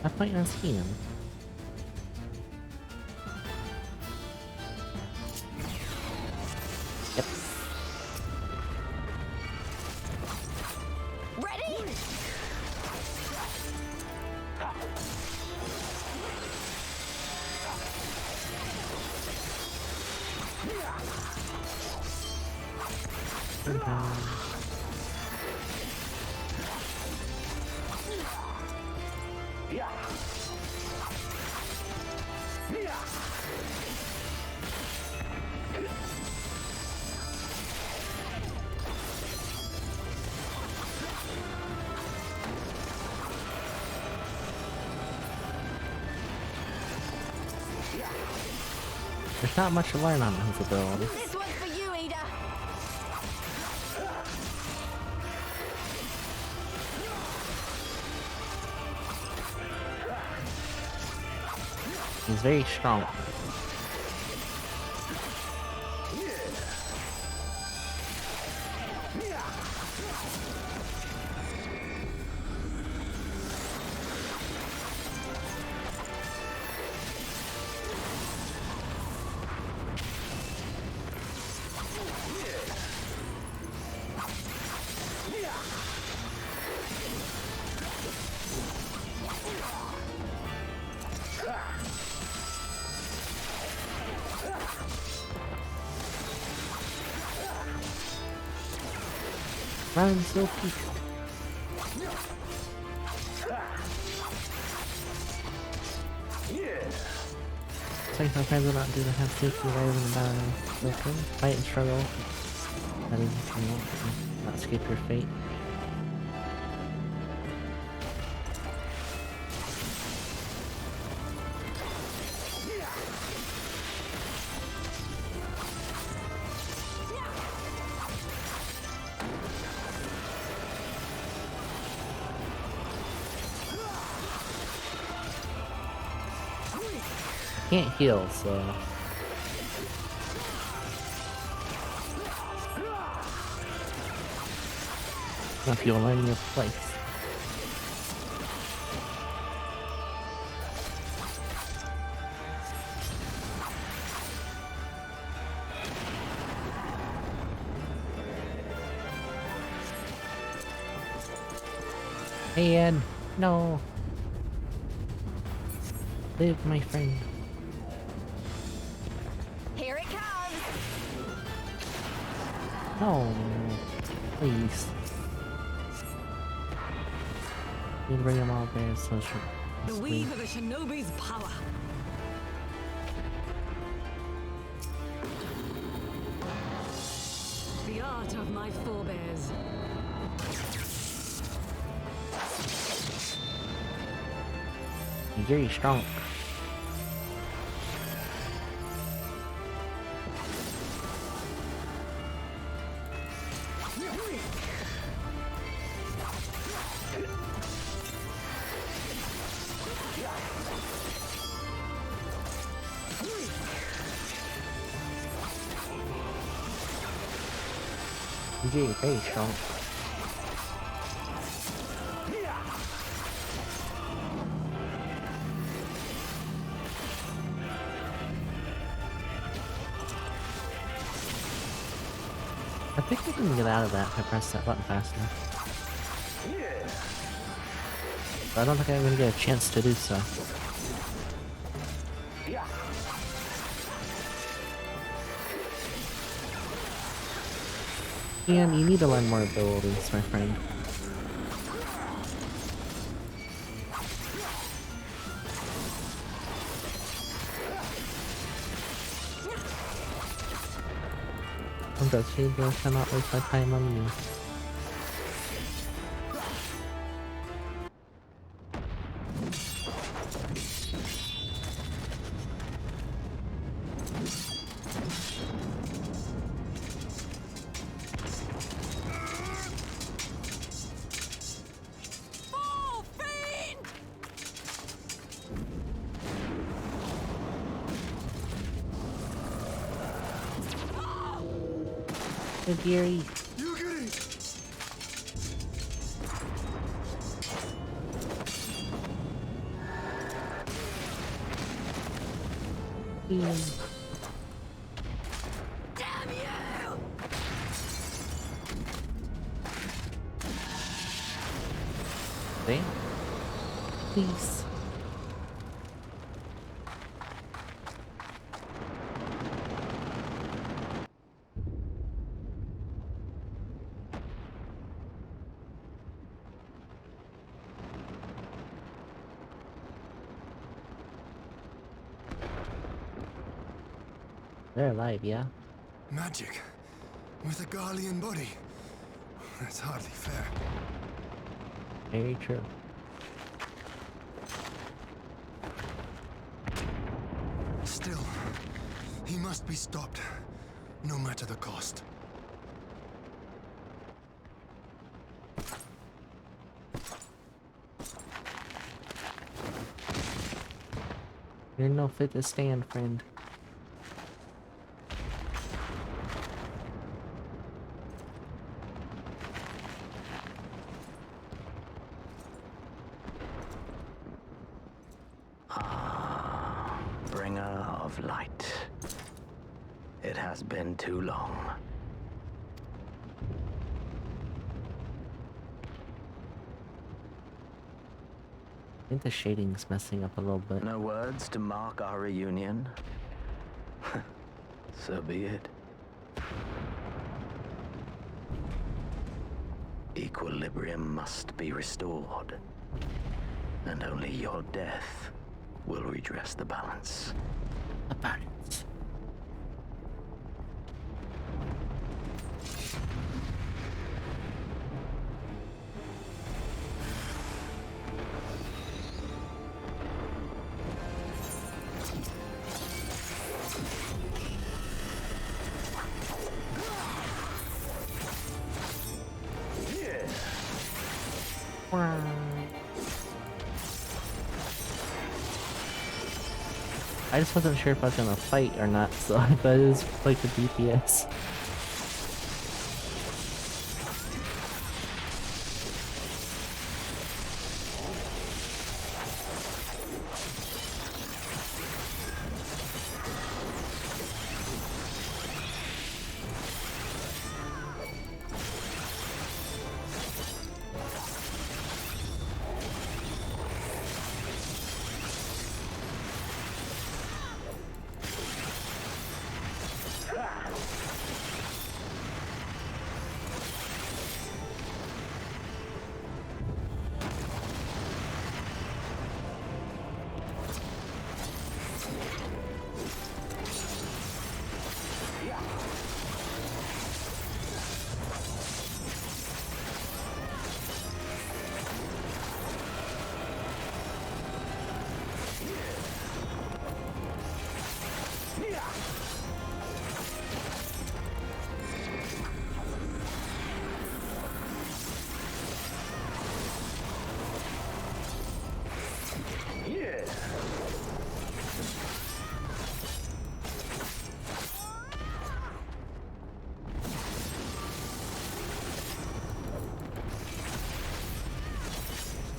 I might not see him. Yep. Ready? There's not much to learn on his abilities. This one's for you, Ada. He's very strong. Run, Silky. Like my friends will not do to have safety rather than dying. Okay. Fight and struggle. That is, you know, not escape your fate. Can't heal, so if you'll learn your place. Hey, Ed. No. Live, my friend. Here it comes! No, please. You bring them all there, so The weave of a shinobi's power. The art of my forebears. Very strong. Very strong. I think I can get out of that if I press that button fast enough. But I don't think I'm gonna get a chance to do so. Ian, you need to learn more abilities, my friend. I cannot waste my time on you. Gary. Ian. Damn you! Damn. Please. They're alive, yeah? Magic. With a Garlean body. That's hardly fair. Very true. Still, he must be stopped, no matter the cost. You're no fit to stand, friend. Bringer of light. It has been too long. I think the shading's messing up a little bit. No words to mark our reunion? So be it. Equilibrium must be restored. And only your death will redress the balance. The balance. I just wasn't sure if I was gonna fight or not, so I thought it was like the DPS.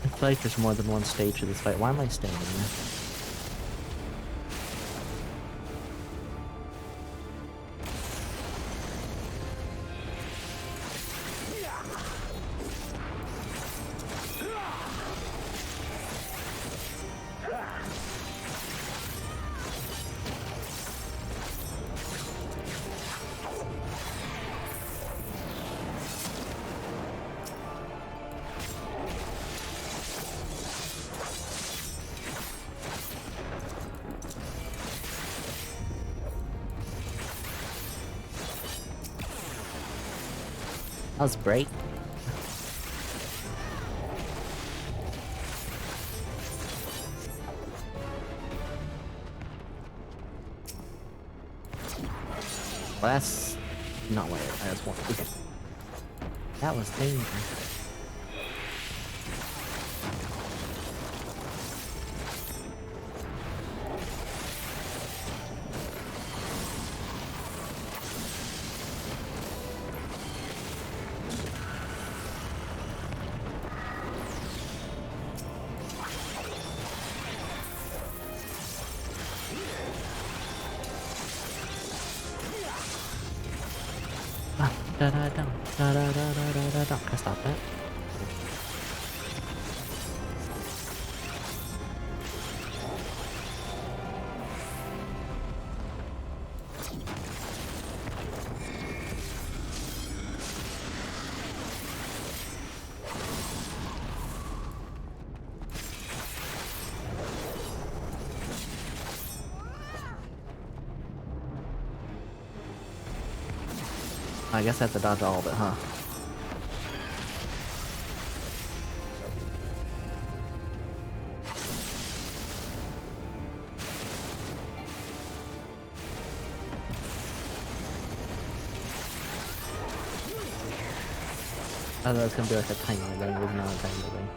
I feel like there's more than one stage to this fight. Why am I standing there? That was great. Well, that's not what I just wanted. That was dangerous. Da-da-dum, da-da-da-da-da-da-dum. Can I stop that? I guess I have to dodge all of it, huh? I thought it was gonna be like a tiny thing, it was not a tiny thing.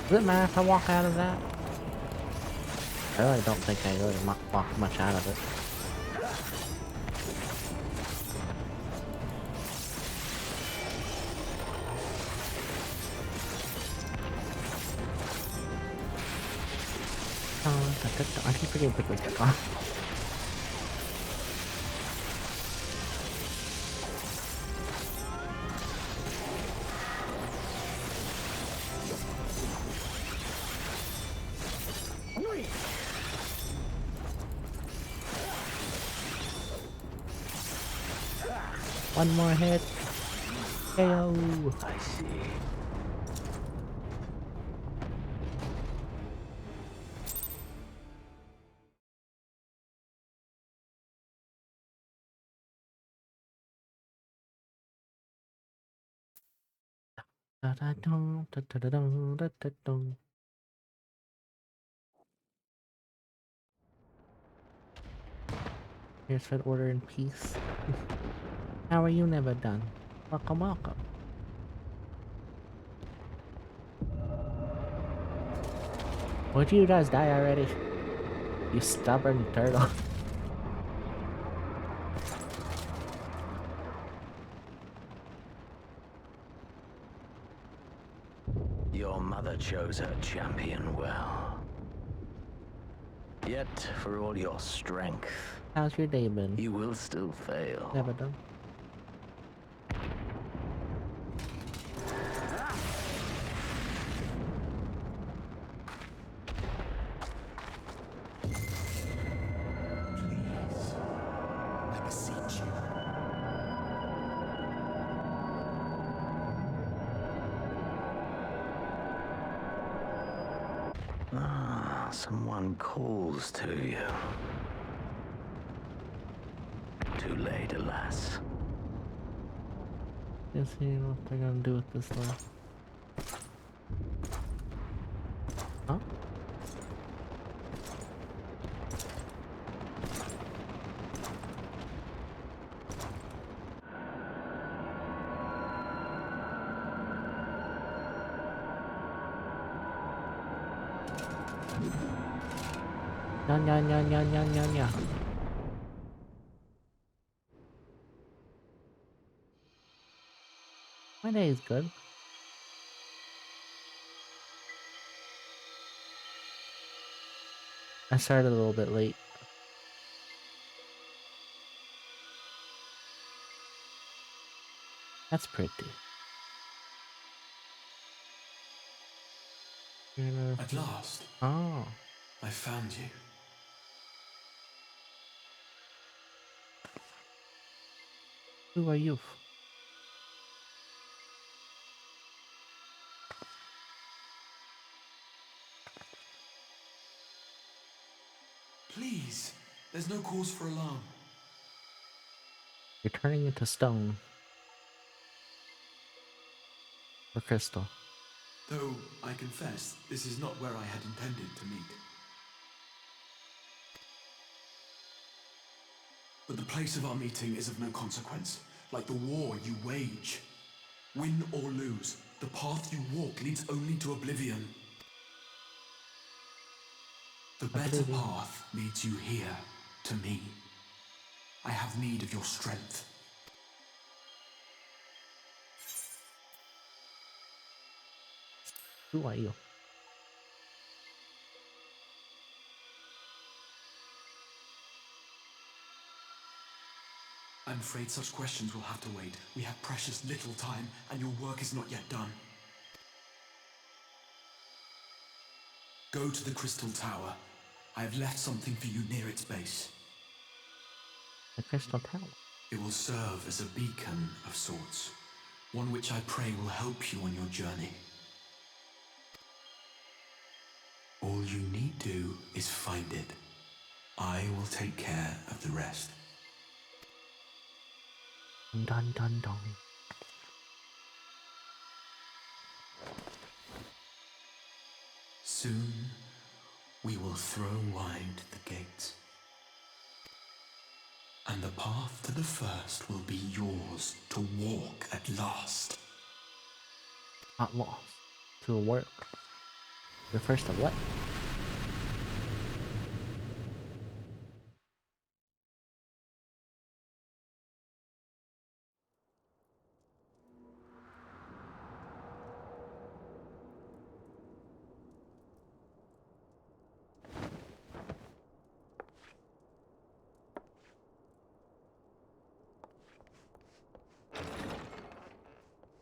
Does it matter if I walk out of that? I really don't think I really walked much out of it. I keep forgetting to put this back on. One more hit. KO. I see. Da-da-dum, da-da-da-dum, da-da-dum. Here's for the order in peace. How are you never done? Welcome, welcome. Would you guys die already? You stubborn turtle. Your mother chose her champion well. Yet, for all your strength, how's your day been? You will still fail. Never done. Someone calls to you. Too late, alas. Let's see what they're gonna do with this one. Huh? Yeah. My day is good. I started a little bit late. That's pretty. At last. Oh. I found you. Who are you? Please, there's no cause for alarm. You're turning into stone. Or crystal. Though, I confess, this is not where I had intended to meet. But the place of our meeting is of no consequence, like the war you wage. Win or lose, the path you walk leads only to oblivion. The better path leads you here, to me. I have need of your strength. Who are you? I'm afraid such questions will have to wait. We have precious little time, and your work is not yet done. Go to the Crystal Tower. I have left something for you near its base. The Crystal Tower? It will serve as a beacon of sorts. One which I pray will help you on your journey. All you need do is find it. I will take care of the rest. Dun dun dun. Soon, we will throw wide the gates. And the path to the first will be yours to walk at last. Not lost. To work. The first of what?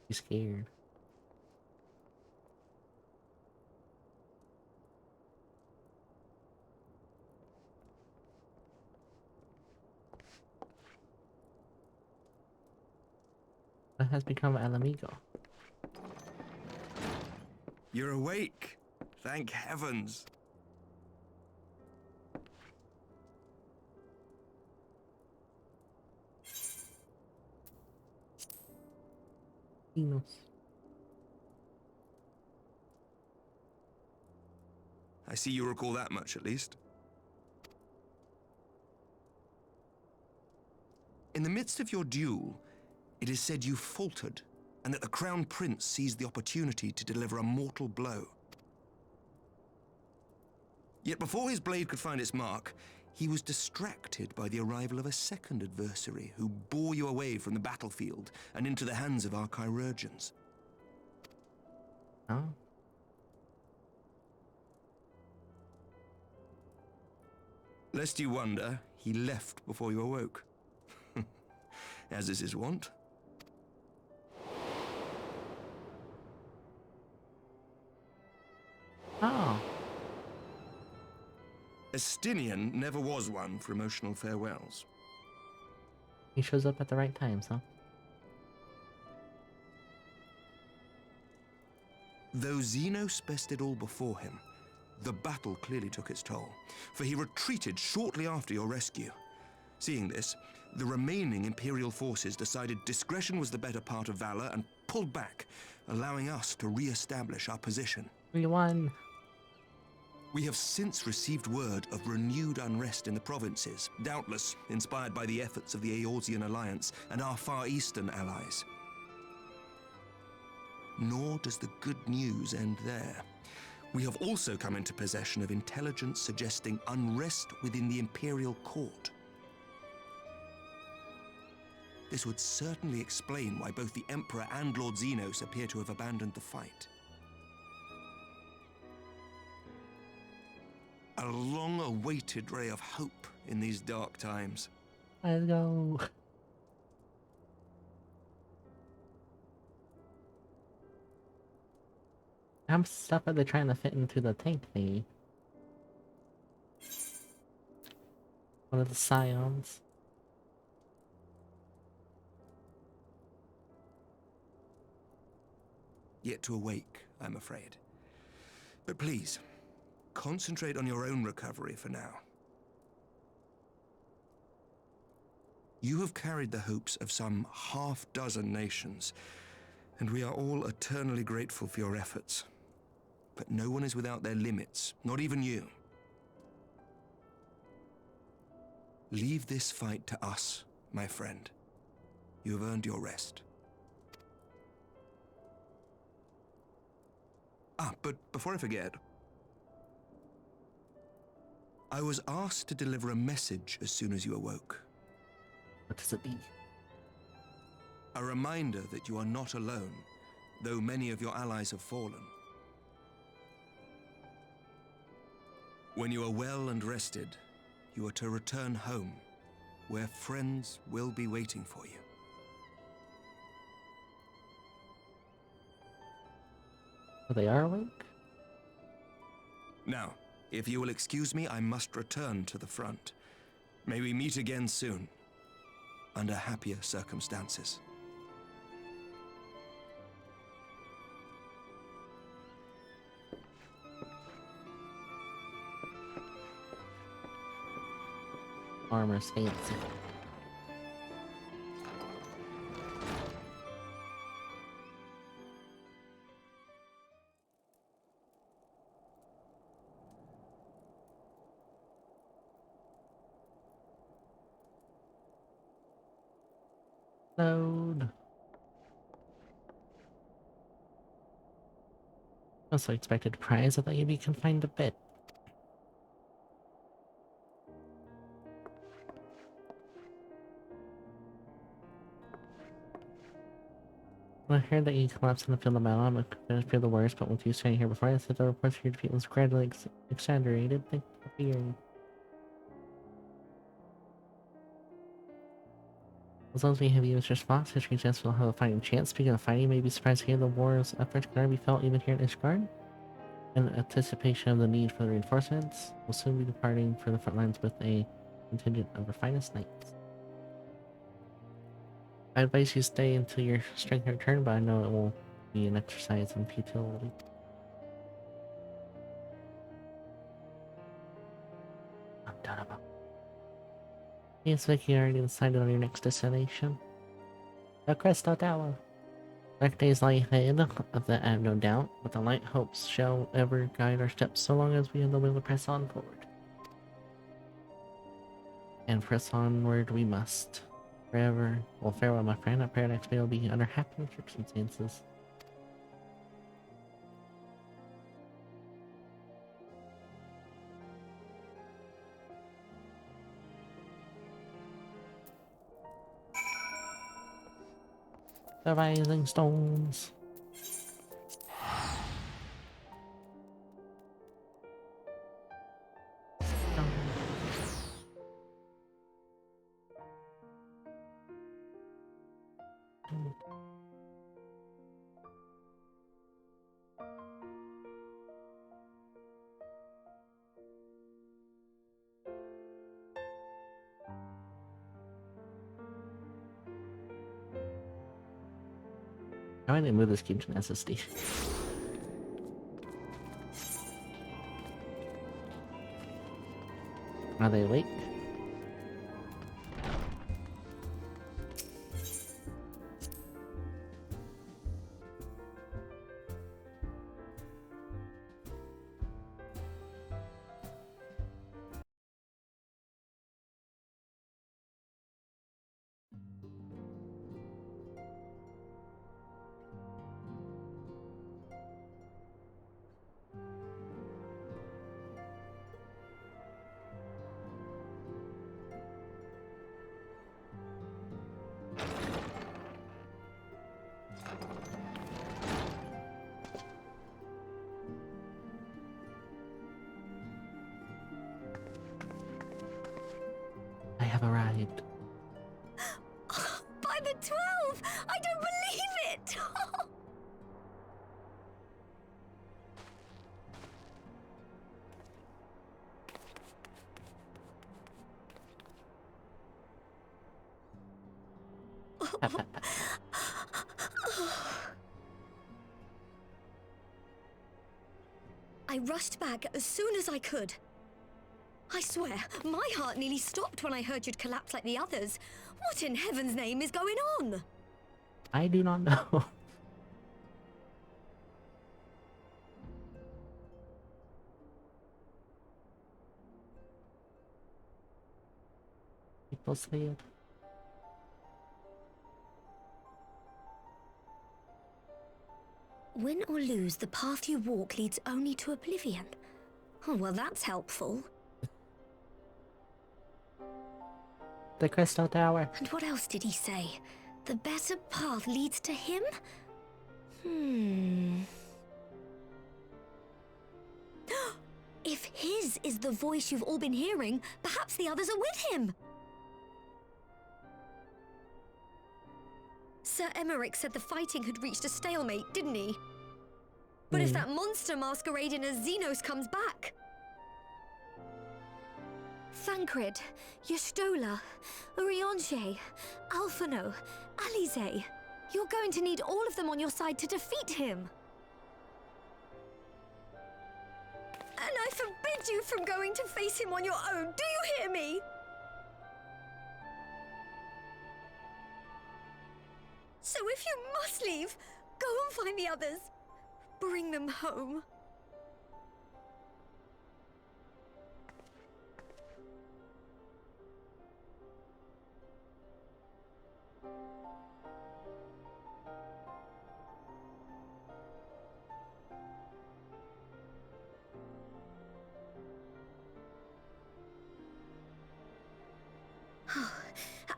She's scared. What has become of El Amigo? You're awake. Thank heavens. Enos. I see you recall that much, at least. In the midst of your duel, it is said you faltered, and that the Crown Prince seized the opportunity to deliver a mortal blow. Yet before his blade could find its mark, he was distracted by the arrival of a second adversary who bore you away from the battlefield and into the hands of our chirurgeons. Oh. Lest you wonder, he left before you awoke. As is his wont. Oh. Estinian never was one for emotional farewells. He shows up at the right times, huh? Though Xenos bested all before him, the battle clearly took its toll, for he retreated shortly after your rescue. Seeing this, the remaining Imperial forces decided discretion was the better part of valor and pulled back, allowing us to re-establish our position. We won. We have since received word of renewed unrest in the provinces, doubtless inspired by the efforts of the Eorzean Alliance and our Far Eastern allies. Nor does the good news end there. We have also come into possession of intelligence suggesting unrest within the Imperial Court. This would certainly explain why both the Emperor and Lord Xenos appear to have abandoned the fight. A long-awaited ray of hope in these dark times. Let's go. How much stuff are they trying to fit into the tank thingy? One of the scions. Yet to awake, I'm afraid. But please, concentrate on your own recovery for now. You have carried the hopes of some half-dozen nations, and we are all eternally grateful for your efforts. But no one is without their limits, not even you. Leave this fight to us, my friend. You have earned your rest. But before I forget, I was asked to deliver a message as soon as you awoke. What does it mean? A reminder that you are not alone, though many of your allies have fallen. When you are well and rested, you are to return home, where friends will be waiting for you. Oh, they are awake? Now, if you will excuse me, I must return to the front. May we meet again soon, under happier circumstances. Armor's fancy. Load. Also expected prize. I thought you'd be confined to bed. I heard that you collapsed in the field of battle. I'm going to feel the worst, but with you standing here before I said the reports for your defeat was gradually exaggerated. Thank you for fearing. As long as we have you as response, history suggests we'll have a fighting chance. Speaking of fighting, may be surprised to hear the war's efforts can already be felt even here in Ishgard. In anticipation of the need for the reinforcements, we'll soon be departing for the front lines with a contingent of our finest knights. I advise you stay until your strength return, but I know it will be an exercise in futility. I'm done about. Yes, Vicky, already decided on your next destination. The Crystal Tower. Dark days lie ahead, of that I have no doubt, but the light hopes shall ever guide our steps so long as we have the will to press on forward. And press onward we must. Forever. Well, farewell, my friend. At Paradise Bay will be under happy circumstances. The Rising Stones. How did I move this game to an SSD? Are they awake? I have arrived. By the 12! I don't believe it! I rushed back as soon as I could. I swear, my heart nearly stopped when I heard you'd collapse like the others. What in heaven's name is going on? I do not know. People say it. Win or lose, the path you walk leads only to oblivion. Oh, well, that's helpful. The Crystal Tower. And what else did he say? The better path leads to him? If his is the voice you've all been hearing, perhaps the others are with him. Sir Emmerich said the fighting had reached a stalemate, didn't he? But if that monster masquerading as Xenos comes back... Thancred, Yestola, Urianger, Alphino, Alize. You're going to need all of them on your side to defeat him. And I forbid you from going to face him on your own, do you hear me? So if you must leave, go and find the others. Bring them home.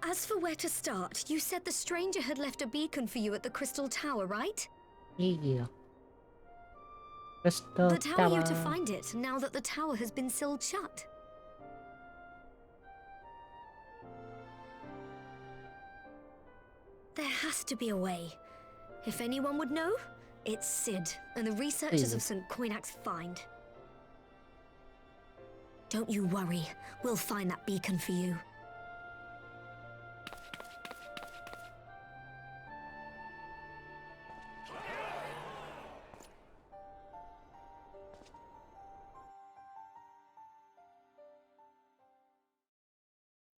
As for where to start, you said the stranger had left a beacon for you at the Crystal Tower, right? Yeah. Crystal But how are you to find it, now that the tower has been sealed shut? has to be a way. If anyone would know, it's Sid and the researchers of St. Coinac's find. Don't you worry, we'll find that beacon for you.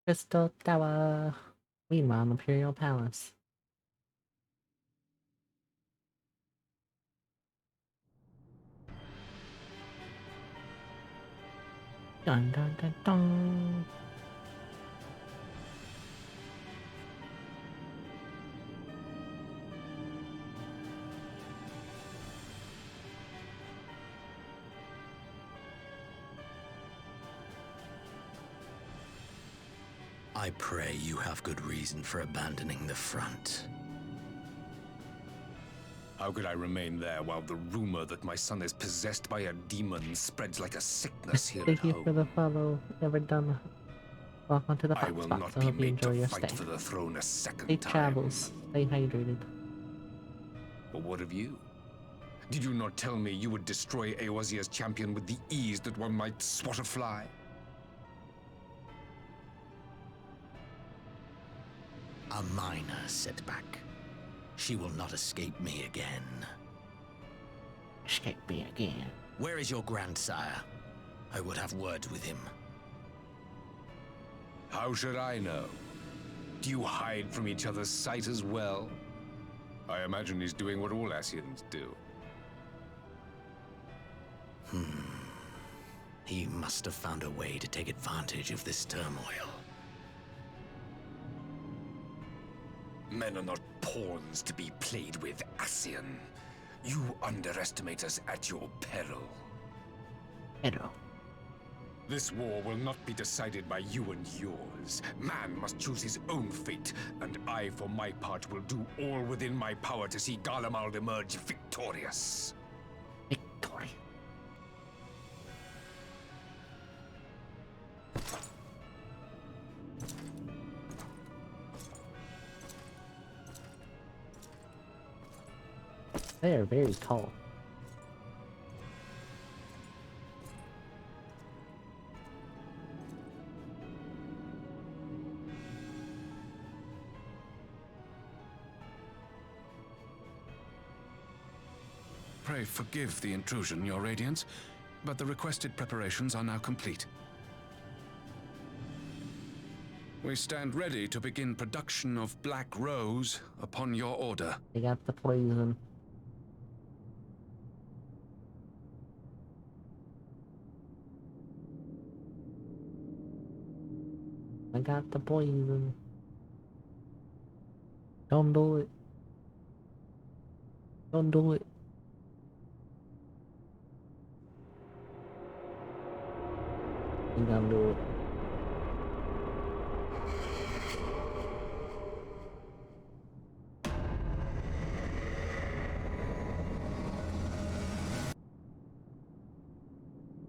Crystal Tower. Meanwhile, Imperial Palace. Dun dun dun dun. I pray you have good reason for abandoning the front. How could I remain there while the rumor that my son is possessed by a demon spreads like a sickness here at Thank you home? for the follow. Never done. Welcome to the I will hotspot. not So be hope you made enjoy to your fight stay. for the throne a second Safe time. travels. Stay hydrated. But what of you? Did you not tell me you would destroy Eorzea's champion with the ease that one might swat a fly? A minor setback. She will not escape me again. Escape me again. Where is your grandsire? I would have words with him. How should I know? Do you hide from each other's sight as well? I imagine he's doing what all Ascians do. He must have found a way to take advantage of this turmoil. Men are not pawns to be played with, Ascian. You underestimate us at your peril. Peril. This war will not be decided by you and yours. Man must choose his own fate, and I, for my part, will do all within my power to see Garlemald emerge victorious. Victory. They are very tall. Pray forgive the intrusion, Your Radiance, but the requested preparations are now complete. We stand ready to begin production of Black Rose upon your order. They got the poison. I got the poison. Don't do it. Don't do it. You gonna do it.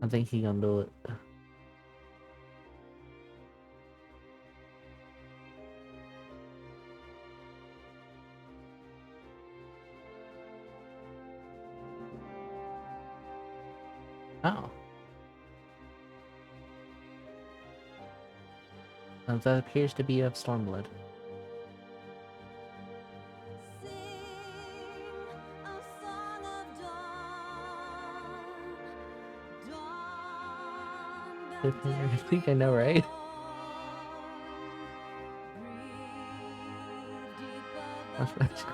I think he gonna do it. Oh. That appears to be of Stormblood. I think I know, right? That's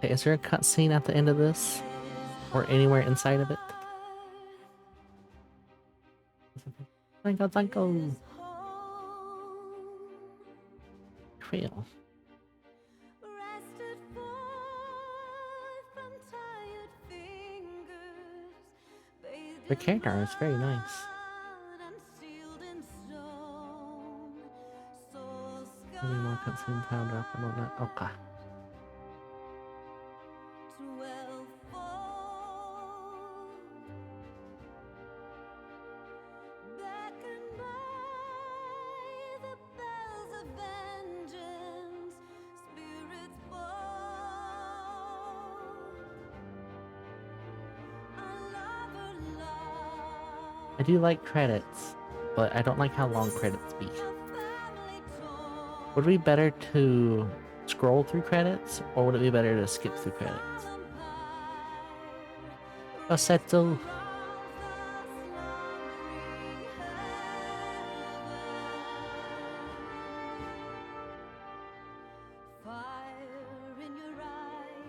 Okay, is there a cutscene at the end of this? Or anywhere inside of it? Thank you. Trail. The character is very nice. Any more cutscene power drop and whatnot? Okay. I do like credits, but I don't like how long credits be. Would it be better to scroll through credits, or would it be better to skip through credits? Oh, settle.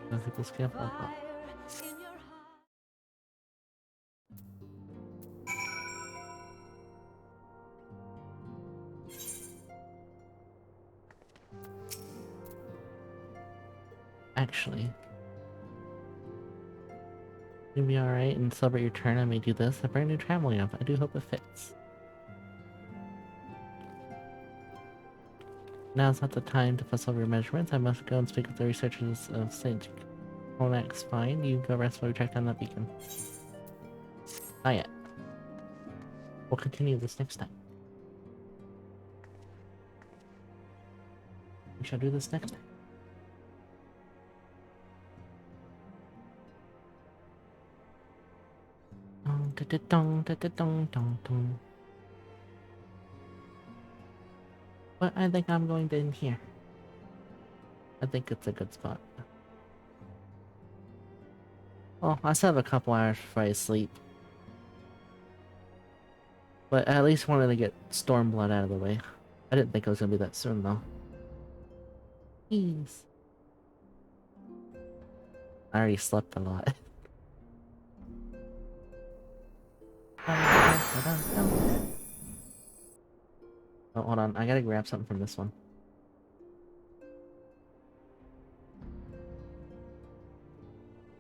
Physical skip. Oh. Actually, you'll be alright and celebrate your turn. I may do this. A brand new traveling app. I do hope it fits. Now's not the time to fuss over your measurements. I must go and speak with the researchers of St. Conak's. Fine. You go rest while we track down that beacon. Not yet. We'll continue this next time. We shall do this next time. But I think I'm going to end here. I think it's a good spot. Well, I still have a couple hours before I sleep. But I at least wanted to get Stormblood out of the way. I didn't think it was going to be that soon, though. Jeez. I already slept a lot. Oh, hold on. I gotta grab something from this one.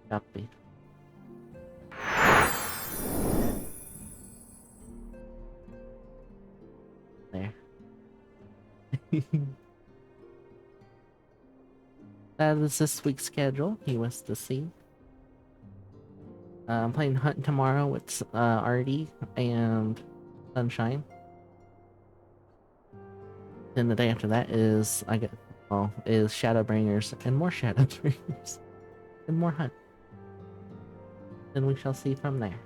Copy. There. That is this week's schedule. He wants to see. I'm playing Hunt tomorrow with Artie and Sunshine. Then the day after that is is Shadowbringers and more Shadowbringers and more Hunt. Then we shall see from there.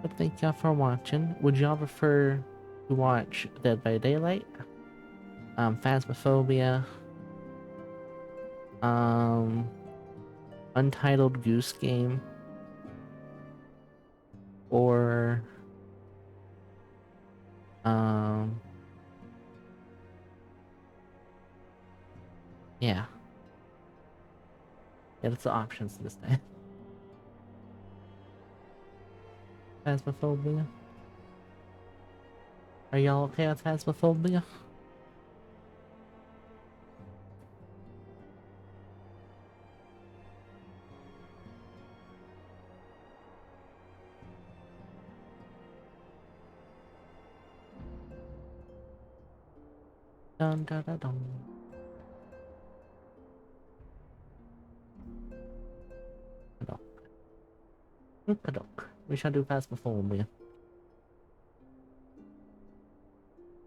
But thank y'all for watching. Would y'all prefer to watch Dead by Daylight, Phasmophobia, Untitled Goose Game, or yeah, that's the options this time. Phasmophobia. Are y'all okay with Phasmophobia? Dun dun dun dun. We shall do Phasmophobia.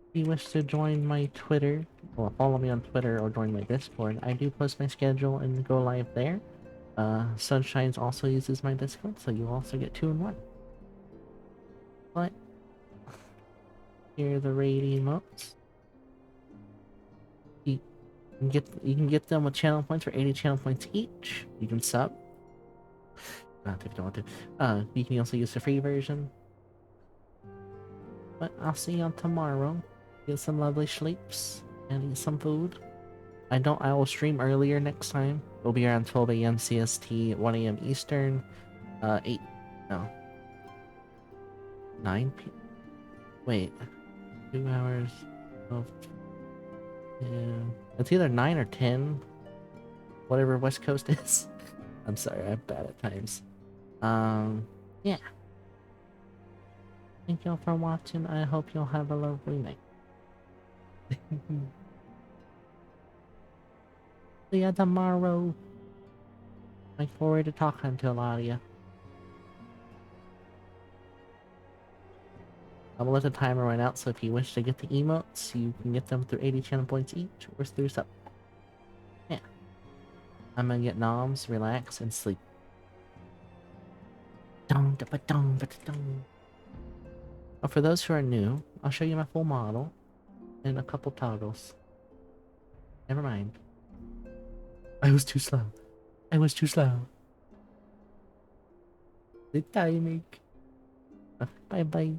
If you wish to join my Twitter, or follow me on Twitter or join my Discord, I do post my schedule and go live there. Sunshines also uses my Discord, so you also get 2 in 1. But here are the raid emotes. You can get them with channel points for 80 channel points each. You can sub. Not if you don't want to. You can also use the free version. But I'll see y'all tomorrow. Get some lovely sleeps and eat some food. I will stream earlier next time. It'll be around 12 AM CST, 1 AM Eastern, 9 p. Wait, 2 hours of. Yeah, it's either 9 or 10. Whatever West Coast is. I'm sorry, I'm bad at times. Yeah. Thank y'all for watching. I hope y'all have a lovely night. See ya tomorrow. Look forward to talking to a lot of you. I'm gonna let the timer run out, so if you wish to get the emotes, you can get them through 80 channel points each, or through sub. Yeah. I'm gonna get noms, relax, and sleep. Dong da ba dong ba da dong. For those who are new, I'll show you my full model and a couple toggles. Never mind. I was too slow. I was too slow. The timing. Bye bye.